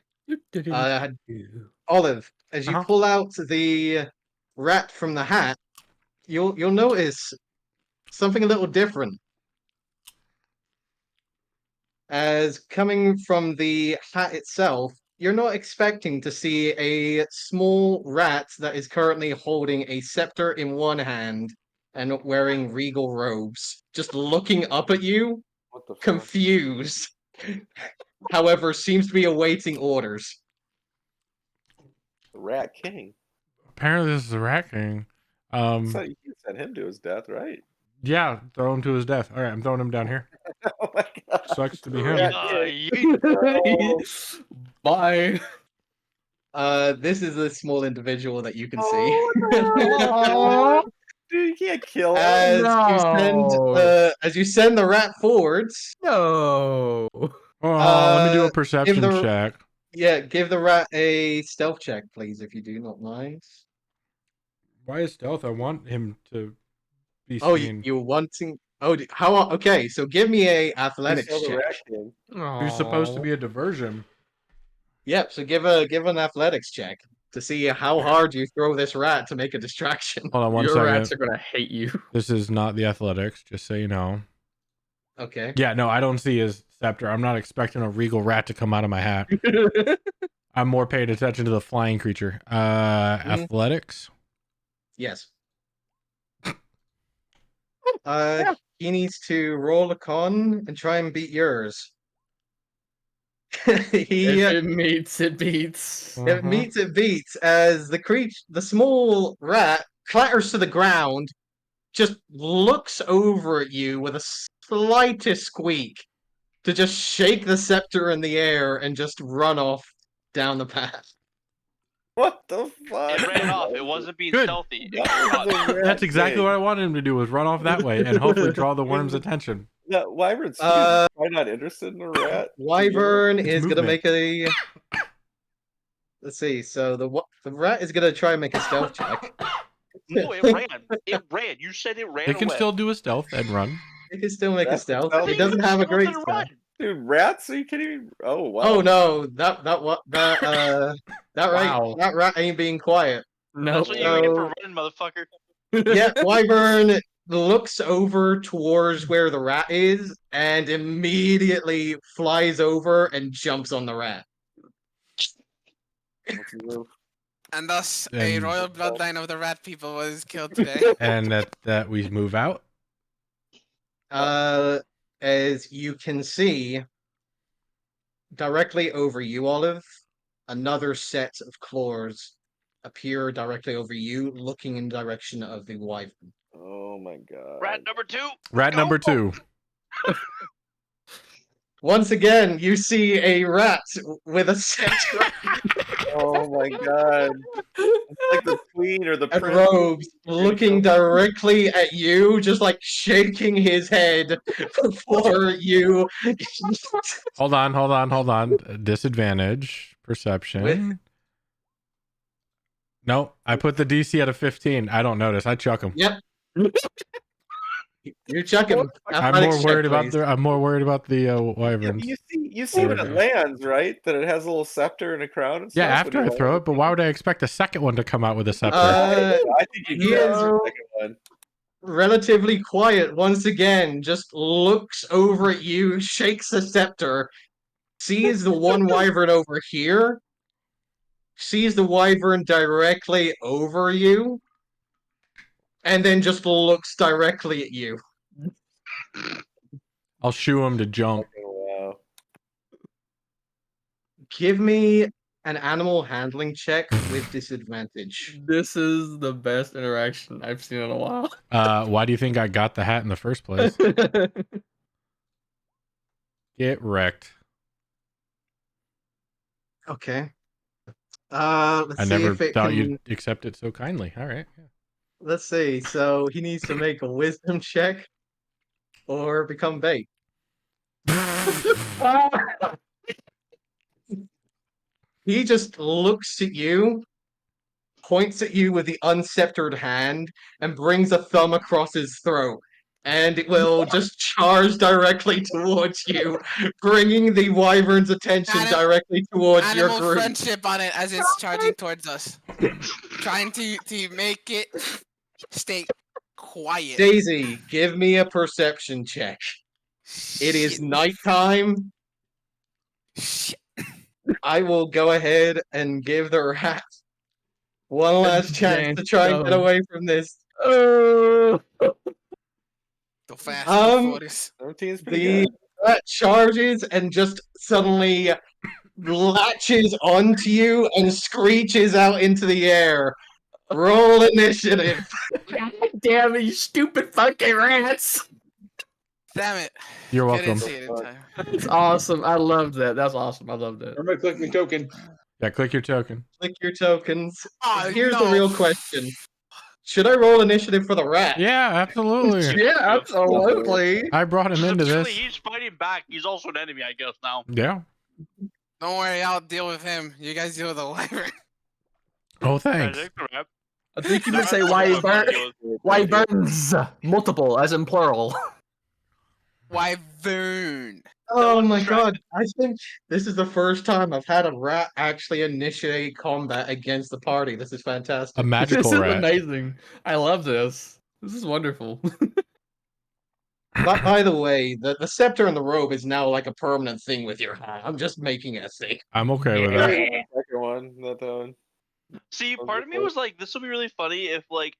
[SPEAKER 9] Olive, as you
[SPEAKER 1] Uh-huh.
[SPEAKER 9] pull out the rat from the hat, you'll notice something a little different. As coming from the hat itself, you're not expecting to see a small rat that is currently holding a scepter in one hand and wearing regal robes, just looking up at you,
[SPEAKER 7] What the fuck?
[SPEAKER 9] confused. However, seems to be awaiting orders.
[SPEAKER 7] The Rat King.
[SPEAKER 1] Apparently this is a rat king.
[SPEAKER 7] So you can send him to his death, right?
[SPEAKER 1] Yeah, throw him to his death. All right, I'm throwing him down here.
[SPEAKER 7] Oh my god.
[SPEAKER 1] Sucks to be
[SPEAKER 7] The
[SPEAKER 1] him.
[SPEAKER 7] Rat King.
[SPEAKER 3] Bye.
[SPEAKER 9] This is a small individual that you can
[SPEAKER 7] Oh,
[SPEAKER 9] see.
[SPEAKER 7] dude, you can't kill him.
[SPEAKER 9] As you send the rat forwards,
[SPEAKER 3] No.
[SPEAKER 1] Let me do a
[SPEAKER 9] give
[SPEAKER 1] perception
[SPEAKER 9] the
[SPEAKER 1] check.
[SPEAKER 9] give the rat a stealth check, please, if you do not mind.
[SPEAKER 1] Why is stealth? I want him to be
[SPEAKER 9] Oh,
[SPEAKER 1] seen.
[SPEAKER 9] you're wanting.
[SPEAKER 4] Oh, how? Okay, so give me a
[SPEAKER 7] You
[SPEAKER 4] athletics
[SPEAKER 7] saw the
[SPEAKER 4] check.
[SPEAKER 7] rat king.
[SPEAKER 1] Who's supposed to be a diversion?
[SPEAKER 4] Yep. So give an athletics check to see how hard you throw this rat to make a distraction.
[SPEAKER 1] Hold on one
[SPEAKER 3] Your
[SPEAKER 1] second.
[SPEAKER 3] rats are gonna hate you.
[SPEAKER 1] This is not the athletics, just so you know.
[SPEAKER 4] Okay.
[SPEAKER 1] Yeah, no, I don't see his scepter. I'm not expecting a regal rat to come out of my hat. I'm more paying attention to the flying creature. Athletics.
[SPEAKER 4] Yes. He needs to roll a con and try and beat yours. he
[SPEAKER 3] If it meets, it beats.
[SPEAKER 4] It meets it beats as the small rat clatters to the ground, just looks over at you with a slightest squeak to just shake the scepter in the air and just run off down the path.
[SPEAKER 7] What the fuck?
[SPEAKER 6] It ran off. It wasn't being
[SPEAKER 1] Good.
[SPEAKER 6] stealthy. It
[SPEAKER 7] That
[SPEAKER 6] got
[SPEAKER 7] was
[SPEAKER 6] caught.
[SPEAKER 7] a rat
[SPEAKER 1] That's exactly
[SPEAKER 7] king.
[SPEAKER 1] what I wanted him to do, was run off that way and hopefully draw the worm's attention.
[SPEAKER 7] Yeah, Wyvern's
[SPEAKER 4] Uh,
[SPEAKER 7] probably not interested in a rat.
[SPEAKER 4] Wyvern
[SPEAKER 1] It's
[SPEAKER 4] is gonna
[SPEAKER 1] movement.
[SPEAKER 4] make a. Let's see. So the rat is gonna try and make a stealth check.
[SPEAKER 6] No, it ran. It ran. You said it ran
[SPEAKER 1] It can
[SPEAKER 6] away.
[SPEAKER 1] still do a stealth and run.
[SPEAKER 4] It can still make a
[SPEAKER 7] That's
[SPEAKER 4] stealth.
[SPEAKER 7] stealth.
[SPEAKER 4] It doesn't have a great
[SPEAKER 6] Stealth and
[SPEAKER 4] stealth.
[SPEAKER 6] run.
[SPEAKER 7] Dude, rats? Are you kidding me? Oh wow.
[SPEAKER 4] Oh no, that
[SPEAKER 3] Wow.
[SPEAKER 4] that rat ain't being quiet.
[SPEAKER 3] No.
[SPEAKER 6] That's what you get for running, motherfucker.
[SPEAKER 4] Yeah, Wyvern looks over towards where the rat is and immediately flies over and jumps on the rat.
[SPEAKER 2] And thus, a
[SPEAKER 1] And-
[SPEAKER 2] royal bloodline of the rat people was killed today.
[SPEAKER 1] And that we move out.
[SPEAKER 4] As you can see, directly over you, Olive, another set of claws appear directly over you, looking in the direction of the wyvern.
[SPEAKER 7] Oh my god.
[SPEAKER 6] Rat number 2.
[SPEAKER 1] Rat
[SPEAKER 6] Go.
[SPEAKER 1] number 2.
[SPEAKER 4] Once again, you see a rat with a scepter
[SPEAKER 7] Oh my god. It's like the queen or the
[SPEAKER 4] and
[SPEAKER 7] prince.
[SPEAKER 4] robes looking directly at you, just like shaking his head before you.
[SPEAKER 1] Hold on. Disadvantage. Perception.
[SPEAKER 4] With-
[SPEAKER 1] No, I put the DC at a 15. I don't notice. I chuck him.
[SPEAKER 4] Yep. You're chucking.
[SPEAKER 1] I'm more worried about the
[SPEAKER 7] Yeah,
[SPEAKER 1] wyverns.
[SPEAKER 7] you see when it lands, right? That it has a little scepter and a crown and stuff.
[SPEAKER 1] Yeah, after
[SPEAKER 7] when
[SPEAKER 1] I
[SPEAKER 7] you
[SPEAKER 1] throw
[SPEAKER 7] land.
[SPEAKER 1] it, but why would I expect a second one to come out with a scepter?
[SPEAKER 7] I think you
[SPEAKER 4] he
[SPEAKER 7] can
[SPEAKER 4] is-
[SPEAKER 7] have the second one.
[SPEAKER 4] Relatively quiet once again, just looks over at you, shakes the scepter, sees the one wyvern over here, sees the wyvern directly over you, and then just looks directly at you.
[SPEAKER 1] I'll shoo him to jump.
[SPEAKER 7] Wow.
[SPEAKER 4] Give me an animal handling check with disadvantage.
[SPEAKER 3] This is the best interaction I've seen in a while.
[SPEAKER 1] Why do you think I got the hat in the first place? Get wrecked.
[SPEAKER 4] Okay. Let's
[SPEAKER 1] I
[SPEAKER 4] see
[SPEAKER 1] never
[SPEAKER 4] if it
[SPEAKER 1] thought
[SPEAKER 4] can...
[SPEAKER 1] you'd accept it so kindly. All right.
[SPEAKER 4] Let's see. So he needs to make a wisdom check or become bait. He just looks at you, points at you with the unsceptered hand, and brings a thumb across his throat. And it will just charge directly towards you, bringing the wyvern's attention
[SPEAKER 2] Anim-
[SPEAKER 4] directly towards your
[SPEAKER 2] Animal
[SPEAKER 4] group.
[SPEAKER 2] friendship on it as it's charging towards us. Trying to make it stay quiet.
[SPEAKER 4] Daisy, give me a perception check. It is
[SPEAKER 2] Shit.
[SPEAKER 4] nighttime.
[SPEAKER 2] Shit.
[SPEAKER 4] I will go ahead and give the rat one last chance to try and get away from this.
[SPEAKER 2] Go fast.
[SPEAKER 4] Um,
[SPEAKER 2] Go furious.
[SPEAKER 7] 17's pretty
[SPEAKER 4] The
[SPEAKER 7] good.
[SPEAKER 4] rat charges and just suddenly latches onto you and screeches out into the air. Roll initiative.
[SPEAKER 3] Damn it, you stupid fucking rats!
[SPEAKER 2] Damn it.
[SPEAKER 1] You're
[SPEAKER 2] Couldn't
[SPEAKER 1] welcome.
[SPEAKER 2] see it in time.
[SPEAKER 3] That's awesome. I loved that. That's awesome. I loved it.
[SPEAKER 8] I'm gonna click my token.
[SPEAKER 1] Yeah, click your token.
[SPEAKER 4] Click your tokens.
[SPEAKER 2] Oh,
[SPEAKER 4] Here's the
[SPEAKER 2] no.
[SPEAKER 4] real question. Should I roll initiative for the rat?
[SPEAKER 1] Yeah, absolutely.
[SPEAKER 3] Yeah, absolutely.
[SPEAKER 1] I brought him into
[SPEAKER 6] Clearly,
[SPEAKER 1] this.
[SPEAKER 6] he's fighting back. He's also an enemy, I guess, now.
[SPEAKER 1] Yeah.
[SPEAKER 2] Don't worry, I'll deal with him. You guys deal with the wyvern.
[SPEAKER 1] Oh,
[SPEAKER 6] I
[SPEAKER 1] thanks.
[SPEAKER 6] think the rap-
[SPEAKER 3] I think you
[SPEAKER 6] the
[SPEAKER 3] would say
[SPEAKER 6] rap-
[SPEAKER 3] wyvern. Wyverns, multiple, as in plural.
[SPEAKER 2] Wyvern.
[SPEAKER 4] Oh
[SPEAKER 6] one's
[SPEAKER 4] my
[SPEAKER 6] distracted.
[SPEAKER 4] god, I think this is the first time I've had a rat actually initiate combat against the party. This is
[SPEAKER 1] A
[SPEAKER 4] fantastic.
[SPEAKER 3] This
[SPEAKER 1] magical
[SPEAKER 3] is
[SPEAKER 1] rat.
[SPEAKER 3] amazing. I love this. This is wonderful.
[SPEAKER 4] By the way, the scepter and the robe is now like a permanent thing with your hat. I'm just making a thing.
[SPEAKER 1] I'm okay with
[SPEAKER 7] That
[SPEAKER 1] that.
[SPEAKER 7] was the second one. That one.
[SPEAKER 6] See,
[SPEAKER 7] Those
[SPEAKER 6] part
[SPEAKER 7] are
[SPEAKER 6] of me
[SPEAKER 7] cool.
[SPEAKER 6] was like, this would be really funny if like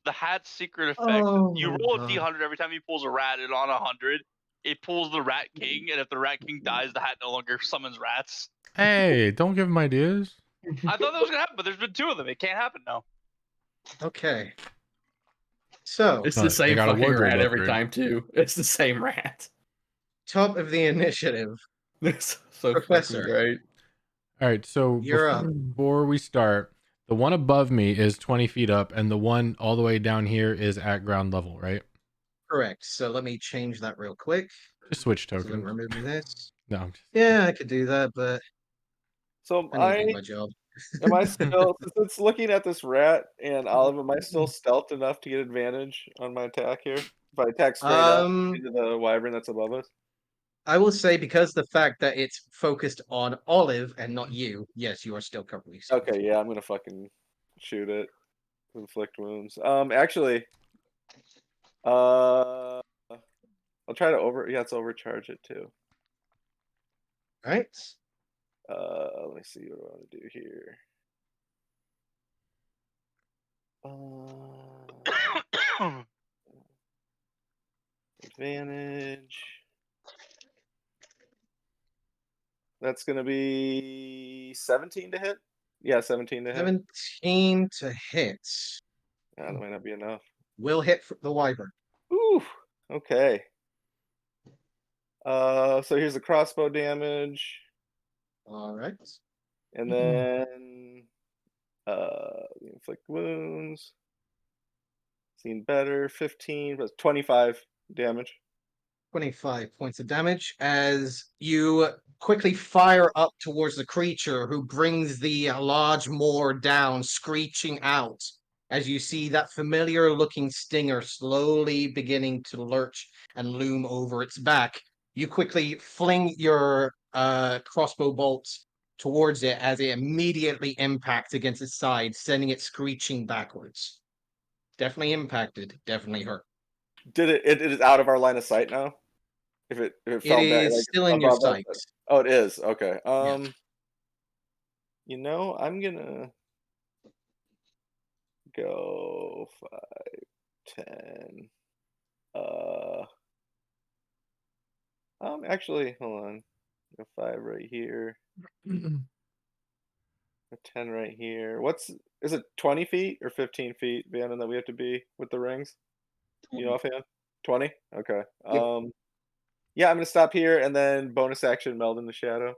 [SPEAKER 6] the hat's secret effect.
[SPEAKER 4] Oh
[SPEAKER 6] You
[SPEAKER 4] my
[SPEAKER 6] roll a
[SPEAKER 4] god.
[SPEAKER 6] d100 every time he pulls a rat, and on 100, it pulls the Rat King, and if the Rat King dies, the hat no longer summons rats.
[SPEAKER 1] Hey, don't give him ideas.
[SPEAKER 6] I thought that was gonna happen, but there's been 2 of them. It can't happen now.
[SPEAKER 4] Okay. So,
[SPEAKER 3] It's
[SPEAKER 1] No,
[SPEAKER 3] the
[SPEAKER 1] they
[SPEAKER 3] same
[SPEAKER 1] got a
[SPEAKER 3] fucking
[SPEAKER 1] wardrobe
[SPEAKER 3] rat every
[SPEAKER 1] upgrade.
[SPEAKER 3] time too. It's the same rat.
[SPEAKER 4] top of the initiative.
[SPEAKER 3] It's so
[SPEAKER 4] Professor.
[SPEAKER 3] fucking great.
[SPEAKER 1] All right, so
[SPEAKER 4] You're up.
[SPEAKER 1] before we start, the one above me is 20 feet up, and the one all the way down here is at ground level, right?
[SPEAKER 4] Correct. So let me change that real quick.
[SPEAKER 1] Just switch
[SPEAKER 4] So let me
[SPEAKER 1] tokens.
[SPEAKER 4] remove this.
[SPEAKER 1] No, I'm just...
[SPEAKER 4] Yeah, I could do that, but
[SPEAKER 7] So
[SPEAKER 4] I need to do my job.
[SPEAKER 7] am I still since it's looking at this rat and Olive, am I still stealthed enough to get advantage on my attack here? If I attack straight up into the wyvern that's above us?
[SPEAKER 4] I will say because the fact that it's focused on Olive and not you, yes, you are still currently stealthed.
[SPEAKER 7] Okay, yeah, I'm gonna fucking shoot it. Inflict wounds. Actually, I'll try to let's overcharge it too.
[SPEAKER 4] Right?
[SPEAKER 7] Let me see what I want to do here. Advantage. That's gonna be 17 to hit. Yeah, 17 to hit.
[SPEAKER 4] 17 to hit.
[SPEAKER 7] Yeah, that might not be enough.
[SPEAKER 4] Will hit for the wyvern.
[SPEAKER 7] Ooh, okay. So here's the crossbow damage,
[SPEAKER 4] All right.
[SPEAKER 7] and then inflict wounds. Seen better. 15, but 25 damage.
[SPEAKER 4] 25 points of damage as you quickly fire up towards the creature who brings the large moor down, screeching out as you see that familiar looking stinger slowly beginning to lurch and loom over its back. You quickly fling your crossbow bolts towards it as it immediately impacts against its side, sending it screeching backwards. Definitely impacted, definitely hurt.
[SPEAKER 7] It is out of our line of sight now? If it
[SPEAKER 4] It
[SPEAKER 7] fell back
[SPEAKER 4] is
[SPEAKER 7] like
[SPEAKER 4] still in your
[SPEAKER 7] above us?
[SPEAKER 4] sight.
[SPEAKER 7] Oh, it is. Okay.
[SPEAKER 4] Yeah.
[SPEAKER 7] You know, I'm gonna go 5, 10. Actually, hold on. A 5 right here. A 10 right here. Is it 20 feet or 15 feet, Bannon, that we have to be with the rings? You offhand? 20? Okay.
[SPEAKER 4] Yep.
[SPEAKER 7] Yeah, I'm gonna stop here and then bonus action meld in the shadow.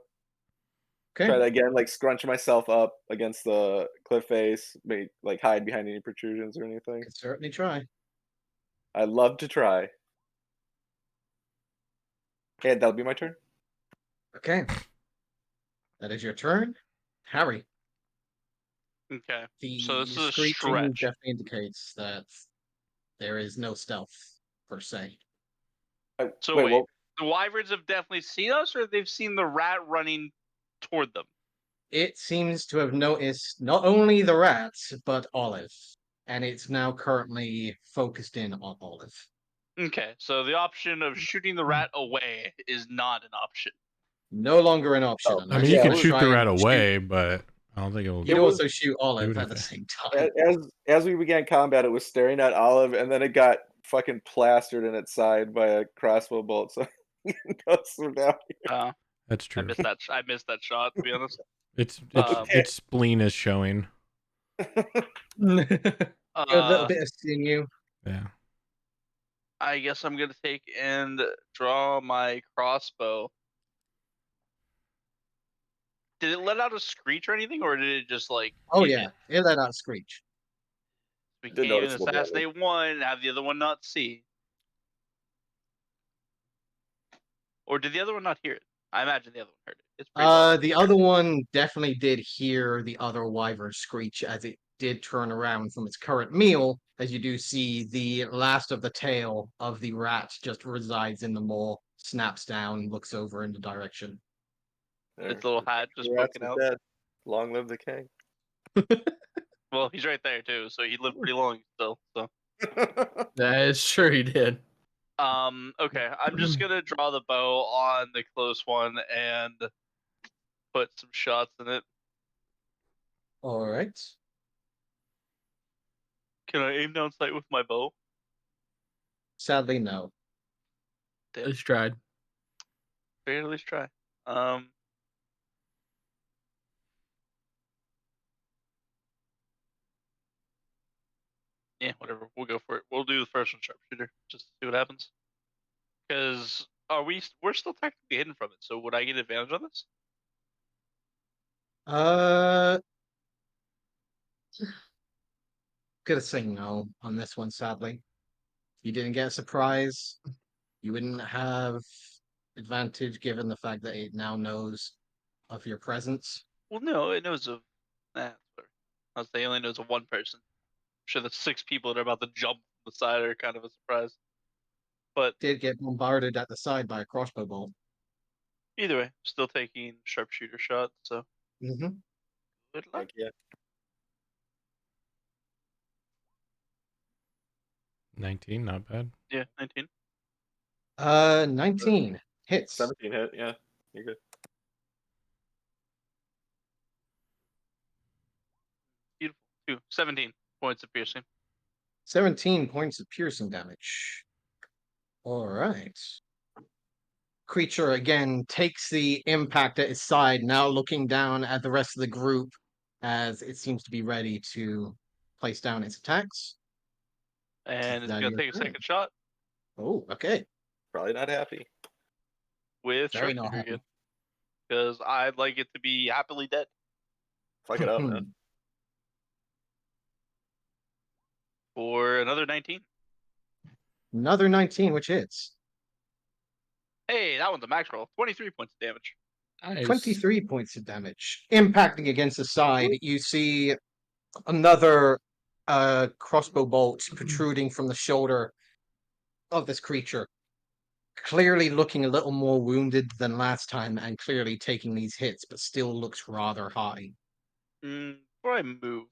[SPEAKER 7] Try
[SPEAKER 4] Okay.
[SPEAKER 7] to again like scrunch myself up against the cliff face, maybe like hide behind any protrusions or anything.
[SPEAKER 4] Could certainly try.
[SPEAKER 7] I love to try. And that'll be my turn.
[SPEAKER 4] Okay. That is your turn. Harry.
[SPEAKER 6] Okay.
[SPEAKER 4] The
[SPEAKER 6] So this is a
[SPEAKER 4] screeching
[SPEAKER 6] stretch.
[SPEAKER 4] definitely indicates that there is no stealth per se.
[SPEAKER 6] So
[SPEAKER 7] Wait,
[SPEAKER 6] wait,
[SPEAKER 7] what?
[SPEAKER 6] the wyverns have definitely seen us, or they've seen the rat running toward them?
[SPEAKER 4] It seems to have noticed not only the rats, but Olive. And it's now currently focused in on Olive.
[SPEAKER 6] Okay, so the option of shooting the rat away is not an option.
[SPEAKER 4] No longer an option.
[SPEAKER 7] Oh,
[SPEAKER 1] I
[SPEAKER 4] Unless
[SPEAKER 1] mean, you
[SPEAKER 7] yeah,
[SPEAKER 1] can
[SPEAKER 7] it was-
[SPEAKER 1] shoot the
[SPEAKER 4] try
[SPEAKER 1] rat
[SPEAKER 4] and
[SPEAKER 1] away, but I don't think it will
[SPEAKER 4] You'd
[SPEAKER 7] It was-
[SPEAKER 4] also shoot Olive
[SPEAKER 1] do
[SPEAKER 4] at the
[SPEAKER 1] anything.
[SPEAKER 4] same time.
[SPEAKER 7] as we began combat, it was staring at Olive, and then it got fucking plastered in its side by a crossbow bolt. So it goes from down
[SPEAKER 6] Uh,
[SPEAKER 1] That's
[SPEAKER 6] I
[SPEAKER 1] true.
[SPEAKER 6] missed that. I missed that shot. To be honest.
[SPEAKER 1] Its its spleen is showing.
[SPEAKER 4] A little bit of sinew.
[SPEAKER 1] Yeah.
[SPEAKER 6] I guess I'm gonna take and draw my crossbow. Did it let out a screech or anything, or did it just like?
[SPEAKER 4] Oh
[SPEAKER 6] hit
[SPEAKER 4] yeah, it let out a screech.
[SPEAKER 6] We
[SPEAKER 7] Did
[SPEAKER 6] can't even
[SPEAKER 7] noticeable damage.
[SPEAKER 6] assassinate one and have the other one not see. Or did the other one not hear it? I imagine the other one heard it. It's pretty loud.
[SPEAKER 4] The other one definitely did hear the other wyvern screech as it did turn around from its current meal, as you do see the last of the tail of the rat just resides in the mole, snaps down, looks over in the direction.
[SPEAKER 7] There.
[SPEAKER 6] Its little hat just
[SPEAKER 7] The rats
[SPEAKER 6] poking
[SPEAKER 7] is
[SPEAKER 6] out.
[SPEAKER 7] dead. Long live the king.
[SPEAKER 6] Well, he's right there too, so he lived pretty long still. So
[SPEAKER 3] That is sure he did.
[SPEAKER 6] okay, I'm just gonna draw the bow on the close one and put some shots in it.
[SPEAKER 4] All right.
[SPEAKER 6] Can I aim down sight with my bow?
[SPEAKER 4] Sadly, no.
[SPEAKER 3] Let's tried.
[SPEAKER 6] Figured at least try. Yeah, whatever. We'll go for it. We'll do the first one sharpshooter, just to see what happens. Because we're still technically hidden from it, so would I get advantage on this?
[SPEAKER 4] Gonna say no on this one, sadly. You didn't get a surprise. You wouldn't have advantage given the fact that it now knows of your presence.
[SPEAKER 6] Well, no, it knows of. Sorry. I was saying it only knows of one person. I'm sure the 6 people that are about to jump from the side are kind of a surprise. But
[SPEAKER 4] Did get bombarded at the side by a crossbow bolt.
[SPEAKER 6] either way, still taking sharpshooter shots, so
[SPEAKER 4] Mm-hmm.
[SPEAKER 6] good luck.
[SPEAKER 7] Heck yeah.
[SPEAKER 1] 19, not bad.
[SPEAKER 6] Yeah, 19.
[SPEAKER 4] 19 hits.
[SPEAKER 7] 17 hit, yeah. You're good.
[SPEAKER 6] Beautiful. 17 points of piercing.
[SPEAKER 4] 17 points of piercing damage. All right. Creature again takes the impact at its side, now looking down at the rest of the group as it seems to be ready to place down its attacks.
[SPEAKER 6] And it's
[SPEAKER 4] Now
[SPEAKER 6] going to
[SPEAKER 4] your
[SPEAKER 6] take a
[SPEAKER 4] turn.
[SPEAKER 6] second shot
[SPEAKER 4] Oh, okay.
[SPEAKER 7] Probably not happy.
[SPEAKER 6] with
[SPEAKER 4] Very not
[SPEAKER 6] sharpshooter
[SPEAKER 4] happy.
[SPEAKER 6] again. Because I'd like it to be happily dead.
[SPEAKER 7] Fuck it up, man.
[SPEAKER 6] For another 19.
[SPEAKER 4] Another 19, which hits.
[SPEAKER 6] Hey, that one's a max roll. 23 points of damage.
[SPEAKER 3] Nice.
[SPEAKER 4] 23 points of damage. Impacting against the side, you see another crossbow bolt protruding from the shoulder of this creature. Clearly looking a little more wounded than last time and clearly taking these hits, but still looks rather high.
[SPEAKER 6] Before I move,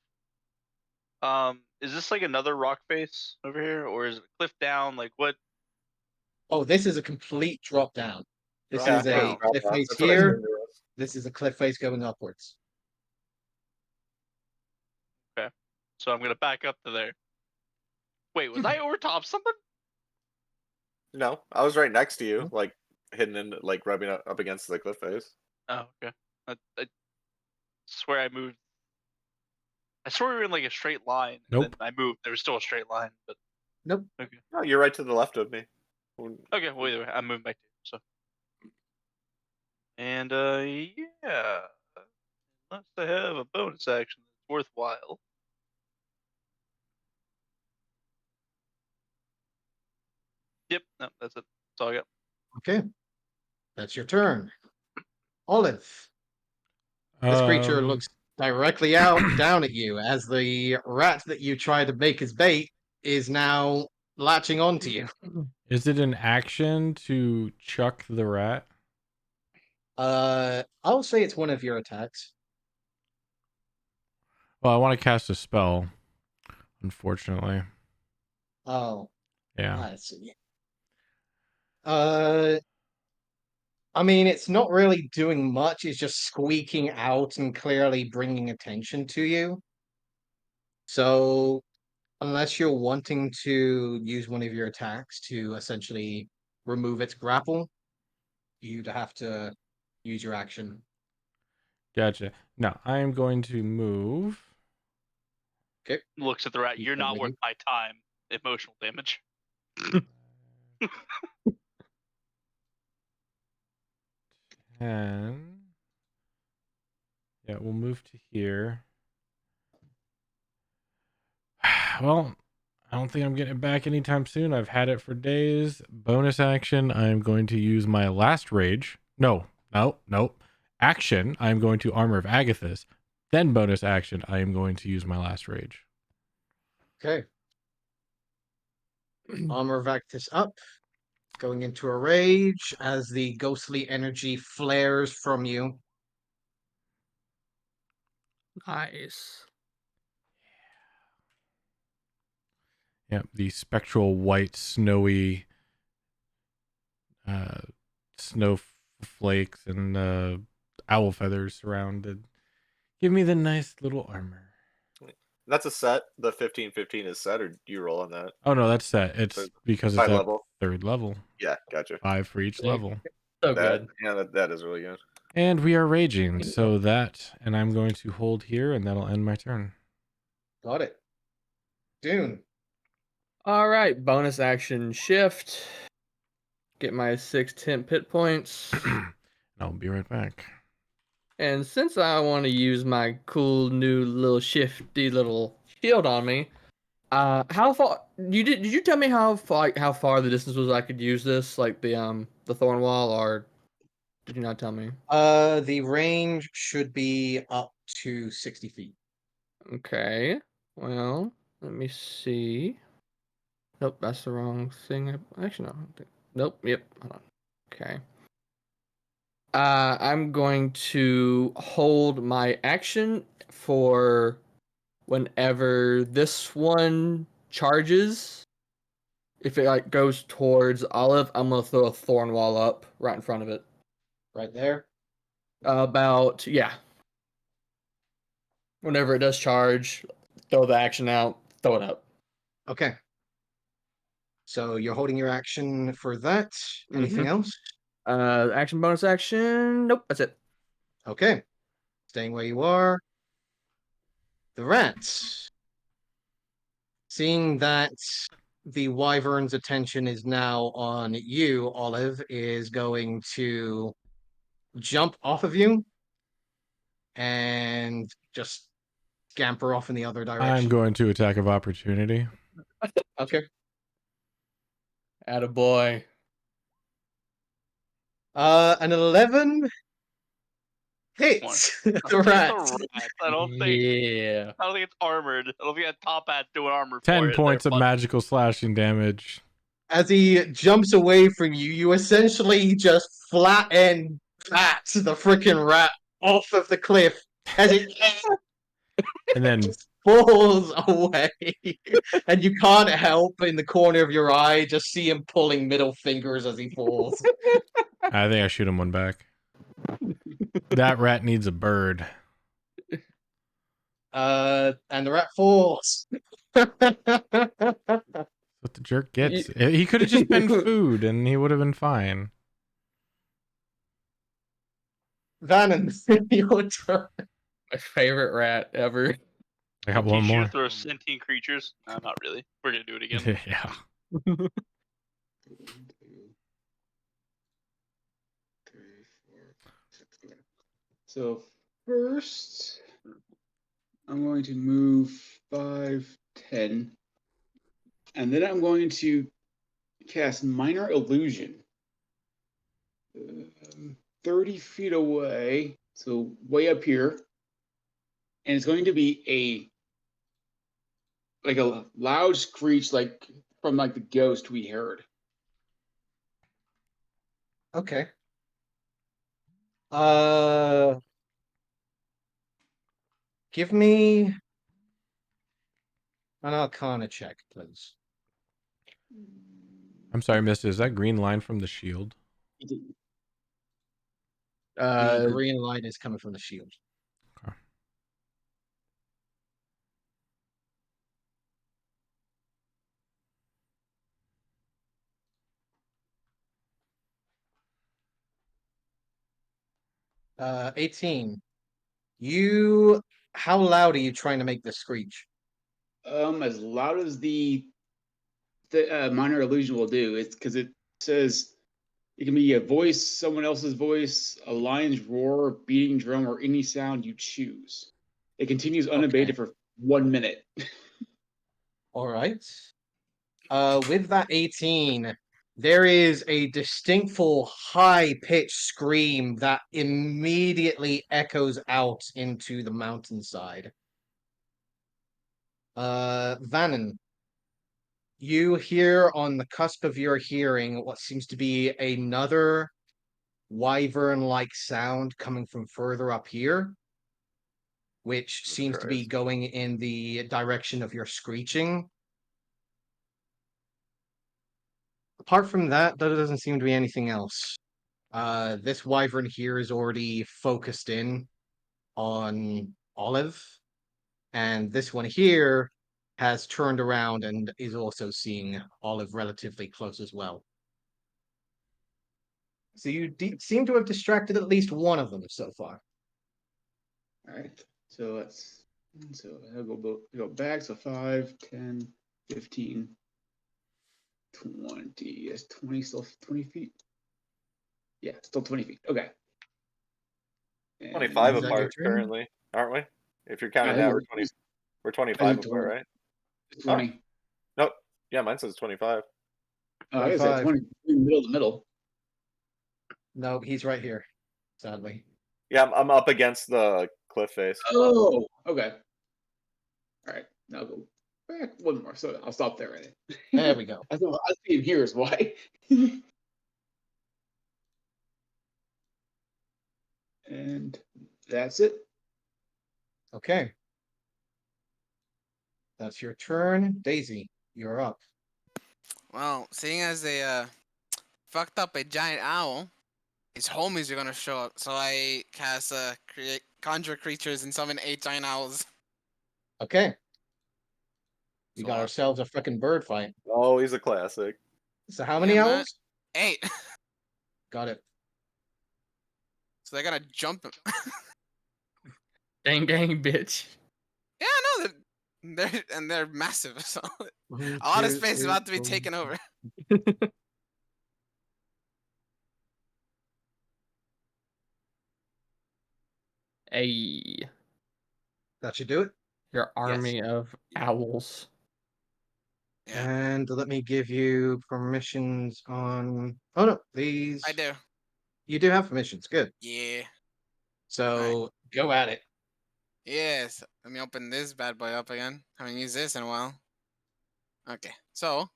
[SPEAKER 6] is this like another rock face over here, or is it a cliff down? Like what?
[SPEAKER 4] Oh, this is a complete drop down. This
[SPEAKER 7] Yeah,
[SPEAKER 4] is
[SPEAKER 6] down.
[SPEAKER 4] a cliff face
[SPEAKER 7] That's what I
[SPEAKER 4] here.
[SPEAKER 7] assumed it was.
[SPEAKER 4] This is a cliff face going upwards.
[SPEAKER 6] Okay, so I'm gonna back up to there. Wait, was I over top something?
[SPEAKER 7] No, I was right next to you, like hidden in, like rubbing up against the cliff face.
[SPEAKER 6] Oh, okay. I swear I moved. I swear we were in like a straight line.
[SPEAKER 1] Nope.
[SPEAKER 6] And then I moved. There was still a straight line, but
[SPEAKER 4] Nope.
[SPEAKER 6] okay.
[SPEAKER 7] No, you're right to the left of me.
[SPEAKER 6] Okay, well either way, I'm moving back to you. So. And yeah, unless I have a bonus action that's worthwhile. Yep, no, that's it. That's all I got.
[SPEAKER 4] Okay. That's your turn. Olive. This creature looks directly out down at you as the rat that you tried to make as bait is now latching onto you.
[SPEAKER 1] Is it an action to chuck the rat?
[SPEAKER 4] I'll say it's one of your attacks.
[SPEAKER 1] Well, I want to cast a spell, unfortunately.
[SPEAKER 4] Oh,
[SPEAKER 1] Yeah.
[SPEAKER 4] I see. I mean, it's not really doing much. It's just squeaking out and clearly bringing attention to you. So, unless you're wanting to use one of your attacks to essentially remove its grapple, you'd have to use your action.
[SPEAKER 1] Gotcha. No, I am going to move.
[SPEAKER 4] Okay.
[SPEAKER 6] Looks at the rat.
[SPEAKER 4] Keep
[SPEAKER 6] You're not
[SPEAKER 4] going.
[SPEAKER 6] worth my time. Emotional damage.
[SPEAKER 1] 10. Yeah, we'll move to here. Well, I don't think I'm getting it back anytime soon. I've had it for days. Bonus action, I'm going to use my last rage. No. Action, I'm going to Armor of Agathis. Then bonus action, I am going to use my last rage.
[SPEAKER 4] Okay. Armor Vectus up, going into a rage as the ghostly energy flares from you.
[SPEAKER 3] Nice.
[SPEAKER 1] Yep, the spectral white snowy snowflakes and owl feathers surrounded. Give me the nice little armor.
[SPEAKER 7] That's a set. The 15/15 is set, or do you roll on that?
[SPEAKER 1] Oh no, that's set. It's
[SPEAKER 7] So
[SPEAKER 1] because
[SPEAKER 7] high
[SPEAKER 1] it's at
[SPEAKER 7] level.
[SPEAKER 1] 3rd level.
[SPEAKER 7] Yeah, gotcha.
[SPEAKER 1] 5 for each
[SPEAKER 3] Sick.
[SPEAKER 1] level.
[SPEAKER 3] So
[SPEAKER 7] That,
[SPEAKER 3] good.
[SPEAKER 7] yeah, that is really good.
[SPEAKER 1] And we are raging, so that, and I'm going to hold here, and that'll end my turn.
[SPEAKER 4] Got it. Dune.
[SPEAKER 3] All right, bonus action shift. Get my 6 temp hit points.
[SPEAKER 1] I'll be right back.
[SPEAKER 3] And since I want to use my cool new little shifty little shield on me, how far did you tell me how far the distance was I could use this, like the thorn wall, or did you not tell me?
[SPEAKER 4] The range should be up to 60 feet.
[SPEAKER 3] Okay. Well, let me see. Nope, that's the wrong thing. Actually, no. Nope. Yep. Hold on. Okay. I'm going to hold my action for whenever this one charges. If it like goes towards Olive, I'm gonna throw a thorn wall up right in front of it.
[SPEAKER 4] Right there.
[SPEAKER 3] About yeah. Whenever it does charge, throw the action out, throw it up.
[SPEAKER 4] Okay. So you're holding your action for that. Anything else?
[SPEAKER 3] Action bonus action. Nope, that's it.
[SPEAKER 4] Okay. Staying where you are. The rats. Seeing that the wyvern's attention is now on you, Olive is going to jump off of you and just scamper off in the other direction.
[SPEAKER 1] I'm going to attack of opportunity.
[SPEAKER 4] Okay.
[SPEAKER 3] Attaboy.
[SPEAKER 4] An 11 hits the rat.
[SPEAKER 6] I don't think
[SPEAKER 3] Yeah.
[SPEAKER 6] it's armored. I don't think that top hat doing armor.
[SPEAKER 1] 10
[SPEAKER 6] for it.
[SPEAKER 1] points
[SPEAKER 6] They're
[SPEAKER 1] of magical slashing damage.
[SPEAKER 4] As he jumps away from you, you essentially just flatten the freaking rat off of the cliff as it
[SPEAKER 1] And then
[SPEAKER 4] falls away. And you can't help in the corner of your eye just see him pulling middle fingers as he falls.
[SPEAKER 1] I think I shoot him one back. That rat needs a bird.
[SPEAKER 4] And the rat falls.
[SPEAKER 1] What the jerk gets. He could have just been food and he would have been fine.
[SPEAKER 4] Vannon, your turn.
[SPEAKER 3] My favorite rat ever.
[SPEAKER 1] I got
[SPEAKER 6] Do
[SPEAKER 1] one
[SPEAKER 6] you
[SPEAKER 1] more.
[SPEAKER 6] shoot through sentient creatures? No, not really. We're gonna do it again.
[SPEAKER 1] Yeah.
[SPEAKER 8] 1, 2, 3, 4, 6, 7. So first, I'm going to move 5, 10, and then I'm going to cast Minor Illusion. 30 feet away, so way up here, and it's going to be a loud screech, like from like the ghost we heard.
[SPEAKER 4] Okay. Give me an Arcana check, please.
[SPEAKER 1] I'm sorry, mister. Is that green line from the shield?
[SPEAKER 4] The green light is coming from the shield.
[SPEAKER 1] Okay.
[SPEAKER 4] Uh, 18. How loud are you trying to make the screech?
[SPEAKER 8] As loud as the minor illusion will do. It's because it says it can be a voice, someone else's voice, a lion's roar, beating drum, or any sound you choose. It continues unabated for 1 minute.
[SPEAKER 4] All right. With that 18,
[SPEAKER 9] there is a distinctful high-pitched scream that immediately echoes out into the mountainside. Vannon, you hear on the cusp of your hearing what seems to be another wyvern-like sound coming from further up here, which
[SPEAKER 7] Jesus
[SPEAKER 9] seems to be
[SPEAKER 7] Christ.
[SPEAKER 9] going in the direction of your screeching. Apart from that, there doesn't seem to be anything else. This wyvern here is already focused in on Olive, and this one here has turned around and is also seeing Olive relatively close as well. So you seem to have distracted at least one of them so far.
[SPEAKER 8] All right. So I'll go back. So 5, 10, 15, 20. Yes, 20, still 20 feet. Yeah, still 20 feet. Okay. And
[SPEAKER 7] 25
[SPEAKER 9] Is that your
[SPEAKER 7] apart
[SPEAKER 9] turn?
[SPEAKER 7] currently, aren't we? If you're
[SPEAKER 8] I
[SPEAKER 7] counting
[SPEAKER 8] think
[SPEAKER 7] that, we're
[SPEAKER 8] I
[SPEAKER 7] 25
[SPEAKER 8] did
[SPEAKER 7] apart,
[SPEAKER 8] 20.
[SPEAKER 7] right?
[SPEAKER 8] 20.
[SPEAKER 7] Nope. Yeah, mine says 25.
[SPEAKER 8] I was at
[SPEAKER 9] 25.
[SPEAKER 8] 20 in the middle.
[SPEAKER 9] No, he's right here, sadly.
[SPEAKER 7] Yeah, I'm up against the cliff face.
[SPEAKER 8] Oh, okay. All right. Now I'll go back one more. So I'll stop there. Right.
[SPEAKER 9] There we go.
[SPEAKER 8] I thought I was being here is why. And that's it.
[SPEAKER 9] Okay. That's your turn. Daisy, you're up.
[SPEAKER 2] Well, seeing as they fucked up a giant owl, his homies are gonna show up. So I cast create conjure creatures and summon 8 giant owls.
[SPEAKER 9] Okay. We
[SPEAKER 2] So,
[SPEAKER 9] got ourselves a freaking bird fight.
[SPEAKER 7] Oh, he's a classic.
[SPEAKER 9] So how many
[SPEAKER 2] man.
[SPEAKER 9] owls?
[SPEAKER 2] 8.
[SPEAKER 9] Got it.
[SPEAKER 2] So they're gonna jump him.
[SPEAKER 3] Gang, gang, bitch.
[SPEAKER 2] Yeah, no, they're massive. So
[SPEAKER 9] One,
[SPEAKER 2] a lot of
[SPEAKER 9] two,
[SPEAKER 2] space is
[SPEAKER 9] three,
[SPEAKER 2] about to be
[SPEAKER 9] four.
[SPEAKER 2] taken over.
[SPEAKER 3] Hey,
[SPEAKER 9] That should do it.
[SPEAKER 3] your army of owls.
[SPEAKER 2] Yeah,
[SPEAKER 9] And let me give you permissions on. Oh no, these.
[SPEAKER 2] I do.
[SPEAKER 9] You do have permissions. Good.
[SPEAKER 2] Yeah.
[SPEAKER 9] So go at it.
[SPEAKER 2] Yes. Let me open this bad boy up again. Haven't used this in a while. Okay. So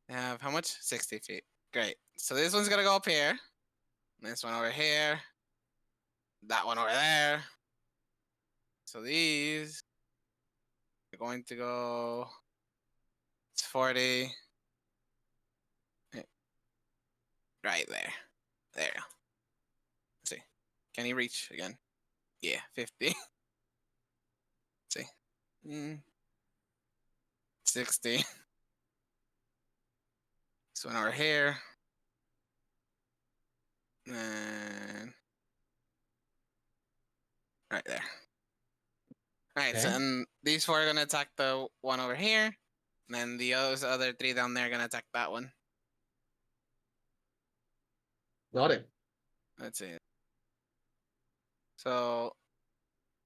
[SPEAKER 2] I have how much? 60 feet. Great. So this one's gonna go up here. This one over here. That one over there. So these are going to go. It's 40. Right there. There. Let's see. Can he reach again? Yeah, 50. Let's see. 60. This one over here. And right there. Alright, so
[SPEAKER 9] Okay.
[SPEAKER 2] and these 4 are gonna attack the one over here. And then the other 3 down there are gonna attack that one.
[SPEAKER 9] Got it.
[SPEAKER 2] Let's see. So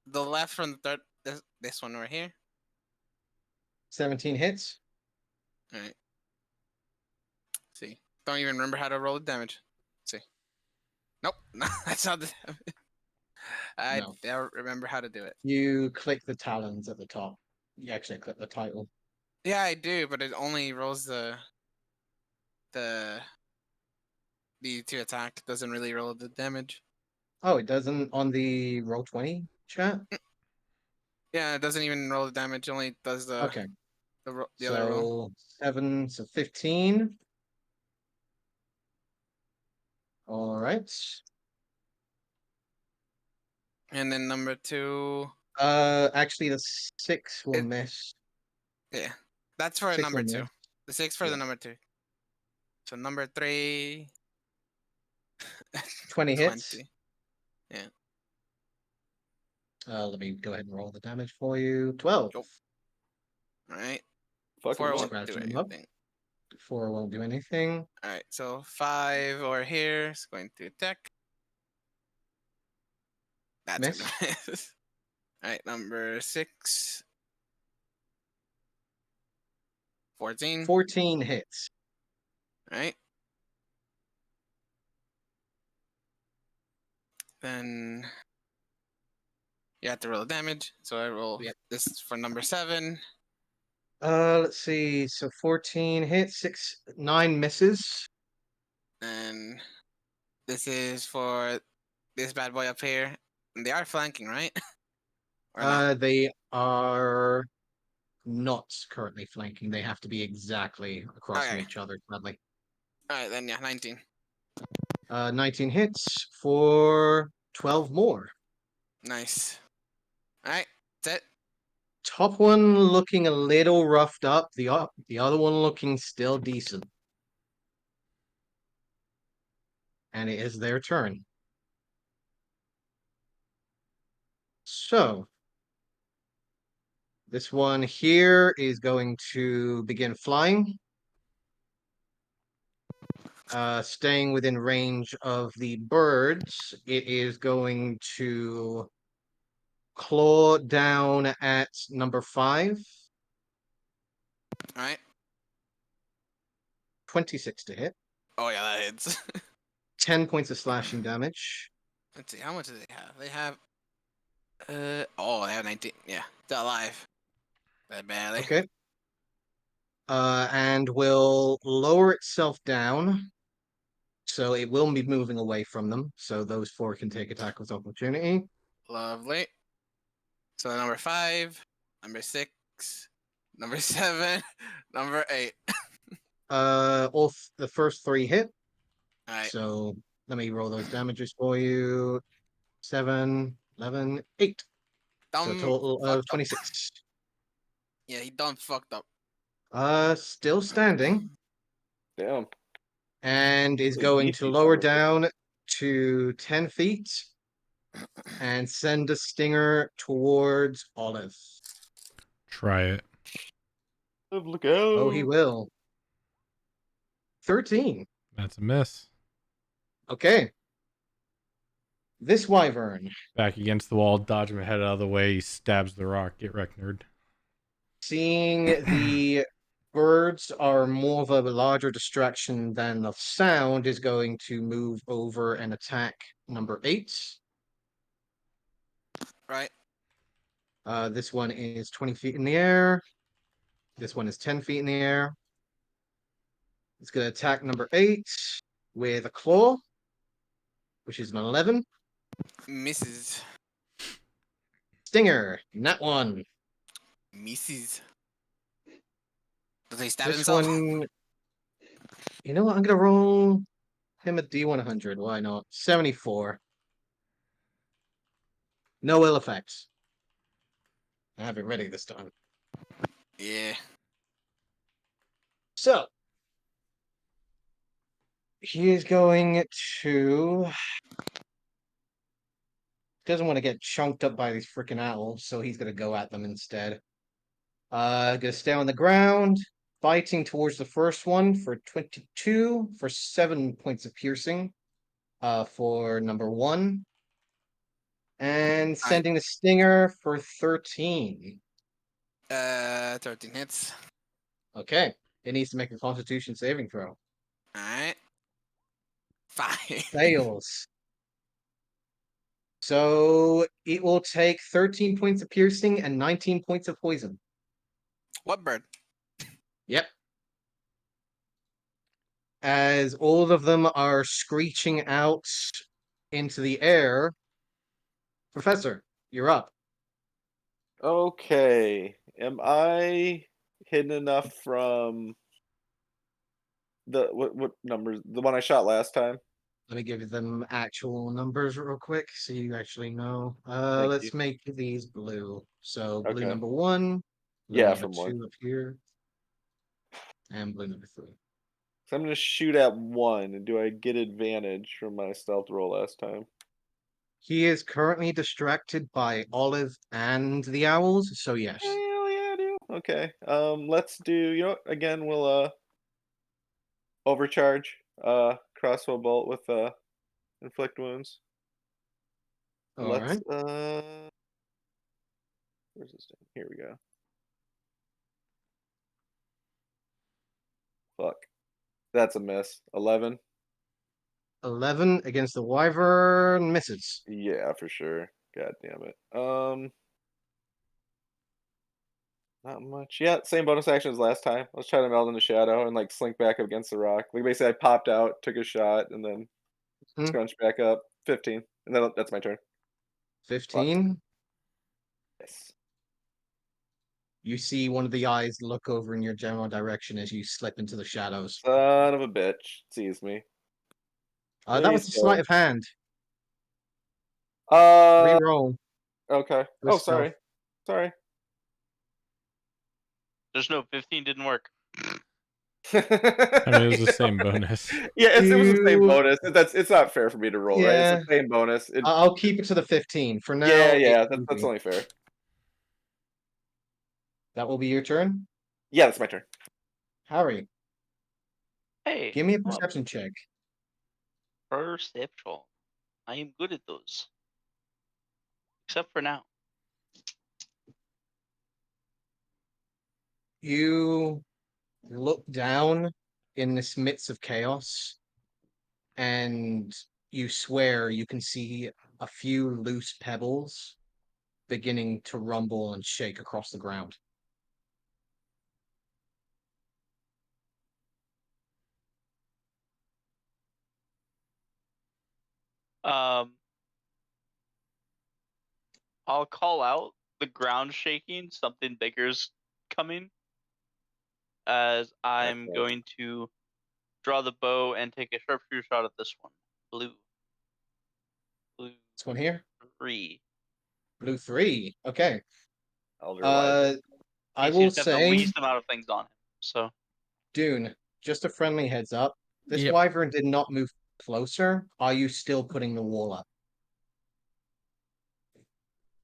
[SPEAKER 2] the left from the third this one right here.
[SPEAKER 9] 17 hits.
[SPEAKER 2] Alright. See. Don't even remember how to roll the damage. Let's see. Nope. No, that's not the damage. I
[SPEAKER 9] No.
[SPEAKER 2] don't remember how to do it.
[SPEAKER 9] You click the talons at the top. You actually click the title.
[SPEAKER 2] Yeah, I do, but it only rolls the 2 attack. Doesn't really roll the damage.
[SPEAKER 9] Oh, it doesn't on the Roll20 chat?
[SPEAKER 2] Yeah, it doesn't even roll the damage. It only does the
[SPEAKER 9] Okay.
[SPEAKER 2] the other roll.
[SPEAKER 9] So 7, so 15. All right.
[SPEAKER 2] And then number 2.
[SPEAKER 9] Actually, the 6 will
[SPEAKER 2] It-
[SPEAKER 9] miss.
[SPEAKER 2] Yeah, that's for
[SPEAKER 9] 6
[SPEAKER 2] number
[SPEAKER 9] will
[SPEAKER 2] 2.
[SPEAKER 9] miss.
[SPEAKER 2] The 6 for
[SPEAKER 9] Yeah.
[SPEAKER 2] the number 2. So number 3.
[SPEAKER 9] 20 hits.
[SPEAKER 2] 20.
[SPEAKER 9] Let me go ahead and roll the damage for you. 12.
[SPEAKER 2] All right.
[SPEAKER 7] Fucking
[SPEAKER 2] 4
[SPEAKER 7] one.
[SPEAKER 2] won't do
[SPEAKER 9] Scratching them up.
[SPEAKER 2] anything.
[SPEAKER 9] 4 won't do anything.
[SPEAKER 2] All right. So 5 over here is going to attack. That's
[SPEAKER 9] Miss.
[SPEAKER 2] gonna miss. All right. Number 6. 14.
[SPEAKER 9] 14 hits.
[SPEAKER 2] All right. Then you have to roll damage. So I roll
[SPEAKER 9] Yep.
[SPEAKER 2] this for number 7.
[SPEAKER 9] Let's see. So 14 hits, 9 misses.
[SPEAKER 2] And this is for this bad boy up here. And they are flanking, right? Or not?
[SPEAKER 9] They are not currently flanking. They have to be exactly across from
[SPEAKER 2] Okay.
[SPEAKER 9] each other, sadly.
[SPEAKER 2] Alright, then yeah, 19.
[SPEAKER 9] 19 hits for 12 more.
[SPEAKER 2] Nice. Alright, that's it.
[SPEAKER 9] Top one looking a little roughed up. The other one looking still decent. And it is their turn. So this one here is going to begin flying. Staying within range of the birds, it is going to claw down at number 5.
[SPEAKER 2] Alright.
[SPEAKER 9] 26 to hit.
[SPEAKER 2] Oh yeah, that hits.
[SPEAKER 9] 10 points of slashing damage.
[SPEAKER 2] Let's see, how much do they have? They have they have 19. Yeah, they're alive. Barely.
[SPEAKER 9] Okay. And will lower itself down. So it will be moving away from them. So those 4 can take attack with opportunity.
[SPEAKER 2] Lovely. So number 5, number 6, number 7, number 8.
[SPEAKER 9] The first 3 hit.
[SPEAKER 2] Alright.
[SPEAKER 9] So let me roll those damages for you. 7, 11, 8. So a total of 26.
[SPEAKER 2] Yeah, he done fucked up.
[SPEAKER 9] Still standing.
[SPEAKER 7] Damn.
[SPEAKER 9] And is
[SPEAKER 7] Really
[SPEAKER 9] going to
[SPEAKER 7] beefy
[SPEAKER 9] lower
[SPEAKER 7] son of a bitch.
[SPEAKER 9] down to 10 feet and send a stinger towards Olive.
[SPEAKER 1] Try it.
[SPEAKER 7] Look
[SPEAKER 9] Oh, he
[SPEAKER 7] out.
[SPEAKER 9] will. 13.
[SPEAKER 1] That's a miss.
[SPEAKER 9] Okay. This wyvern,
[SPEAKER 1] Back against the wall, dodge my head out of the way. He stabs the rock. Get wrecked, nerd.
[SPEAKER 9] seeing the birds are more of a larger distraction than the sound, is going to move over and attack number 8.
[SPEAKER 2] Right.
[SPEAKER 9] This one is 20 feet in the air. This one is 10 feet in the air. It's going to attack number 8 with a claw, which is an 11.
[SPEAKER 2] Misses.
[SPEAKER 9] Stinger, nat 1.
[SPEAKER 2] Misses. Does he stab
[SPEAKER 9] This
[SPEAKER 2] himself?
[SPEAKER 9] one, you know what? I'm going to roll him a D100. Why not? 74. No ill effects. I have it ready this time.
[SPEAKER 2] Yeah.
[SPEAKER 9] So, he is going to. Doesn't want to get chunked up by these freaking owls, so he's going to go at them instead. Going to stay on the ground, fighting towards the first one for 22 for 7 points of piercing. For number 1. And sending the stinger for 13.
[SPEAKER 2] 13 hits.
[SPEAKER 9] Okay. It needs to make a constitution saving throw.
[SPEAKER 2] Alright. 5.
[SPEAKER 9] Fails. So it will take 13 points of piercing and 19 points of poison.
[SPEAKER 2] What bird?
[SPEAKER 9] Yep. As all of them are screeching out into the air. Professor, you're up.
[SPEAKER 7] Okay. Am I hidden enough from the what numbers? The one I shot last time?
[SPEAKER 9] Let me give you them actual numbers real quick so you actually know.
[SPEAKER 7] Thank you.
[SPEAKER 9] Let's make these blue. So blue
[SPEAKER 7] Okay.
[SPEAKER 9] number 1, blue
[SPEAKER 7] Yeah,
[SPEAKER 9] number
[SPEAKER 7] from 1.
[SPEAKER 9] 2 up here, and blue number 3.
[SPEAKER 7] So I'm gonna shoot at 1, and do I get advantage from my stealth roll last time?
[SPEAKER 9] He is currently distracted by Olive and the owls, so yes.
[SPEAKER 7] Hell yeah, I do. Okay. Let's do. You know what? Again, we'll overcharge. Crossbow bolt with inflict wounds. And
[SPEAKER 9] All
[SPEAKER 7] let's
[SPEAKER 9] right.
[SPEAKER 7] where's this thing? Here we go. Fuck. That's a miss. 11.
[SPEAKER 9] 11 against the wyvern misses.
[SPEAKER 7] Yeah, for sure. God damn it. Not much. Yeah, same bonus action as last time. Let's try to meld in the shadow and like slink back up against the rock. Like basically, I popped out, took a shot, and then
[SPEAKER 9] Hmm.
[SPEAKER 7] scrunched back up. 15, and then that's my turn.
[SPEAKER 9] 15.
[SPEAKER 7] Yes.
[SPEAKER 9] You see one of the eyes look over in your general direction as you slip into the shadows.
[SPEAKER 7] Son of a bitch sees me.
[SPEAKER 9] That was
[SPEAKER 7] Please
[SPEAKER 9] a
[SPEAKER 7] kill
[SPEAKER 9] sleight of hand.
[SPEAKER 7] it.
[SPEAKER 9] Reroll
[SPEAKER 7] Okay.
[SPEAKER 9] with
[SPEAKER 7] Oh,
[SPEAKER 9] stealth.
[SPEAKER 7] sorry. Sorry.
[SPEAKER 6] There's no 15 didn't work.
[SPEAKER 1] I mean, it was the same bonus.
[SPEAKER 7] Yeah, it was the same
[SPEAKER 9] You,
[SPEAKER 7] bonus. It's not fair for me to roll, right? It's the
[SPEAKER 9] yeah,
[SPEAKER 7] same bonus.
[SPEAKER 9] I'll keep it to the 15 for
[SPEAKER 7] Yeah,
[SPEAKER 9] now.
[SPEAKER 7] yeah,
[SPEAKER 9] It can
[SPEAKER 7] that's
[SPEAKER 9] be.
[SPEAKER 7] only fair.
[SPEAKER 9] That will be your turn,
[SPEAKER 7] Yeah, that's my turn.
[SPEAKER 9] Harry.
[SPEAKER 6] Hey,
[SPEAKER 9] Give me a
[SPEAKER 6] well,
[SPEAKER 9] perception check.
[SPEAKER 6] perceptual. I am good at those. Except for now.
[SPEAKER 9] You look down in this midst of chaos, and you swear you can see a few loose pebbles beginning to rumble and shake across the ground.
[SPEAKER 6] Um, I'll call out the ground shaking. Something bigger's coming. As I'm
[SPEAKER 7] Okay.
[SPEAKER 6] going to draw the bow and take a sharpshooter shot at this one. Blue. Blue
[SPEAKER 9] This one here,
[SPEAKER 6] 3.
[SPEAKER 9] blue 3. Okay.
[SPEAKER 7] Elder Wyvern.
[SPEAKER 9] I
[SPEAKER 6] He
[SPEAKER 9] will
[SPEAKER 6] seems to have the
[SPEAKER 9] say,
[SPEAKER 6] least amount of things on him. So
[SPEAKER 9] Dune, just a friendly heads up. This
[SPEAKER 3] Yep.
[SPEAKER 9] wyvern did not move closer. Are you still putting the wall up?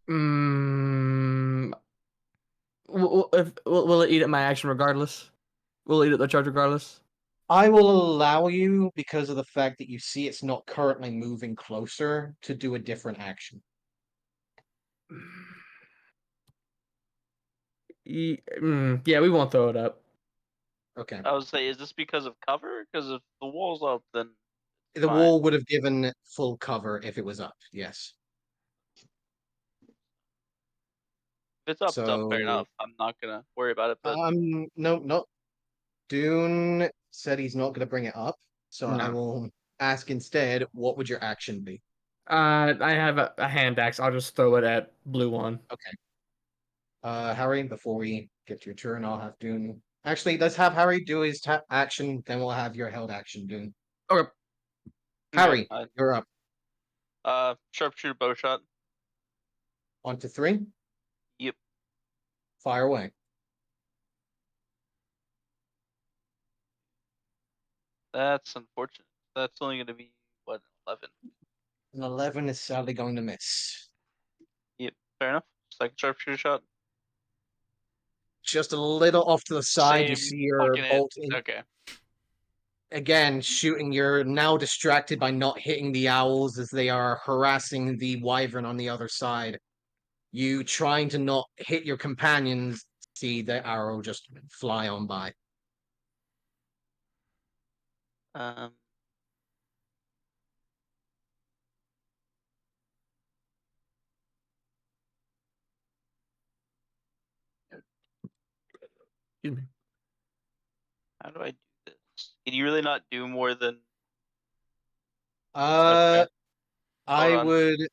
[SPEAKER 3] Mm, will it eat at my action regardless? Will it eat at the charge regardless?
[SPEAKER 9] I will allow you, because of the fact that you see it's not currently moving closer, to do a different action.
[SPEAKER 3] Yeah, we won't throw it up.
[SPEAKER 9] Okay.
[SPEAKER 6] I would say, is this because of cover? Because if the wall's up, then
[SPEAKER 9] The
[SPEAKER 6] fine.
[SPEAKER 9] wall would have given full cover if it was up, yes.
[SPEAKER 6] If it's up, it's up. Fair
[SPEAKER 9] So,
[SPEAKER 6] enough. I'm not gonna worry about it. But
[SPEAKER 9] no. Dune said he's not going to bring it up, so I
[SPEAKER 3] No.
[SPEAKER 9] will ask instead, what would your action be?
[SPEAKER 3] I have a hand axe. I'll just throw it at blue one.
[SPEAKER 9] Okay. Harry, before we get to your turn, I'll have Dune. Actually, let's have Harry do his action, then we'll have your held action, Dune.
[SPEAKER 3] Okay.
[SPEAKER 9] Harry,
[SPEAKER 6] okay,
[SPEAKER 9] you're up.
[SPEAKER 6] Sharpshooter bow shot.
[SPEAKER 9] On to 3.
[SPEAKER 6] Yep.
[SPEAKER 9] Fire away.
[SPEAKER 6] That's unfortunate. That's only gonna be what, 11.
[SPEAKER 9] An 11 is sadly going to miss.
[SPEAKER 6] Yep. Fair enough. Second sharpshooter shot.
[SPEAKER 9] Just a little off to the side, you
[SPEAKER 6] Same
[SPEAKER 9] see your
[SPEAKER 6] fucking hit.
[SPEAKER 9] bolt in.
[SPEAKER 6] Okay.
[SPEAKER 9] Again, shooting. You're now distracted by not hitting the owls as they are harassing the wyvern on the other side. You trying to not hit your companions, see the arrow just fly on by.
[SPEAKER 6] Um.
[SPEAKER 3] Excuse me.
[SPEAKER 6] How do I do this? Can you really not do more than?
[SPEAKER 9] Uh,
[SPEAKER 6] Okay.
[SPEAKER 9] I
[SPEAKER 6] Hold on.
[SPEAKER 9] would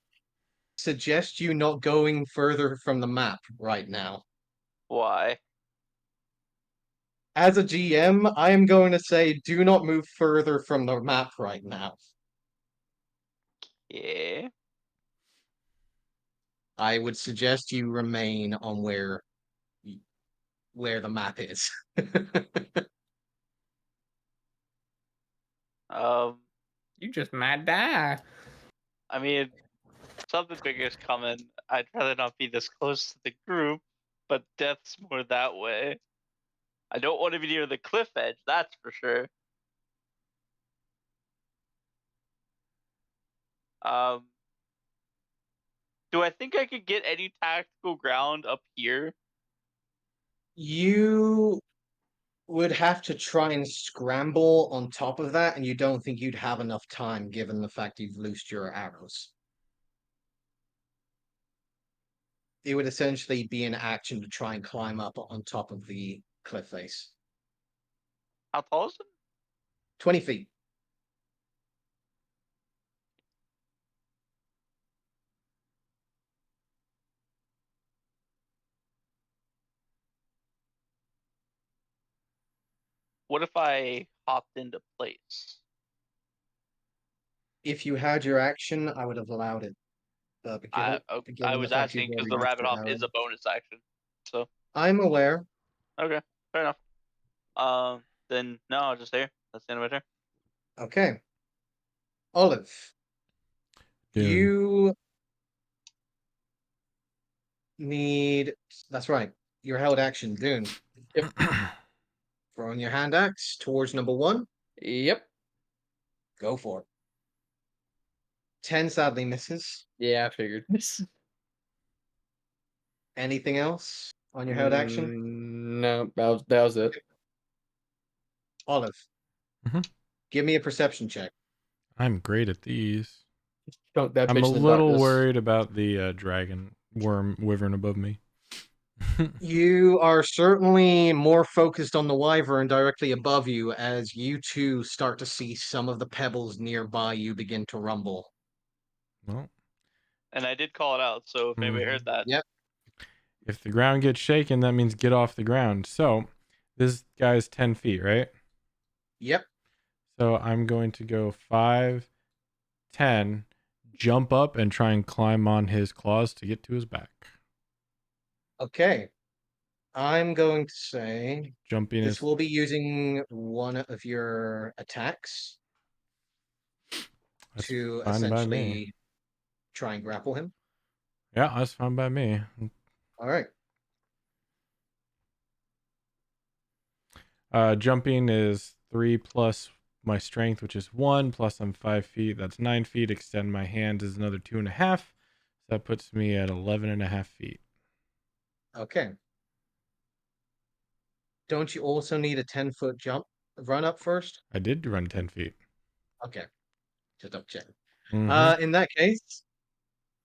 [SPEAKER 9] suggest you not going further from the map right now.
[SPEAKER 6] Why?
[SPEAKER 9] As a GM, I am going to say do not move further from the map right now.
[SPEAKER 6] Yeah.
[SPEAKER 9] I would suggest you remain on where the map is.
[SPEAKER 6] Um.
[SPEAKER 3] You just might die.
[SPEAKER 6] I mean, something bigger is coming. I'd rather not be this close to the group, but death's more that way. I don't want to be near the cliff edge, that's for sure. Um, do I think I could get any tactical ground up here?
[SPEAKER 9] You
[SPEAKER 4] would have to try and scramble on top of that, and you don't think you'd have enough time given the fact you've loosed your arrows. It would essentially be an action to try and climb up on top of the cliff face.
[SPEAKER 6] How tall is it?
[SPEAKER 4] 20 feet.
[SPEAKER 6] What if I hopped into place?
[SPEAKER 4] If you had your action, I would have allowed it. But
[SPEAKER 6] I
[SPEAKER 4] given the
[SPEAKER 6] was
[SPEAKER 4] fact you've
[SPEAKER 6] asking because
[SPEAKER 4] already
[SPEAKER 6] the
[SPEAKER 4] loosed
[SPEAKER 6] rabbit
[SPEAKER 4] your
[SPEAKER 6] hop is
[SPEAKER 4] arrow.
[SPEAKER 6] a bonus action. So
[SPEAKER 4] I'm aware.
[SPEAKER 6] okay, fair enough. Then no, I'll just stay here. That's the end of my turn.
[SPEAKER 4] Okay. Olive,
[SPEAKER 1] Dune.
[SPEAKER 4] you need. That's right. Your held action, Dune. Throwing your hand axe towards number 1.
[SPEAKER 3] Yep.
[SPEAKER 4] Go for it. 10 sadly misses.
[SPEAKER 3] Yeah, I figured.
[SPEAKER 4] Anything else on your held action?
[SPEAKER 3] No, that was it.
[SPEAKER 4] Olive,
[SPEAKER 1] Mhm.
[SPEAKER 4] give me a perception check.
[SPEAKER 1] I'm great at these.
[SPEAKER 3] Don't that
[SPEAKER 1] I'm a
[SPEAKER 3] bitch in the
[SPEAKER 1] little
[SPEAKER 3] darkness.
[SPEAKER 1] worried about the dragon worm wyvern above me.
[SPEAKER 4] You are certainly more focused on the wyvern directly above you as you too start to see some of the pebbles nearby you begin to rumble.
[SPEAKER 1] Well,
[SPEAKER 6] And I did call it out, so if anybody heard that,
[SPEAKER 4] Yep.
[SPEAKER 1] if the ground gets shaken, that means get off the ground. So this guy's 10 feet, right?
[SPEAKER 4] Yep.
[SPEAKER 1] So I'm going to go 5, 10, jump up and try and climb on his claws to get to his back.
[SPEAKER 4] Okay. I'm going to say
[SPEAKER 1] Jumping
[SPEAKER 4] this
[SPEAKER 1] is
[SPEAKER 4] will be using one of your attacks
[SPEAKER 1] that's
[SPEAKER 4] to
[SPEAKER 1] fine by me.
[SPEAKER 4] essentially try and grapple him.
[SPEAKER 1] Yeah, that's fine by me.
[SPEAKER 4] All right.
[SPEAKER 1] Jumping is 3 plus my strength, which is 1, plus I'm 5 feet. That's 9 feet. Extend my hands is another 2.5. That puts me at 11.5 feet.
[SPEAKER 4] Okay. Don't you also need a 10-foot jump run up first?
[SPEAKER 1] I did run 10 feet.
[SPEAKER 4] Okay. Just double check.
[SPEAKER 1] Mhm.
[SPEAKER 4] In that case,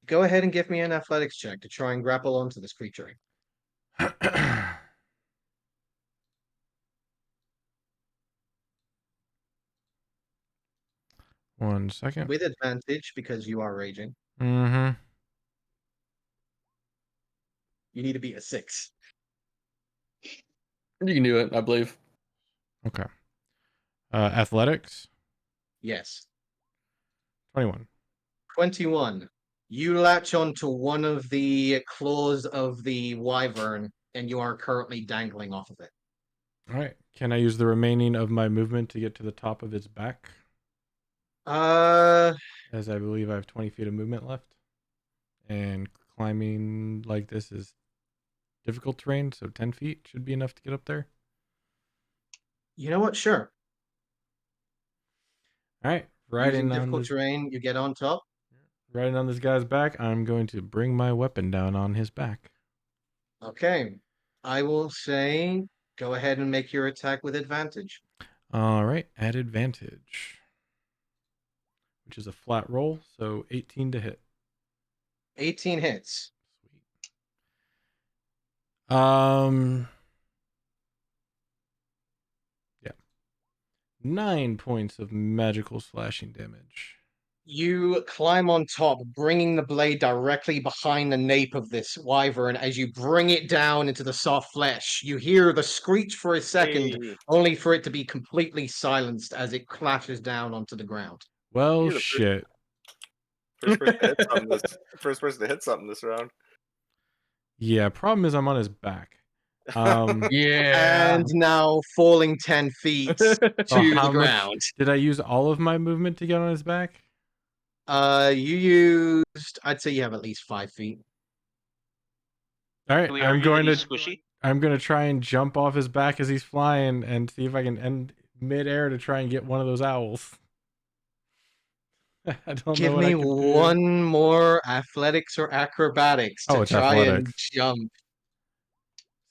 [SPEAKER 4] go ahead and give me an athletics check to try and grapple onto this creature.
[SPEAKER 1] 1 second.
[SPEAKER 4] With advantage because you are raging.
[SPEAKER 1] Mm-hmm.
[SPEAKER 4] You need to beat a 6.
[SPEAKER 3] You can do it, I believe.
[SPEAKER 1] Okay. Athletics,
[SPEAKER 4] Yes.
[SPEAKER 1] 21.
[SPEAKER 4] 21. You latch onto one of the claws of the wyvern, and you are currently dangling off of it.
[SPEAKER 1] All right. Can I use the remaining of my movement to get to the top of its back?
[SPEAKER 4] Uh,
[SPEAKER 1] As I believe I have 20 feet of movement left. And climbing like this is difficult terrain, so 10 feet should be enough to get up there.
[SPEAKER 4] you know what? Sure.
[SPEAKER 1] All right.
[SPEAKER 4] Using difficult terrain, you get on top.
[SPEAKER 1] Riding on this guy's back, I'm going to bring my weapon down on his back.
[SPEAKER 4] Okay. I will say go ahead and make your attack with advantage.
[SPEAKER 1] All right. At advantage, which is a flat roll, so 18 to hit.
[SPEAKER 4] 18 hits.
[SPEAKER 1] Sweet. Yeah. 9 points of magical slashing damage.
[SPEAKER 4] You climb on top, bringing the blade directly behind the nape of this wyvern. As you bring it down into the soft flesh, you hear the screech for a second,
[SPEAKER 7] Hey,
[SPEAKER 4] only for it to be completely silenced as it clashes down onto the ground.
[SPEAKER 1] Well,
[SPEAKER 7] You're the
[SPEAKER 1] shit.
[SPEAKER 7] first person to hit something first person to hit something this round.
[SPEAKER 1] Yeah, problem is I'm on his back. Yeah.
[SPEAKER 4] And now falling 10 feet to
[SPEAKER 1] How
[SPEAKER 4] the
[SPEAKER 1] much
[SPEAKER 4] ground.
[SPEAKER 1] did I use all of my movement to get on his back?
[SPEAKER 4] You used, I'd say you have at least 5 feet.
[SPEAKER 1] All right,
[SPEAKER 6] can we
[SPEAKER 1] I'm
[SPEAKER 6] argue that
[SPEAKER 1] going
[SPEAKER 6] he's
[SPEAKER 1] to
[SPEAKER 6] squishy?
[SPEAKER 1] I'm going to try and jump off his back as he's flying and see if I can end midair to try and get one of those owls. I don't know
[SPEAKER 4] Give
[SPEAKER 1] what I
[SPEAKER 4] me
[SPEAKER 1] can do.
[SPEAKER 4] one more athletics or acrobatics
[SPEAKER 1] Oh,
[SPEAKER 4] to
[SPEAKER 1] it's
[SPEAKER 4] try and
[SPEAKER 1] athletics.
[SPEAKER 4] jump.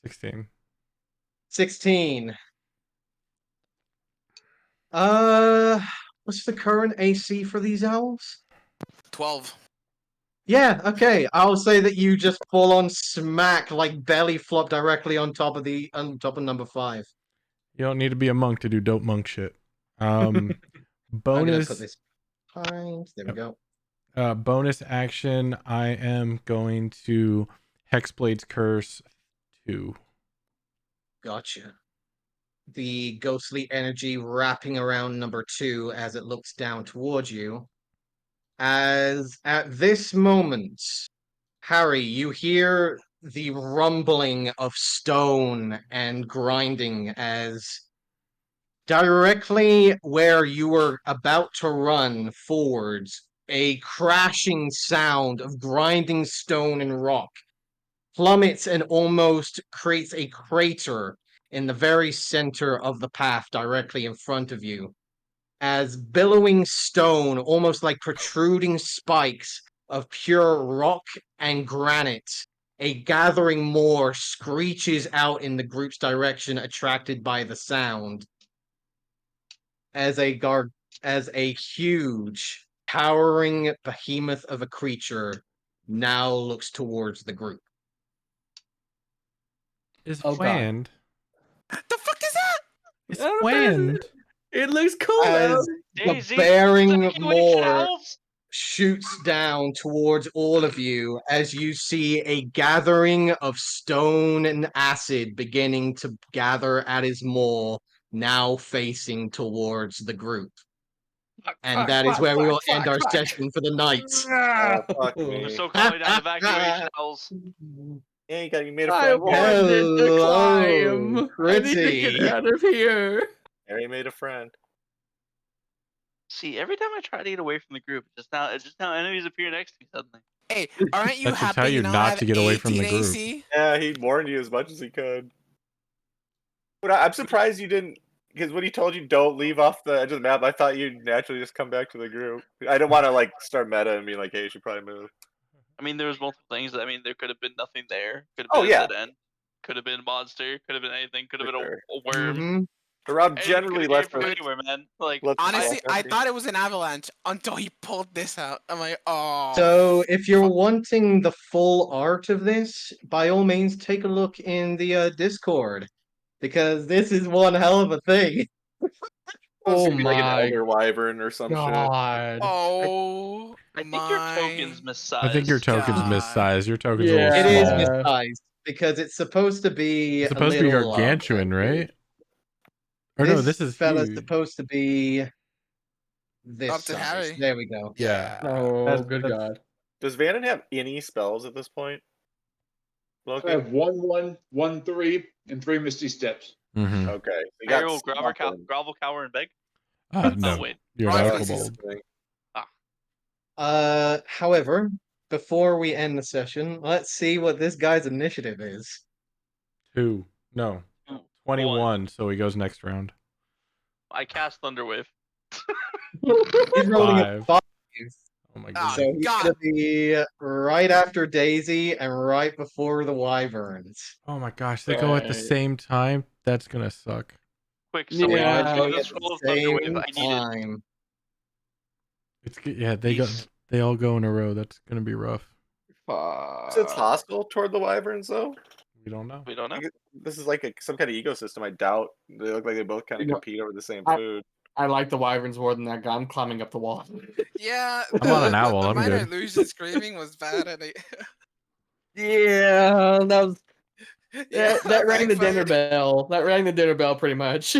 [SPEAKER 1] 16.
[SPEAKER 4] 16. What's the current AC for these owls?
[SPEAKER 2] 12.
[SPEAKER 4] Yeah, okay. I'll say that you just full on smack, like belly flop directly on top of number 5.
[SPEAKER 1] You don't need to be a monk to do dope monk shit.
[SPEAKER 4] I'm gonna put
[SPEAKER 1] Bonus.
[SPEAKER 4] this behind. There we
[SPEAKER 1] Yep.
[SPEAKER 4] go.
[SPEAKER 1] Bonus action. I am going to Hexblade's Curse 2.
[SPEAKER 4] Gotcha. The ghostly energy wrapping around number 2 as it looks down towards you. As at this moment, Harry, you hear the rumbling of stone and grinding as directly where you were about to run forwards, a crashing sound of grinding stone and rock plummets and almost creates a crater in the very center of the path directly in front of you. As billowing stone, almost like protruding spikes of pure rock and granite, a gathering more screeches out in the group's direction, attracted by the sound. As a huge, towering behemoth of a creature now looks towards the group.
[SPEAKER 1] Is
[SPEAKER 3] Oh, God.
[SPEAKER 1] planned.
[SPEAKER 2] The fuck is that?
[SPEAKER 1] It's
[SPEAKER 3] I don't know,
[SPEAKER 1] planned.
[SPEAKER 3] It looks cool,
[SPEAKER 4] As
[SPEAKER 3] though.
[SPEAKER 4] the
[SPEAKER 6] Daisy,
[SPEAKER 4] bearing
[SPEAKER 6] evacuation
[SPEAKER 4] more
[SPEAKER 6] owls.
[SPEAKER 4] shoots down towards all of you as you see a gathering of stone and acid beginning to gather at his maw, now facing towards the group. And that is where we will end our session for the night.
[SPEAKER 7] Fuck
[SPEAKER 6] I'm
[SPEAKER 7] me.
[SPEAKER 6] so calling down evacuation owls.
[SPEAKER 7] Yeah, you made a
[SPEAKER 3] I
[SPEAKER 7] friend.
[SPEAKER 3] wanted to
[SPEAKER 4] Hello,
[SPEAKER 3] climb. I need to get
[SPEAKER 4] pretty.
[SPEAKER 3] out of here.
[SPEAKER 7] Harry made a friend.
[SPEAKER 6] See, every time I try to get away from the group, it's just now enemies appear next to me suddenly.
[SPEAKER 2] Hey, aren't you
[SPEAKER 1] That should
[SPEAKER 2] happy
[SPEAKER 1] tell you
[SPEAKER 2] now
[SPEAKER 1] not
[SPEAKER 2] have
[SPEAKER 1] to get away from the
[SPEAKER 2] 18
[SPEAKER 1] group.
[SPEAKER 2] AC?
[SPEAKER 7] Yeah, he warned you as much as he could. But I'm surprised you didn't, because when he told you don't leave off the edge of the map, I thought you'd naturally just come back to the group. I don't want to like start meta and be like, hey, you should probably move.
[SPEAKER 6] I mean, there was multiple things. I mean, there could have been nothing there. Could have
[SPEAKER 7] Oh,
[SPEAKER 6] been
[SPEAKER 7] yeah.
[SPEAKER 6] a dead end. Could have been a monster. Could have been anything. Could have
[SPEAKER 7] For
[SPEAKER 6] been
[SPEAKER 7] sure.
[SPEAKER 6] a worm.
[SPEAKER 4] Mhm.
[SPEAKER 7] The route
[SPEAKER 6] Anything
[SPEAKER 7] generally
[SPEAKER 6] could have
[SPEAKER 7] left
[SPEAKER 6] came from
[SPEAKER 7] us.
[SPEAKER 6] anywhere, man. Like,
[SPEAKER 7] Let's
[SPEAKER 2] Honestly,
[SPEAKER 7] walk
[SPEAKER 2] I
[SPEAKER 7] up
[SPEAKER 2] thought it was an avalanche until he pulled this out. I'm like, oh.
[SPEAKER 4] So, if you're wanting the full art of this, by all means, take a look in the Discord, because this is one hell of a thing.
[SPEAKER 7] It's
[SPEAKER 3] Oh
[SPEAKER 7] gonna be like an
[SPEAKER 3] my
[SPEAKER 7] elder wyvern or some shit.
[SPEAKER 3] God.
[SPEAKER 2] Oh
[SPEAKER 6] I think your token's
[SPEAKER 2] my
[SPEAKER 6] missized.
[SPEAKER 1] I think your token's
[SPEAKER 2] God.
[SPEAKER 1] missized. Your token's a
[SPEAKER 3] Yeah.
[SPEAKER 1] little
[SPEAKER 4] It is
[SPEAKER 1] small.
[SPEAKER 4] missized because it's supposed to be
[SPEAKER 1] It's
[SPEAKER 4] a
[SPEAKER 1] supposed to be
[SPEAKER 4] little.
[SPEAKER 1] gargantuan, right? Or no, this is
[SPEAKER 4] fella's
[SPEAKER 1] huge.
[SPEAKER 4] supposed to be this
[SPEAKER 2] Up to
[SPEAKER 4] size.
[SPEAKER 2] Harry.
[SPEAKER 4] There we go.
[SPEAKER 1] Yeah.
[SPEAKER 3] Oh, good
[SPEAKER 1] that's-
[SPEAKER 3] God.
[SPEAKER 7] Does Vannon have any spells at this point?
[SPEAKER 8] I
[SPEAKER 7] Loki?
[SPEAKER 8] have 1/1, 1/3, and 3 Misty Steps.
[SPEAKER 1] Mhm.
[SPEAKER 7] Okay. You
[SPEAKER 6] Harry
[SPEAKER 7] got
[SPEAKER 6] will grovel, cower, and beg.
[SPEAKER 1] No,
[SPEAKER 6] Oh, wait.
[SPEAKER 1] you're
[SPEAKER 2] Right,
[SPEAKER 1] an
[SPEAKER 2] please.
[SPEAKER 1] alcohol.
[SPEAKER 4] However, before we end the session, let's see what this guy's initiative is.
[SPEAKER 1] 2. No. 21, so he goes next round.
[SPEAKER 6] I cast Thunderwave.
[SPEAKER 4] He's rolling a
[SPEAKER 1] 5.
[SPEAKER 4] 5.
[SPEAKER 1] Oh my
[SPEAKER 2] Ah,
[SPEAKER 1] goodness.
[SPEAKER 4] So he's
[SPEAKER 2] God.
[SPEAKER 4] gonna be right after Daisy and right before the Wyverns.
[SPEAKER 1] Oh my gosh, they go at the
[SPEAKER 3] Right.
[SPEAKER 1] same time? That's gonna suck.
[SPEAKER 6] Quick, someone
[SPEAKER 3] Yeah.
[SPEAKER 6] do
[SPEAKER 4] At
[SPEAKER 6] this
[SPEAKER 4] the
[SPEAKER 6] roll of
[SPEAKER 4] same
[SPEAKER 6] Thunderwave. I need it.
[SPEAKER 4] time.
[SPEAKER 1] They all go in a row. That's gonna be rough.
[SPEAKER 7] So it's hostile toward the wyverns, though?
[SPEAKER 1] We don't know.
[SPEAKER 6] We don't know.
[SPEAKER 7] This is like some kind of ecosystem. I doubt they look like they both kind of
[SPEAKER 3] You know,
[SPEAKER 7] compete over the same
[SPEAKER 3] I-
[SPEAKER 7] food.
[SPEAKER 3] I like the wyverns more than that guy. I'm climbing up the wall.
[SPEAKER 2] Yeah.
[SPEAKER 1] I'm on an
[SPEAKER 2] the-
[SPEAKER 1] owl,
[SPEAKER 2] The
[SPEAKER 1] I'm
[SPEAKER 2] minor
[SPEAKER 1] good.
[SPEAKER 2] illusion screaming was bad. And
[SPEAKER 3] Yeah, that was
[SPEAKER 2] yeah,
[SPEAKER 3] that rang the dinner
[SPEAKER 2] backfired.
[SPEAKER 3] bell. That rang the dinner bell pretty much.